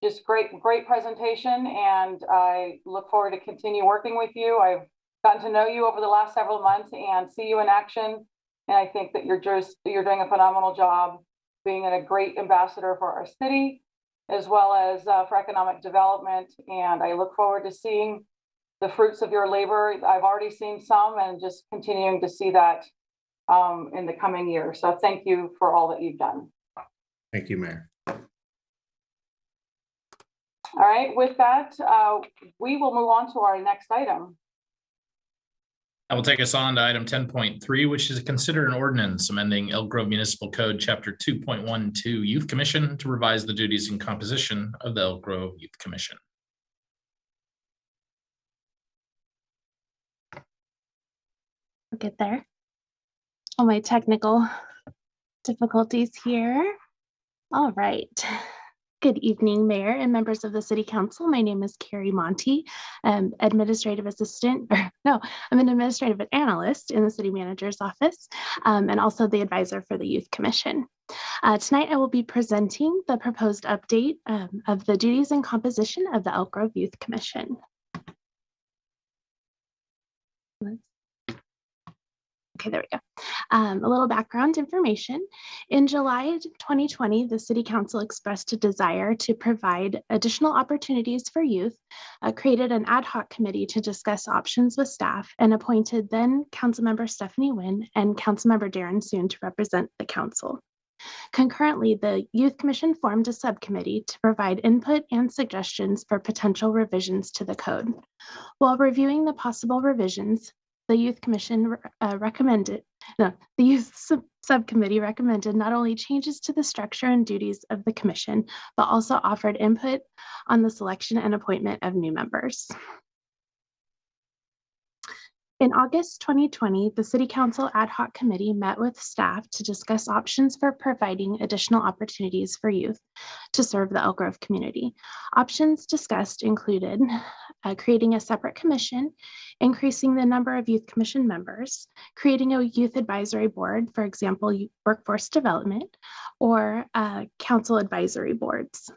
Just great presentation. And I look forward to continue working with you. I've gotten to know you over the last several months and see you in action. And I think that you're doing a phenomenal job being a great ambassador for our city, as well as for economic development. And I look forward to seeing the fruits of your labor. I've already seen some and just continuing to see that in the coming year. So thank you for all that you've done. Thank you, Mayor. All right, with that, we will move on to our next item. I will take us on to item 10.3, which is consider an ordinance amending Elk Grove Municipal Code, Chapter 2.12, Youth Commission to revise the duties and composition of the Elk Grove Youth Commission. I'll get there. All my technical difficulties here. All right. Good evening, Mayor and members of the City Council. My name is Carrie Monty, administrative assistant, I'm an administrative analyst in the City Manager's office, and also the advisor for the Youth Commission. Tonight, I will be presenting the proposed update of the duties and composition of the Elk Grove Youth Commission. Okay, there we go. A little background information. In July 2020, the City Council expressed a desire to provide additional opportunities for youth, created an ad hoc committee to discuss options with staff, and appointed then Councilmember Stephanie Wynn and Councilmember Darren Soon to represent the council. Concurrently, the Youth Commission formed a subcommittee to provide input and suggestions for potential revisions to the code. While reviewing the possible revisions, the Youth Commission the Youth Subcommittee recommended not only changes to the structure and duties of the commission, but also offered input on the selection and appointment of new members. In August 2020, the City Council Ad Hoc Committee met with staff to discuss options for providing additional opportunities for youth to serve the Elk Grove community. Options discussed included creating a separate commission, increasing the number of youth commission members, creating a youth advisory board, for example, workforce development, or council advisory boards.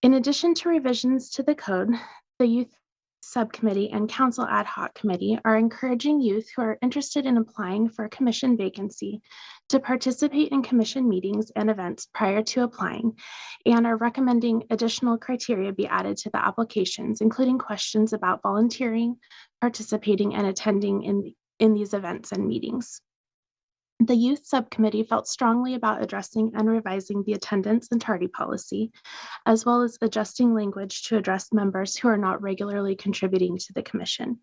In addition to revisions to the code, the Youth Subcommittee and Council Ad Hoc Committee are encouraging youth who are interested in applying for a commission vacancy to participate in commission meetings and events prior to applying, and are recommending additional criteria be added to the applications, including questions about volunteering, participating, and attending in these events and meetings. The Youth Subcommittee felt strongly about addressing and revising the attendance and tardy policy, as well as adjusting language to address members who are not regularly contributing to the Commission.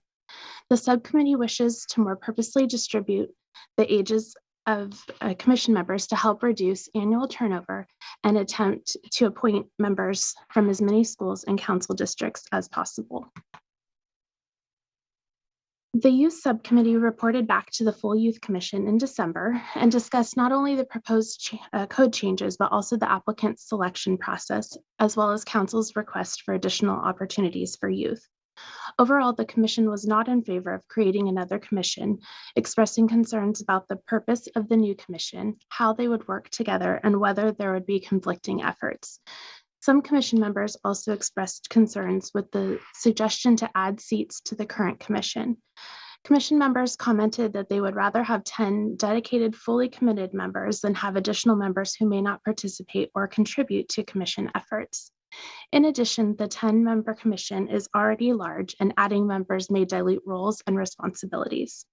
The subcommittee wishes to more purposely distribute the ages of Commission members to help reduce annual turnover and attempt to appoint members from as many schools and council districts as possible. The Youth Subcommittee reported back to the full Youth Commission in December and discussed not only the proposed code changes, but also the applicant's selection process, as well as Council's request for additional opportunities for youth. Overall, the Commission was not in favor of creating another commission, expressing concerns about the purpose of the new commission, how they would work together, and whether there would be conflicting efforts. Some commission members also expressed concerns with the suggestion to add seats to the current commission. Commission members commented that they would rather have 10 dedicated, fully committed members than have additional members who may not participate or contribute to commission efforts. In addition, the 10-member commission is already large, and adding members may dilute roles and responsibilities.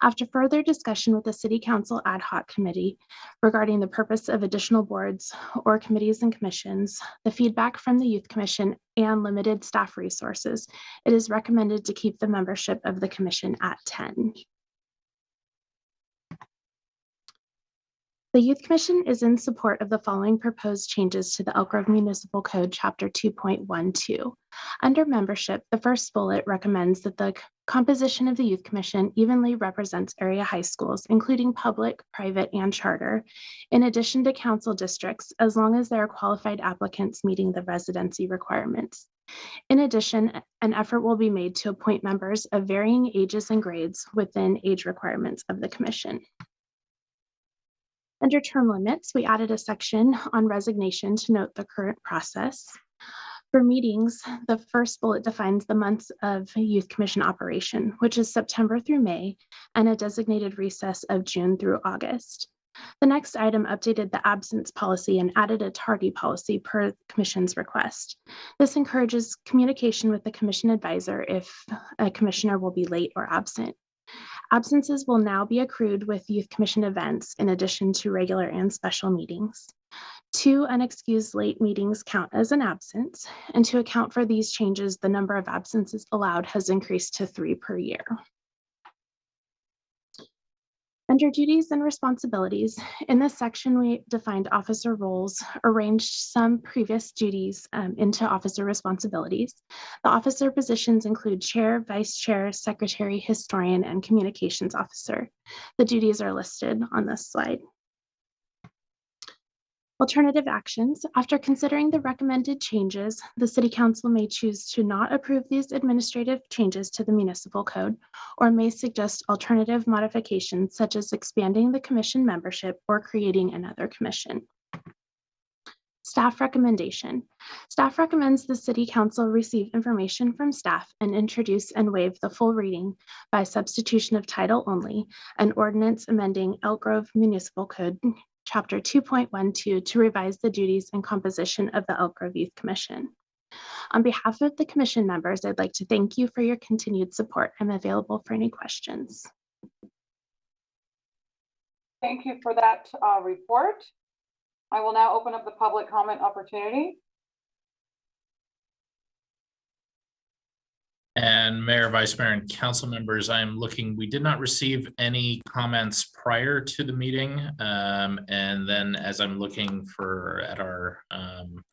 After further discussion with the City Council Ad Hoc Committee regarding the purpose of additional boards or committees and commissions, the feedback from the Youth Commission, and limited staff resources, it is recommended to keep the membership of the commission at 10. The Youth Commission is in support of the following proposed changes to the Elk Grove Municipal Code, Chapter 2.12. Under membership, the first bullet recommends that the composition of the Youth Commission evenly represents area high schools, including public, private, and charter, in addition to council districts, as long as there are qualified applicants meeting the residency requirements. In addition, an effort will be made to appoint members of varying ages and grades within age requirements of the commission. Under term limits, we added a section on resignation to note the current process. For meetings, the first bullet defines the months of Youth Commission operation, which is September through May, and a designated recess of June through August. The next item updated the absence policy and added a tardy policy per the Commission's request. This encourages communication with the Commission advisor if a commissioner will be late or absent. Absences will now be accrued with Youth Commission events in addition to regular and special meetings. 2 unexcused late meetings count as an absence, and to account for these changes, the number of absences allowed has increased to 3 per year. Under duties and responsibilities, in this section, we defined officer roles, arranged some previous duties into officer responsibilities. The officer positions include chair, vice chair, secretary, historian, and communications officer. The duties are listed on this slide. Alternative actions. After considering the recommended changes, the City Council may choose to not approve these administrative changes to the municipal code, or may suggest alternative modifications such as expanding the commission membership or creating another commission. Staff recommendation. Staff recommends the City Council receive information from staff and introduce and waive the full reading by substitution of title only, an ordinance amending Elk Grove Municipal Code Chapter 2.12 to revise the duties and composition of the Elk Grove Youth Commission. On behalf of the commission members, I'd like to thank you for your continued support. I'm available for any questions. Thank you for that report. I will now open up the public comment opportunity. And Mayor, Vice Mayor, and council members, I'm looking, we did not receive any comments prior to the meeting. And then as I'm looking at our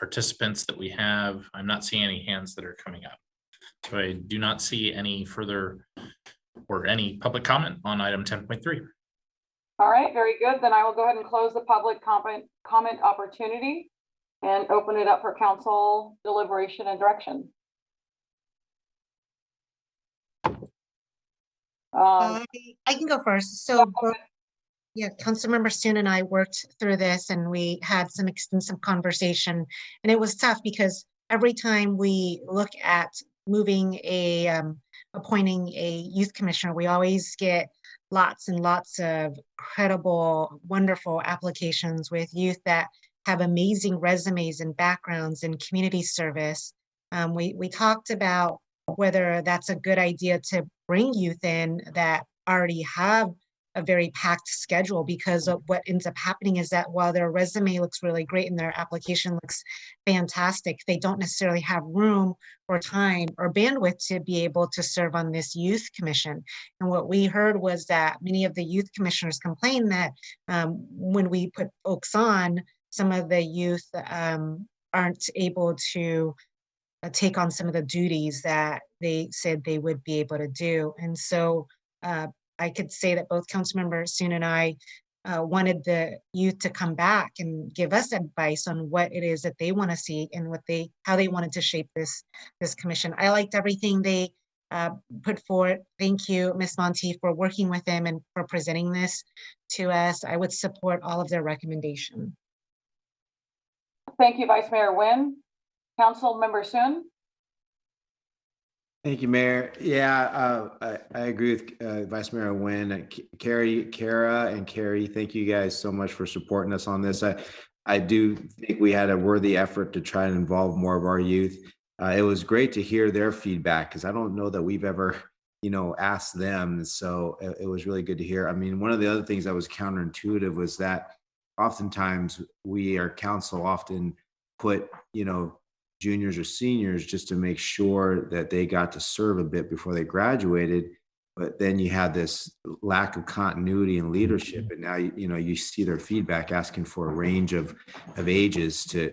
participants that we have, I'm not seeing any hands that are coming up. So I do not see any further or any public comment on item 10.3. All right, very good. Then I will go ahead and close the public comment opportunity and open it up for council deliberation and direction. I can go first. So both, yeah, Councilmember Soon and I worked through this and we had some extensive conversation, and it was tough because every time we look at moving appointing a youth commissioner, we always get lots and lots of credible, wonderful applications with youth that have amazing resumes and backgrounds in community service. We talked about whether that's a good idea to bring youth in that already have a very packed schedule, because of what ends up happening is that while their resume looks really great and their application looks fantastic, they don't necessarily have room or time or bandwidth to be able to serve on this youth commission. And what we heard was that many of the youth commissioners complain that when we put folks on, some of the youth aren't able to take on some of the duties that they said they would be able to do. And so I could say that both Councilmember Soon and I wanted the youth to come back and give us advice on what it is that they want to see and how they wanted to shape this commission. I liked everything they put forward. Thank you, Ms. Monty, for working with them and for presenting this to us. I would support all of their recommendations. Thank you, Vice Mayor Nguyen. Councilmember Soon. Thank you, Mayor. Yeah, I agree with Vice Mayor Nguyen. Kara and Carrie, thank you guys so much for supporting us on this. I do think we had a worthy effort to try and involve more of our youth. It was great to hear their feedback because I don't know that we've ever, asked them. So it was really good to hear. I mean, one of the other things that was counterintuitive was that oftentimes our council often put, juniors or seniors just to make sure that they got to serve a bit before they graduated. But then you had this lack of continuity and leadership. And now, you see their feedback asking for a range of ages to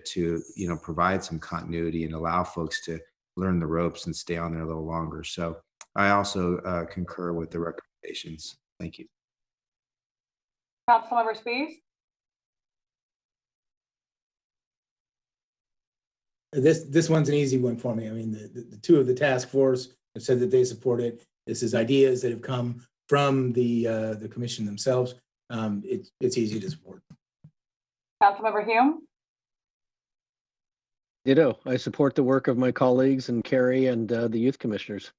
provide some continuity and allow folks to learn the ropes and stay on there a little longer. So I also concur with the recommendations. Thank you. Councilmember Spies. This one's an easy one for me. I mean, the two of the task force have said that they support it. This is ideas that have come from the commission themselves. It's easy to support. Councilmember Hume. Ditto. I support the work of my colleagues and Carrie and the youth commissioners.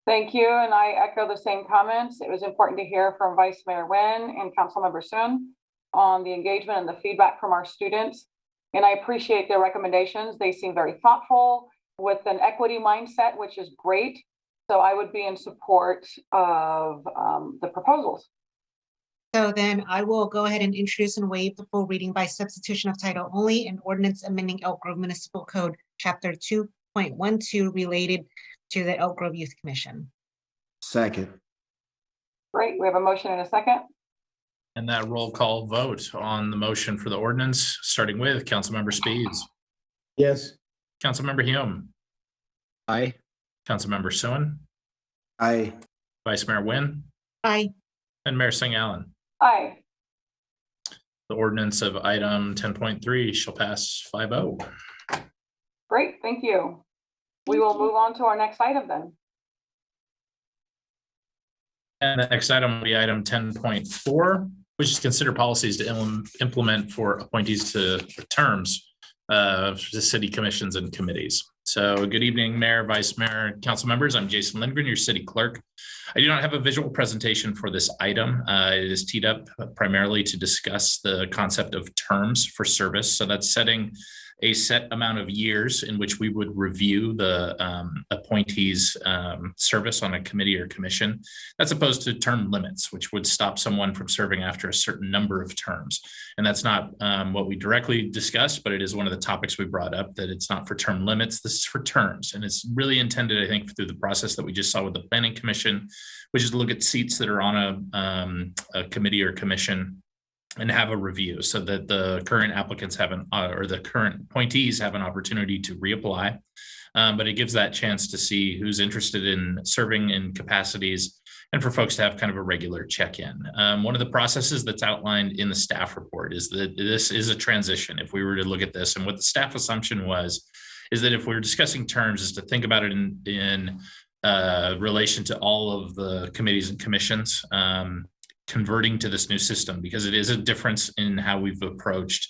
Thank you, and I echo the same comments. It was important to hear from Vice Mayor Nguyen and Councilmember Soon on the engagement and the feedback from our students. And I appreciate their recommendations. They seem very thoughtful with an equity mindset, which is great. So I would be in support of the proposals. So then I will go ahead and introduce and waive the full reading by substitution of title only, an ordinance amending Elk Grove Municipal Code, Chapter 2.12, related to the Elk Grove Youth Commission. Second. Great, we have a motion and a second. And that roll call vote on the motion for the ordinance, starting with Councilmember Speeds, Yes. Councilmember Hume, Aye. Councilmember Suen, Aye. Vice Mayor Nguyen, Aye. and Mayor Singh Allen. Aye. The ordinance of item 10.3 shall pass 5-0. Great, thank you. We will move on to our next item then. And the next item will be item 10.4, which is consider policies to implement for appointees to terms of the city commissions and committees. So good evening, Mayor, Vice Mayor, council members. I'm Jason Lindgren, your city clerk. I do not have a visual presentation for this item. It is teed up primarily to discuss the concept of terms for service. So that's setting a set amount of years in which we would review the appointee's service on a committee or commission. That's opposed to term limits, which would stop someone from serving after a certain number of terms. And that's not what we directly discussed, but it is one of the topics we brought up, that it's not for term limits, this is for terms. And it's really intended, I think, through the process that we just saw with the Planning Commission, which is to look at seats that are on a committee or commission and have a review so that the current applicants have or the current appointees have an opportunity to reapply. But it gives that chance to see who's interested in serving in capacities and for folks to have kind of a regular check-in. One of the processes that's outlined in the staff report is that this is a transition. If we were to look at this, and what the staff assumption was, is that if we were discussing terms, is to think about it in relation to all of the committees and commissions, converting to this new system, because it is a difference in how we've approached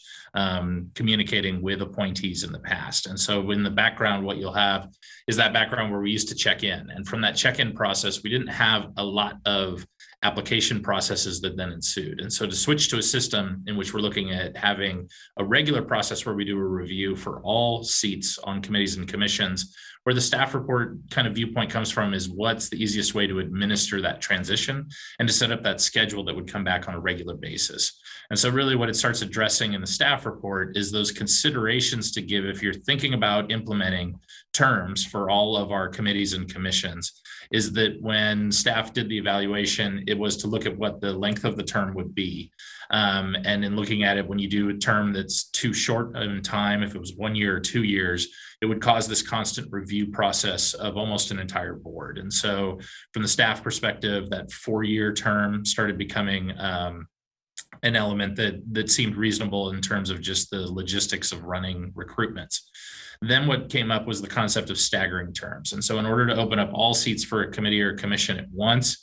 communicating with appointees in the past. And so in the background, what you'll have is that background where we used to check in. And from that check-in process, we didn't have a lot of application processes that then ensued. And so to switch to a system in which we're looking at having a regular process where we do a review for all seats on committees and commissions, where the staff report kind of viewpoint comes from is what's the easiest way to administer that transition and to set up that schedule that would come back on a regular basis. And so really what it starts addressing in the staff report is those considerations to give if you're thinking about implementing terms for all of our committees and commissions, is that when staff did the evaluation, it was to look at what the length of the term would be. And in looking at it, when you do a term that's too short in time, if it was 1 year or 2 years, it would cause this constant review process of almost an entire board. And so from the staff perspective, that 4-year term started becoming an element that seemed reasonable in terms of just the logistics of running recruitments. Then what came up was the concept of staggering terms. And so in order to open up all seats for a committee or commission at once,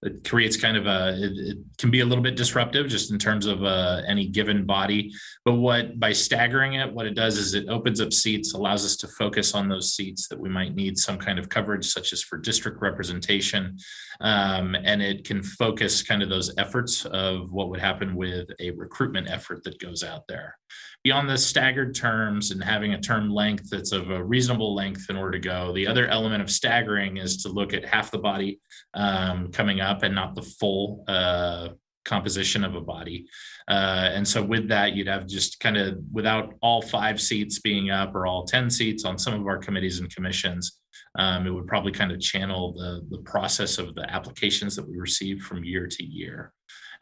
it creates kind of it can be a little bit disruptive just in terms of any given body. But by staggering it, what it does is it opens up seats, allows us to focus on those seats that we might need some kind of coverage, such as for district representation. And it can focus kind of those efforts of what would happen with a recruitment effort that goes out there. Beyond the staggered terms and having a term length that's of a reasonable length in order to go, the other element of staggering is to look at half the body coming up and not the full composition of a body. And so with that, you'd have just kind of, without all 5 seats being up or all 10 seats on some of our committees and commissions, it would probably kind of channel the process of the applications that we receive from year to year.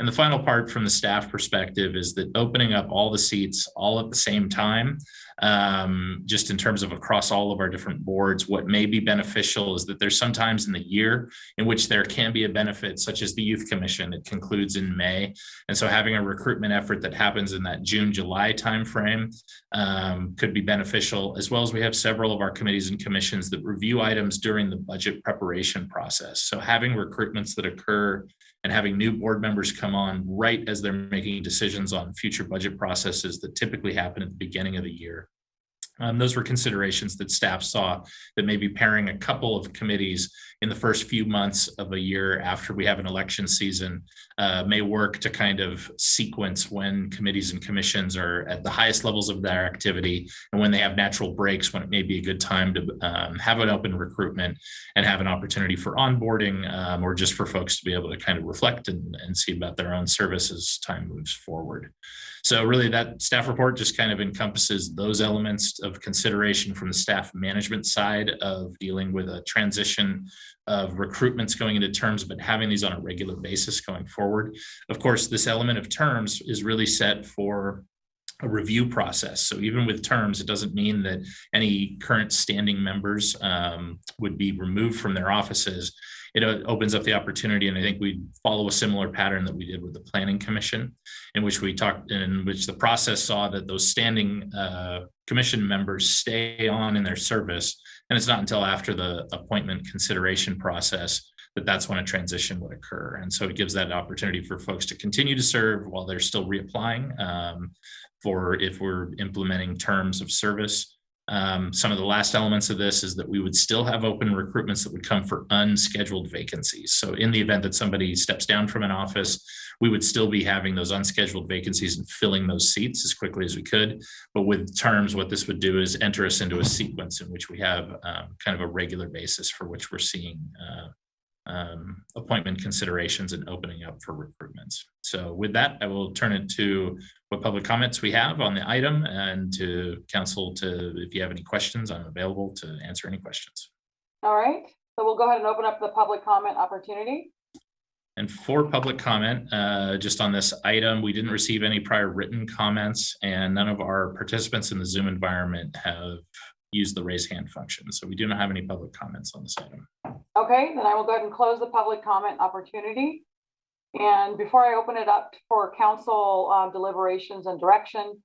And the final part from the staff perspective is that opening up all the seats all at the same time, just in terms of across all of our different boards, what may be beneficial is that there's sometimes in the year in which there can be a benefit, such as the Youth Commission. It concludes in May. And so having a recruitment effort that happens in that June, July timeframe could be beneficial, as well as we have several of our committees and commissions that review items during the budget preparation process. So having recruitments that occur and having new board members come on right as they're making decisions on future budget processes that typically happen at the beginning of the year Those were considerations that staff saw, that maybe pairing a couple of committees in the first few months of a year after we have an election season may work to kind of sequence when committees and commissions are at the highest levels of their activity, and when they have natural breaks, when it may be a good time to have an open recruitment and have an opportunity for onboarding, or just for folks to be able to kind of reflect and see about their own service as time moves forward. So really that staff report just kind of encompasses those elements of consideration from the staff management side of dealing with a transition of recruitments going into terms, but having these on a regular basis going forward. Of course, this element of terms is really set for a review process. So even with terms, it doesn't mean that any current standing members would be removed from their offices. It opens up the opportunity, and I think we follow a similar pattern that we did with the Planning Commission, in which the process saw that those standing commission members stay on in their service, and it's not until after the appointment consideration process that's when a transition would occur. And so it gives that opportunity for folks to continue to serve while they're still reapplying for if we're implementing terms of service. Some of the last elements of this is that we would still have open recruitments that would come for unscheduled vacancies. So in the event that somebody steps down from an office, we would still be having those unscheduled vacancies and filling those seats as quickly as we could. But with terms, what this would do is enter us into a sequence in which we have kind of a regular basis for which we're seeing appointment considerations and opening up for recruitments. So with that, I will turn it to what public comments we have on the item, and to council if you have any questions, I'm available to answer any questions. All right, so we'll go ahead and open up the public comment opportunity. And for public comment, just on this item, we didn't receive any prior written comments, and none of our participants in the Zoom environment have used the raise hand function. So we do not have any public comments on this item. Okay, then I will go ahead and close the public comment opportunity. And before I open it up for council deliberations and direction,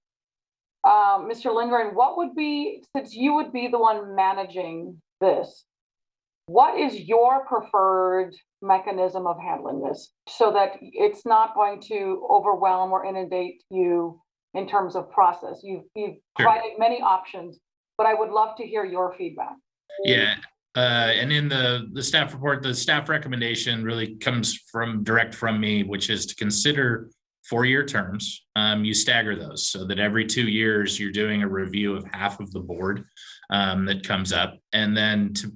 Mr. Lindgren, what would be, since you would be the one managing this, what is your preferred mechanism of handling this so that it's not going to overwhelm or inundate you in terms of process? You've provided many options, but I would love to hear your feedback. Yeah. And in the staff report, the staff recommendation really comes direct from me, which is to consider 4-year terms. You stagger those so that every 2 years you're doing a review of half of the board that comes up, and then to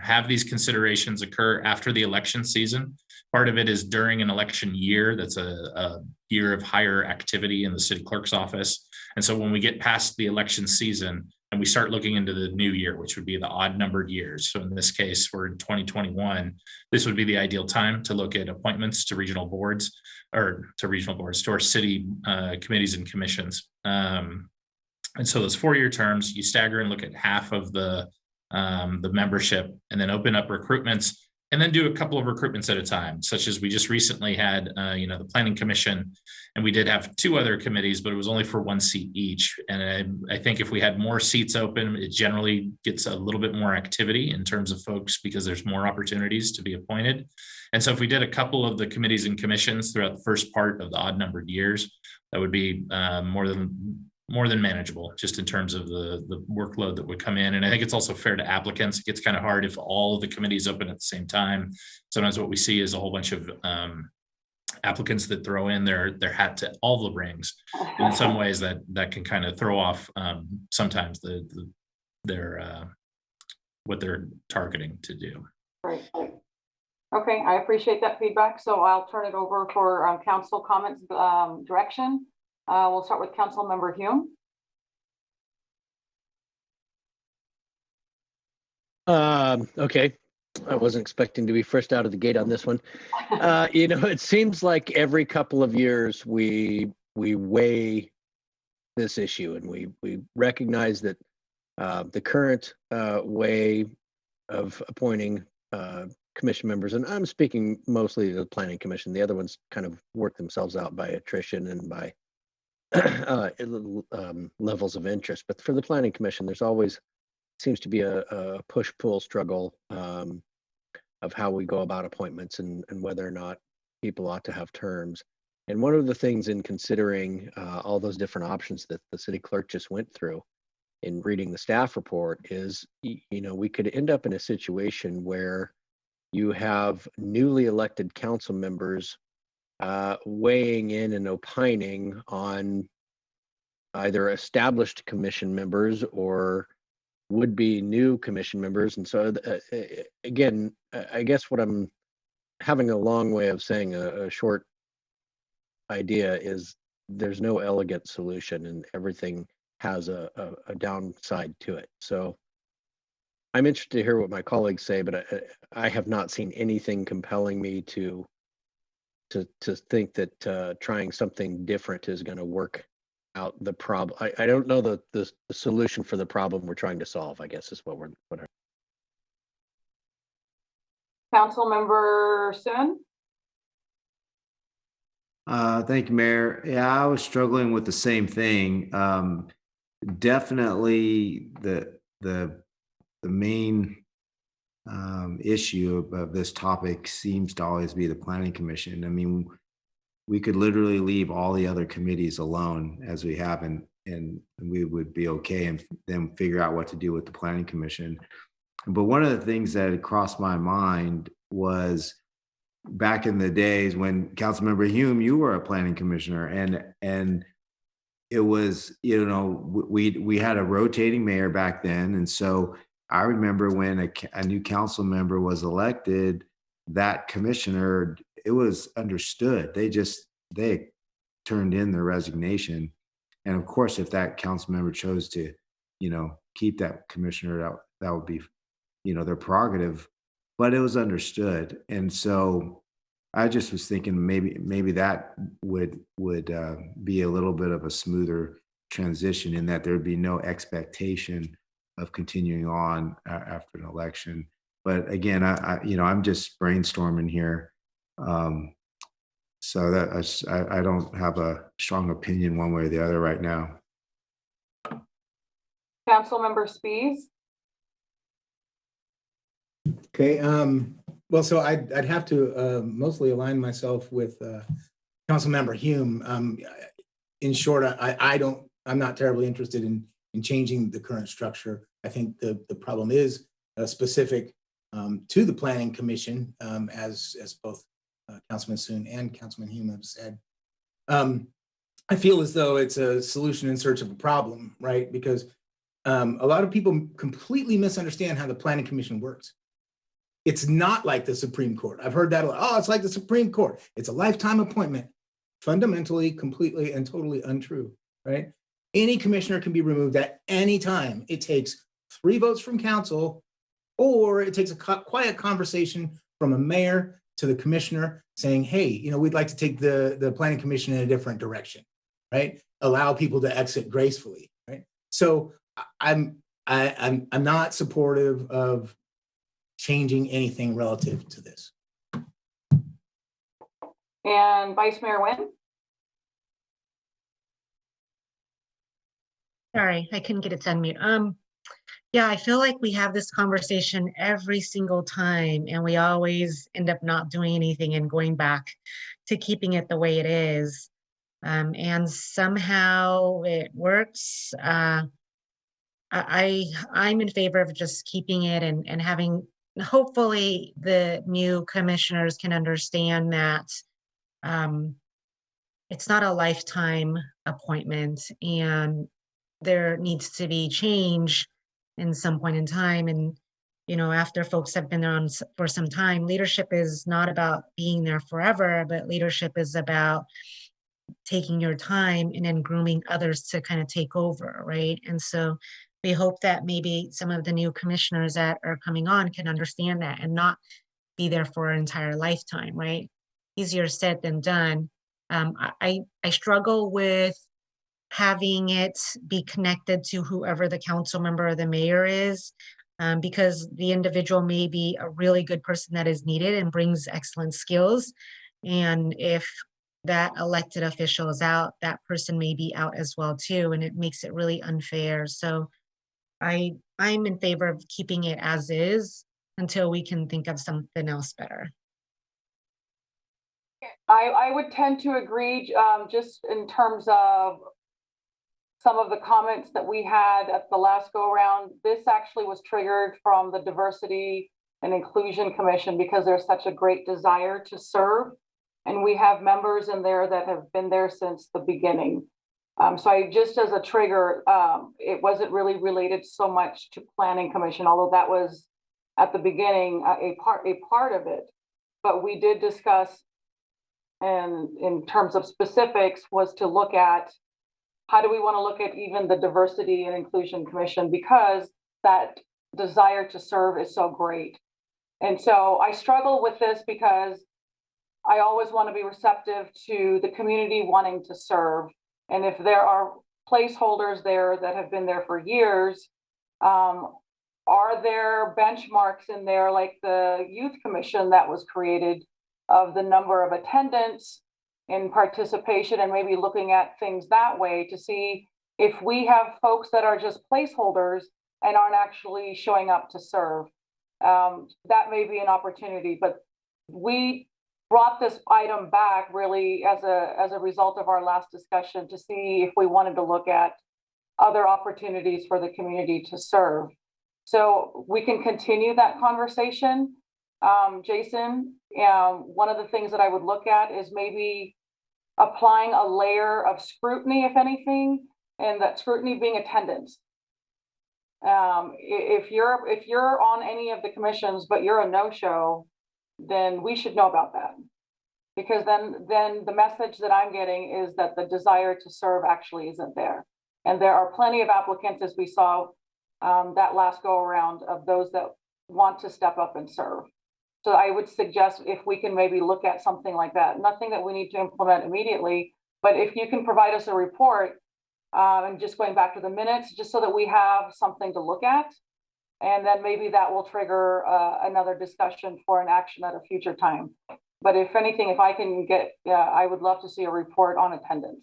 have these considerations occur after the election season. Part of it is during an election year. That's a year of higher activity in the city clerk's office. And so when we get past the election season and we start looking into the new year, which would be the odd numbered years. So in this case, we're in 2021. This would be the ideal time to look at appointments to regional boards, to our city committees and commissions. And so those 4-year terms, you stagger and look at half of the membership, and then open up recruitments, and then do a couple of recruitments at a time, such as we just recently had, the Planning Commission, and we did have 2 other committees, but it was only for 1 seat each. And I think if we had more seats open, it generally gets a little bit more activity in terms of folks, because there's more opportunities to be appointed. And so if we did a couple of the committees and commissions throughout the first part of the odd numbered years, that would be more than manageable, just in terms of the workload that would come in. And I think it's also fair to applicants. It gets kind of hard if all of the committees open at the same time. Sometimes what we see is a whole bunch of applicants that throw in their hat to all the rings. And in some ways that can kind of throw off sometimes what they're targeting to do. Right. Okay, I appreciate that feedback. So I'll turn it over for council comments direction. We'll start with Council Member Hume. Okay, I wasn't expecting to be first out of the gate on this one. It seems like every couple of years we weigh this issue, and we recognize that the current way of appointing commission members, and I'm speaking mostly to the Planning Commission. The other ones kind of work themselves out by attrition and by levels of interest. But for the Planning Commission, there's always seems to be a push-pull struggle of how we go about appointments and whether or not people ought to have terms. And one of the things in considering all those different options that the city clerk just went through in reading the staff report is, you know, we could end up in a situation where you have newly elected council members weighing in and opining on either established commission members or would-be new commission members. And so again, I guess what I'm having a long way of saying a short idea is there's no elegant solution, and everything has a downside to it. So I'm interested to hear what my colleagues say, but I have not seen anything compelling me to think that trying something different is going to work out the problem. I don't know the solution for the problem we're trying to solve, I guess is what Councilmember Sun. Thank you, Mayor. Yeah, I was struggling with the same thing. Definitely the main issue of this topic seems to always be the Planning Commission. I mean, we could literally leave all the other committees alone as we have, and we would be okay, and then figure out what to do with the Planning Commission. But one of the things that had crossed my mind was back in the days when Councilmember Hume, you were a planning commissioner, and it was, you know, we had a rotating mayor back then. And so I remember when a new council member was elected, that commissioner, it was understood. They turned in their resignation. And of course, if that council member chose to, you know, keep that commissioner, that would be, you know, their prerogative, but it was understood. And so I just was thinking maybe that would be a little bit of a smoother transition, in that there'd be no expectation of continuing on after an election. But again, I'm just brainstorming here. So that I don't have a strong opinion one way or the other right now. Councilmember Spies. Okay, well, so I'd have to mostly align myself with Councilmember Hume. In short, I'm not terribly interested in changing the current structure. I think the problem is specific to the Planning Commission, as both Councilman Sun and Councilman Hume have said. I feel as though it's a solution in search of a problem, right? Because a lot of people completely misunderstand how the Planning Commission works. It's not like the Supreme Court. I've heard that a lot. Oh, it's like the Supreme Court. It's a lifetime appointment. Fundamentally, completely, and totally untrue, right? Any commissioner can be removed at any time. It takes 3 votes from council, or it takes a quiet conversation from a mayor to the commissioner saying, hey, you know, we'd like to take the Planning Commission in a different direction, right? Allow people to exit gracefully, right? So I'm not supportive of changing anything relative to this. And Vice Mayor Nguyen. Sorry, I couldn't get it to unmute. Yeah, I feel like we have this conversation every single time, and we always end up not doing anything and going back to keeping it the way it is. And somehow it works. I'm in favor of just keeping it and having, hopefully the new commissioners can understand that it's not a lifetime appointment, and there needs to be change in some point in time. And, you know, after folks have been there on for some time, leadership is not about being there forever, but leadership is about taking your time and then grooming others to kind of take over, right? And so we hope that maybe some of the new commissioners that are coming on can understand that and not be there for an entire lifetime, right? Easier said than done. I struggle with having it be connected to whoever the council member or the mayor is, because the individual may be a really good person that is needed and brings excellent skills. And if that elected official is out, that person may be out as well too, and it makes it really unfair. So I'm in favor of keeping it as is until we can think of something else better. I would tend to agree, just in terms of some of the comments that we had at the last go around. This actually was triggered from the Diversity and Inclusion Commission because there's such a great desire to serve. And we have members in there that have been there since the beginning. So I just as a trigger, it wasn't really related so much to Planning Commission, although that was at the beginning a part of it. But we did discuss, and in terms of specifics, was to look at how do we want to look at even the Diversity and Inclusion Commission, because that desire to serve is so great. And so I struggle with this because I always want to be receptive to the community wanting to serve. And if there are placeholders there that have been there for years, are there benchmarks in there like the Youth Commission that was created of the number of attendance and participation, and maybe looking at things that way to see if we have folks that are just placeholders and aren't actually showing up to serve. That may be an opportunity, but we brought this item back really as a result of our last discussion to see if we wanted to look at other opportunities for the community to serve. So we can continue that conversation. Jason, one of the things that I would look at is maybe applying a layer of scrutiny, if anything, and that scrutiny being attendance. If you're on any of the commissions, but you're a no-show, then we should know about that. Because then the message that I'm getting is that the desire to serve actually isn't there. And there are plenty of applicants, as we saw that last go around, of those that want to step up and serve. So I would suggest if we can maybe look at something like that, nothing that we need to implement immediately, but if you can provide us a report and just going back to the minutes, just so that we have something to look at. And then maybe that will trigger another discussion for an action at a future time. But if anything, if I can get, I would love to see a report on attendance.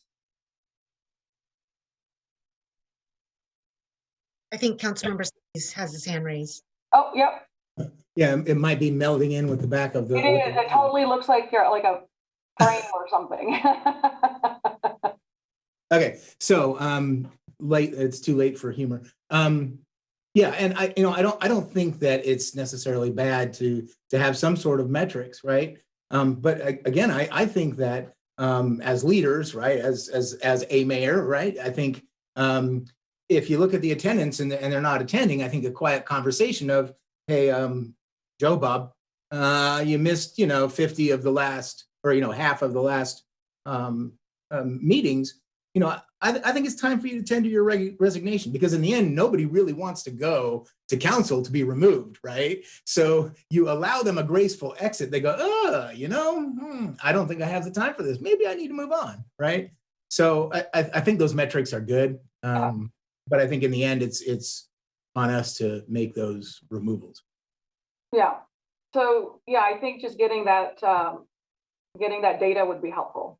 I think Councilmember Spies has his hand raised. Oh, yep. Yeah, it might be melding in with the back of the. It is. It totally looks like you're like a frame or something. Okay, so late. It's too late for humor. Yeah, and I don't think that it's necessarily bad to have some sort of metrics, right? But again, I think that as leaders, right, as a mayor, right, I think if you look at the attendance and they're not attending, I think a quiet conversation of, hey, Joe Bob, you missed 50 of the last, or half of the last meetings. I think it's time for you to tender your resignation, because in the end, nobody really wants to go to council to be removed, right? So you allow them a graceful exit. They go, I don't think I have the time for this. Maybe I need to move on, right? So I think those metrics are good, but I think in the end, it's on us to make those removals. Yeah. So yeah, I think just getting that data would be helpful.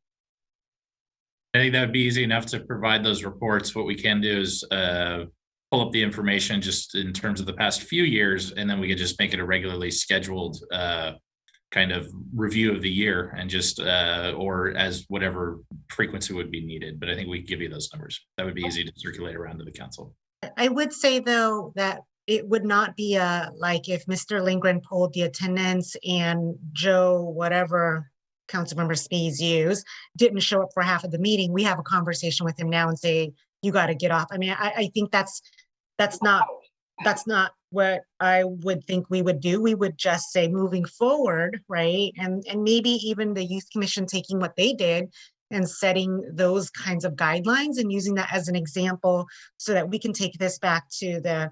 I think that would be easy enough to provide those reports. What we can do is pull up the information just in terms of the past few years, and then we could just make it a regularly scheduled kind of review of the year, and just or as whatever frequency would be needed. But I think we can give you those numbers. That would be easy to circulate around to the council. I would say though that it would not be like if Mr. Lindgren pulled the attendance and Joe, whatever Councilmember Spies didn't show up for half of the meeting, we have a conversation with him now and say, you got to get off. I mean, I think that's not what I would think we would do. We would just say moving forward, right? And maybe even the Youth Commission taking what they did and setting those kinds of guidelines and using that as an example so that we can take this back to the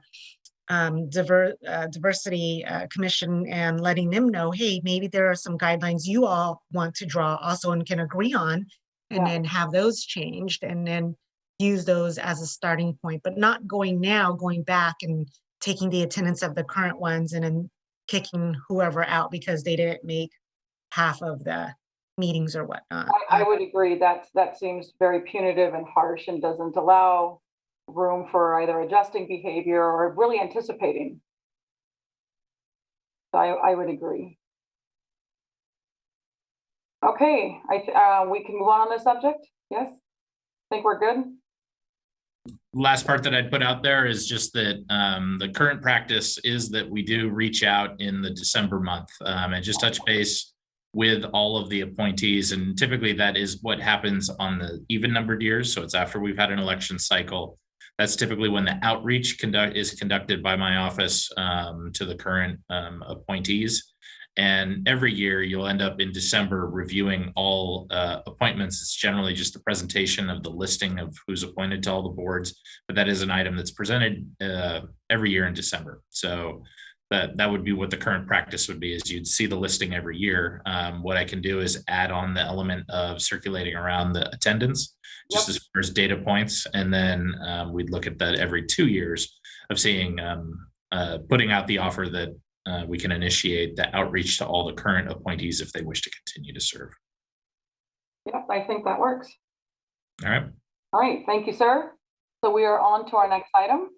Diversity Commission and letting them know, hey, maybe there are some guidelines you all want to draw also and can agree on, and then have those changed and then use those as a starting point, but not going back and taking the attendance of the current ones and then kicking whoever out because they didn't make half of the meetings or whatnot. I would agree. That seems very punitive and harsh and doesn't allow room for either adjusting behavior or really anticipating. So I would agree. Okay, we can move on this subject. Yes, think we're good. last part that I'd put out there is just that the current practice is that we do reach out in the December month and just touch base with all of the appointees. And typically that is what happens on the even numbered years. So it's after we've had an election cycle. That's typically when the outreach is conducted by my office to the current appointees. And every year you'll end up in December reviewing all appointments. It's generally just the presentation of the listing of who's appointed to all the boards, but that is an item that's presented every year in December. So that would be what the current practice would be, is you'd see the listing every year. What I can do is add on the element of circulating around the attendance, just as far as data points. And then we'd look at that every 2 years of seeing, putting out the offer that we can initiate the outreach to all the current appointees if they wish to continue to serve. Yep, I think that works. All right. All right, thank you, sir. So we are on to our next item.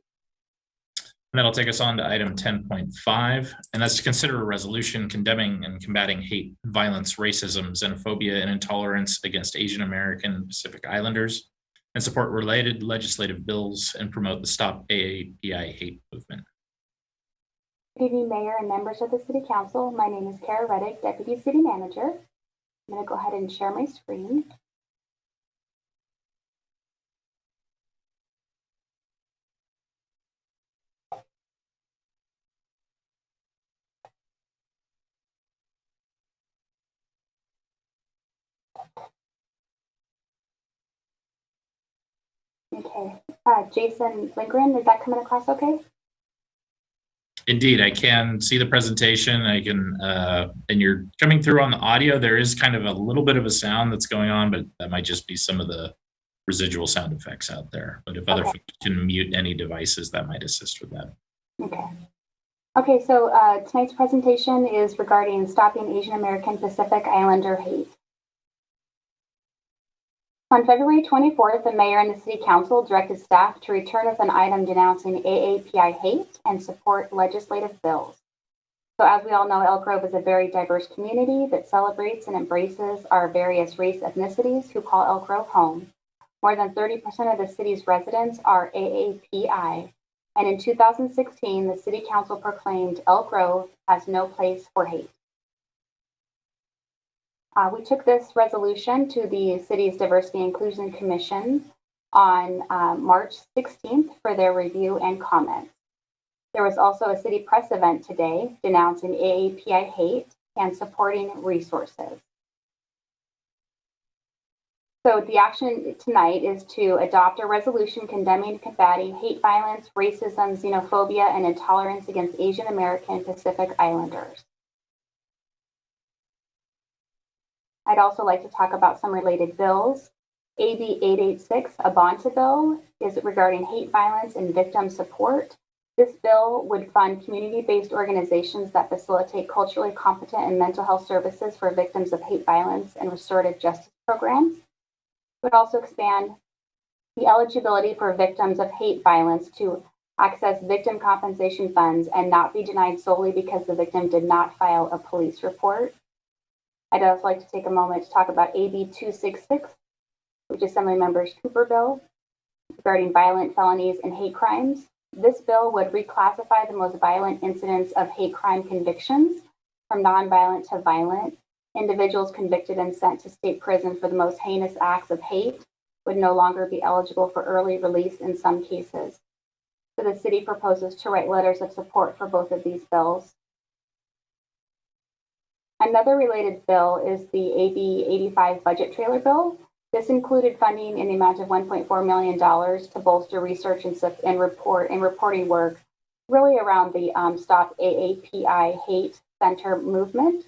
And that'll take us on to item 10.5, and that's to consider a resolution condemning and combating hate, violence, racism, xenophobia, and intolerance against Asian American and Pacific Islanders, and support related legislative bills and promote the Stop AAPI Hate movement. Good evening, Mayor and members of the City Council. My name is Kara Reddick, Deputy City Manager. I'm going to go ahead and share my screen. Okay, Jason Lindgren, is that coming across okay? Indeed, I can see the presentation. I can, and you're coming through on the audio. There is kind of a little bit of a sound that's going on, but that might just be some of the residual sound effects out there. But if other folks can mute any devices, that might assist with that. Okay. Okay, so tonight's presentation is regarding stopping Asian American Pacific Islander hate. On February 24th, the mayor and the city council directed staff to return with an item denouncing AAPI hate and support legislative bills. So as we all know, Elk Grove is a very diverse community that celebrates and embraces our various race ethnicities who call Elk Grove home. More than 30% of the city's residents are AAPI. And in 2016, the city council proclaimed Elk Grove has no place for hate. We took this resolution to the city's Diversity Inclusion Commission on March 16th for their review and comment. There was also a city press event today denouncing AAPI hate and supporting resources. So the action tonight is to adopt a resolution condemning and combating hate violence, racism, xenophobia, and intolerance against Asian American and Pacific Islanders. I'd also like to talk about some related bills. AB 886, a Bonta bill, is regarding hate violence and victim support. This bill would fund community-based organizations that facilitate culturally competent and mental health services for victims of hate violence and restorative justice programs. It would also expand the eligibility for victims of hate violence to access victim compensation funds and not be denied solely because the victim did not file a police report. I'd also like to take a moment to talk about AB 266, which is Assemblymember Cooper bill regarding violent felonies and hate crimes. This bill would reclassify the most violent incidents of hate crime convictions from nonviolent to violent. Individuals convicted and sent to state prison for the most heinous acts of hate would no longer be eligible for early release in some cases. So the city proposes to write letters of support for both of these bills. Another related bill is the AB 85 budget trailer bill. This included funding in the amount of $1.4 million to bolster research and reporting work, really around the Stop AAPI Hate Center movement.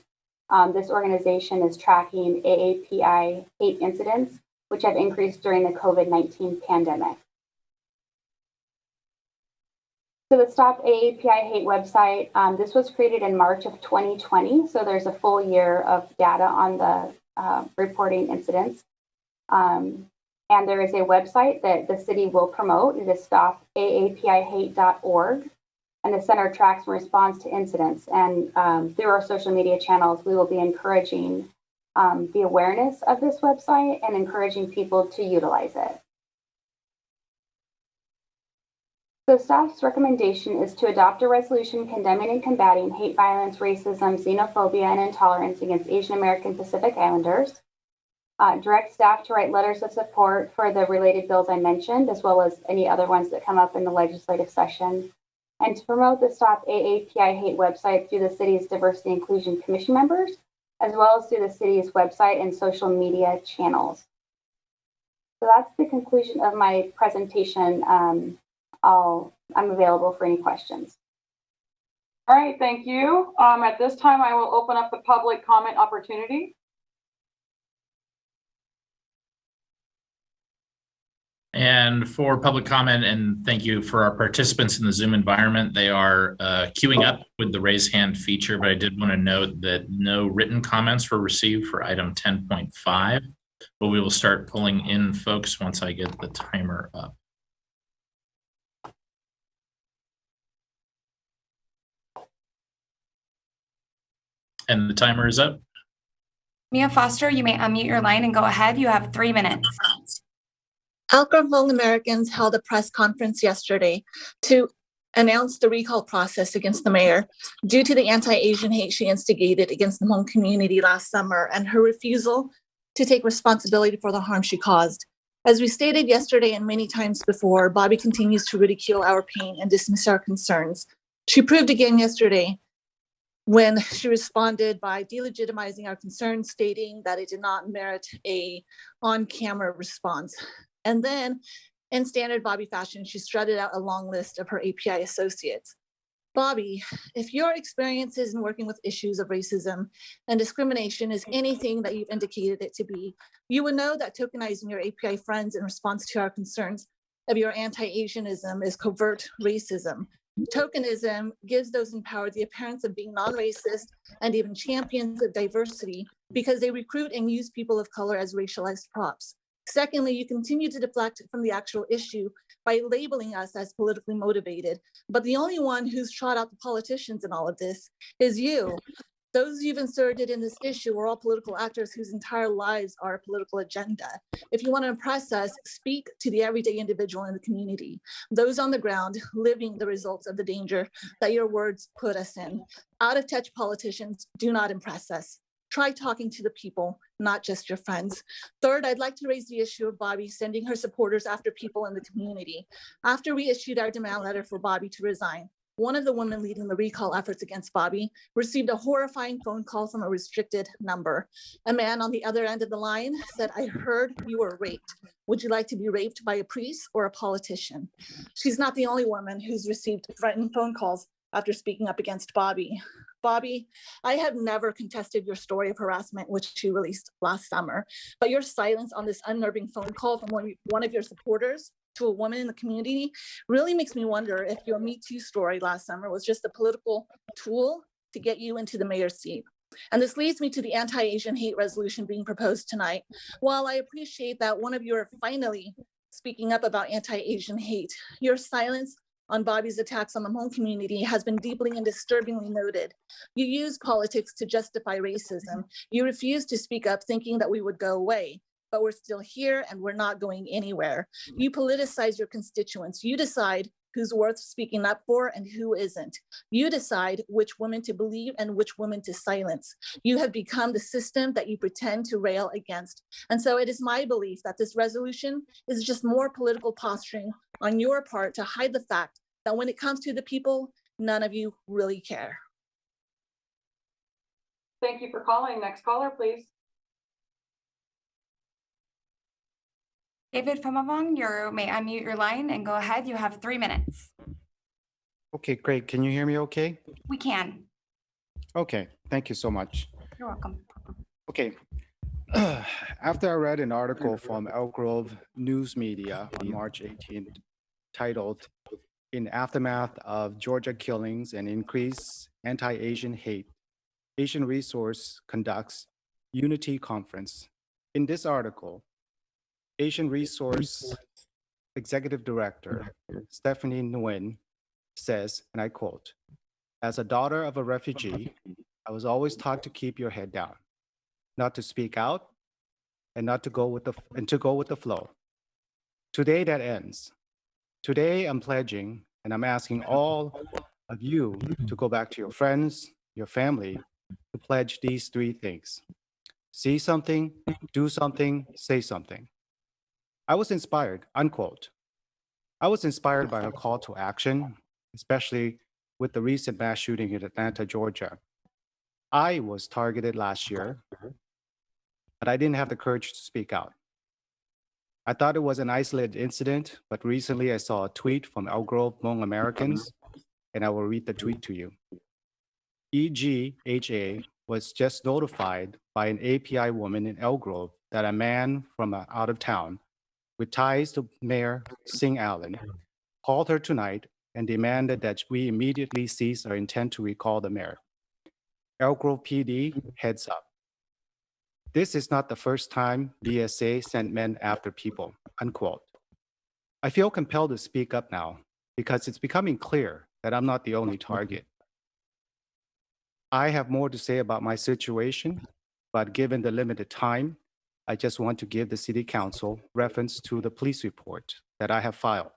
This organization is tracking AAPI hate incidents, which have increased during the COVID-19 pandemic. So the Stop AAPI Hate website, this was created in March of 2020. So there's a full year of data on the reporting incidents. And there is a website that the city will promote. It is stopaapihate.org. And the center tracks and responds to incidents. And through our social media channels, we will be encouraging the awareness of this website and encouraging people to utilize it. So staff's recommendation is to adopt a resolution condemning and combating hate violence, racism, xenophobia, and intolerance against Asian American Pacific Islanders. Direct staff to write letters of support for the related bills I mentioned, as well as any other ones that come up in the legislative session. And to promote the Stop AAPI Hate website through the city's Diversity Inclusion Commission members, as well as through the city's website and social media channels. So that's the conclusion of my presentation. I'm available for any questions. All right, thank you. At this time, I will open up the public comment opportunity. And for public comment, and thank you for our participants in the Zoom environment. They are queuing up with the raise hand feature, but I did want to note that no written comments were received for item 10.5, but we will start pulling in folks once I get the timer up. And the timer is up. Mia Foster, you may unmute your line and go ahead. You have 3 minutes. Elk Grove Hmong Americans held a press conference yesterday to announce the recall process against the mayor due to the anti-Asian hate she instigated against the Hmong community last summer and her refusal to take responsibility for the harm she caused. As we stated yesterday and many times before, Bobby continues to ridicule our pain and dismiss our concerns. She proved again yesterday when she responded by delegitimizing our concerns, stating that it did not merit a on-camera response. And then, in standard Bobby fashion, she strutted out a long list of her API associates. Bobby, if your experiences in working with issues of racism and discrimination is anything that you've indicated it to be, you would know that tokenizing your API friends in response to our concerns of your anti-Asianism is covert racism. Tokenism gives those in power the appearance of being non-racist and even champions of diversity because they recruit and use people of color as racialized props. Secondly, you continue to deflect from the actual issue by labeling us as politically motivated. But the only one who's trot out the politicians in all of this is you. Those you've inserted in this issue are all political actors whose entire lives are a political agenda. If you want to impress us, speak to the everyday individual in the community, those on the ground living the results of the danger that your words put us in. Out of touch politicians do not impress us. Try talking to the people, not just your friends. Third, I'd like to raise the issue of Bobby sending her supporters after people in the community. After we issued our demand letter for Bobby to resign, one of the women leading the recall efforts against Bobby received a horrifying phone call from a restricted number. A man on the other end of the line said, "I heard you were raped. Would you like to be raped by a priest or a politician?" She's not the only woman who's received threatening phone calls after speaking up against Bobby. Bobby, I have never contested your story of harassment, which you released last summer, but your silence on this unnerving phone call from one of your supporters to a woman in the community really makes me wonder if your Me Too story last summer was just a political tool to get you into the mayor's seat. And this leads me to the anti-Asian hate resolution being proposed tonight. While I appreciate that one of you are finally speaking up about anti-Asian hate, your silence on Bobby's attacks on the Hmong community has been deeply and disturbingly noted. You use politics to justify racism. You refuse to speak up thinking that we would go away, but we're still here and we're not going anywhere. You politicize your constituents. You decide who's worth speaking up for and who isn't. You decide which women to believe and which women to silence. You have become the system that you pretend to rail against. And so it is my belief that this resolution is just more political posturing on your part to hide the fact that when it comes to the people, none of you really care. Thank you for calling. Next caller, please. David Famavong, you may unmute your line and go ahead. You have 3 minutes. Okay, great. Can you hear me okay? We can. Okay, thank you so much. You're welcome. Okay. After I read an article from Elk Grove News Media on March 18th titled, "In Aftermath of Georgia Killings and Increased Anti-Asian Hate, Asian Resource Conducts Unity Conference." In this article, Asian Resource Executive Director Stephanie Nguyen says, and I quote, "As a daughter of a refugee, I was always taught to keep your head down, not to speak out, and not to go with the flow. Today that ends. Today I'm pledging and I'm asking all of you to go back to your friends, your family, to pledge these three things. See something, do something, say something. I was inspired, unquote. I was inspired by a call to action, especially with the recent mass shooting in Atlanta, Georgia. I was targeted last year, but I didn't have the courage to speak out. I thought it was an isolated incident, but recently I saw a tweet from Elk Grove Hmong Americans, and I will read the tweet to you. EGHA was just notified by an API woman in Elk Grove that a man from out of town with ties to Mayor Singh Allen called her tonight and demanded that we immediately cease our intent to recall the mayor. Elk Grove PD, heads up. This is not the first time BSA sent men after people, unquote. I feel compelled to speak up now because it's becoming clear that I'm not the only target. I have more to say about my situation, but given the limited time, I just want to give the City Council reference to the police report that I have filed.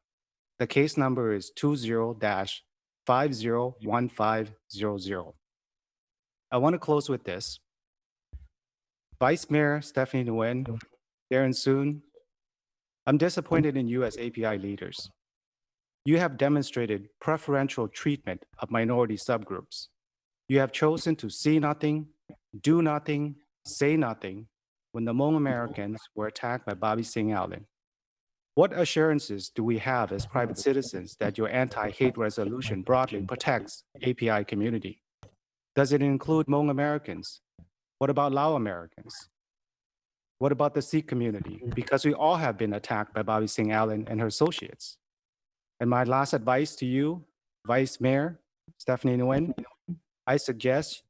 The case number is 20-501500. I want to close with this. Vice Mayor Stephanie Nguyen, Darren Soon, I'm disappointed in you as API leaders. You have demonstrated preferential treatment of minority subgroups. You have chosen to see nothing, do nothing, say nothing when the Hmong Americans were attacked by Bobby Singh Allen. What assurances do we have as private citizens that your anti-hate resolution broadly protects API community? Does it include Hmong Americans? What about Lao Americans? What about the Sikh community? Because we all have been attacked by Bobby Singh Allen and her associates. And my last advice to you, Vice Mayor Stephanie Nguyen, I suggest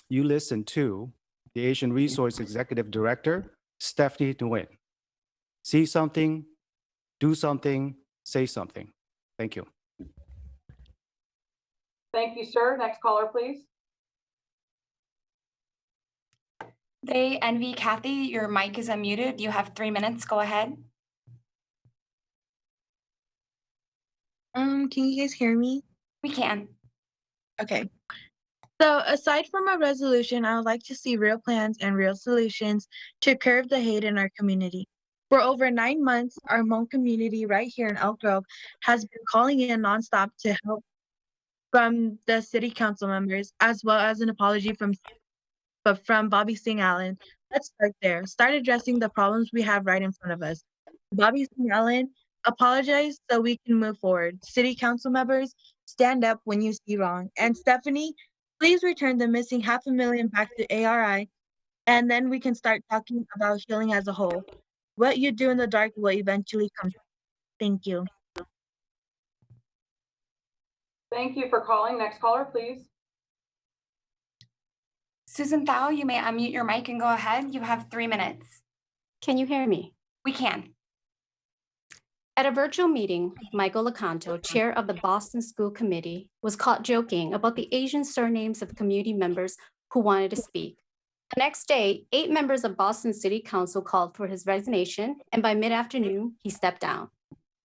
you listen to the Asian Resource Executive Director, Stephanie Nguyen. See something, do something, say something. Thank you. Thank you, sir. Next caller, please. They envy Kathy, your mic is unmuted. You have 3 minutes. Go ahead. Can you guys hear me? We can. Okay. So aside from a resolution, I would like to see real plans and real solutions to curb the hate in our community. For over 9 months, our Hmong community right here in Elk Grove has been calling in nonstop to help from the city council members, as well as an apology from Bobby Singh Allen. Let's start there. Start addressing the problems we have right in front of us. Bobby Singh Allen, apologize so we can move forward. City council members, stand up when you see wrong. And Stephanie, please return the missing $500,000 back to ARI, and then we can start talking about healing as a whole. What you do in the dark will eventually come. Thank you. Thank you for calling. Next caller, please. Susan Thao, you may unmute your mic and go ahead. You have 3 minutes. Can you hear me? We can. At a virtual meeting, Michael Lecanto, chair of the Boston School Committee, was caught joking about the Asian surnames of community members who wanted to speak. The next day, 8 members of Boston City Council called for his resignation, and by mid-afternoon, he stepped down.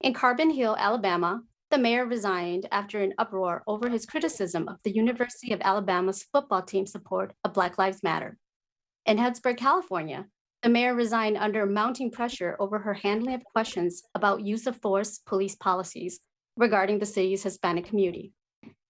In Carbon Hill, Alabama, the mayor resigned after an uproar over his criticism of the University of Alabama's football team support of Black Lives Matter. In Healdsburg, California, the mayor resigned under mounting pressure over her handling of questions about use of force police policies regarding the city's Hispanic community.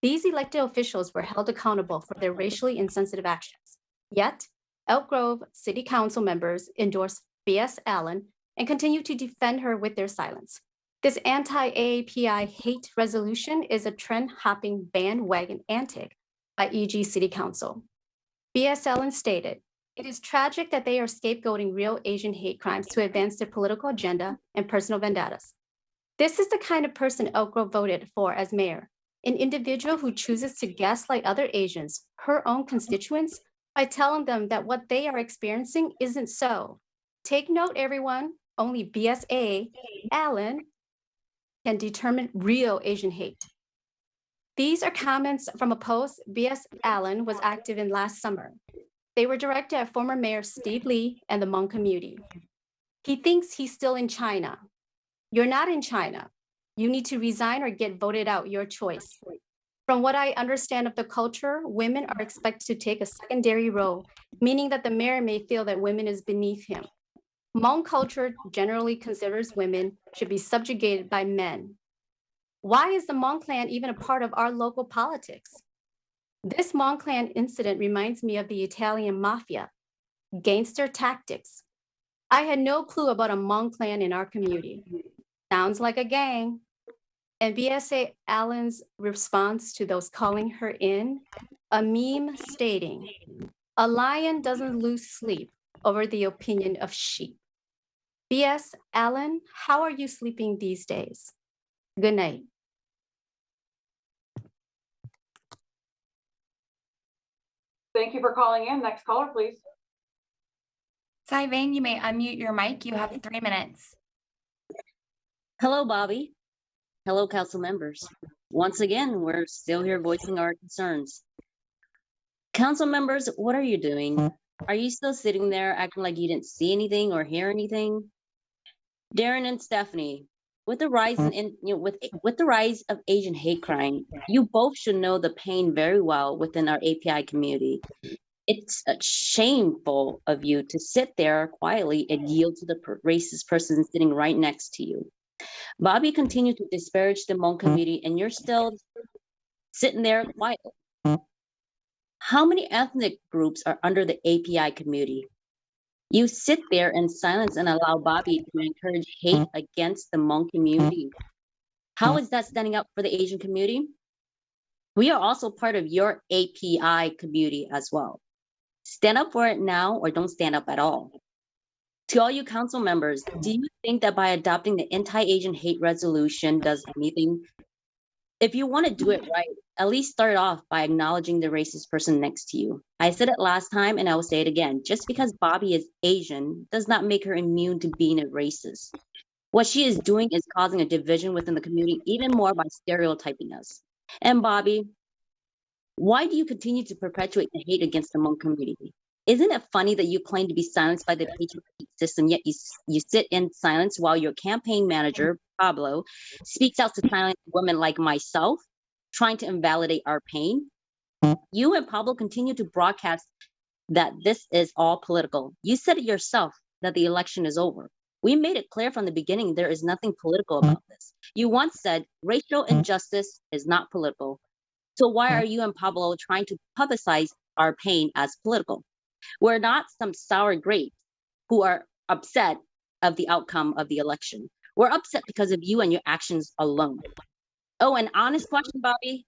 These elected officials were held accountable for their racially insensitive actions. Yet, Elk Grove City Council members endorsed B.S. Allen and continue to defend her with their silence. This anti-AAPI hate resolution is a trend-hopping bandwagon antic by EG City Council. B.S. Allen stated, "It is tragic that they are scapegoating real Asian hate crimes to advance their political agenda and personal vendettas. This is the kind of person Elk Grove voted for as mayor, an individual who chooses to gaslight other Asians, her own constituents, by telling them that what they are experiencing isn't so. Take note, everyone, only BSA Allen can determine real Asian hate." These are comments from a post B.S. Allen was active in last summer. They were directed at former Mayor Steve Lee and the Hmong community. He thinks he's still in China. You're not in China. You need to resign or get voted out, your choice. From what I understand of the culture, women are expected to take a secondary role, meaning that the mayor may feel that women is beneath him. Hmong culture generally considers women should be subjugated by men. Why is the Hmong clan even a part of our local politics? This Hmong clan incident reminds me of the Italian mafia, gangster tactics. I had no clue about a Hmong clan in our community. Sounds like a gang. And VSA Allen's response to those calling her in, a meme stating, "A lion doesn't lose sleep over the opinion of sheep." BS Allen, how are you sleeping these days? Good night. Thank you for calling in. Next caller, please. Saivane, you may unmute your mic. You have 3 minutes. Hello, Bobby. Hello, council members. Once again, we're still here voicing our concerns. Council members, what are you doing? Are you still sitting there acting like you didn't see anything or hear anything? Darren and Stephanie, with the rise with the rise of Asian hate crime, you both should know the pain very well within our API community. It's shameful of you to sit there quietly and yield to the racist person sitting right next to you. Bobby continued to disparage the Hmong community, and you're still sitting there quietly. How many ethnic groups are under the API community? You sit there in silence and allow Bobby to encourage hate against the Hmong community. How is that standing up for the Asian community? We are also part of your API community as well. Stand up for it now or don't stand up at all. To all you council members, do you think that by adopting the anti-Asian hate resolution does anything? If you want to do it right, at least start off by acknowledging the racist person next to you. I said it last time and I will say it again. Just because Bobby is Asian does not make her immune to being a racist. What she is doing is causing a division within the community even more by stereotyping us. And Bobby, why do you continue to perpetuate the hate against the Hmong community? Isn't it funny that you claim to be silenced by the patriarchy system, yet you sit in silence while your campaign manager, Pablo, speaks out to silent women like myself, trying to invalidate our pain? You and Pablo continue to broadcast that this is all political. You said it yourself that the election is over. We made it clear from the beginning there is nothing political about this. You once said racial injustice is not political. So why are you and Pablo trying to publicize our pain as political? We're not some sour grapes who are upset of the outcome of the election. We're upset because of you and your actions alone. Oh, an honest question, Bobby.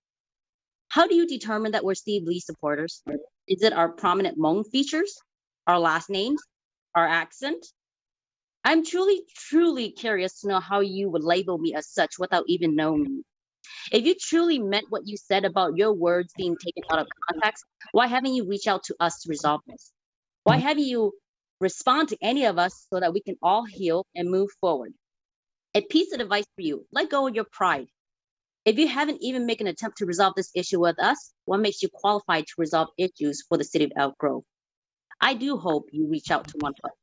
How do you determine that we're Steve Lee supporters? Is it our prominent Hmong features, our last names, our accent? I'm truly curious to know how you would label me as such without even knowing me. If you truly meant what you said about your words being taken out of context, why haven't you reached out to us to resolve this? Why haven't you respond to any of us so that we can all heal and move forward? A piece of advice for you, let go of your pride. If you haven't even made an attempt to resolve this issue with us, what makes you qualified to resolve issues for the city of Elk Grove? I do hope you reach out to one place.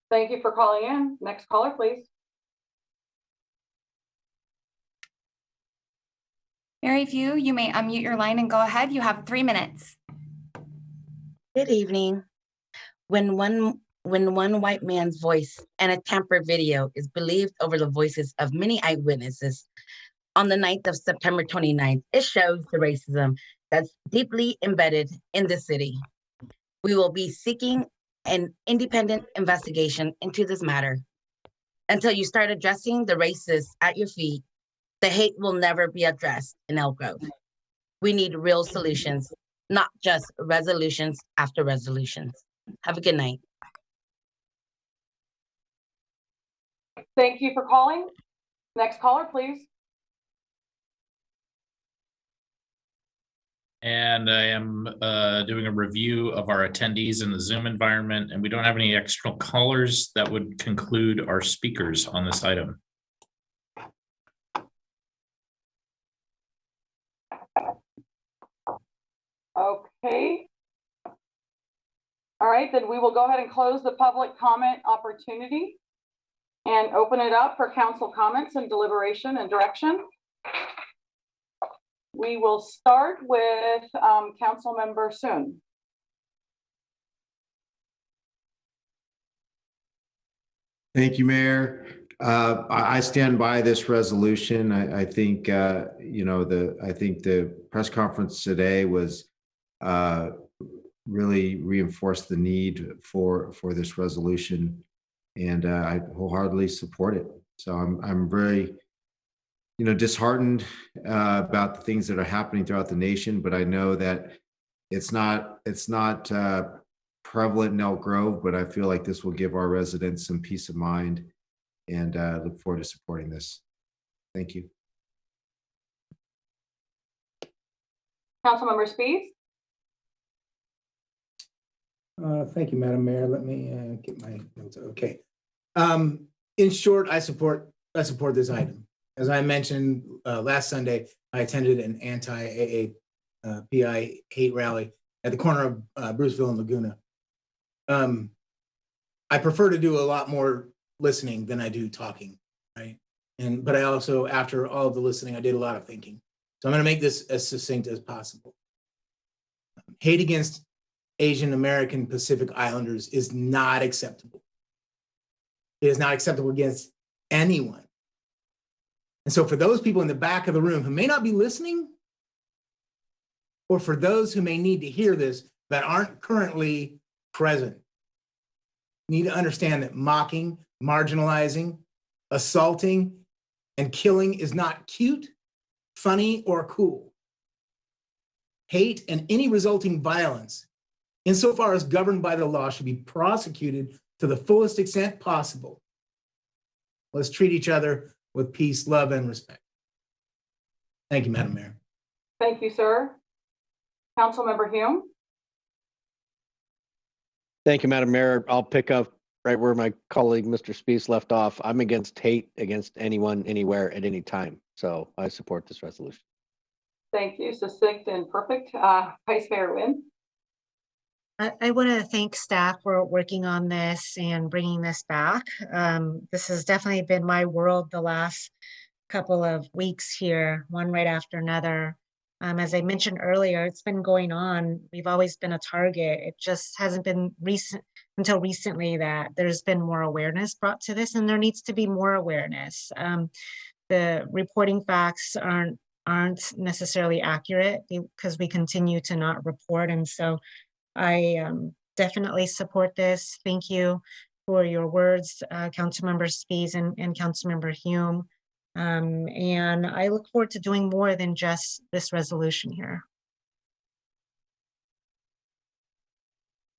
Thank you for calling in. Next caller, please. Mary Few, you may unmute your line and go ahead. You have 3 minutes. Good evening. When one white man's voice and a tampered video is believed over the voices of many eyewitnesses on the night of September 29th, it shows the racism that's deeply embedded in the city. We will be seeking an independent investigation into this matter. Until you start addressing the racists at your feet, the hate will never be addressed in Elk Grove. We need real solutions, not just resolutions after resolutions. Have a good night. Thank you for calling. Next caller, please. And I am doing a review of our attendees in the Zoom environment, and we don't have any external callers. That would conclude our speakers on this item. Okay. All right, then we will go ahead and close the public comment opportunity. and open it up for council comments and deliberation and direction. We will start with Councilmember Soon. Thank you, Mayor. I stand by this resolution. I think, you know, I think the press conference today was really reinforced the need for this resolution, and I wholeheartedly support it. So I'm very, you know, disheartened about the things that are happening throughout the nation, but I know that it's not prevalent in Elk Grove, but I feel like this will give our residents some peace of mind, and look forward to supporting this. Thank you. Councilmember Spies. Thank you, Madam Mayor. Let me get my notes. Okay. In short, I support this item. As I mentioned last Sunday, I attended an anti-AAPI hate rally at the corner of Bruceville and Laguna. I prefer to do a lot more listening than I do talking, right? But I also, after all of the listening, I did a lot of thinking. So I'm going to make this as succinct as possible. Hate against Asian American Pacific Islanders is not acceptable. It is not acceptable against anyone. And so for those people in the back of the room who may not be listening, or for those who may need to hear this that aren't currently present, need to understand that mocking, marginalizing, assaulting, and killing is not cute, funny, or cool. Hate and any resulting violence, insofar as governed by the law, should be prosecuted to the fullest extent possible. Let's treat each other with peace, love, and respect. Thank you, Madam Mayor. Thank you, sir. Councilmember Hume. Thank you, Madam Mayor. I'll pick up right where my colleague, Mr. Spees, left off. I'm against hate against anyone, anywhere, at any time. So I support this resolution. Thank you. Succinct and perfect. Vice Mayor Wynn. I want to thank staff for working on this and bringing this back. This has definitely been my world the last couple of weeks here, one right after another. As I mentioned earlier, it's been going on. We've always been a target. It just hasn't been until recently that there's been more awareness brought to this, and there needs to be more awareness. The reporting facts aren't necessarily accurate because we continue to not report, and so I definitely support this. Thank you for your words, Councilmember Spies and Councilmember Hume. And I look forward to doing more than just this resolution here.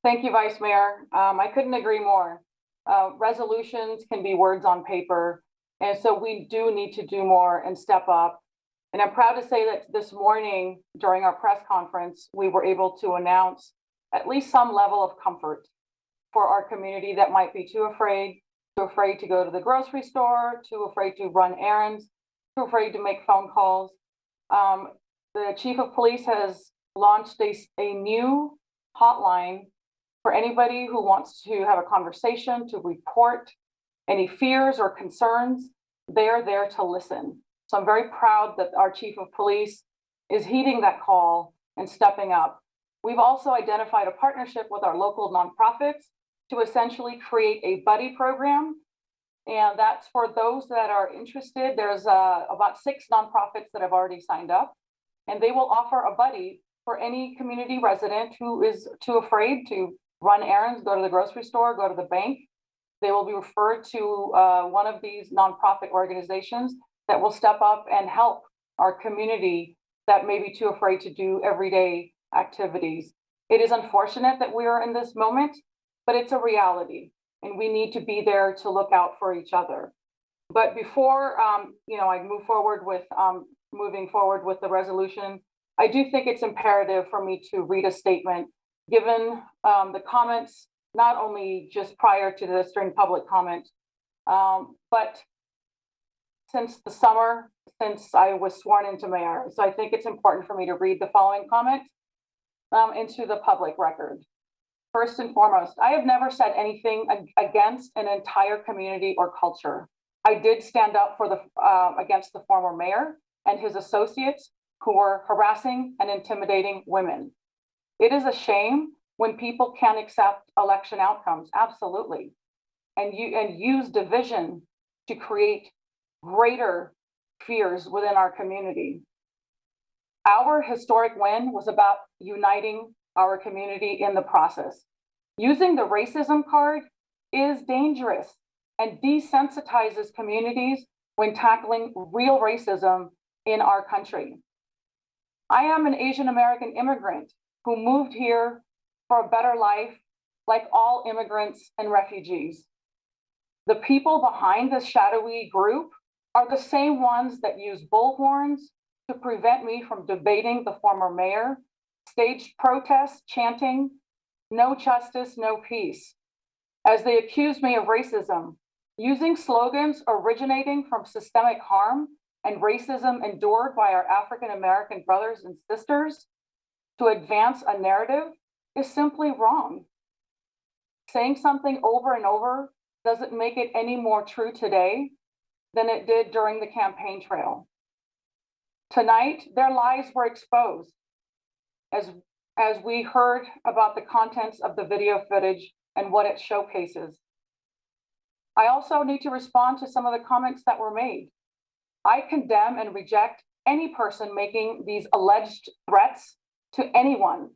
Thank you, Vice Mayor. I couldn't agree more. Resolutions can be words on paper, and so we do need to do more and step up. And I'm proud to say that this morning during our press conference, we were able to announce at least some level of comfort for our community that might be too afraid to go to the grocery store, too afraid to run errands, too afraid to make phone calls. The Chief of Police has launched a new hotline for anybody who wants to have a conversation, to report any fears or concerns. They're there to listen. So I'm very proud that our Chief of Police is heeding that call and stepping up. We've also identified a partnership with our local nonprofits to essentially create a buddy program. And that's for those that are interested. There's about 6 nonprofits that have already signed up, and they will offer a buddy for any community resident who is too afraid to run errands, go to the grocery store, go to the bank. They will be referred to one of these nonprofit organizations that will step up and help our community that may be too afraid to do everyday activities. It is unfortunate that we are in this moment, but it's a reality, and we need to be there to look out for each other. But before I move forward with moving forward with the resolution, I do think it's imperative for me to read a statement, given the comments, not only just prior to this during public comment, but since the summer, since I was sworn into mayor. So I think it's important for me to read the following comment into the public record. first and foremost, I have never said anything against an entire community or culture. I did stand up for the against the former mayor and his associates who were harassing and intimidating women. It is a shame when people can't accept election outcomes, absolutely, and use division to create greater fears within our community. Our historic win was about uniting our community in the process. Using the racism card is dangerous and desensitizes communities when tackling real racism in our country. I am an Asian American immigrant who moved here for a better life, like all immigrants and refugees. The people behind this shadowy group are the same ones that use bullhorns to prevent me from debating the former mayor, staged protests chanting, "No justice, no peace," as they accused me of racism, using slogans originating from systemic harm and racism endured by our African American brothers and sisters to advance a narrative is simply wrong. Saying something over and over doesn't make it any more true today than it did during the campaign trail. Tonight, their lies were exposed as we heard about the contents of the video footage and what it showcases. I also need to respond to some of the comments that were made. I condemn and reject any person making these alleged threats to anyone.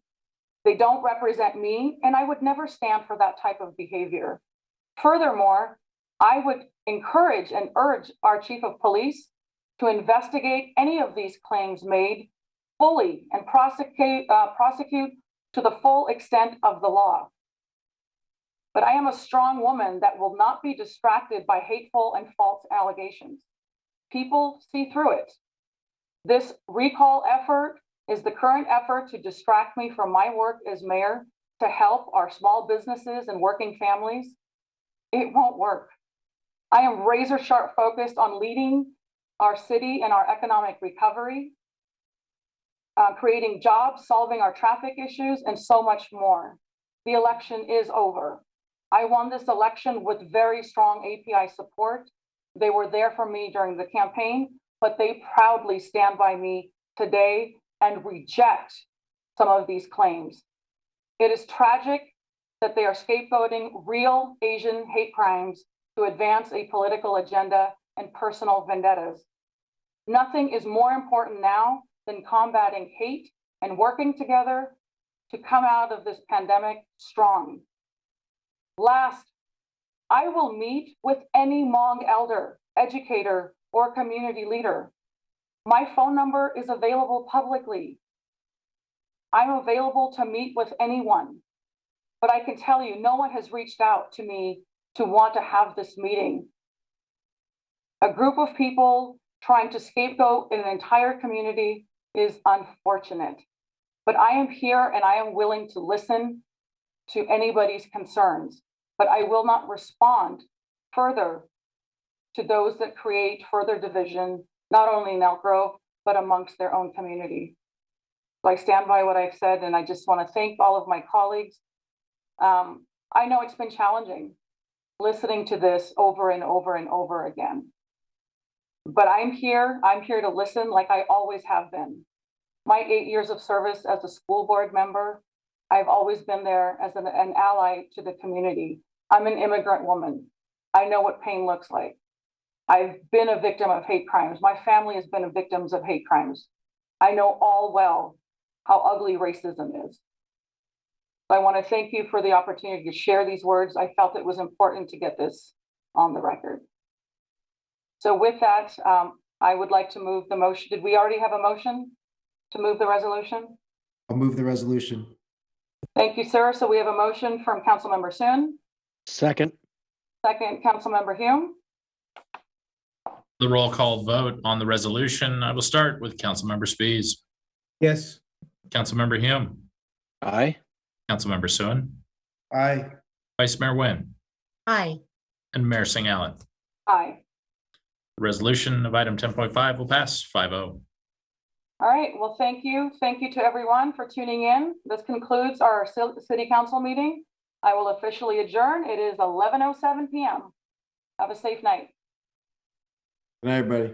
They don't represent me, and I would never stand for that type of behavior. Furthermore, I would encourage and urge our chief of police to investigate any of these claims made fully and prosecute to the full extent of the law. But I am a strong woman that will not be distracted by hateful and false allegations. People see through it. This recall effort is the current effort to distract me from my work as mayor to help our small businesses and working families. It won't work. I am razor sharp focused on leading our city and our economic recovery, creating jobs, solving our traffic issues, and so much more. The election is over. I won this election with very strong API support. They were there for me during the campaign, but they proudly stand by me today and reject some of these claims. It is tragic that they are scapegoating real Asian hate crimes to advance a political agenda and personal vendettas. Nothing is more important now than combating hate and working together to come out of this pandemic strong. Last, I will meet with any Hmong elder, educator, or community leader. My phone number is available publicly. I'm available to meet with anyone, but I can tell you no one has reached out to me to want to have this meeting. A group of people trying to scapegoat an entire community is unfortunate, but I am here and I am willing to listen to anybody's concerns, but I will not respond further to those that create further division, not only in Elk Grove, but amongst their own community. So I stand by what I've said, and I just want to thank all of my colleagues. I know it's been challenging listening to this over and over and over again, but I'm here to listen like I always have been. My 8 years of service as a school board member, I've always been there as an ally to the community. I'm an immigrant woman. I know what pain looks like. I've been a victim of hate crimes. My family has been victims of hate crimes. I know all well how ugly racism is. So I want to thank you for the opportunity to share these words. I felt it was important to get this on the record. So with that, I would like to move the motion. Did we already have a motion to move the resolution? I'll move the resolution. Thank you, sir. So we have a motion from Councilmember Soon. Second. Second, Councilmember Hume. The roll call vote on the resolution. I will start with Councilmember Spies. Yes. Councilmember Hume. Aye. Councilmember Suen. Aye. Vice Mayor Nguyen. Aye. And Mayor Singh Allen. Aye. The resolution of item 10.5 will pass 5-0. All right. Well, thank you. Thank you to everyone for tuning in. This concludes our city council meeting. I will officially adjourn. It is 11:07 p.m. Have a safe night. Good night, everybody.